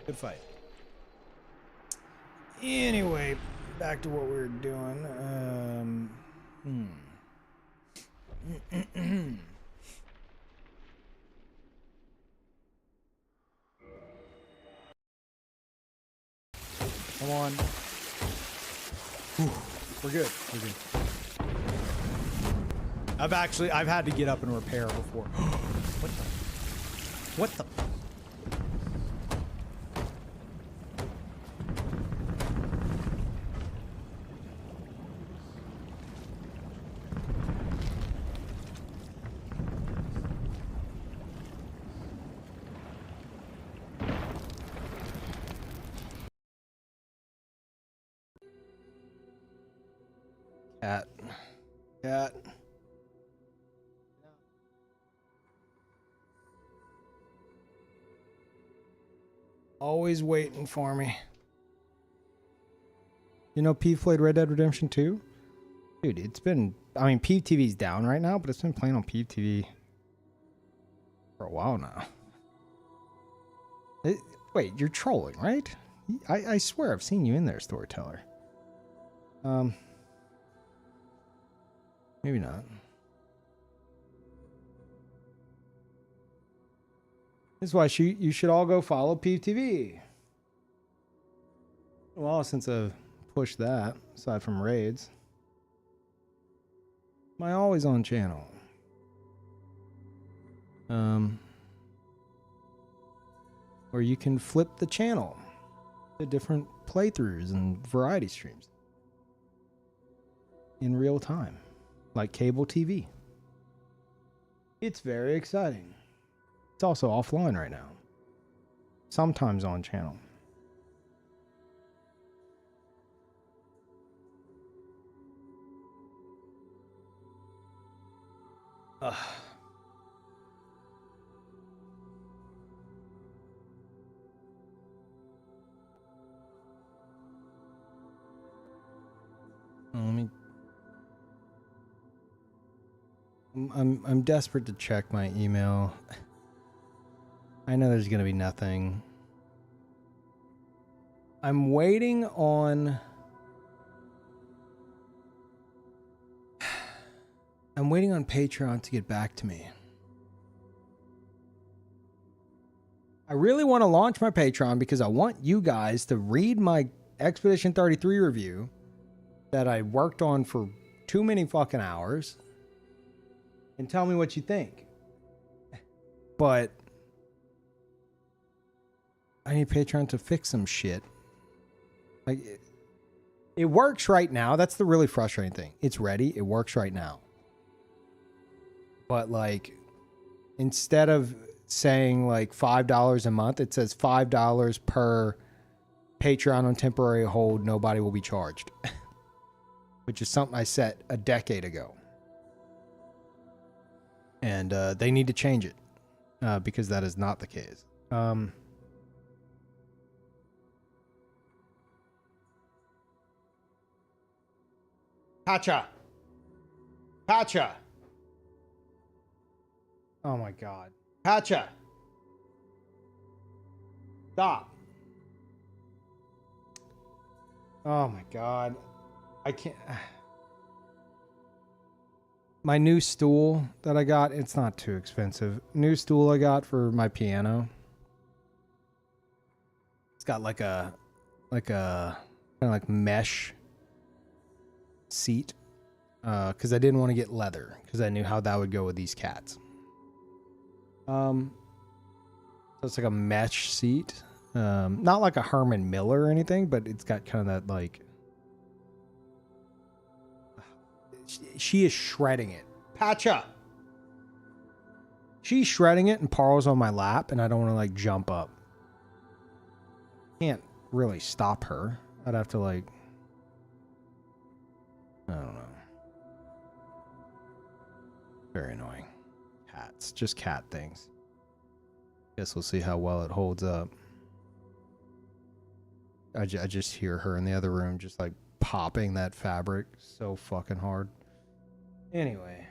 Good fight. Anyway, back to what we were doing. Come on. Whew. We're good. We're good. I've had to get up and repair before. What the? What the? Cat. Cat. Always waiting for me. You know, Peeve played Red Dead Redemption 2? Dude, it's been... I mean, Peeve TV's down right now, but it's been playing on Peeve TV for a while now. Wait, you're trolling, right? I swear I've seen you in there, Storyteller. Maybe not. This is why you should all go follow Peeve TV. Well, since I've pushed that, aside from raids, my always on channel. Or you can flip the channel to different playthroughs and variety streams in real time, like cable TV. It's very exciting. It's also offline right now. Sometimes on channel. Ugh. Let me. I'm desperate to check my email. I know there's gonna be nothing. I'm waiting on I'm waiting on Patreon to get back to me. I really want to launch my Patreon because I want you guys to read my Expedition 33 review that I worked on for too many fucking hours and tell me what you think. But I need Patreon to fix some shit. Like, it works right now. That's the really frustrating thing. It's ready. It works right now. But like, instead of saying like $5 a month, it says $5 per Patreon on temporary hold. Nobody will be charged, which is something I set a decade ago. And they need to change it because that is not the case. Pacha. Pacha. Oh my God. Pacha. Stop. Oh my God. I can't. My new stool that I got, it's not too expensive. New stool I got for my piano. It's got like a kind of like mesh seat. Because I didn't want to get leather because I knew how that would go with these cats. So it's like a mesh seat. Not like a Herman Miller or anything, but it's got kind of that like... She is shredding it. Pacha! She's shredding it and Parl's on my lap and I don't want to like jump up. Can't really stop her. I'd have to like... I don't know. Very annoying. Cats. Just cat things. Guess we'll see how well it holds up. I just hear her in the other room just like popping that fabric so fucking hard. Anyway.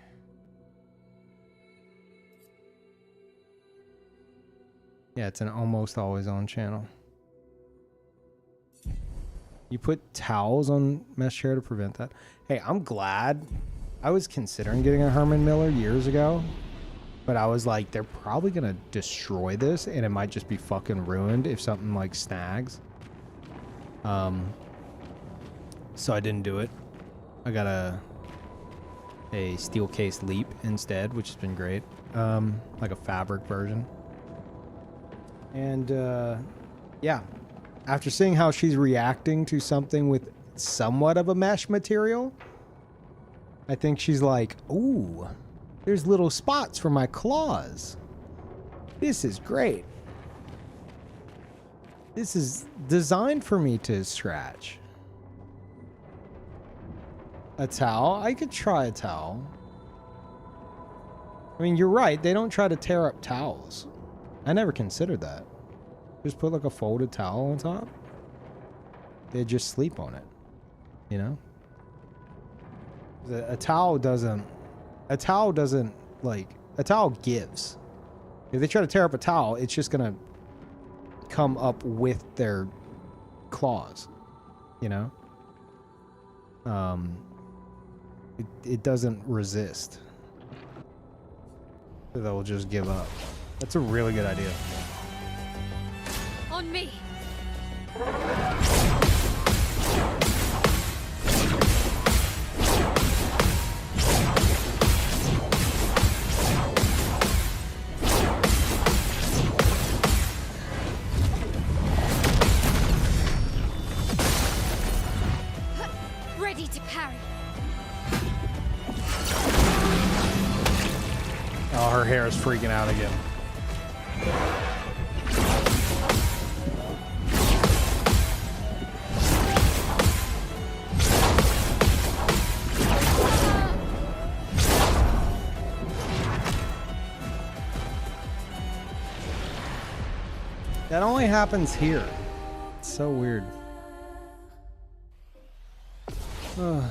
Yeah, it's an almost always on channel. You put towels on mesh chair to prevent that. Hey, I'm glad. I was considering getting a Herman Miller years ago, but I was like, they're probably gonna destroy this and it might just be fucking ruined if something like snags. So I didn't do it. I got a steel case Leap instead, which has been great. Like a fabric version. And yeah, after seeing how she's reacting to something with somewhat of a mesh material, I think she's like, ooh, there's little spots for my claws. This is great. This is designed for me to scratch. A towel? I could try a towel. I mean, you're right. They don't try to tear up towels. I never considered that. Just put like a folded towel on top. They just sleep on it. You know? A towel doesn't like, a towel gives. If they try to tear up a towel, it's just gonna come up with their claws, you know? It doesn't resist. So they'll just give up. That's a really good idea. On me. Ready to parry. Oh, her hair is freaking out again. That only happens here. It's so weird. Ugh.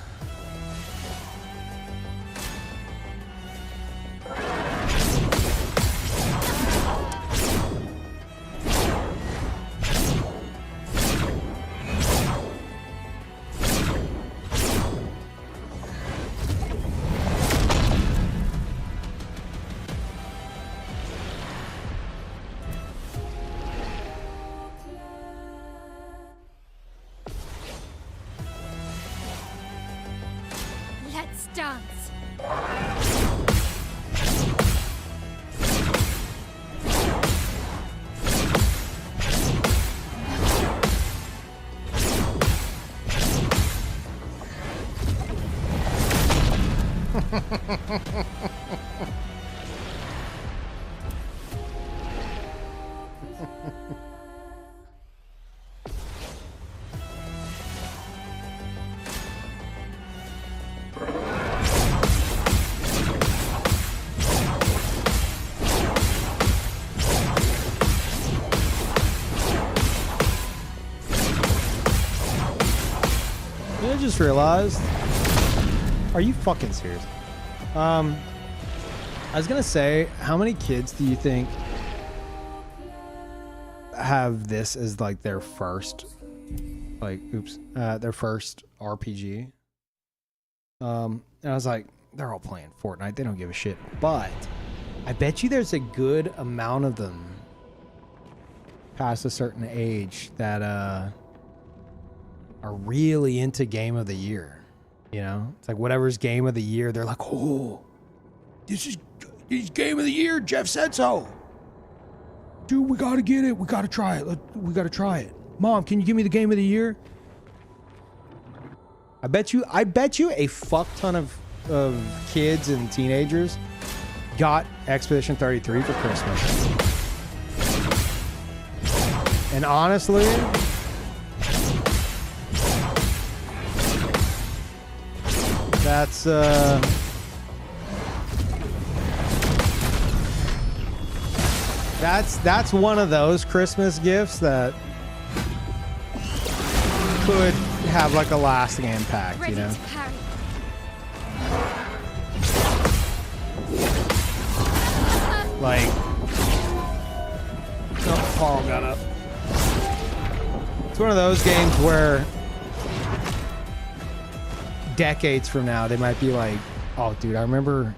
Let's dance. I just realized. Are you fucking serious? I was gonna say, how many kids do you think have this as like their first, their first RPG? And I was like, they're all playing Fortnite. They don't give a shit. But I bet you there's a good amount of them past a certain age that are really into Game of the Year. You know, it's like whatever's Game of the Year, they're like, oh, this is Game of the Year. Jeff said so. Dude, we gotta get it. We gotta try it. We gotta try it. Mom, can you give me the Game of the Year? I bet you a fuck ton of kids and teenagers got Expedition 33 for Christmas. And honestly, that's one of those Christmas gifts that could have like a lasting impact, you know? Like, oh, Carl got up. It's one of those games where decades from now they might be like, oh dude, I remember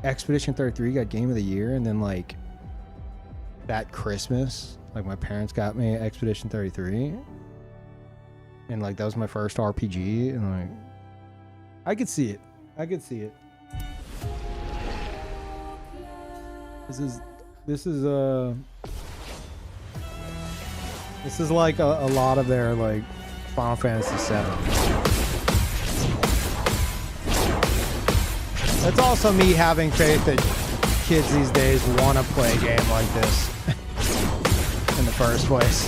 Expedition 33 got Game of the Year, and then like that Christmas, like my parents got me Expedition 33, and like that was my first RPG, and like I could see it. This is like a lot of their like Final Fantasy 7. That's also me having faith that kids these days want to play a game like this in the first place.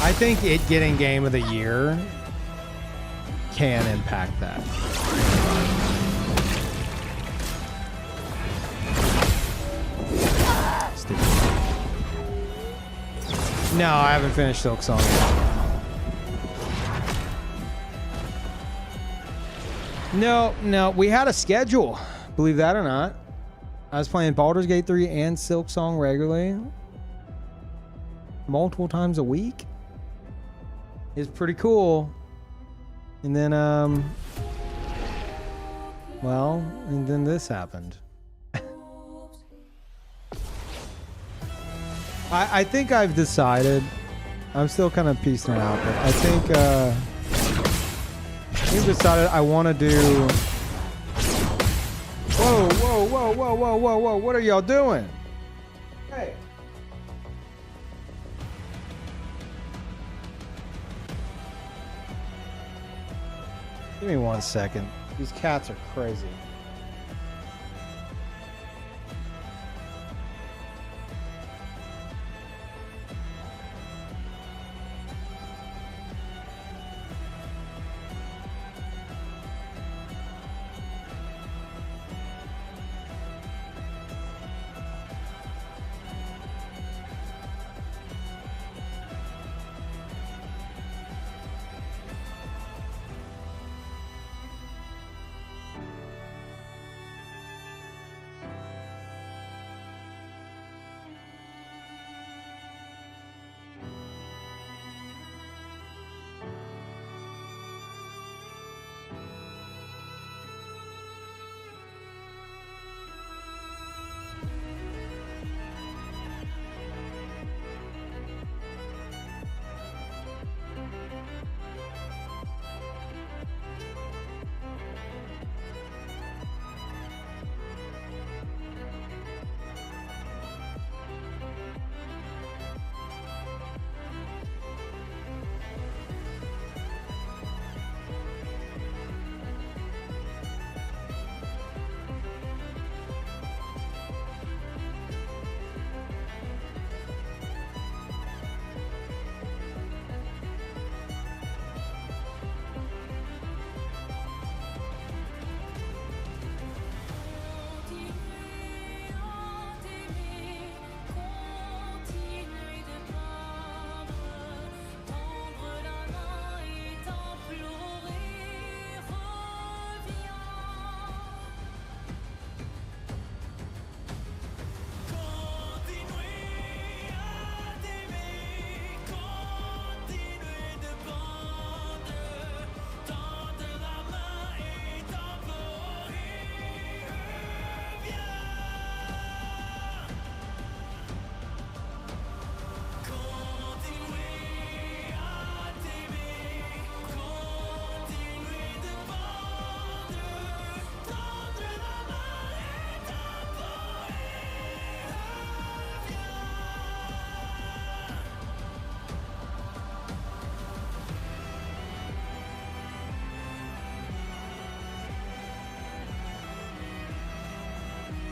I think it getting Game of the Year can impact that. Stupid. No, I haven't finished Silk Song yet. No, we had a schedule, believe that or not. I was playing Baldur's Gate 3 and Silk Song regularly, multiple times a week. It's pretty cool. And then, well, and then this happened. I think I've decided, I'm still kind of piecing it out, but I think, I've decided I want to do... Whoa, what are y'all doing? Hey. Give me 1 second. These cats are crazy.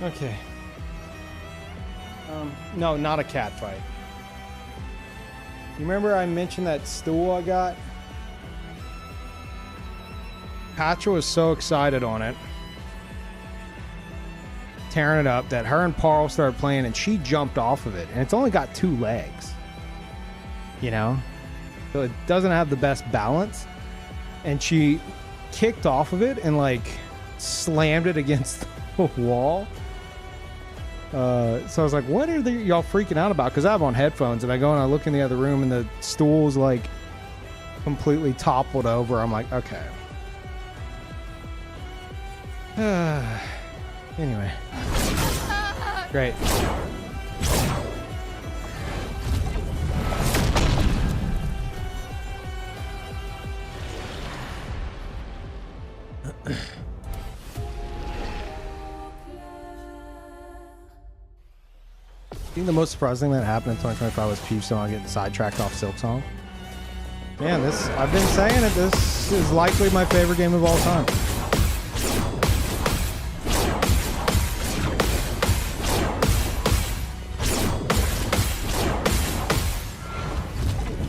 Okay. No, not a cat fight. You remember I mentioned that stool I got? Patra was so excited on it, tearing it up, that her and Parl started playing and she jumped off of it. And it's only got 2 legs. You know? So it doesn't have the best balance. And she kicked off of it and like slammed it against the wall. So I was like, what are y'all freaking out about? Because I have on headphones and I go and I look in the other room and the stool's like completely toppled over. I'm like, okay. Anyway. Great. I think the most surprising that happened in 2025 was Peeve song getting sidetracked off Silk Song. Man, I've been saying it, this is likely my favorite game of all time.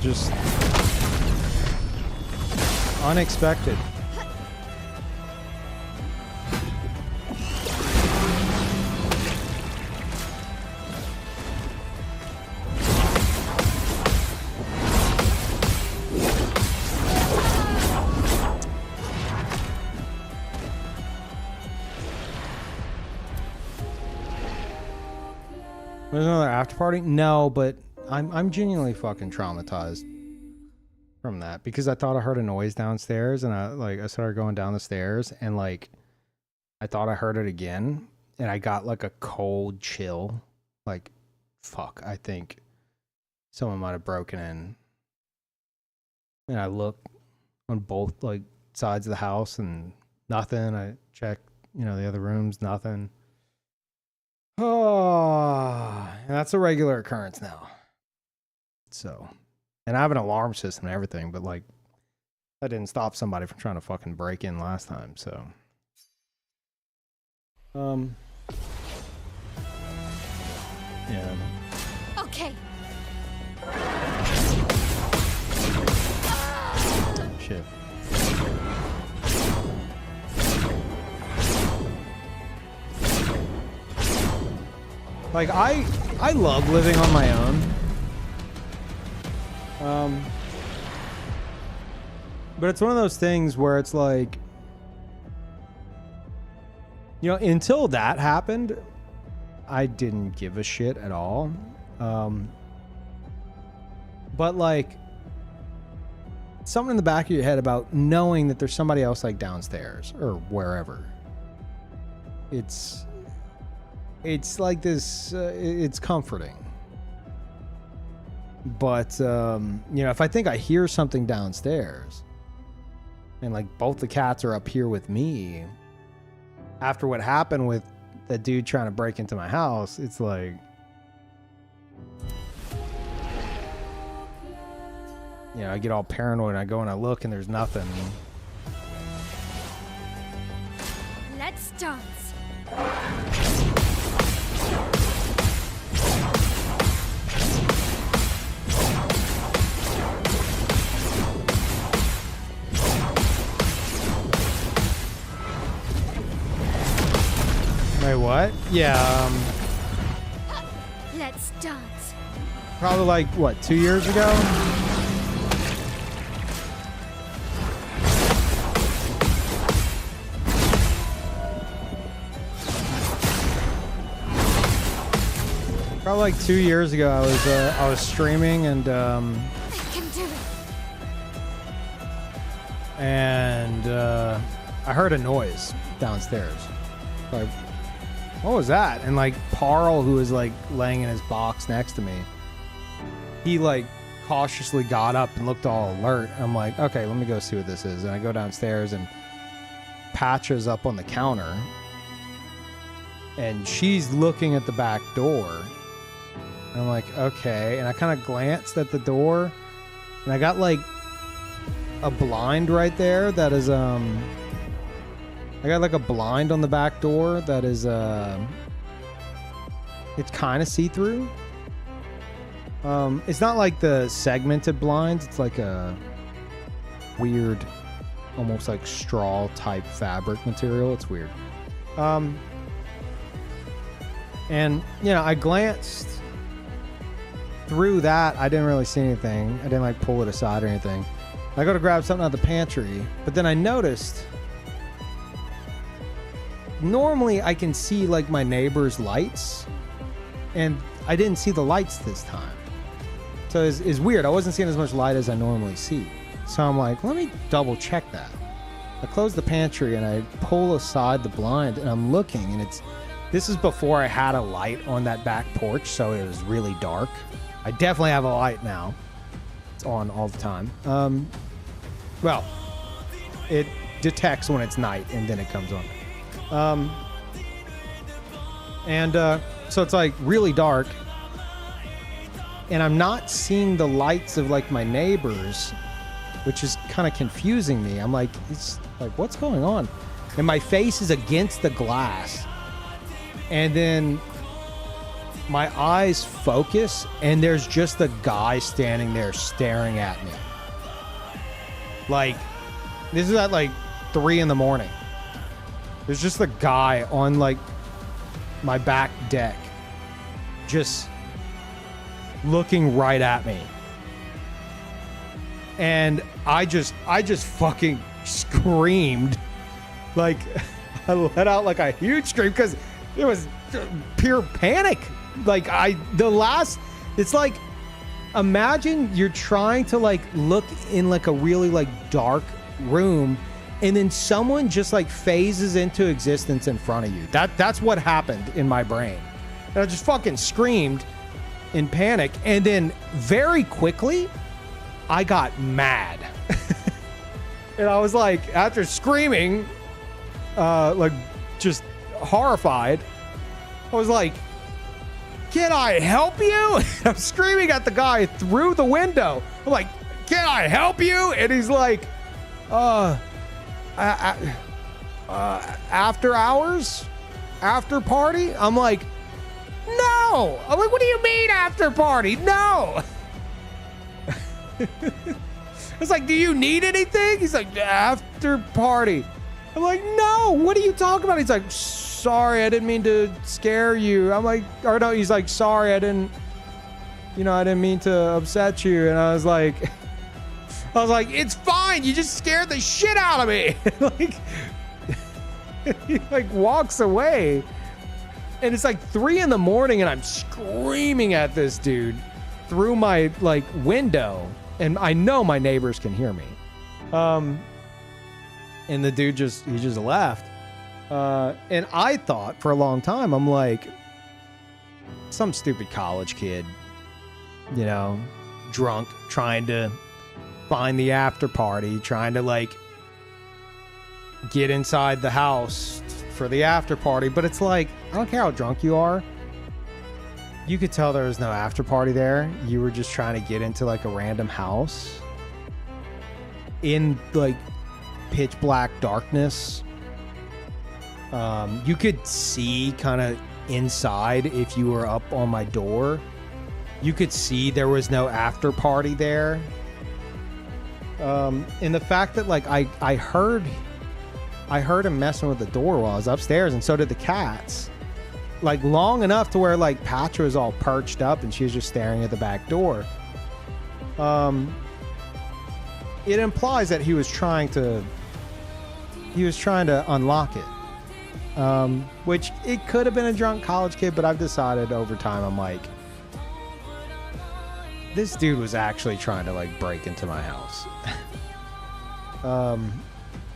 Just unexpected. There's another after party? No, but I'm genuinely fucking traumatized from that because I thought I heard a noise downstairs and I started going down the stairs and like I thought I heard it again and I got like a cold chill. Like, fuck, I think someone might have broken in. And I looked on both like sides of the house and nothing. I checked, the other rooms, nothing. Oh, and that's a regular occurrence now. So, and I have an alarm system and everything, but like, that didn't stop somebody from trying to fucking break in last time. So, yeah. Okay. Shit. Like, I love living on my own. But it's one of those things where it's like, until that happened, I didn't give a shit at all. But like, something in the back of your head about knowing that there's somebody else like downstairs or wherever. It's like this, it's comforting. But, if I think I hear something downstairs and like both the cats are up here with me after what happened with that dude trying to break into my house, it's like, I get all paranoid and I go and I look and there's nothing. Let's dance. Wait, what? Yeah, Let's dance. probably like, what, 2 years ago? Probably like 2 years ago, I was streaming and I can do it. I heard a noise downstairs. Like, what was that? And like Parl, who was like laying in his box next to me, he like cautiously got up and looked all alert. I'm like, okay, let me go see what this is. And I go downstairs and Patra's up on the counter and she's looking at the back door. And I'm like, okay. And I kind of glanced at the door and I got like a blind right there that is I got like a blind on the back door that is It's kind of see-through. It's not like the segmented blinds. It's like a weird, almost like straw type fabric material. It's weird. And you know, I glanced through that. I didn't really see anything. I didn't like pull it aside or anything. I go to grab something out of the pantry, but then I noticed normally I can see like my neighbor's lights, and I didn't see the lights this time. So it's weird. I wasn't seeing as much light as I normally see. So I'm like, let me double check that. I close the pantry and I pull aside the blind and I'm looking, and this is before I had a light on that back porch, so it was really dark. I definitely have a light now. It's on all the time. Well, it detects when it's night and then it comes on. So it's like really dark, and I'm not seeing the lights of like my neighbors, which is kind of confusing me. I'm like, it's like, what's going on? And my face is against the glass, and then my eyes focus, and there's just a guy standing there staring at me. Like, this is at like 3 in the morning. There's just a guy on like my back deck, just looking right at me. And I just fucking screamed. Like, I let out like a huge scream because it was pure panic. Like, it's like, imagine you're trying to like look in like a really like dark room, and then someone just like phases into existence in front of you. That's what happened in my brain. And I just fucking screamed in panic, and then very quickly I got mad. And I was like, after screaming, like just horrified, I was like, can I help you? I'm screaming at the guy through the window. I'm like, can I help you? And he's like, after hours? After party? I'm like, no. I'm like, what do you mean after party? No. It's like, do you need anything? He's like, after party. I'm like, no, what are you talking about? He's like, sorry, I didn't mean to scare you. I'm like, or no, he's like, sorry, I didn't mean to upset you. And I was like, it's fine. You just scared the shit out of me. Like, he like walks away, and it's like 3 in the morning, and I'm screaming at this dude through my like window, and I know my neighbors can hear me. And the dude just left. And I thought for a long time, I'm like, some stupid college kid, you know, drunk, trying to find the after party, trying to like get inside the house for the after party. But it's like, I don't care how drunk you are. You could tell there was no after party there. You were just trying to get into like a random house in like pitch black darkness. You could see kind of inside if you were up on my door. You could see there was no after party there. And the fact that like I heard him messing with the door while I was upstairs, and so did the cats. Like long enough to where like Patra was all perched up and she was just staring at the back door. It implies that he was trying to unlock it. Which it could have been a drunk college kid, but I've decided over time, I'm like, this dude was actually trying to like break into my house.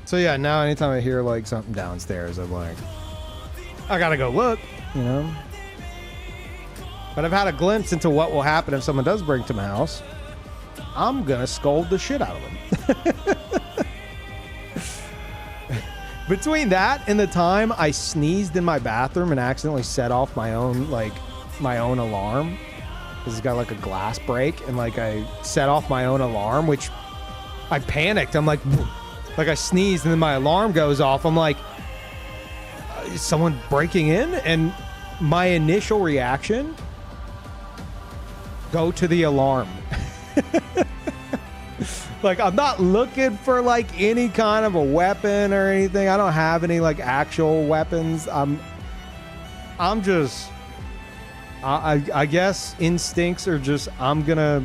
So yeah, now anytime I hear like something downstairs, I'm like, I gotta go look, you know. But I've had a glimpse into what will happen if someone does break into my house. I'm gonna scold the shit out of them. Between that and the time I sneezed in my bathroom and accidentally set off my own alarm, because it's got like a glass break, and like I set off my own alarm, which I panicked. I'm like I sneezed and then my alarm goes off. I'm like, is someone breaking in? And my initial reaction, go to the alarm. Like, I'm not looking for like any kind of a weapon or anything. I don't have any like actual weapons. I'm just, I guess instincts are just, I'm gonna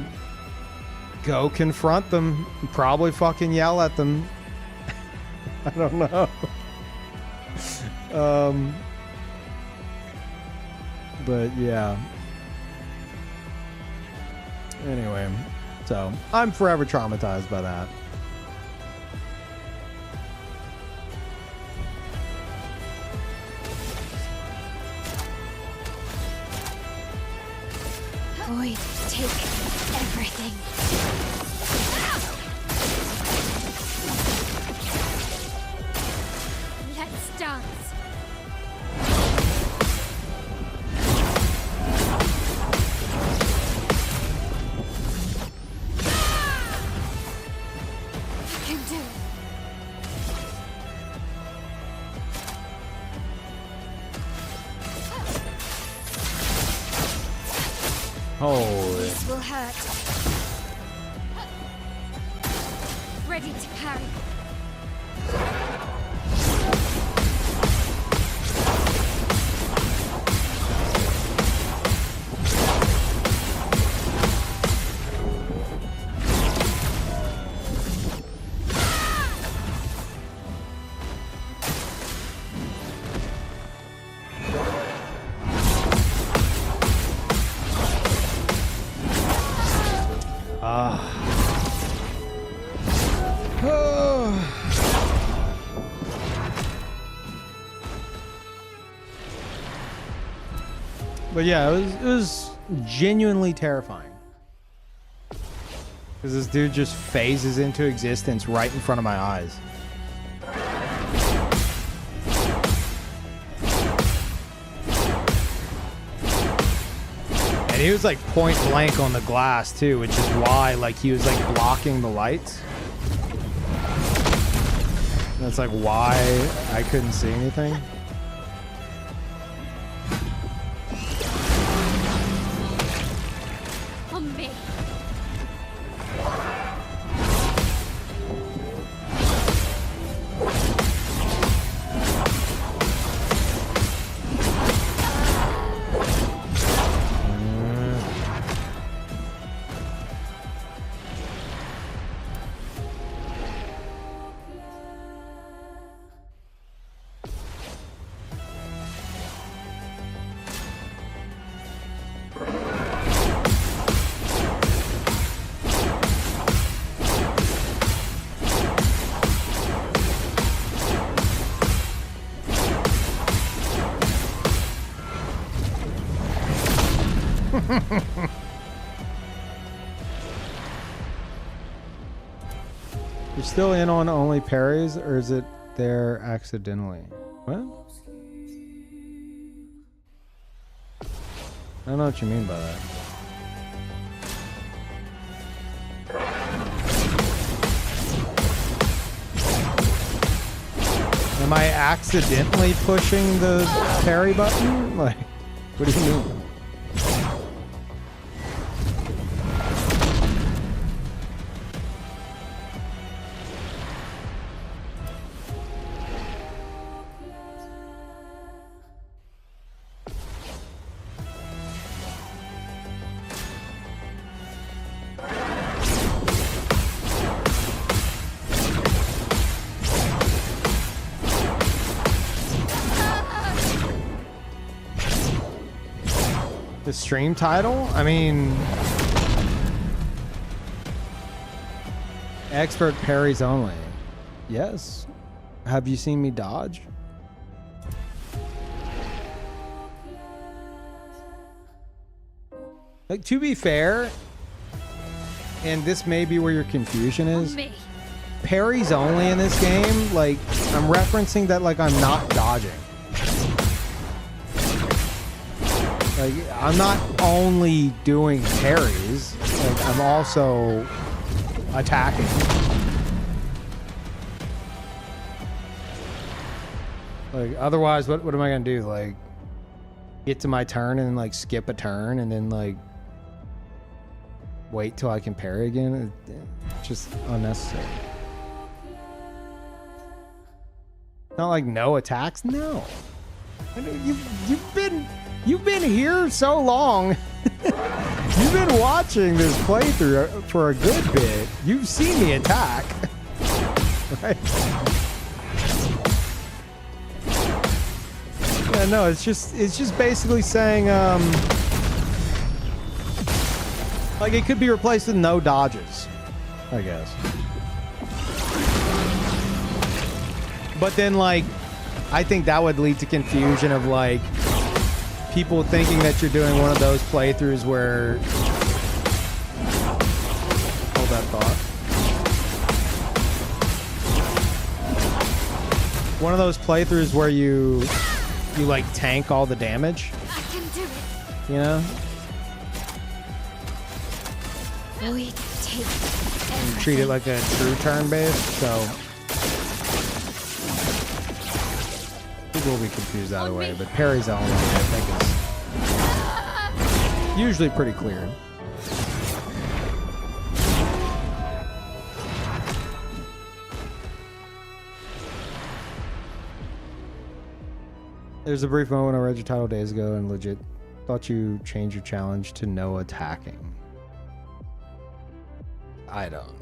go confront them, probably fucking yell at them. I don't know. But yeah. Anyway, so I'm forever traumatized by that. Void, take everything. Let's dance. I can do it. Holy. This will hurt. Ready to parry. But yeah, it was genuinely terrifying. Because this dude just phases into existence right in front of my eyes. And he was like point blank on the glass too, which is why like he was like blocking the lights. That's like why I couldn't see anything. On me. You're still in on only parries, or is it there accidentally? What? I don't know what you mean by that. Am I accidentally pushing the parry button? Like, what do you mean? The stream title? I mean, expert parries only. Yes. Have you seen me dodge? Like, to be fair, and this may be where your confusion is, parries only in this game, like, I'm referencing that like I'm not dodging. Like, I'm not only doing parries, like, I'm also attacking. Like, otherwise, what am I gonna do? Like, get to my turn and then like skip a turn and then like wait till I can parry again. It's just unnecessary. Not like no attacks. No. I mean, you've been here so long. You've been watching this playthrough for a good bit. You've seen me attack. Right? Yeah, no, it's just basically saying like it could be replaced with no dodges, I guess. But then like I think that would lead to confusion of like people thinking that you're doing one of those playthroughs where hold that thought. One of those playthroughs where you like tank all the damage. I can do it. You know? We take And treat it like a true turn base, so people will be confused either way, but Parries only I think is usually pretty clear. There's a brief moment I read your title days ago and legit thought you changed your challenge to no attacking. I don't.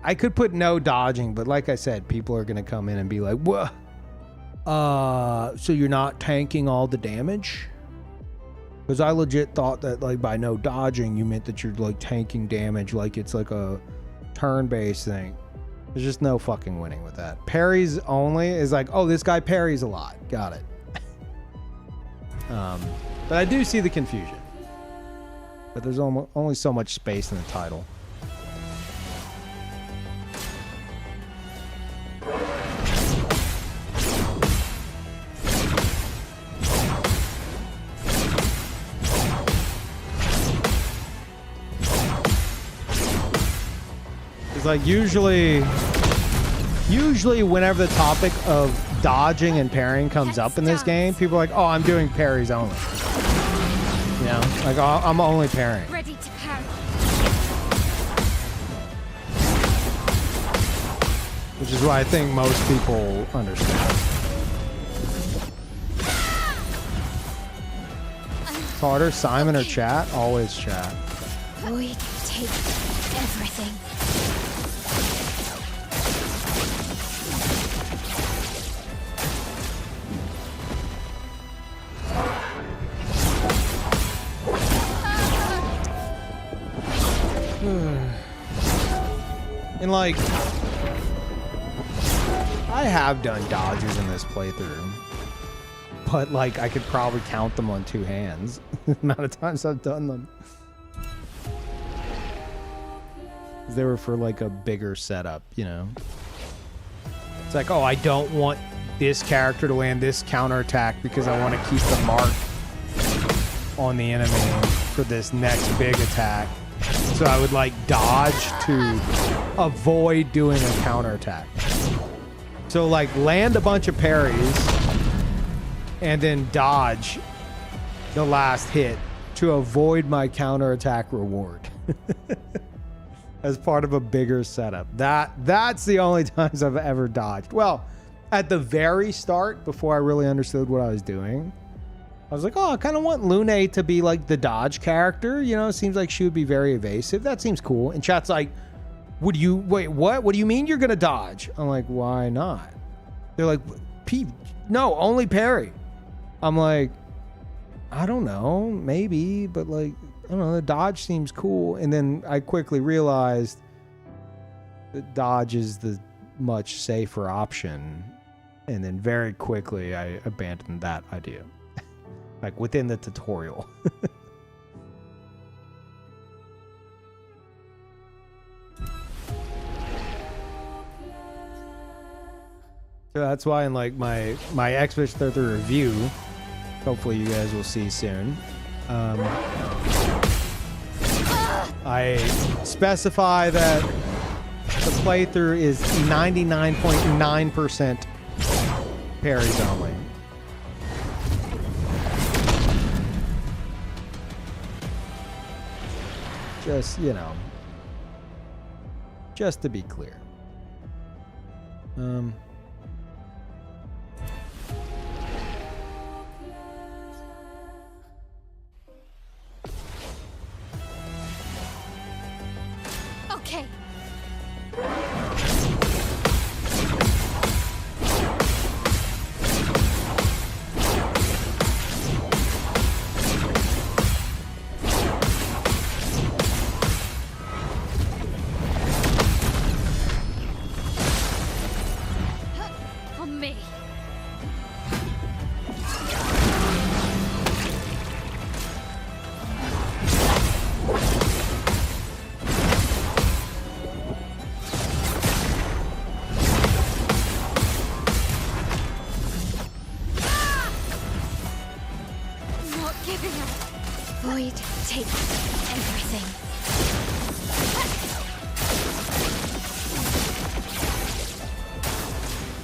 I could put no dodging, but like I said, people are gonna come in and be like, "What? So you're not tanking all the damage?" Because I legit thought that like by no dodging, you meant that you're like tanking damage, like it's like a turn-based thing. There's just no fucking winning with that. Parries only is like, oh, this guy parries a lot. Got it. But I do see the confusion. But there's only so much space in the title. It's like usually whenever the topic of dodging and parrying comes up in this game, people are like, oh, I'm doing parries only. You know, like I'm only parrying. Ready to parry. Which is why I think most people understand. Carter, Simon, or chat? Always chat. We take everything. And like, I have done dodges in this playthrough, but like I could probably count them on two hands. The amount of times I've done them. They were for like a bigger setup, you know. It's like, oh, I don't want this character to land this counterattack because I want to keep the mark on the enemy for this next big attack. So I would like dodge to avoid doing a counterattack. So like land a bunch of parries and then dodge the last hit to avoid my counterattack reward. As part of a bigger setup. That's the only times I've ever dodged. Well, at the very start, before I really understood what I was doing, I was like, oh, I kind of want Luna to be like the dodge character. You know, it seems like she would be very evasive. That seems cool. And chat's like, wait, what? What do you mean you're going to dodge? I'm like, why not? They're like, Peeve, no, only parry. I'm like, I don't know, maybe, but like, I don't know, the dodge seems cool. And then I quickly realized that dodge is the much safer option. And then very quickly I abandoned that idea. Like within the tutorial. So that's why in like my X-Fish 33 review, hopefully you guys will see soon, I specify that the playthrough is 99.9% parries only. Just, you know, just to be clear. Okay. On me. Not giving up. Void, take everything.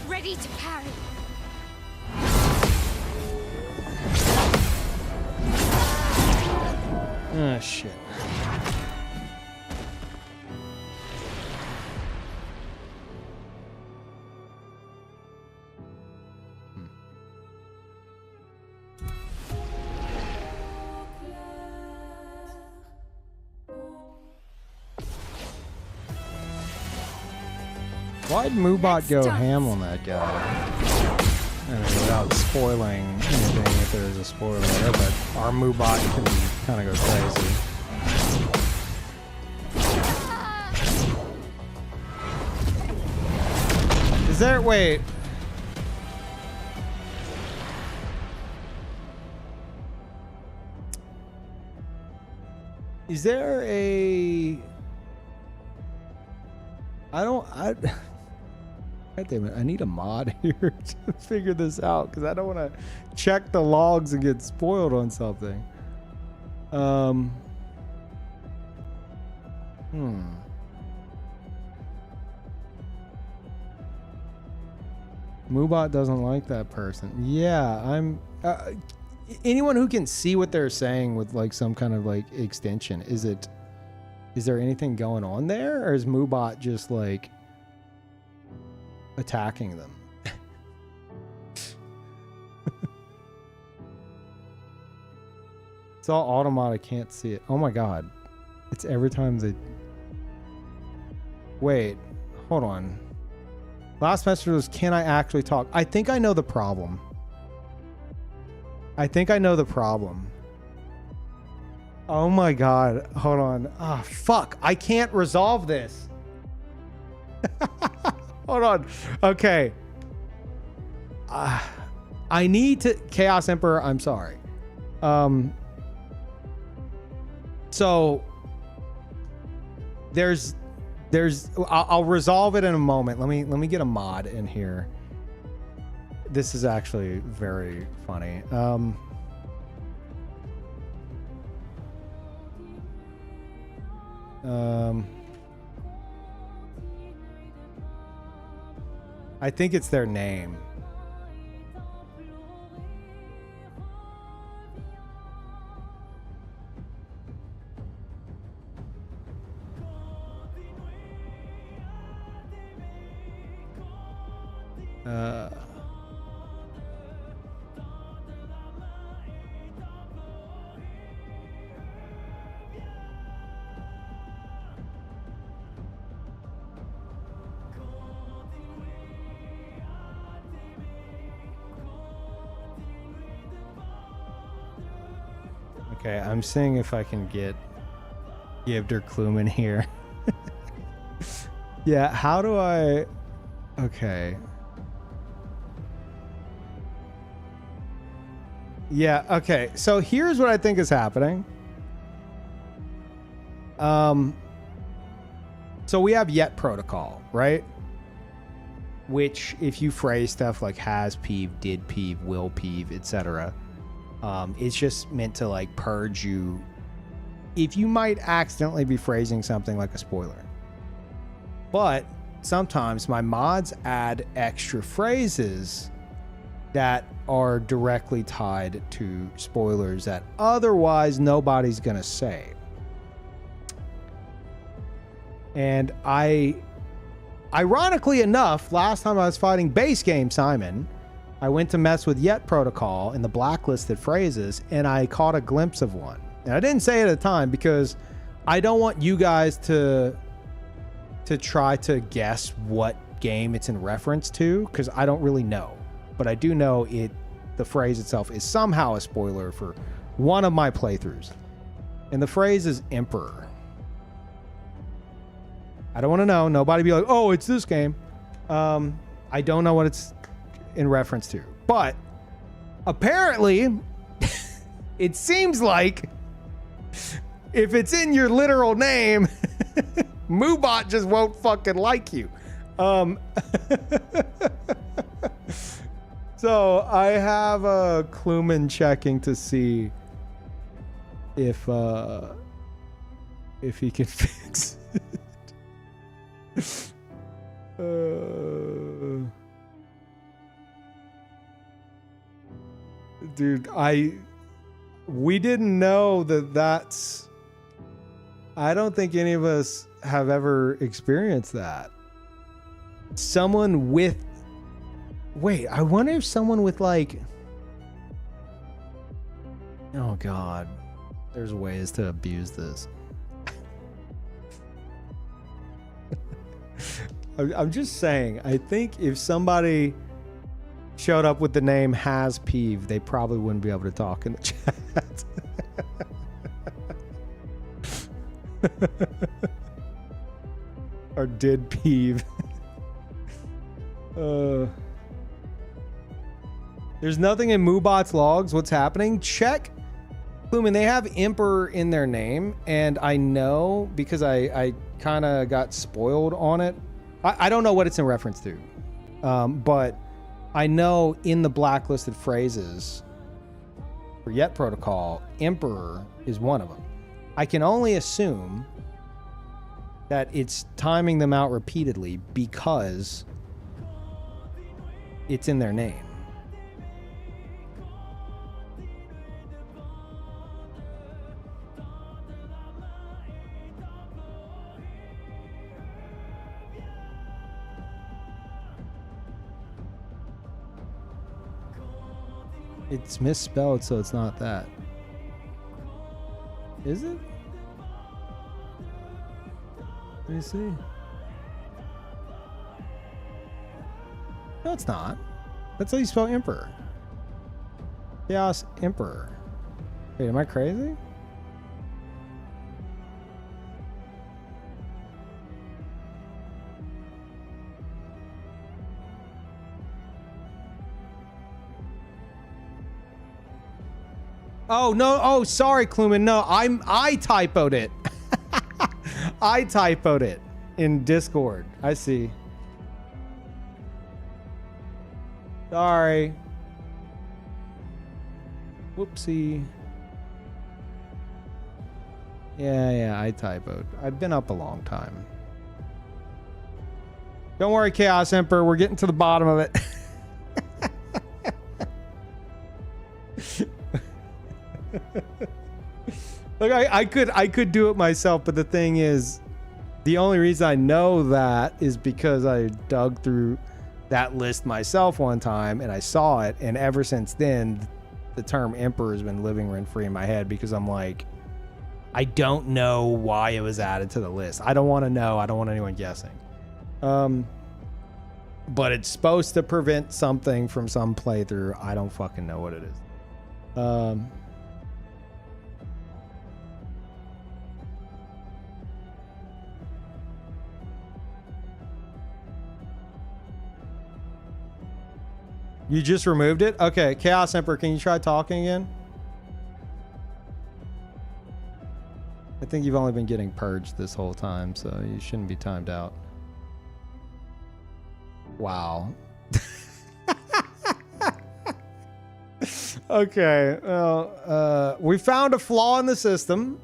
Ready to parry. Ah, shit. Why'd Moobot go ham on that guy? I mean, without spoiling anything, if there is a spoiler there, but our Moobot can kind of go crazy. Is there, wait. Is there a... God damn it, I need a mod here to figure this out because I don't want to check the logs and get spoiled on something. Moobot doesn't like that person. Yeah, I'm... anyone who can see what they're saying with like some kind of like extension, is there anything going on there? Or is Moobot just like attacking them? It's all automatic, can't see it. Oh my god. It's every time they... Wait, hold on. Last message was, can I actually talk? I think I know the problem. Oh my god, hold on. Ah, fuck, I can't resolve this. Hold on. Okay. I need to... Chaos Emperor, I'm sorry. So there's I'll resolve it in a moment. Let me get a mod in here. This is actually very funny. I think it's their name. Okay, I'm seeing if I can get Gibder Kluman here. Yeah, how do I... Okay. Yeah, okay. So here's what I think is happening. So we have yet protocol, right? Which, if you phrase stuff like has peeve, did peeve, will peeve, etc., it's just meant to like purge you if you might accidentally be phrasing something like a spoiler. But sometimes my mods add extra phrases that are directly tied to spoilers that otherwise nobody's gonna say. And ironically enough, last time I was fighting base game Simon, I went to mess with Yet Protocol in the blacklisted phrases, and I caught a glimpse of one. And I didn't say it at the time because I don't want you guys to try to guess what game it's in reference to, because I don't really know. But I do know the phrase itself is somehow a spoiler for one of my playthroughs. And the phrase is Emperor. I don't want to know. Nobody be like, oh, it's this game. I don't know what it's in reference to. But apparently, it seems like if it's in your literal name, Moobot just won't fucking like you. So I have a Kluman checking to see if he can fix it. Dude, we didn't know that's. I don't think any of us have ever experienced that. Someone with. Wait, I wonder if someone with like. Oh God, there's ways to abuse this. I'm just saying, I think if somebody showed up with the name Has Peeve, they probably wouldn't be able to talk in the chat. Or did Peeve. There's nothing in Moobot's logs. What's happening? Check. Lumen, they have Emperor in their name, and I know because I kind of got spoiled on it. I don't know what it's in reference to, but I know in the blacklisted phrases for Yet Protocol, Emperor is one of them. I can only assume that it's timing them out repeatedly because it's in their name. It's misspelled, so it's not that. Is it? Let me see. No, it's not. That's how you spell Emperor. Chaos Emperor. Wait, am I crazy? Oh no! Oh, sorry, Kluman. No, I typoed it. I typoed it in Discord. I see. Sorry. Whoopsie. Yeah, I typoed. I've been up a long time. Don't worry, Chaos Emperor. We're getting to the bottom of it. Look, I could do it myself, but the thing is, the only reason I know that is because I dug through that list myself one time and I saw it, and ever since then the term Emperor has been living rent free in my head because I'm like, I don't know why it was added to the list. I don't want to know. I don't want anyone guessing. But it's supposed to prevent something from some playthrough. I don't fucking know what it is. You just removed it? Okay, Chaos Emperor, can you try talking again? I think you've only been getting purged this whole time, so you shouldn't be timed out. Wow. Okay, well, we found a flaw in the system.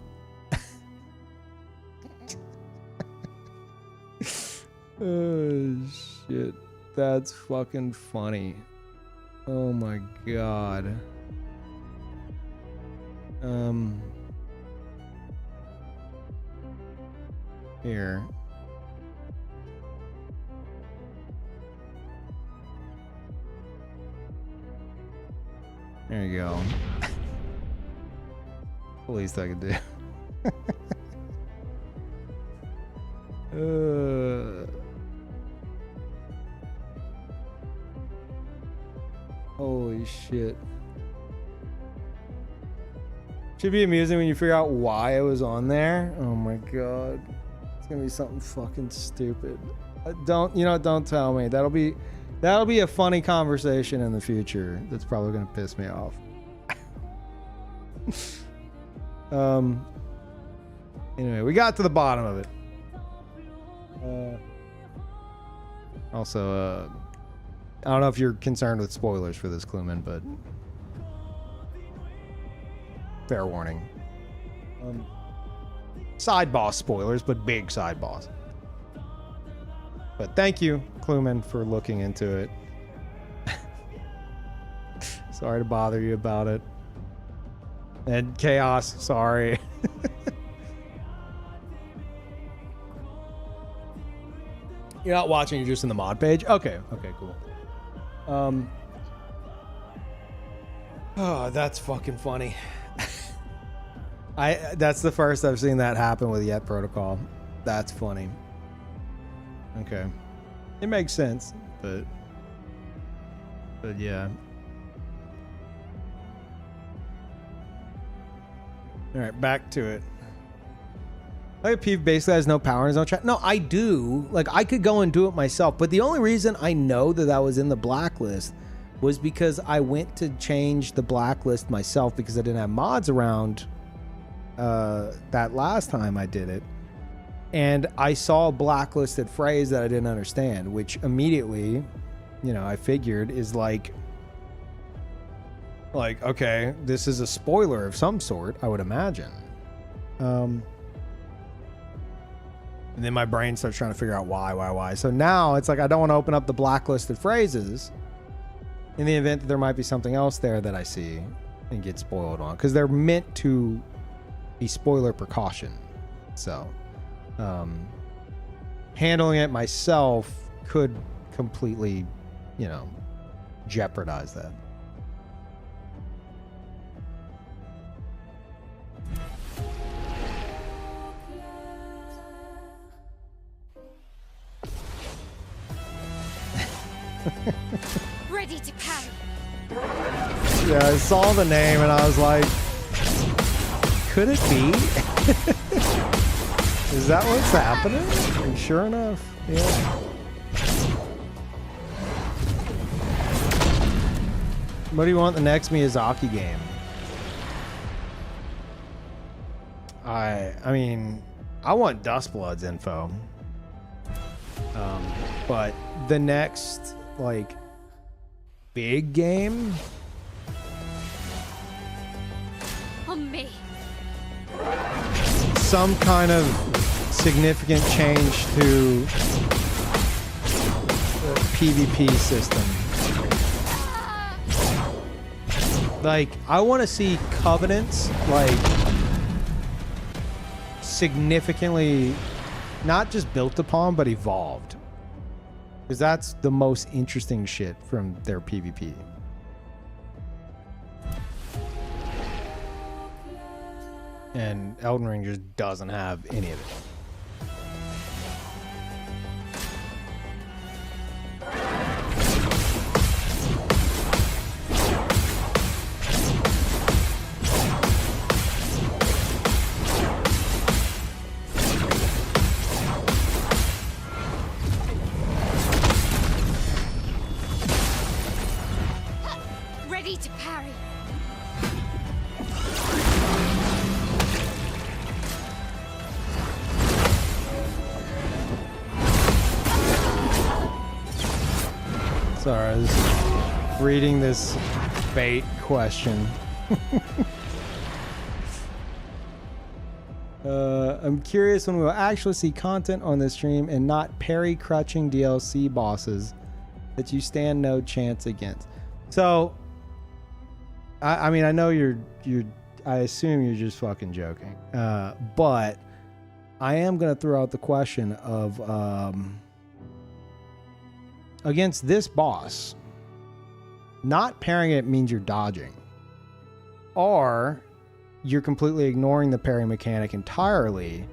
Oh, shit. That's fucking funny. Oh my god. Here. There you go. The least I could do. Holy shit. Should be amusing when you figure out why it was on there. Oh my god. It's gonna be something fucking stupid. Don't tell me. That'll be a funny conversation in the future. That's probably gonna piss me off. Anyway, we got to the bottom of it. Also, I don't know if you're concerned with spoilers for this, Kluman, but fair warning. Side boss spoilers, but big side boss. But thank you, Kluman, for looking into it. Sorry to bother you about it. And Chaos, sorry. You're not watching, you're just in the mod page? Okay, cool. Oh, that's fucking funny. That's the first I've seen that happen with Yet Protocol. That's funny. Okay. It makes sense, but yeah. Alright, back to it. Like Peeve basically has no power in his own chat. No, I do. Like, I could go and do it myself, but the only reason I know that was in the blacklist was because I went to change the blacklist myself because I didn't have mods around that last time I did it. And I saw a blacklisted phrase that I didn't understand, which immediately, I figured is like, okay, this is a spoiler of some sort, I would imagine. And then my brain starts trying to figure out why. So now it's like I don't want to open up the blacklisted phrases in the event that there might be something else there that I see and get spoiled on. Because they're meant to be spoiler precaution. So handling it myself could completely, jeopardize that. Ready to parry. Yeah, I saw the name and I was like, could it be? Is that what's happening? And sure enough, yeah. What do you want the next Miyazaki game? I mean, I want Dustblood's info. But the next, big game? On me. Some kind of significant change to the PvP system. I want to see Covenants, significantly not just built upon, but evolved. Because that's the most interesting shit from their PvP. And Elden Ring just doesn't have any of it. Ready to parry. Sorry, I was reading this bait question. I'm curious when we will actually see content on this stream and not parry crutching DLC bosses that you stand no chance against. So, I mean, I know I assume you're just fucking joking. But I am going to throw out the question of, against this boss, not parrying it means you're dodging. or you're completely ignoring the parry mechanic entirely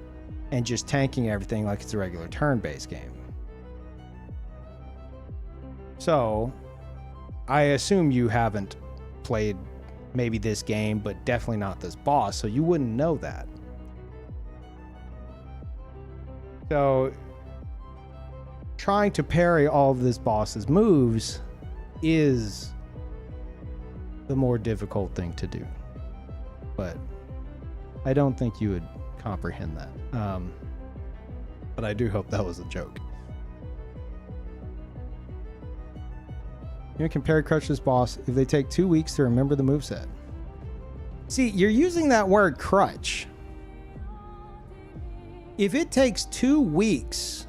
and just tanking everything like it's a regular turn-based game. So, I assume you haven't played maybe this game, but definitely not this boss, so you wouldn't know that. So, trying to parry all of this boss's moves is the more difficult thing to do. But I don't think you would comprehend that. But I do hope that was a joke. You can parry crush this boss if they take 2 weeks to remember the moveset. See, you're using that word crutch. If it takes 2 weeks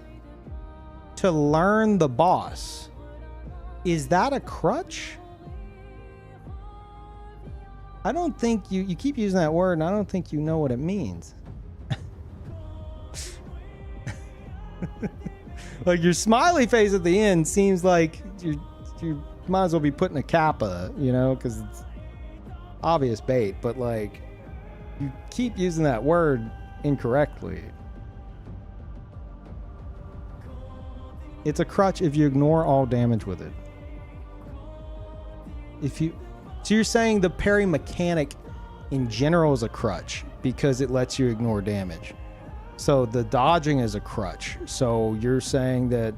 to learn the boss, is that a crutch? I don't think you keep using that word and I don't think you know what it means. Like your smiley face at the end seems like you might as well be putting a kappa, you know, because it's obvious bait, but like you keep using that word incorrectly. It's a crutch if you ignore all damage with it. So you're saying the parry mechanic in general is a crutch because it lets you ignore damage. So the dodging is a crutch. So you're saying that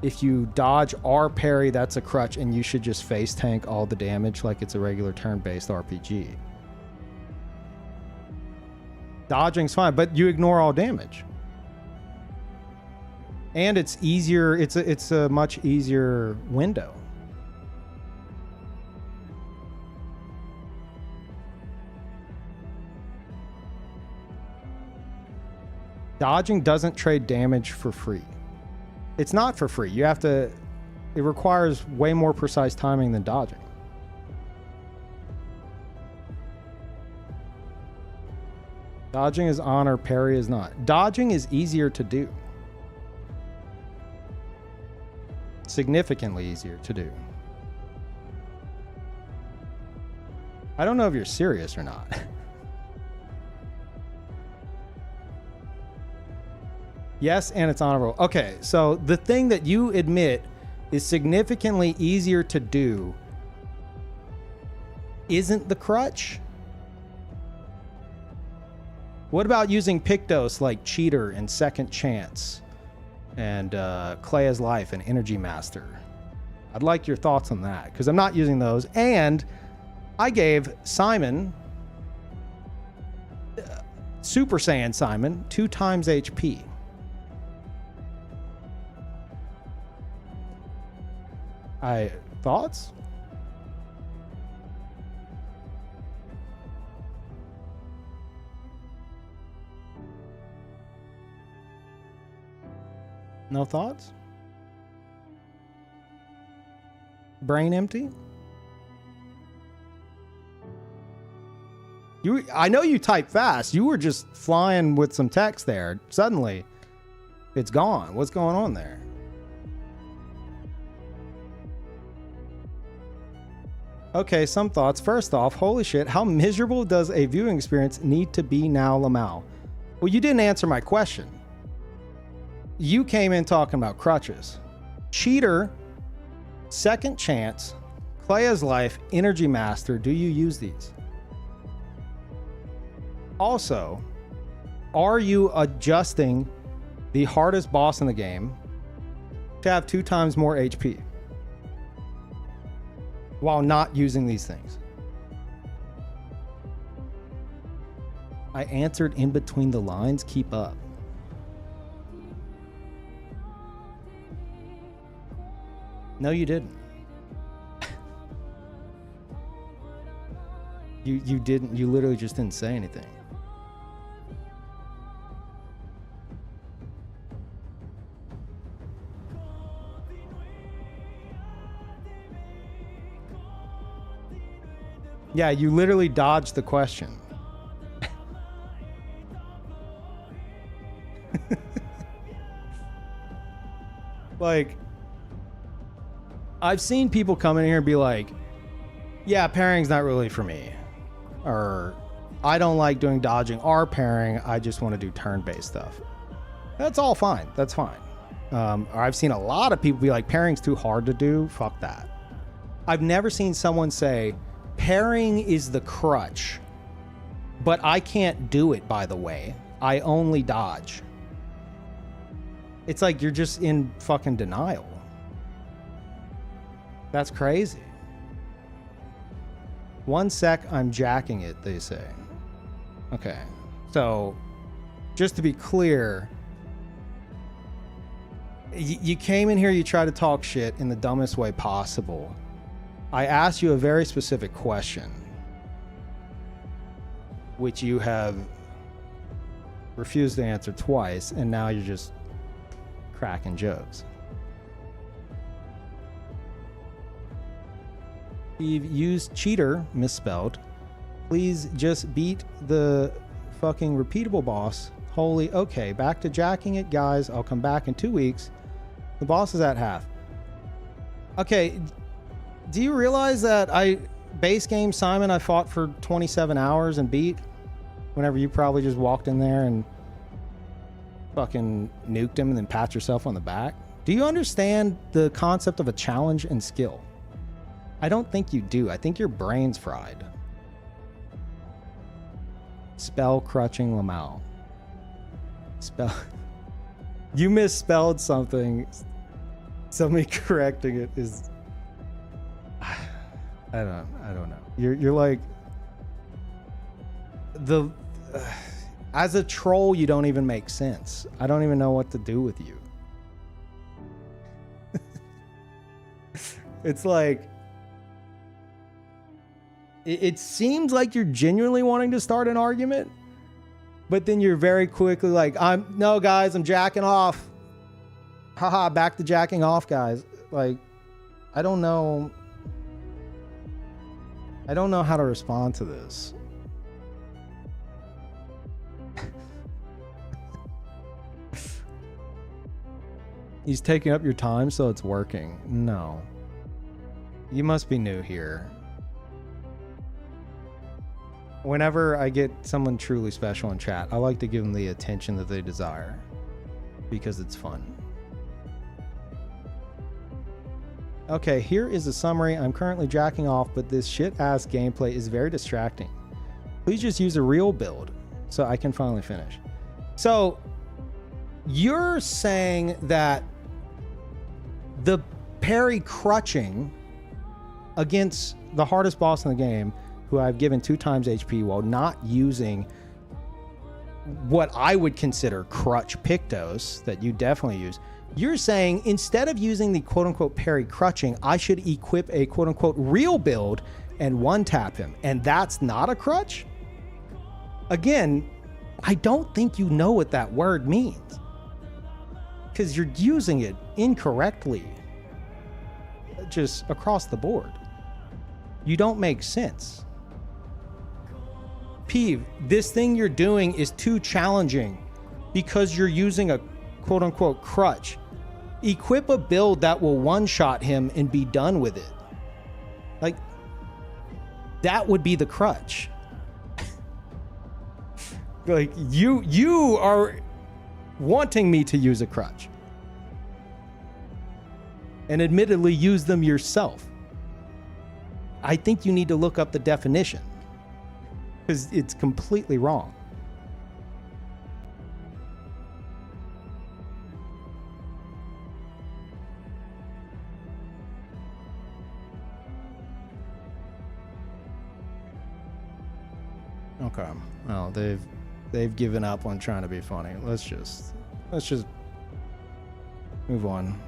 if you dodge or parry, that's a crutch and you should just face tank all the damage like it's a regular turn-based RPG. Dodging's fine, but you ignore all damage. And it's easier, it's a much easier window. Dodging doesn't trade damage for free. It's not for free. You have to, it requires way more precise timing than dodging. Dodging is honor, parry is not. Dodging is easier to do. Significantly easier to do. I don't know if you're serious or not. Yes, and it's honorable. Okay, so the thing that you admit is significantly easier to do isn't the crutch? What about using Pictos like Cheater and Second Chance and Clea's Life and Energy Master? I'd like your thoughts on that because I'm not using those. And I gave Simon, Super Saiyan Simon, 2 times HP. Thoughts? No thoughts? Brain empty? I know you type fast. You were just flying with some text there. Suddenly, it's gone. What's going on there? Okay, some thoughts. First off, holy shit, how miserable does a viewing experience need to be now, Lamau? Well, you didn't answer my question. You came in talking about crutches. Cheater, Second Chance, Clea's Life, Energy Master, do you use these? Also, are you adjusting the hardest boss in the game to have 2 times more HP while not using these things? I answered in between the lines. Keep up. No, you didn't. You didn't. You literally just didn't say anything. Yeah, you literally dodged the question. Like, I've seen people come in here and be like, yeah, parrying's not really for me. or I don't like doing dodging or parrying. I just want to do turn-based stuff. That's all fine. That's fine. Or I've seen a lot of people be like, parrying's too hard to do. Fuck that. I've never seen someone say, parrying is the crutch, but I can't do it, by the way. I only dodge. It's like you're just in fucking denial. That's crazy. 1 sec, I'm jacking it, they say. Okay. So, just to be clear, you came in here, you tried to talk shit in the dumbest way possible. I asked you a very specific question, which you have refused to answer twice, and now you're just cracking jokes. You've used cheater, misspelled. Please just beat the fucking repeatable boss. Holy, okay, back to jacking it, guys. I'll come back in 2 weeks. The boss is at half. Okay, do you realize that base game Simon, I fought for 27 hours and beat? Whenever you probably just walked in there and fucking nuked him and then pat yourself on the back? Do you understand the concept of a challenge and skill? I don't think you do. I think your brain's fried. Spell crutching Lamau. Spell. You misspelled something. Somebody correcting it is. I don't know. You're like the. As a troll, you don't even make sense. I don't even know what to do with you. It's like. It seems like you're genuinely wanting to start an argument, but then you're very quickly like, no guys, I'm jacking off. Haha, back to jacking off, guys. Like, I don't know how to respond to this. He's taking up your time, so it's working. No. You must be new here. Whenever I get someone truly special in chat, I like to give them the attention that they desire because it's fun. Okay, here is a summary. I'm currently jacking off, but this shit-ass gameplay is very distracting. Please just use a real build so I can finally finish. So, you're saying that the parry crutching against the hardest boss in the game, who I've given 2 times HP while not using what I would consider crutch Pictos that you definitely use. You're saying instead of using the quote-unquote parry crutching, I should equip a quote-unquote real build and one-tap him. And that's not a crutch? Again, I don't think you know what that word means. Because you're using it incorrectly. Just across the board. You don't make sense. Peeve, this thing you're doing is too challenging because you're using a quote-unquote crutch. Equip a build that will one-shot him and be done with it. Like, that would be the crutch. Like, you are wanting me to use a crutch. And admittedly use them yourself. I think you need to look up the definition. Because it's completely wrong. Okay. Well, they've given up on trying to be funny. Let's just move on.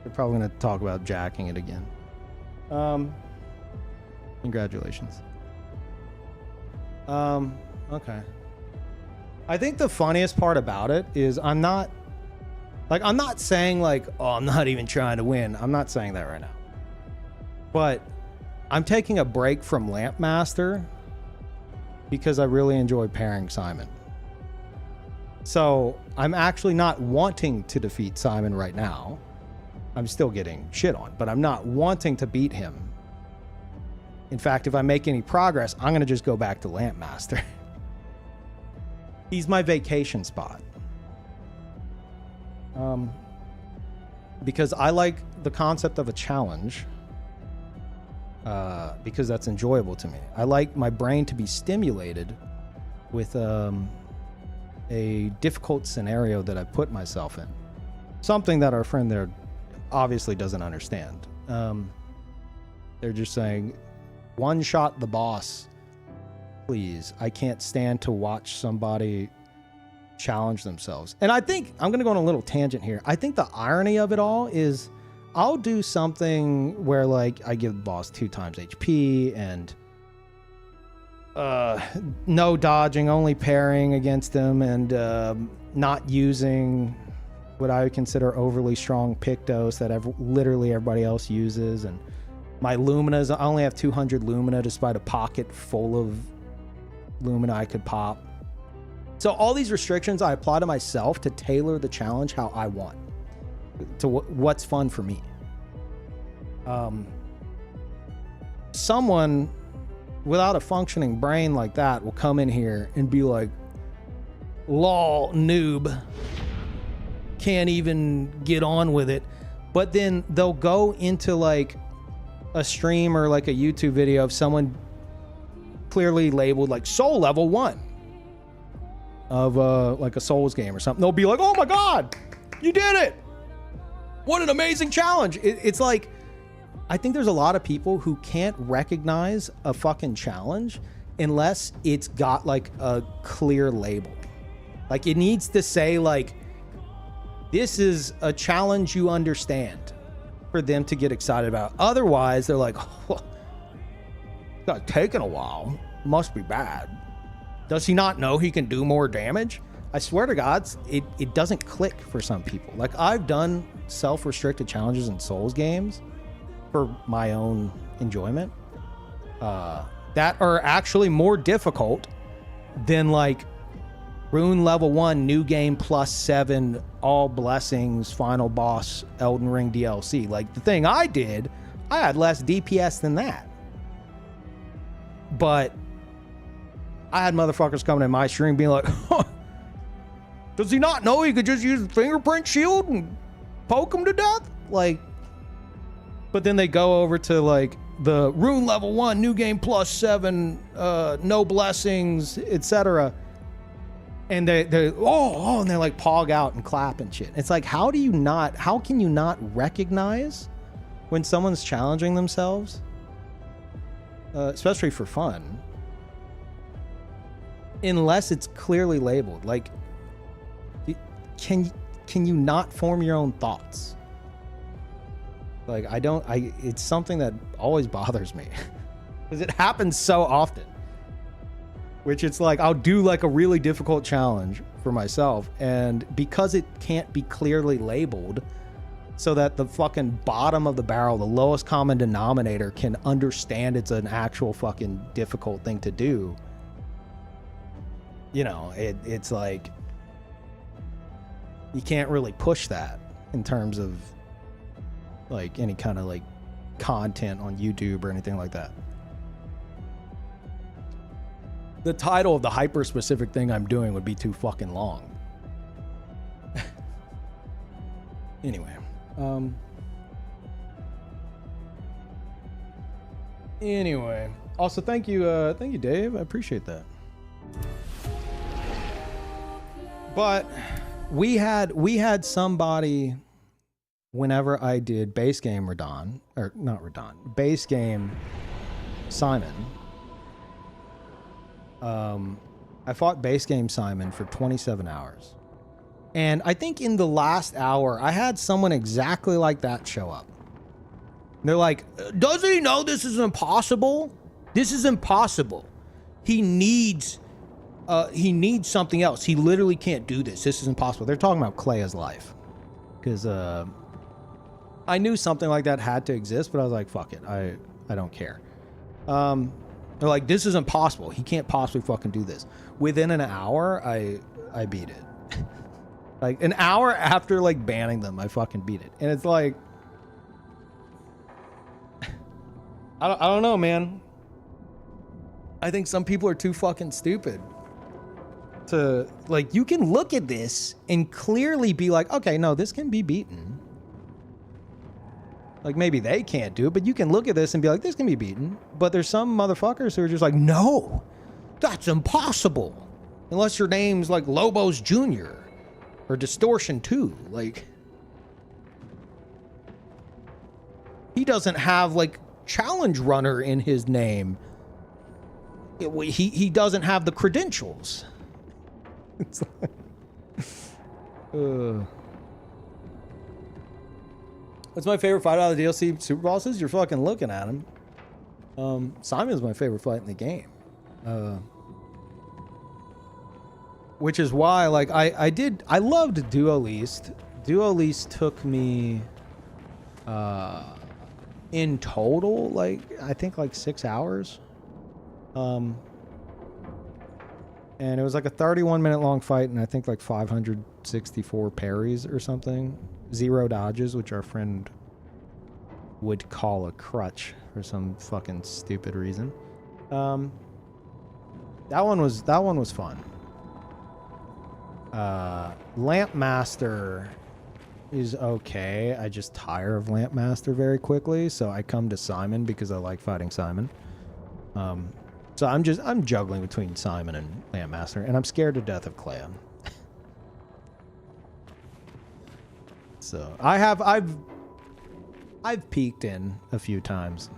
They're probably going to talk about jacking it again. Congratulations. Okay. I think the funniest part about it is I'm not saying like, oh, I'm not even trying to win. I'm not saying that right now. But I'm taking a break from Lampmaster because I really enjoy pairing Simon. So I'm actually not wanting to defeat Simon right now. I'm still getting shit on, but I'm not wanting to beat him In fact, if I make any progress, I'm going to just go back to Lampmaster. He's my vacation spot. Because I like the concept of a challenge. Because that's enjoyable to me. I like my brain to be stimulated with a difficult scenario that I put myself in. Something that our friend there obviously doesn't understand. They're just saying, one shot the boss, please. I can't stand to watch somebody challenge themselves. And I think, I'm going to go on a little tangent here. I think the irony of it all is I'll do something where like I give the boss 2 times HP and no dodging, only parrying against them, and not using what I would consider overly strong Pictos that literally everybody else uses. And my Luminas, I only have 200 Lumina despite a pocket full of Lumina I could pop. So all these restrictions I apply to myself to tailor the challenge how I want, to what's fun for me. Someone without a functioning brain like that will come in here and be like, lol, noob, can't even get on with it. But then they'll go into like a stream or like a YouTube video of someone clearly labeled like Soul Level 1 of like a Souls game or something. They'll be like, oh my God, you did it. What an amazing challenge. It's like, I think there's a lot of people who can't recognize a fucking challenge unless it's got like a clear label. Like it needs to say like, this is a challenge you understand, for them to get excited about. Otherwise, they're like, oh, it's not taking a while. Must be bad. Does he not know he can do more damage? I swear to God, it doesn't click for some people. Like I've done self-restricted challenges in Souls games for my own enjoyment that are actually more difficult than like Rune level 1, new game +7, all blessings, final boss, Elden Ring DLC. Like the thing I did, I had less DPS than that. But I had motherfuckers coming in my stream being like, huh, does he not know he could just use the fingerprint shield and poke him to death? Like, but then they go over to like the Rune level 1, new game +7, no blessings, etc. And they and they're like pog out and clap and shit. It's like, how can you not recognize when someone's challenging themselves, especially for fun, unless it's clearly labeled? Like, can you not form your own thoughts? Like, it's something that always bothers me because it happens so often. Which it's like, I'll do like a really difficult challenge for myself, and because it can't be clearly labeled so that the fucking bottom of the barrel, the lowest common denominator, can understand it's an actual fucking difficult thing to do, you know, it's like, you can't really push that in terms of like any kind of like content on YouTube or anything like that. The title of the hyper-specific thing I'm doing would be too fucking long. Anyway. Anyway. Also, thank you, Dave. I appreciate that. But we had somebody whenever I did base game Radon, or not Radon, base game Simon. I fought base game Simon for 27 hours. And I think in the last hour, I had someone exactly like that show up. They're like, does he know this is impossible? This is impossible. He needs something else. He literally can't do this. This is impossible. They're talking about Clea's life. Because I knew something like that had to exist, but I was like, fuck it. I don't care. They're like, this is impossible. He can't possibly fucking do this. Within an hour, I beat it. Like an hour after like banning them, I fucking beat it. And it's like, I don't know, man. I think some people are too fucking stupid to, like, you can look at this and clearly be like, okay, no, this can be beaten. Like, maybe they can't do it, but you can look at this and be like, this can be beaten. But there's some motherfuckers who are just like, no, that's impossible. Unless your name's like Lobos Jr. or Distortion 2. Like, he doesn't have, like, Challenge Runner in his name. He doesn't have the credentials. It's like, what's my favorite fight out of the DLC Superbosses? You're fucking looking at him. Simon's my favorite fight in the game. Which is why, like, I loved Duo Least. Duo Least took me, in total, like, I think like 6 hours. And it was like a 31-minute long fight, and I think like 564 parries or something. 0 dodges, which our friend would call a crutch for some fucking stupid reason. That one was fun. Lamp Master is okay. I just tire of Lamp Master very quickly, so I come to Simon because I like fighting Simon. So I'm juggling between Simon and Lamp Master, and I'm scared to death of Clan. So I've peeked in a few times.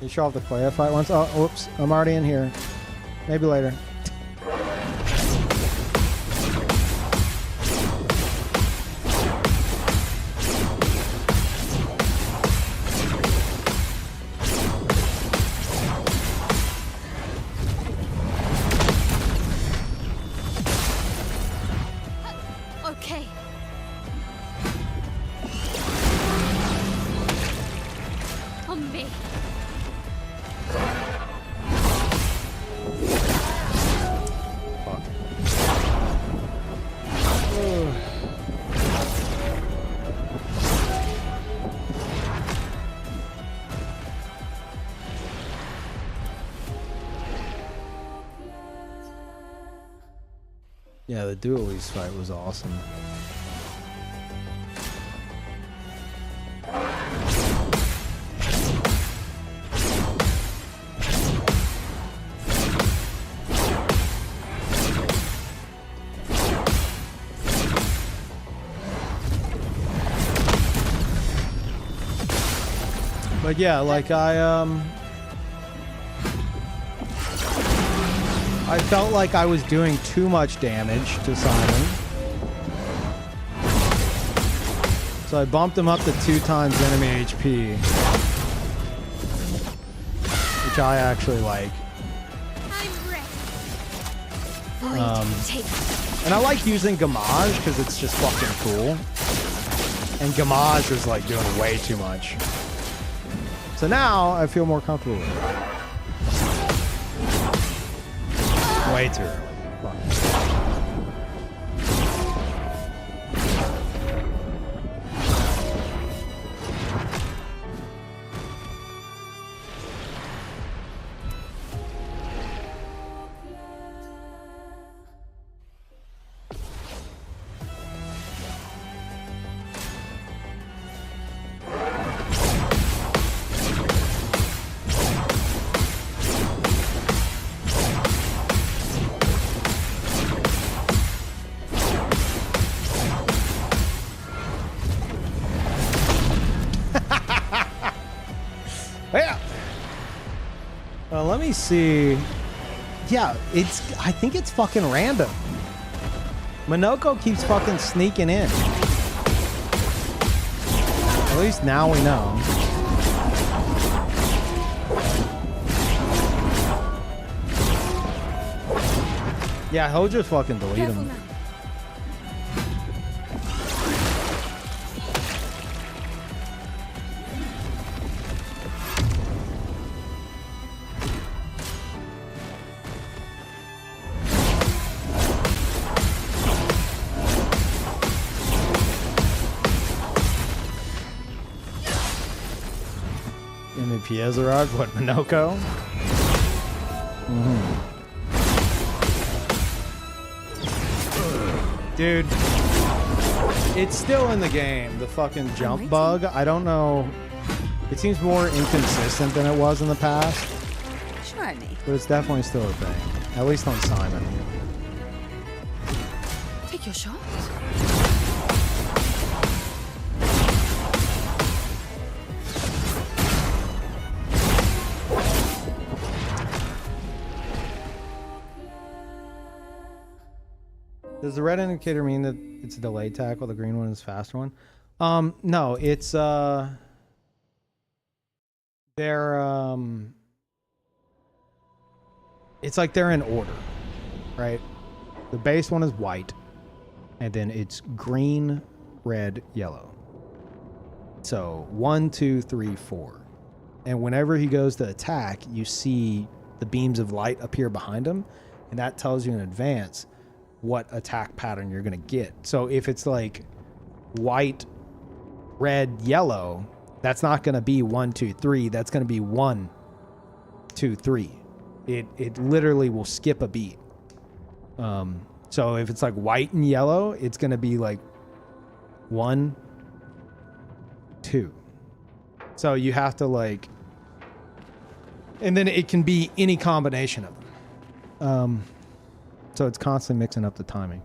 You show off the Clay fight once? Oh, whoops. I'm already in here. Maybe later. Okay. On me. Yeah, the Duelist fight was awesome. But yeah, like I felt like I was doing too much damage to Simon. So I bumped him up to 2 times enemy HP. Which I actually like. And I like using Gamage because it's just fucking cool. And Gamage was like doing way too much. So now I feel more comfortable with it. Way too early. Fuck. Let me see. Yeah, I think it's fucking random. Minoko keeps fucking sneaking in. At least now we know. Yeah, he'll just fucking delete him. Piezerog? What, Minoko? Dude, it's still in the game, the fucking jump bug. I don't know. It seems more inconsistent than it was in the past. Try me. But it's definitely still a thing. At least on Simon. Take your shot. Does the red indicator mean that it's a delayed tackle? The green one is a faster one? No, it's they're it's like they're in order, right? The base one is white, and then it's green, red, yellow. So 1, 2, 3, 4. And whenever he goes to attack, you see the beams of light appear behind him, and that tells you in advance what attack pattern you're gonna get. So if it's like white, red, yellow, that's not gonna be 1, 2, 3. That's gonna be 1, 2, 3. It literally will skip a beat. So if it's like white and yellow, it's gonna be like 1, 2. So you have to like, and then it can be any combination of them. So it's constantly mixing up the timing.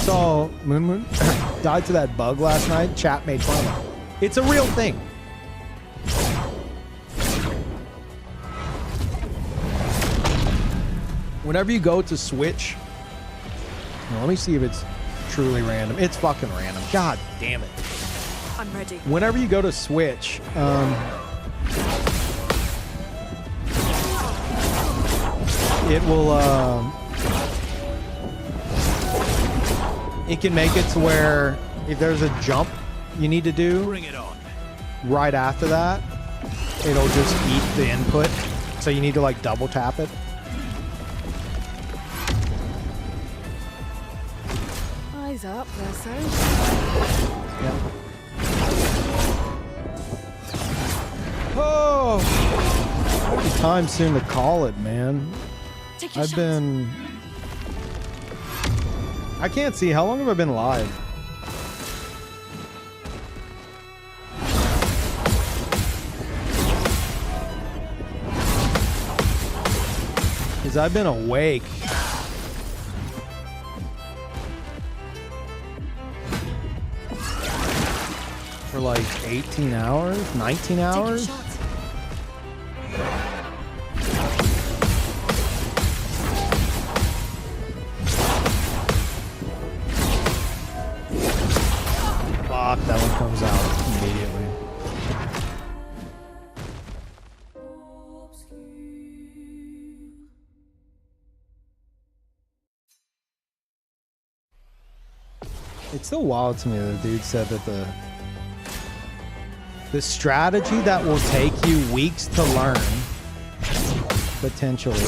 So Moon died to that bug last night. Chat made fun of it. It's a real thing. Whenever you go to switch, well, let me see if it's truly random. It's fucking random. God damn it. I'm ready. Whenever you go to switch, it will, it can make it to where if there's a jump you need to do, Bring it on. right after that, it'll just eat the input. So you need to like double tap it. Eyes up, Verso. Yeah. Oh, it'll be time soon to call it, man. Take your I've shot. been. I can't see. How long have I been live? Because I've been awake. For like 18 hours? 19 hours? Fuck, that one comes out immediately. It's so wild to me that the dude said that the strategy that will take you weeks to learn, potentially,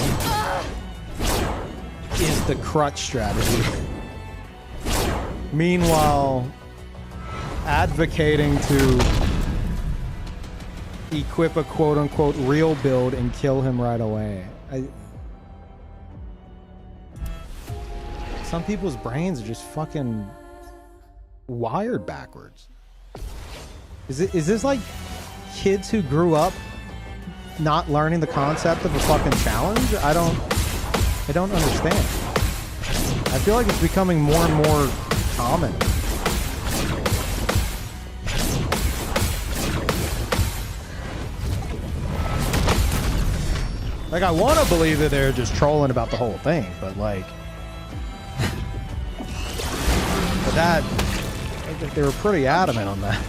is the crutch strategy. Meanwhile, advocating to equip a quote-unquote real build and kill him right away. Some people's brains are just fucking wired backwards. Is this like kids who grew up not learning the concept of a fucking challenge? I don't understand. I feel like it's becoming more and more common. Like, I want to believe that they're just trolling about the whole thing, but like, but that, I think they were pretty adamant on that.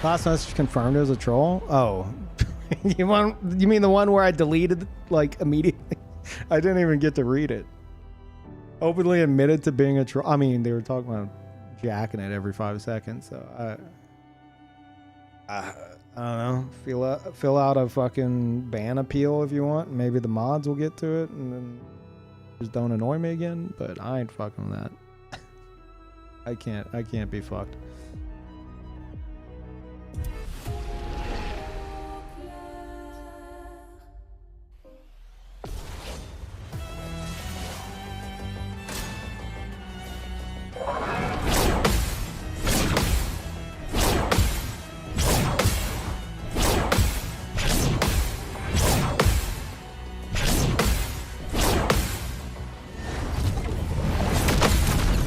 Last message confirmed it was a troll? Oh. You mean the one where I deleted like immediately? I didn't even get to read it. Openly admitted to being a troll. I mean, they were talking about jacking it every 5 seconds. So I don't know. Fill out a fucking ban appeal if you want. Maybe the mods will get to it, and then just don't annoy me again. But I ain't fucking with that. I can't be fucked.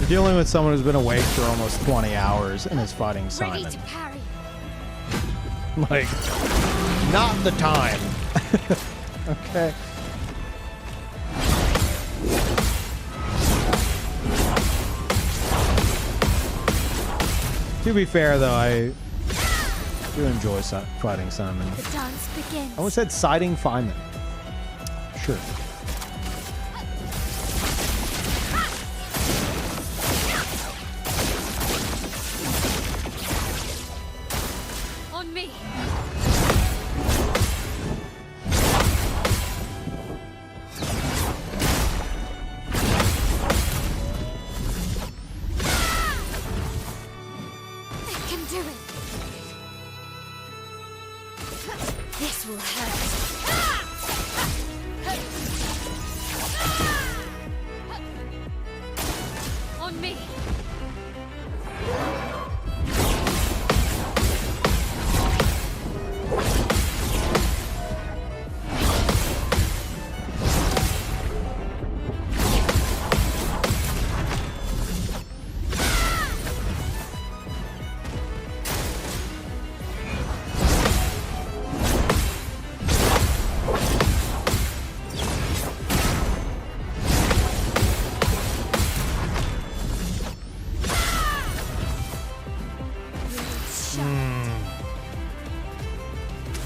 Dealing with someone who's been awake for almost 20 hours and is fighting Simon. Ready to parry. Like, not the time. Okay. To be fair, though, I do enjoy fighting Simon. The dance begins. I almost said siding Feynman. Sure. On me. I can do it. This will hurt. On me.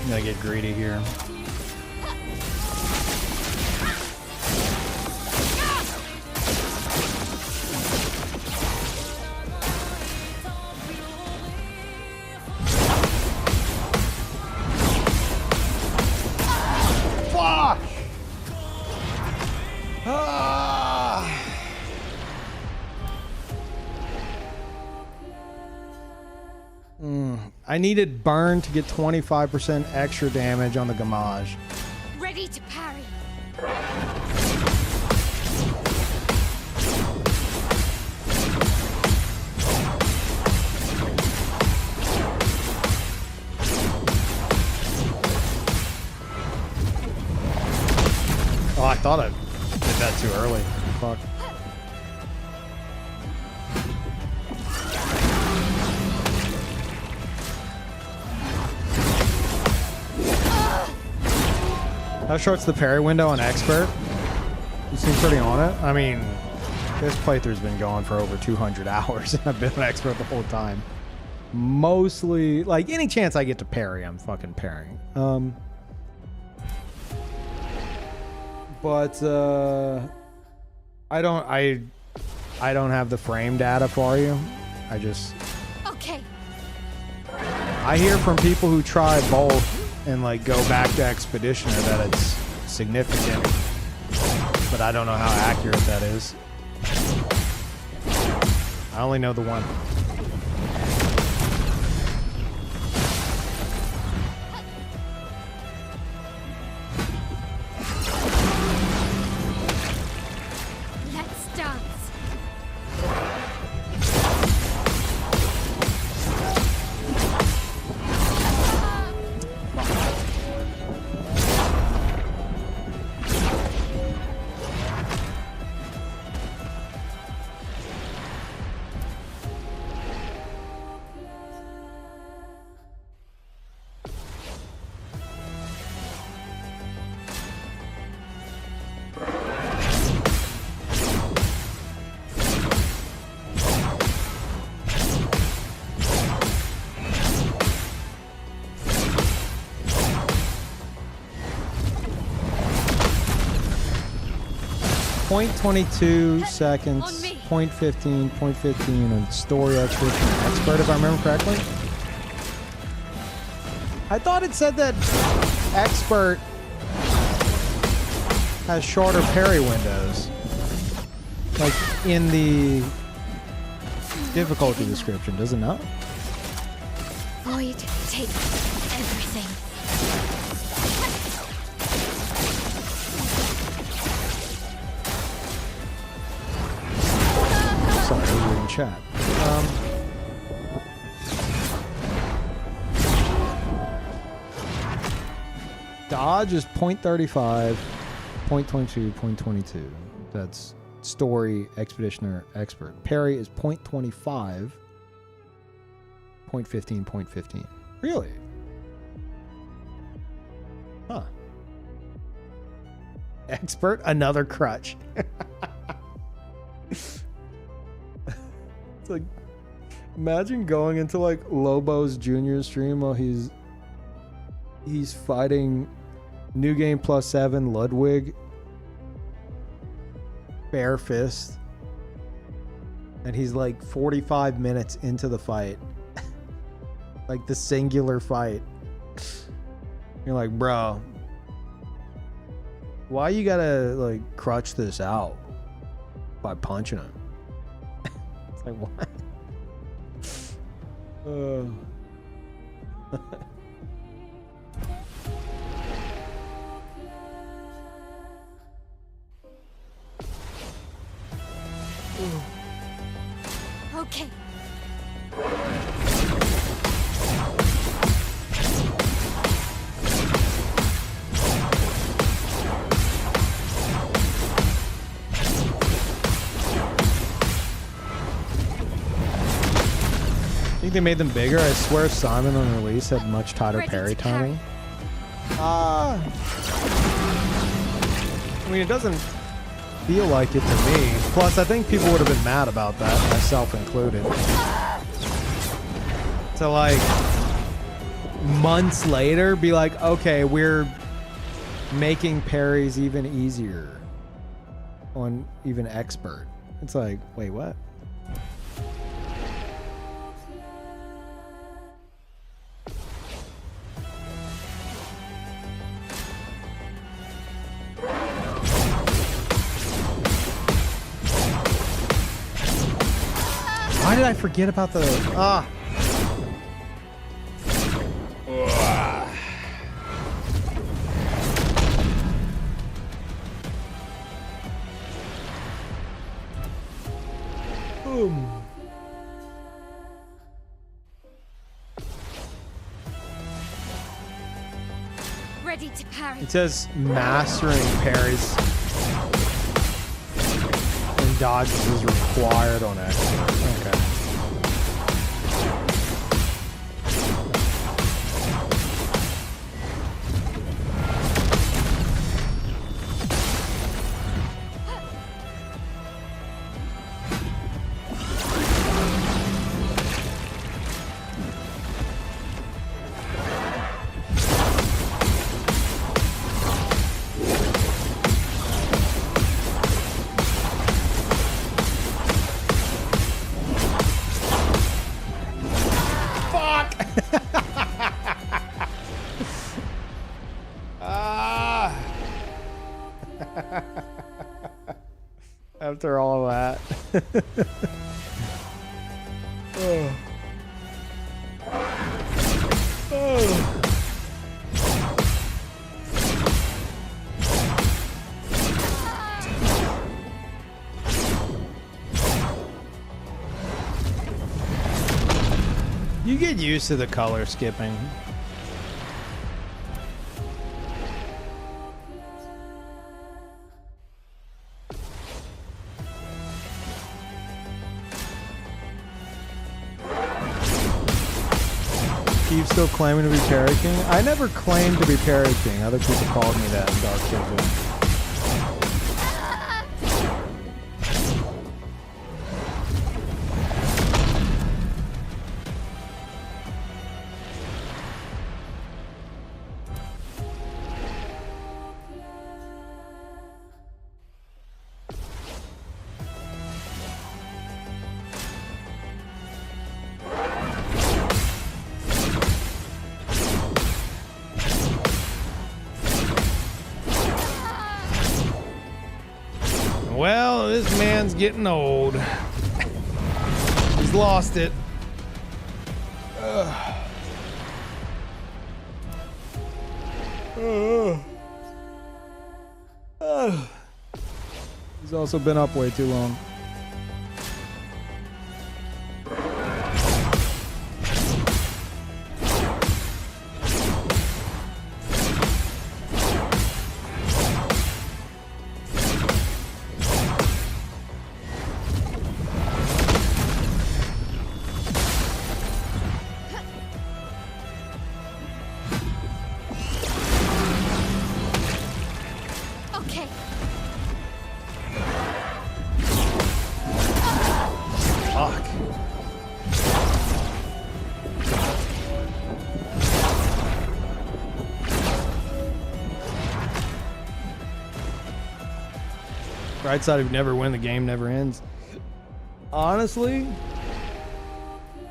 Gotta get greedy here. Fuck! I needed burn to get 25% extra damage on the Gamage. Ready to parry. Oh, I thought I did that too early. Fuck. How short's the parry window on expert? You seem pretty on it. I mean, this playthrough's been going for over 200 hours, and I've been an expert the whole time. Mostly, like, any chance I get to parry, I'm fucking parrying. But I don't have the frame data for you. I just Okay. I hear from people who try both and like go back to Expeditioner that it's significant, but I don't know how accurate that is. I only know the one. Let's dance. .22 seconds, .15, .15, and story expert, if I remember correctly. I thought it said that expert has shorter parry windows, like in the difficulty description. Does it not? Void, take everything. Sorry, I was reading chat. Dodge is .35, .22, .22. That's story, expeditioner, expert. Parry is .25, .15, .15. Really? Huh. Expert, another crutch. It's like, imagine going into like Lobo's junior stream while he's fighting New Game +7 Ludwig bare fist, and he's like 45 minutes into the fight, like the singular fight. You're like, bro, why you gotta like crutch this out by punching him? It's like, what? Okay. I think they made them bigger. I swear Simon on release had much tighter parry timing. I mean, it doesn't feel like it to me. Plus, I think people would have been mad about that, myself included. To like months later be like, okay, we're making parries even easier on even expert. It's like, wait, what? Why did I forget about the... Boom. Ready to parry. It says mastering parries and dodges is required on expert. Okay. After all that. Oh. Oh. You get used to the color skipping. Peeve still claiming to be Parry King? I never claimed to be Parry King. Other people called me that in Dark Souls. Oh, this man's getting old. He's lost it. He's also been up way too long. Okay. Fuck. Right side of never win, the game never ends. Honestly,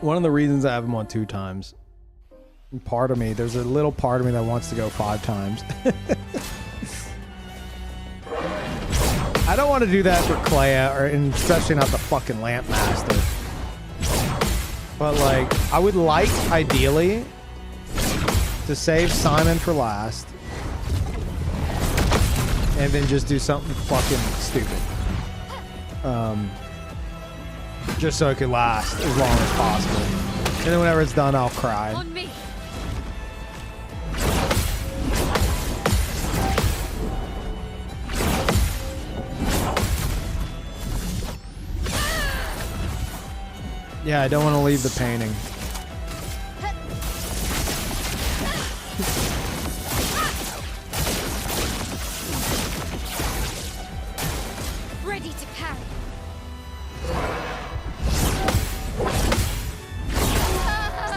one of the reasons I have him on 2 times. And part of me, there's a little part of me that wants to go 5 times. I don't want to do that for Clea, and especially not the fucking Lamp Master. But like, I would like, ideally, to save Simon for last. And then just do something fucking stupid. Just so it could last as long as possible. And then whenever it's done, I'll cry. On me. Yeah, I don't want to leave the painting. Ready to parry.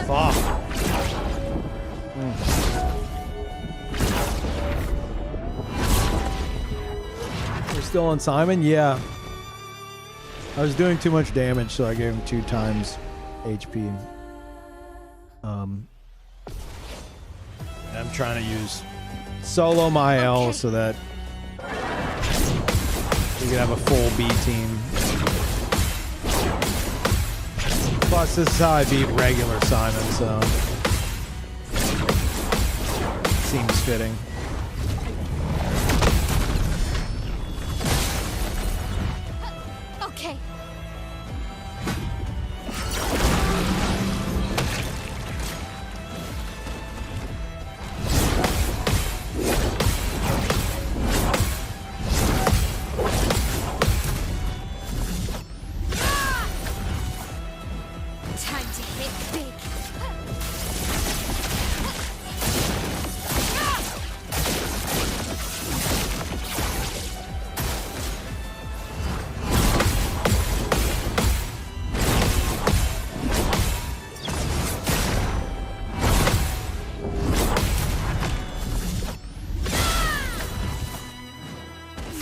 Fuck. We're still on Simon? Yeah. I was doing too much damage, so I gave him 2 times HP. And I'm trying to use solo my L so that we can have a full B team. Plus, this is how I beat regular Simon, so seems fitting. Okay. Time to hit big.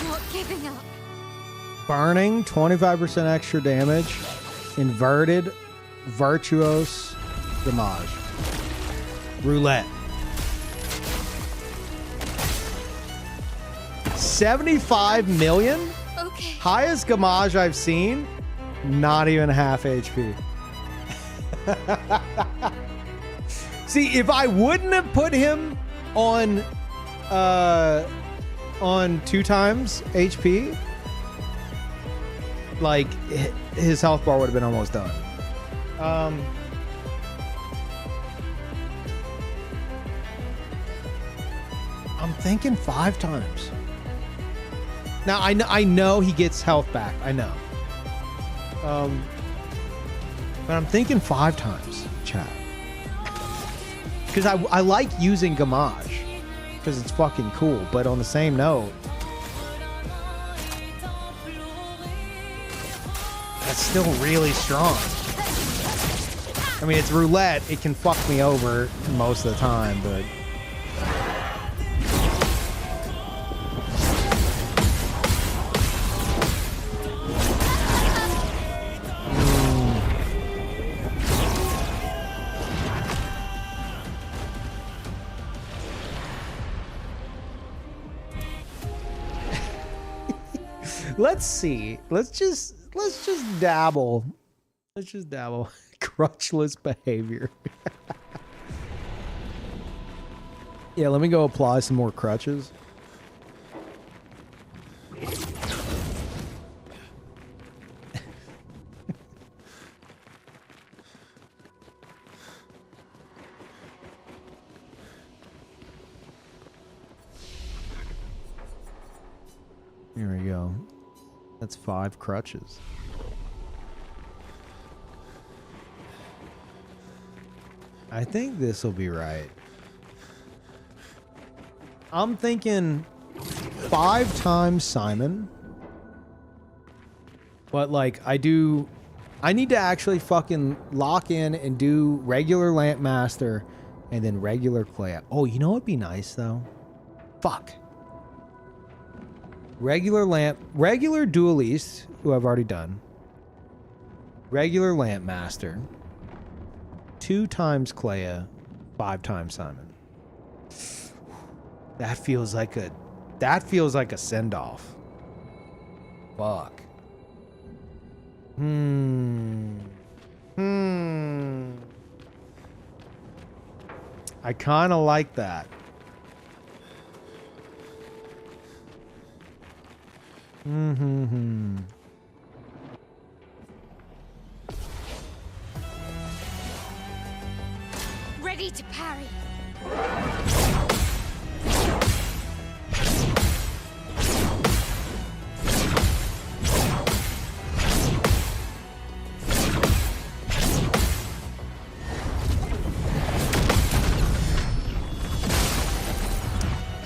Not giving up. Burning, 25% extra damage. Inverted, virtuos, damage. Roulette. 75 million? Okay. Highest Gamage I've seen, not even half HP. See, if I wouldn't have put him on 2 times HP, like his health bar would have been almost done. I'm thinking 5 times. Now I know he gets health back. I know. But I'm thinking 5 times, chat. Because I like using Gamage. Because it's fucking cool. But on the same note, that's still really strong. I mean, it's roulette. It can fuck me over most of the time, but... Let's see. Let's just dabble. Let's just dabble. Crutchless behavior. Yeah, let me go apply some more crutches. Here we go. That's 5 crutches. I think this will be right. I'm thinking 5 times Simon. But like I need to actually fucking lock in and do regular Lamp Master and then regular Clay. Oh, you know what'd be nice though? Fuck. Regular Duelist, who I've already done. Regular Lamp Master. 2 times Clea, 5 times Simon. That feels like a send-off. Fuck. I kind of like that. Ready to parry.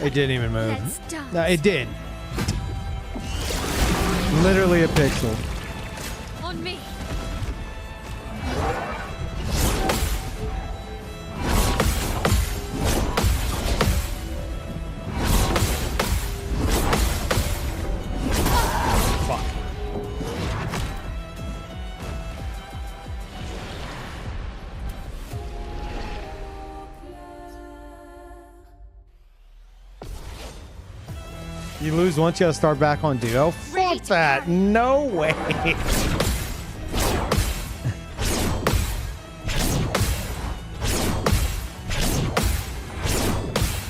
It didn't even move. Let's dance. No, it did. Literally a pixel. On me. Fuck. You lose once, you gotta start back on duo? Fuck that. No way.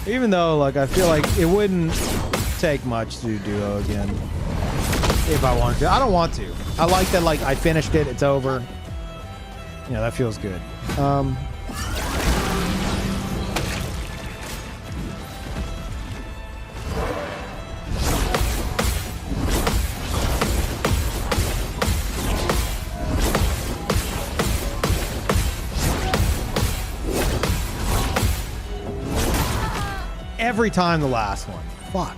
Even though, like, I feel like it wouldn't take much to do duo again. If I wanted to. I don't want to. I like that, like, I finished it, it's over. Yeah, that feels good. Every time the last one. Fuck.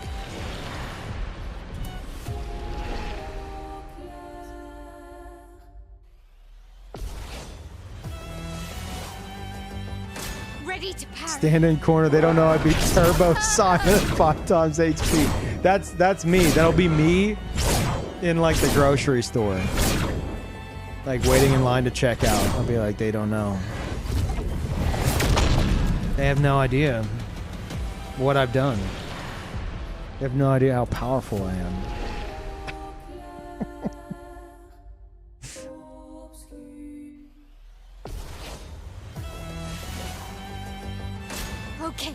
Ready to parry. Stand in corner. They don't know I beat Turbo Simon at 5 times HP. That's me. That'll be me in like the grocery store. Like waiting in line to check out. I'll be like, they don't know. They have no idea what I've done. They have no idea how powerful I am. Okay.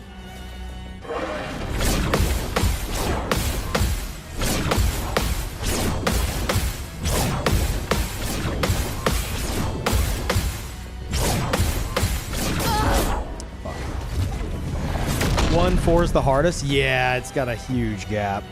One 4 is the hardest? Yeah, it's got a huge gap.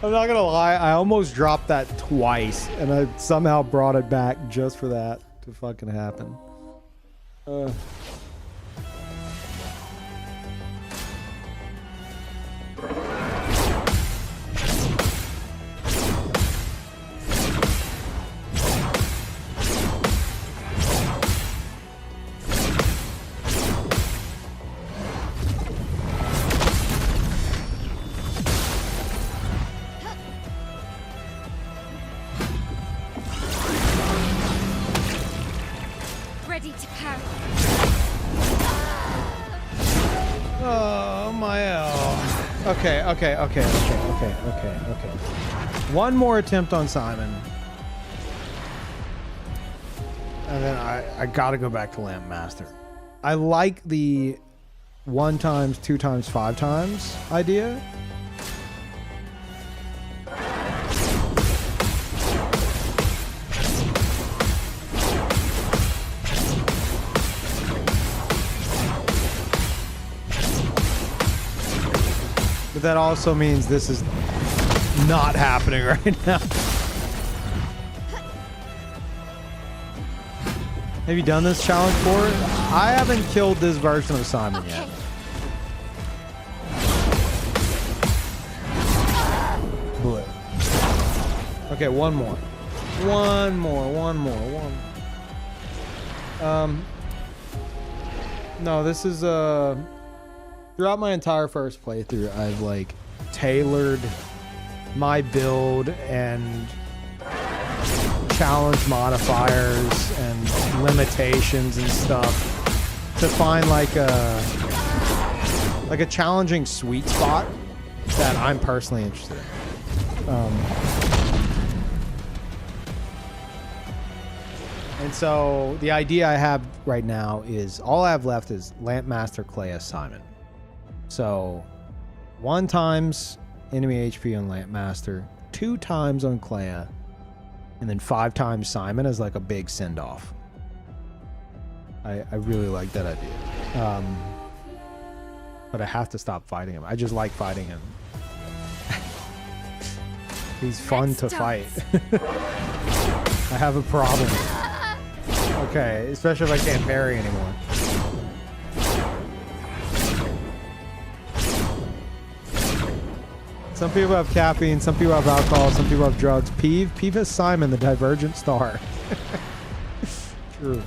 I'm not gonna lie, I almost dropped that twice, and I somehow brought it back just for that to fucking happen. Ready to parry. Oh my hell. Okay. One more attempt on Simon. And then I gotta go back to Lamp Master. I like the 1 times, 2 times, 5 times idea. But that also means this is not happening right now. Have you done this challenge before? I haven't killed this version of Simon yet. Blue. Okay, one more. No, this is throughout my entire first playthrough, I've like tailored my build and challenge modifiers and limitations and stuff to find like a challenging sweet spot that I'm personally interested in. And so the idea I have right now is all I have left is Lamp Master, Clea, Simon. So 1 times enemy HP on Lamp Master, 2 times on Clea, and then 5 times Simon as like a big send-off. I really like that idea. But I have to stop fighting him. I just like fighting him. He's fun to fight. I have a problem. Okay, especially if I can't parry anymore. Some people have caffeine, some people have alcohol, some people have drugs. Peeve has Simon, the divergent star. True.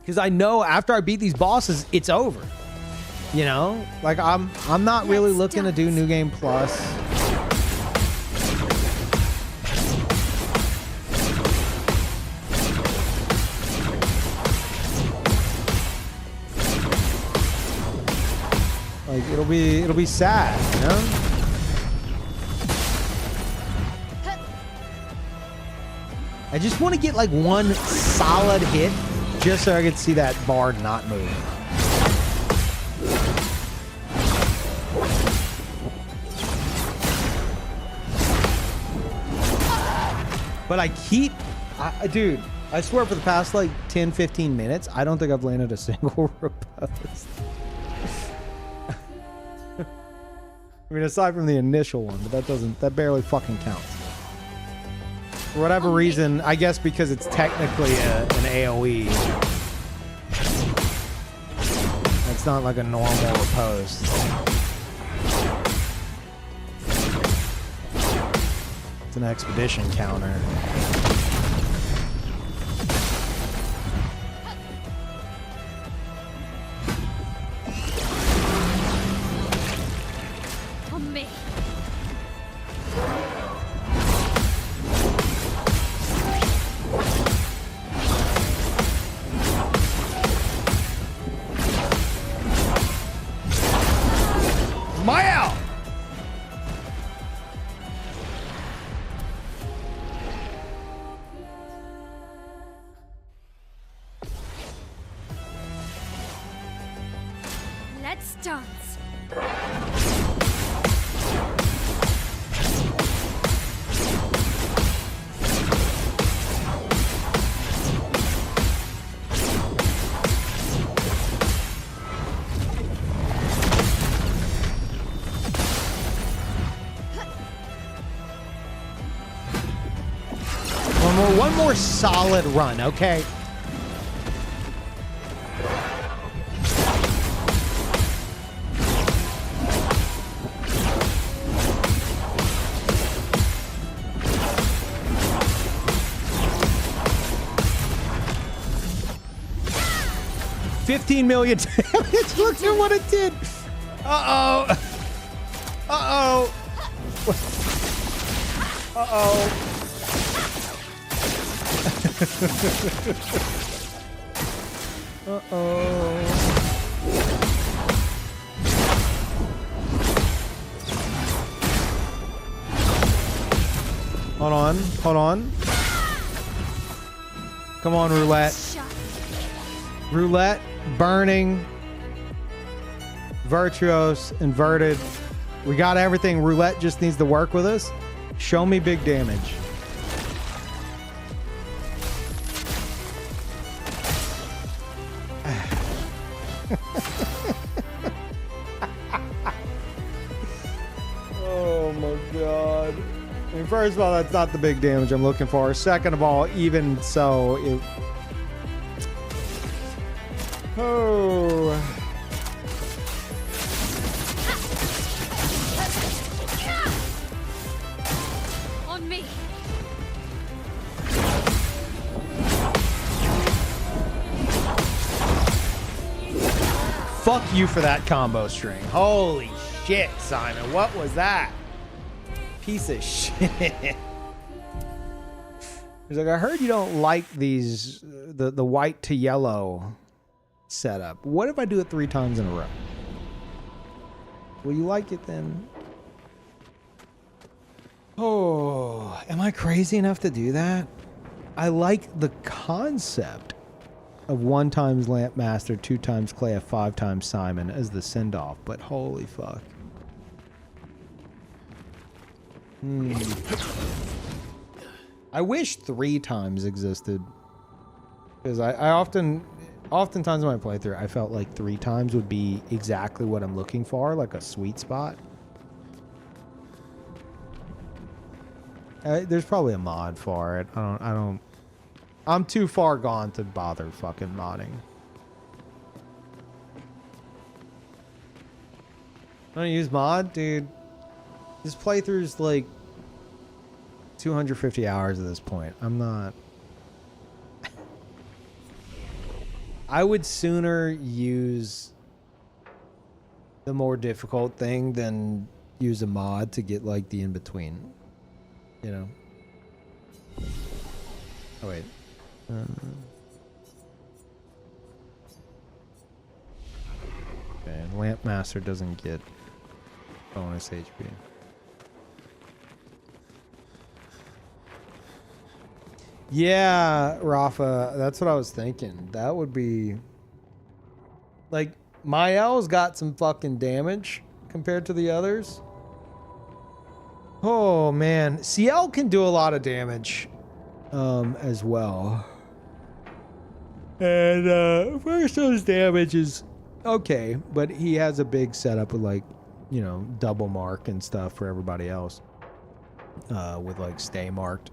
Because I know after I beat these bosses, it's over. You know? Like I'm not really looking to do New Game Plus. Like it'll be sad, you know? I just want to get like 1 solid hit just so I could see that bar not move. But dude, I swear for the past like 10-15 minutes, I don't think I've landed a single riposte. I mean, aside from the initial one, but that barely fucking counts. For whatever reason, I guess because it's technically an AoE. It's not like a normal riposte. It's an expedition counter. On me. Maya! Let's dance. One more solid run, okay? $15 million damage. Look at what it did. Uh-oh. Uh-oh. Uh-oh. Uh-oh. Hold on. Hold on. Come on, roulette. Roulette, burning, virtuos, inverted. We got everything. Roulette just needs to work with us. Show me big damage. Oh my god. I mean, first of all, that's not the big damage I'm looking for. Second of all, even so, it... Oh. On me. Fuck you for that combo string. Holy shit, Simon. What was that? Piece of shit. He's like, I heard you don't like these, the white to yellow setup. What if I do it 3 times in a row? Will you like it then? Oh, am I crazy enough to do that? I like the concept of 1 times Lampmaster, 2 times Clea, 5 times Simon as the send-off, but holy fuck. I wish 3 times existed, because I oftentimes in my playthrough I felt like 3 times would be exactly what I'm looking for, like a sweet spot. There's probably a mod for it. I'm too far gone to bother fucking modding. Don't use mod, dude. This playthrough's like 250 hours at this point. I'm not. I would sooner use the more difficult thing than use a mod to get like the in between. You know. Oh wait. Okay, Lampmaster doesn't get bonus HP. Yeah, Rafa, that's what I was thinking. That would be like Mael's got some fucking damage compared to the others. Oh man, CL can do a lot of damage as well. And first those damage is okay, but he has a big setup with like, you know, double mark and stuff for everybody else. With like stay marked.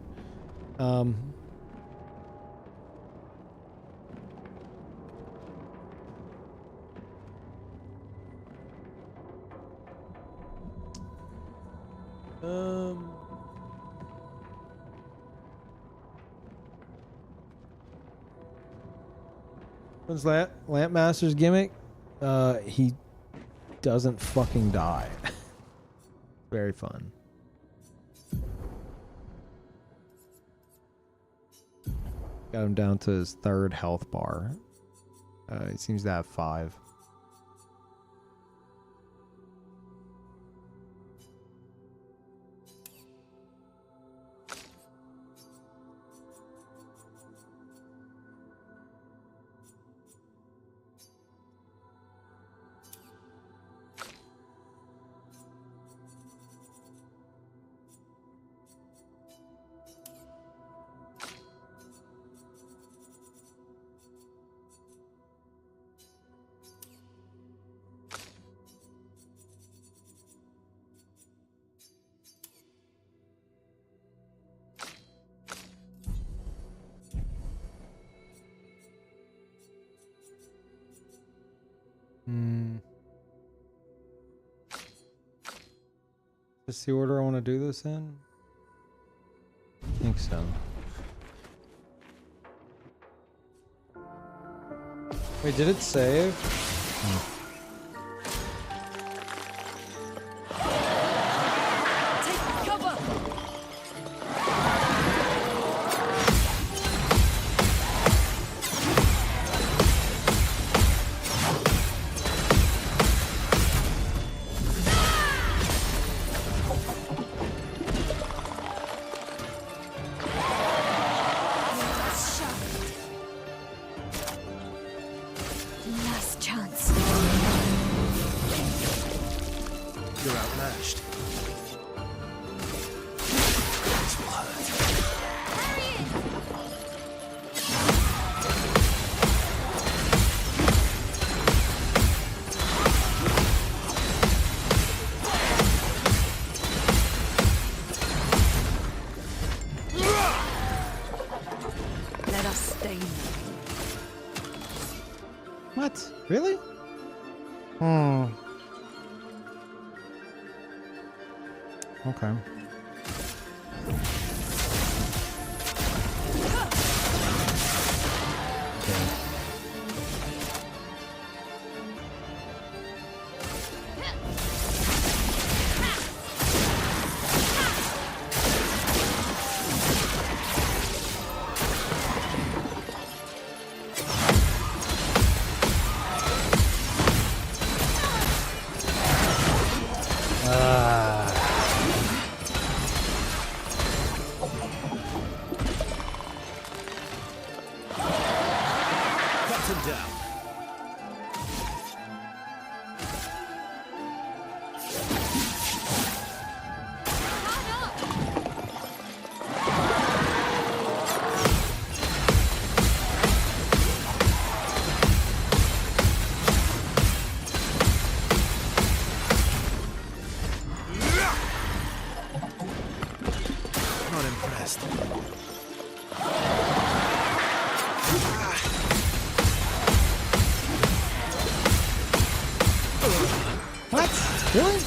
What's Lampmaster's gimmick? He doesn't fucking die. Very fun. Got him down to his 3rd health bar. He seems to have 5. Is this the order I want to do this in? I think so. Wait, did it save? Take cover. Last chance. You're outmatched. This will hurt. Let us stain them. What? Really? Hmm. Okay. Cut him down. Not impressed. What? Really?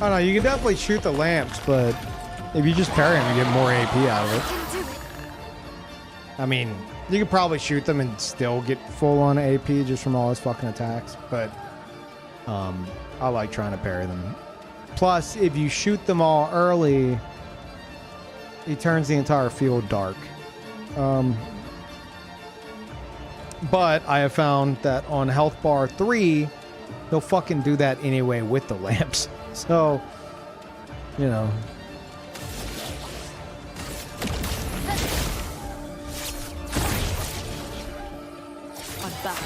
Oh no, you can definitely shoot the lamps, but if you just parry them, you get more AP out of it. I mean, you could probably shoot them and still get full on AP just from all his fucking attacks, but I like trying to parry them. Plus, if you shoot them all early, he turns the entire field dark. But I have found that on health bar 3, he'll fucking do that anyway with the lamps. So, you know. I'm back.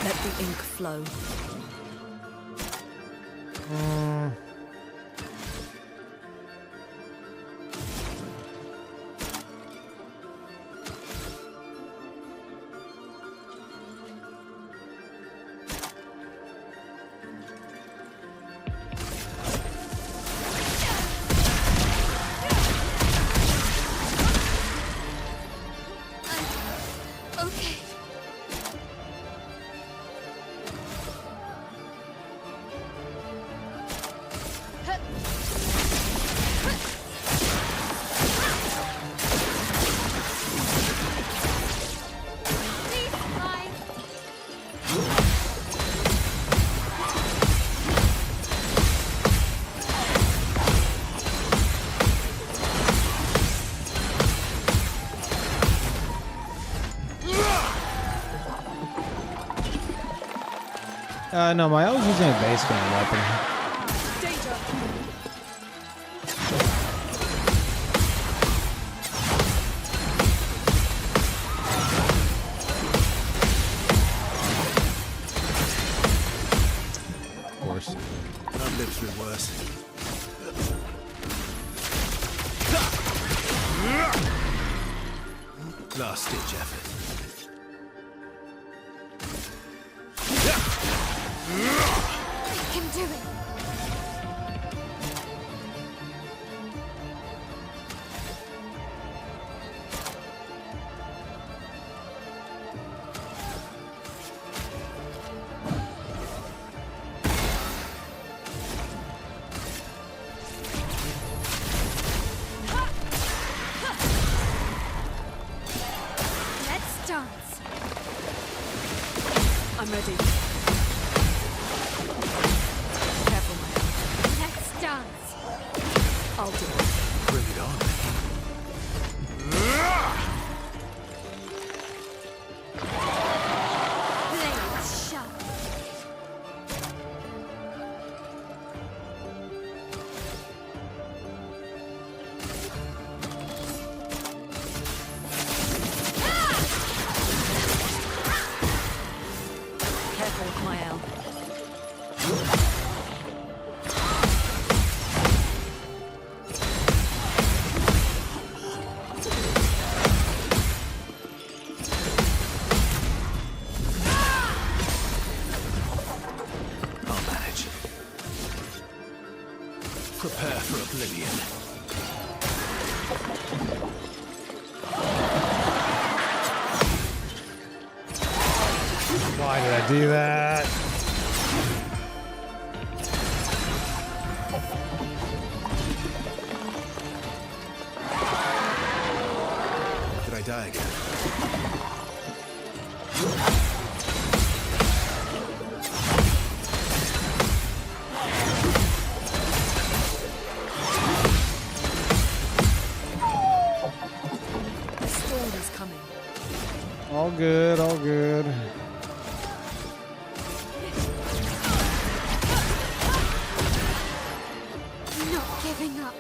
Let the ink flow. Okay. No, I was using a base gun weapon. Of course. I've lived through worse. Last ditch effort. I can do it. Let's dance. I'm ready. Careful, man. Let's dance. I'll do it. Bring it on. Blades sharp. Careful with my L. I'll manage. Prepare for oblivion. Why did I do that? Did I die again? The storm is coming. All good, all good. Not giving up.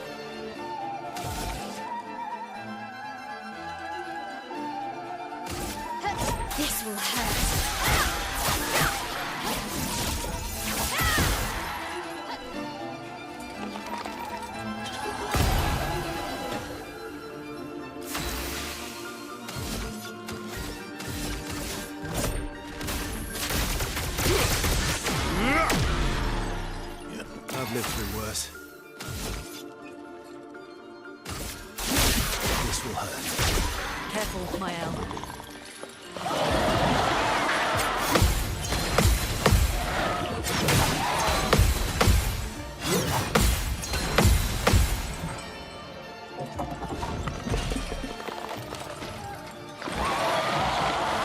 This will hurt. I've lived through worse. This will hurt. Careful with my L.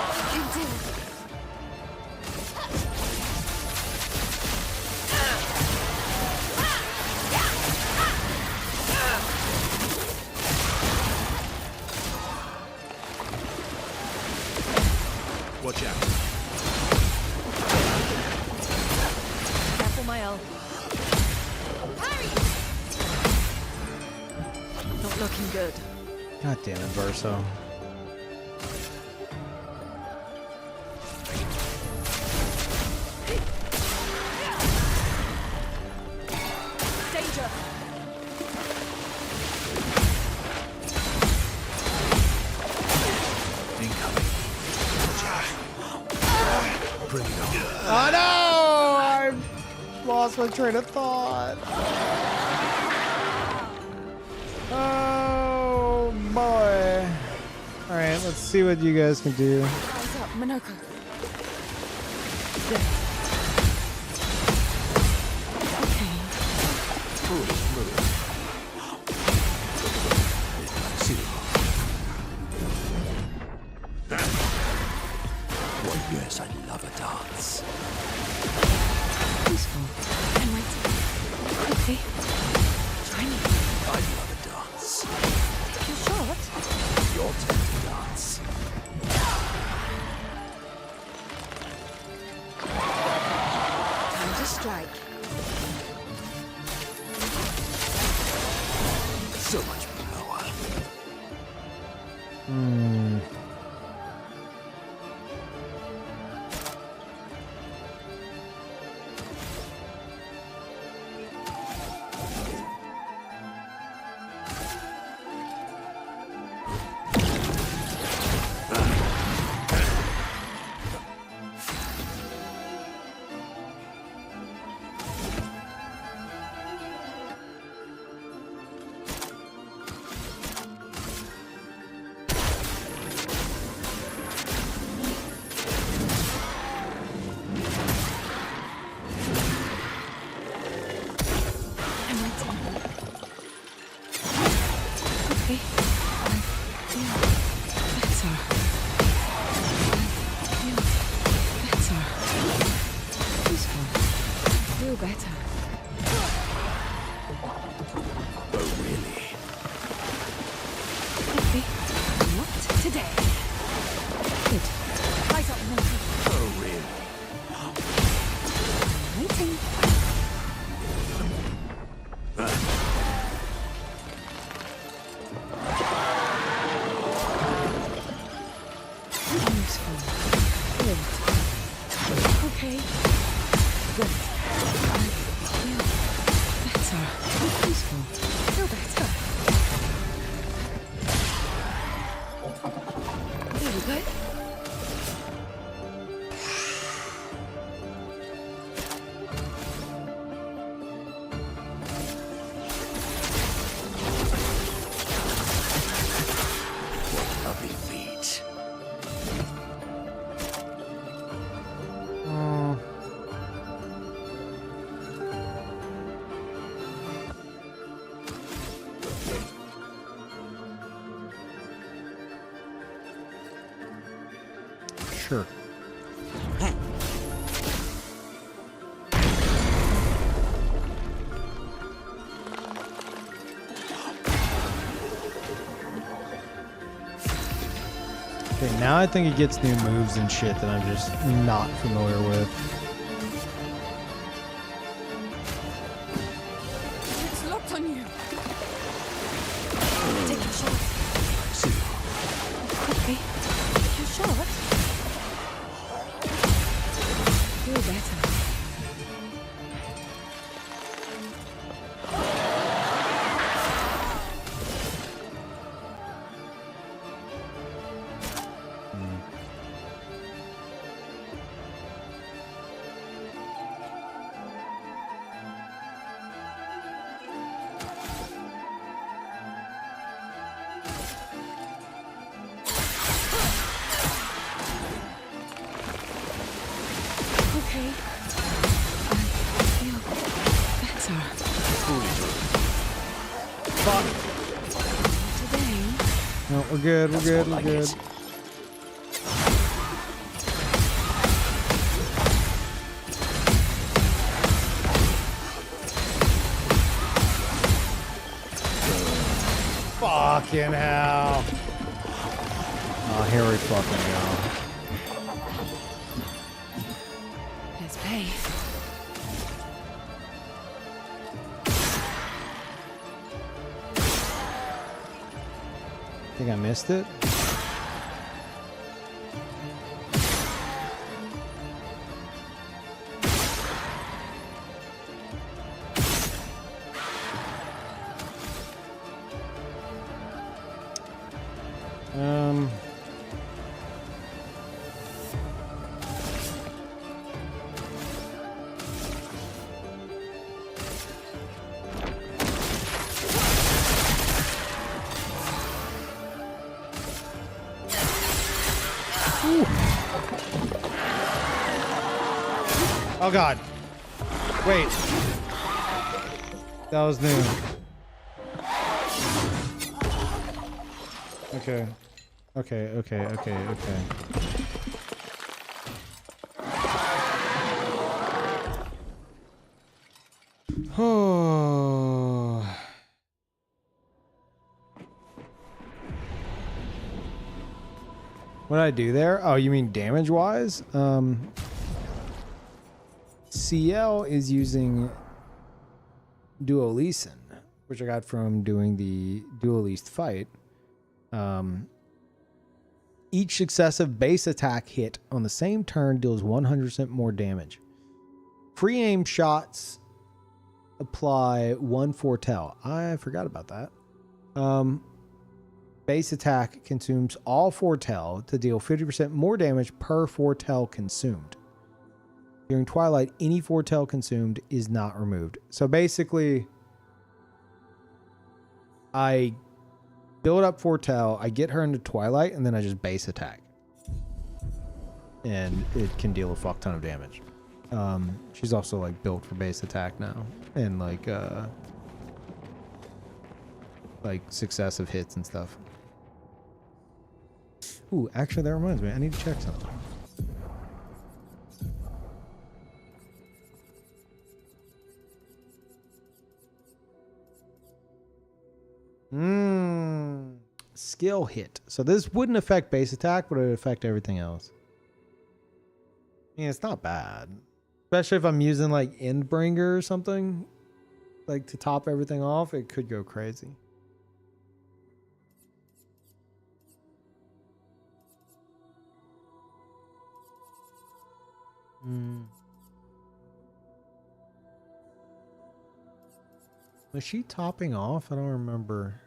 I can do it. Watch out. Careful my L. Parries! Not looking good. God damn it, Verso. Danger! Incoming. Watch out. Bring it on. Oh no! I lost my train of thought. Oh boy. Alright, let's see what you guys can do. Eyes up, Minoko. Well, yes, I love a dance. Peaceful. I'm waiting. Quickly. Try me. I love a dance. Take your shot. Your turn to dance. Time to strike. So much power. Hmm. Oh, really? Not today. Good. Right up, Morty. Oh, really? Waiting. Useful. Good. Okay. Good. I feel better. Useful. Feel better. There we go. Lovely feet. Sure. Okay, now I think it gets new moves and shit that I'm just not familiar with. It's locked on you. Take a shot. Okay. Take your shot. Feel better. Okay. I feel better. Fuck. Today. No, we're good. We're good. We're good. Fucking hell. Oh, here we fucking go. Let's pay. Think I missed it? Oh god. Wait. That was new. Okay. Okay. Oh. What did I do there? Oh, you mean damage-wise? CL is using Duoleason, which I got from doing the Duelist fight. Each successive base attack hit on the same turn deals 100% more damage. Free aim shots apply 1 foretell. I forgot about that. Base attack consumes all foretell to deal 50% more damage per foretell consumed. During Twilight, any foretell consumed is not removed. So basically, I build up foretell, I get her into Twilight, and then I just base attack. And it can deal a fuck ton of damage. She's also like built for base attack now. And like successive hits and stuff. Ooh, actually that reminds me, I need to check something. skill hit. So this wouldn't affect base attack, but it would affect everything else. I mean, it's not bad. Especially if I'm using like Endbringer or something. Like to top everything off, it could go crazy. Was she topping off? I don't remember.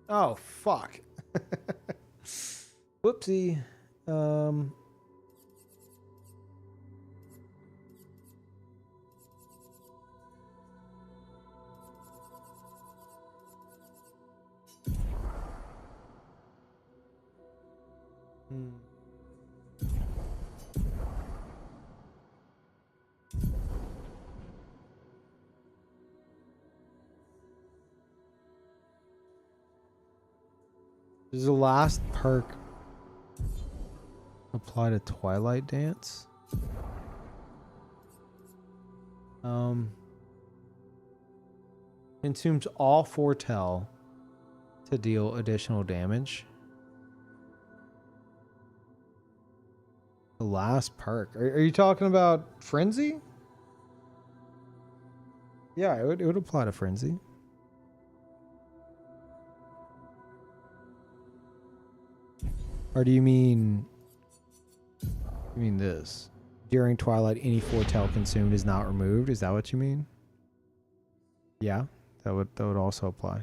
Oh, fuck. Whoopsie. Does the last perk apply to Twilight Dance? Consumes all foretell to deal additional damage. The last perk. Are you talking about Frenzy? Yeah, it would apply to Frenzy. Or do you mean this? During Twilight, any foretell consumed is not removed. Is that what you mean? Yeah, that would also apply.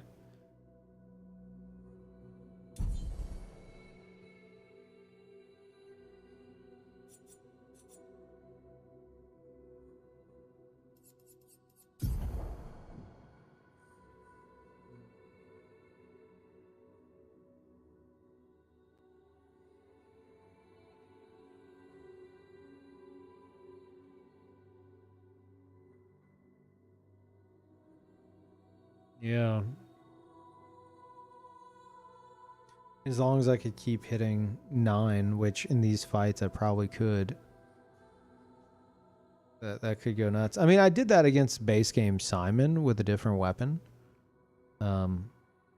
Yeah. As long as I could keep hitting 9, which in these fights I probably could. That could go nuts. I mean, I did that against base game Simon with a different weapon. I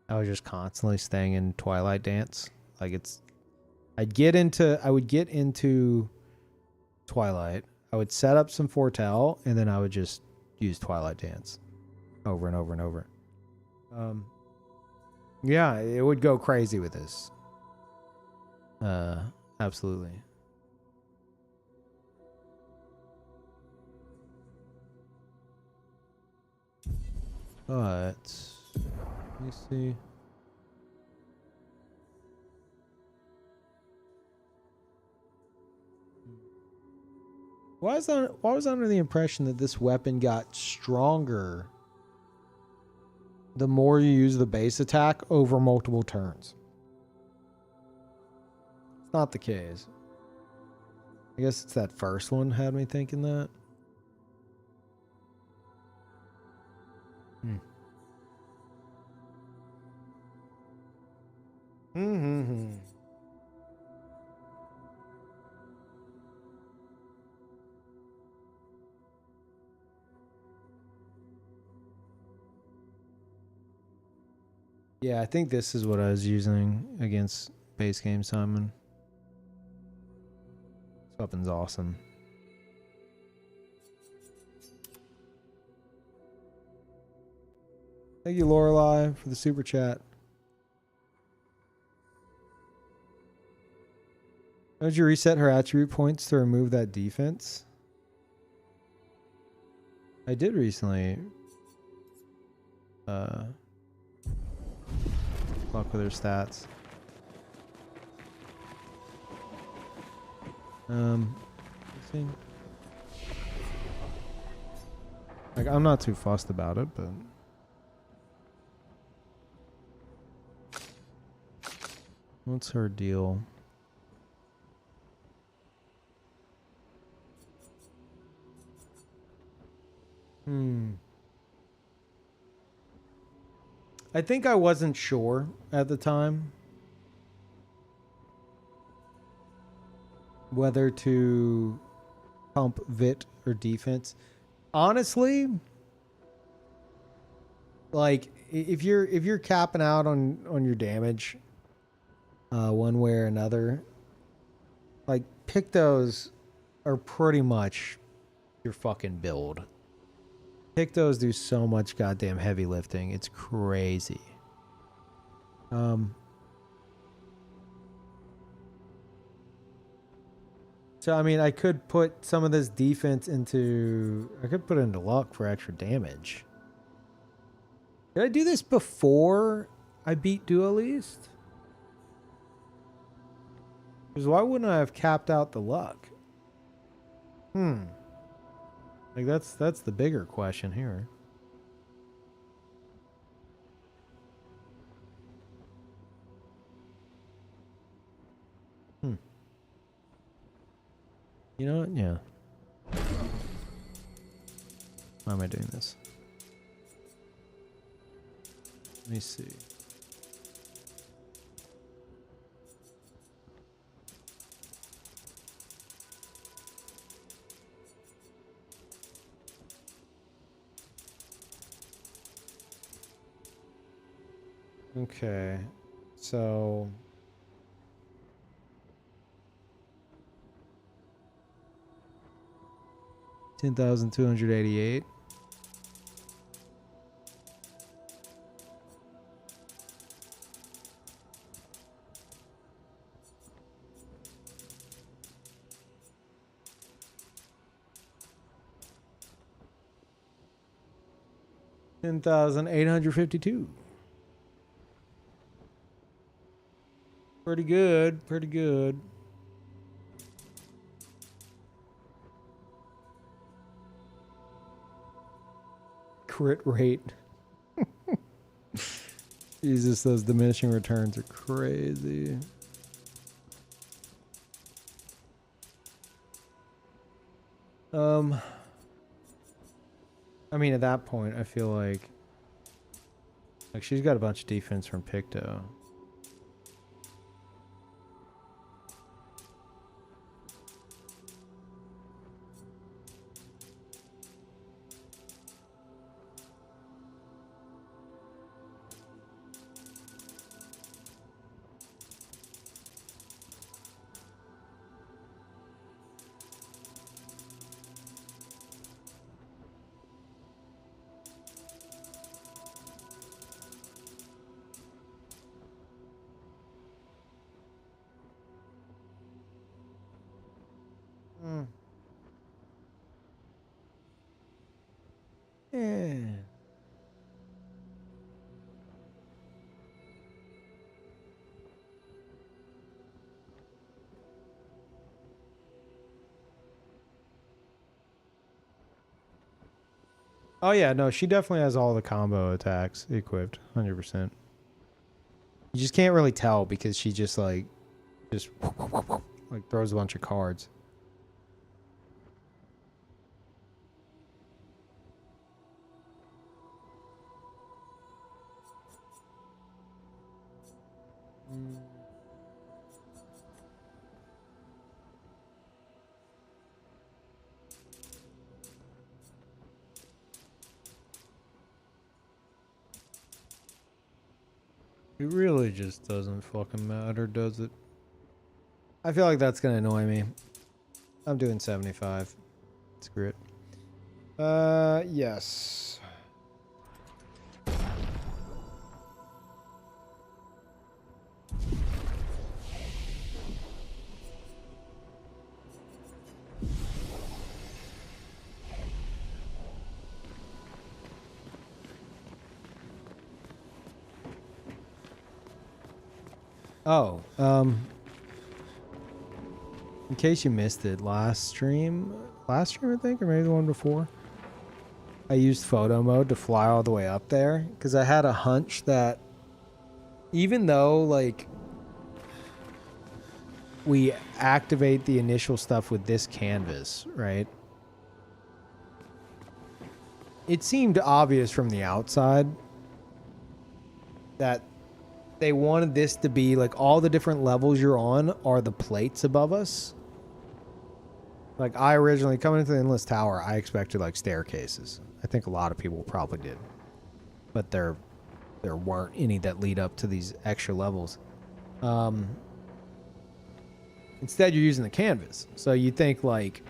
was just constantly staying in Twilight Dance. Like I would get into Twilight. I would set up some foretell and then I would just use Twilight Dance over and over and over. Yeah, it would go crazy with this. Absolutely. But let me see. Why was I under the impression that this weapon got stronger the more you use the base attack over multiple turns? It's not the case. I guess it's that first one had me thinking that. Yeah, I think this is what I was using against base game Simon. This weapon's awesome. Thank you, Lorelei, for the super chat. How did you reset her attribute points to remove that defense? I did recently. Fuck with her stats. Let's see. Like, I'm not too fussed about it, but what's her deal? I think I wasn't sure at the time whether to pump vit or defense. Honestly, like if you're capping out on your damage one way or another, like Pictos are pretty much your fucking build. Pictos do so much goddamn heavy lifting. It's crazy. So I mean, I could put some of this defense into. I could put it into luck for extra damage. Did I do this before I beat Duelist? Because why wouldn't I have capped out the luck? Like that's the bigger question here. You know what? Yeah. Why am I doing this? Let me see. Okay, so 10,288. $10,852. Pretty good, pretty good. Crit rate. Jesus, those diminishing returns are crazy. I mean, at that point, I feel like she's got a bunch of defense from Picto. Yeah. Oh yeah, no, she definitely has all the combo attacks equipped, 100%. You just can't really tell because she just like throws a bunch of cards. It really just doesn't fucking matter, does it? I feel like that's gonna annoy me. I'm doing 75. Screw it. Yes. Oh, in case you missed it, last stream I think, or maybe the one before, I used photo mode to fly all the way up there because I had a hunch that even though like we activate the initial stuff with this canvas, right? It seemed obvious from the outside that they wanted this to be like all the different levels you're on are the plates above us. Like, I originally, coming into the Endless Tower, I expected, like, staircases. I think a lot of people probably did. But there weren't any that lead up to these extra levels. Instead, you're using the canvas. So you think, like,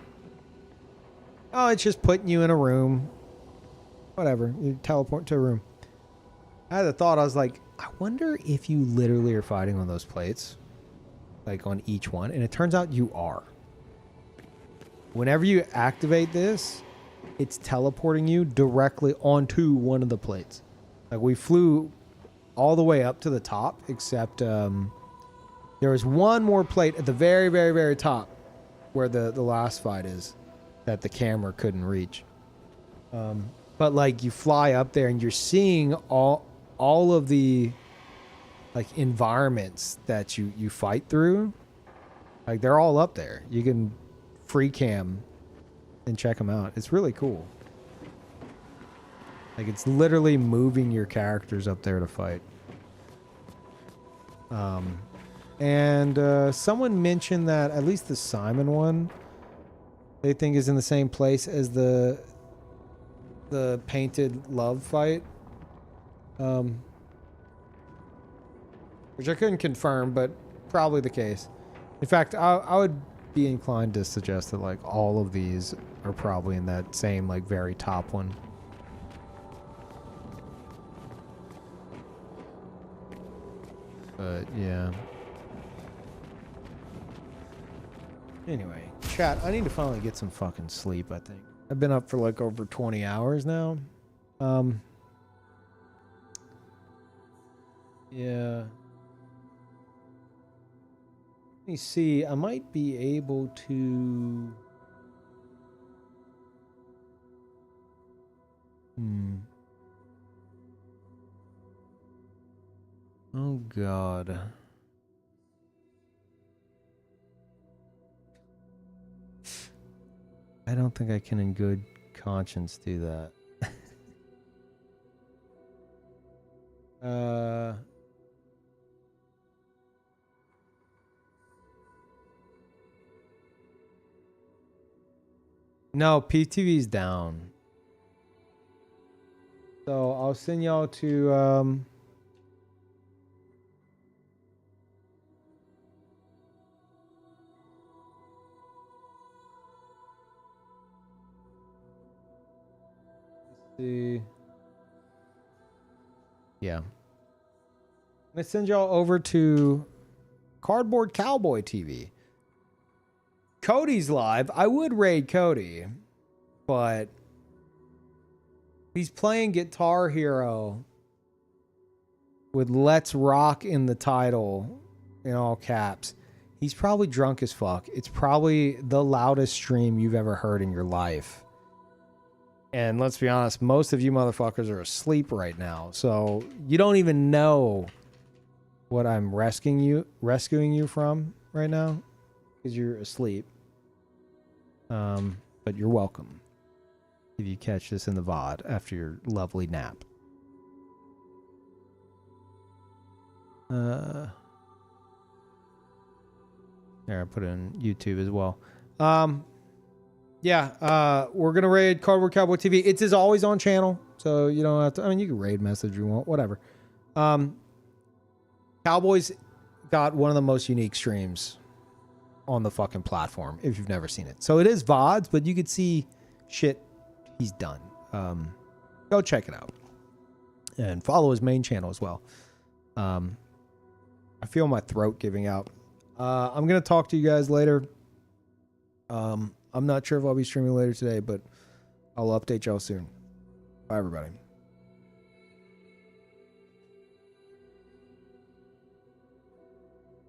oh, it's just putting you in a room. Whatever. You teleport to a room. I had a thought. I was like, I wonder if you literally are fighting on those plates. Like, on each one. And it turns out you are. Whenever you activate this, it's teleporting you directly onto one of the plates. Like, we flew all the way up to the top, except there was one more plate at the very, very, very top where the last fight is that the camera couldn't reach. But, like, you fly up there and you're seeing all of the, like, environments that you fight through. Like, they're all up there. You can free cam and check them out. It's really cool. Like, it's literally moving your characters up there to fight. And someone mentioned that at least the Simon one, they think is in the same place as the painted love fight. Which I couldn't confirm, but probably the case. In fact, I would be inclined to suggest that, like, all of these are probably in that same, like, very top one. But yeah. Anyway, chat, I need to finally get some fucking sleep, I think. I've been up for like over 20 hours now. Yeah. Let me see. I might be able to... Oh, God. I don't think I can in good conscience do that. No, PTV's down. So I'll send y'all to see. Yeah. I'm gonna send y'all over to Cardboard Cowboy TV. Cody's live. I would raid Cody, but he's playing Guitar Hero with Let's Rock in the title in all caps. He's probably drunk as fuck. It's probably the loudest stream you've ever heard in your life. And let's be honest, most of you motherfuckers are asleep right now. So you don't even know what I'm rescuing you from right now because you're asleep. But you're welcome if you catch this in the VOD after your lovely nap. There, I put it in YouTube as well. Yeah, we're gonna raid Cardboard Cowboy TV. It's as always on channel, so you don't have to. I mean, you can raid message if you want, whatever. Cowboy's got one of the most unique streams on the fucking platform if you've never seen it. So it is VODs, but you could see shit he's done. Go check it out and follow his main channel as well. I feel my throat giving out. I'm gonna talk to you guys later. I'm not sure if I'll be streaming later today, but I'll update y'all soon. Bye, everybody.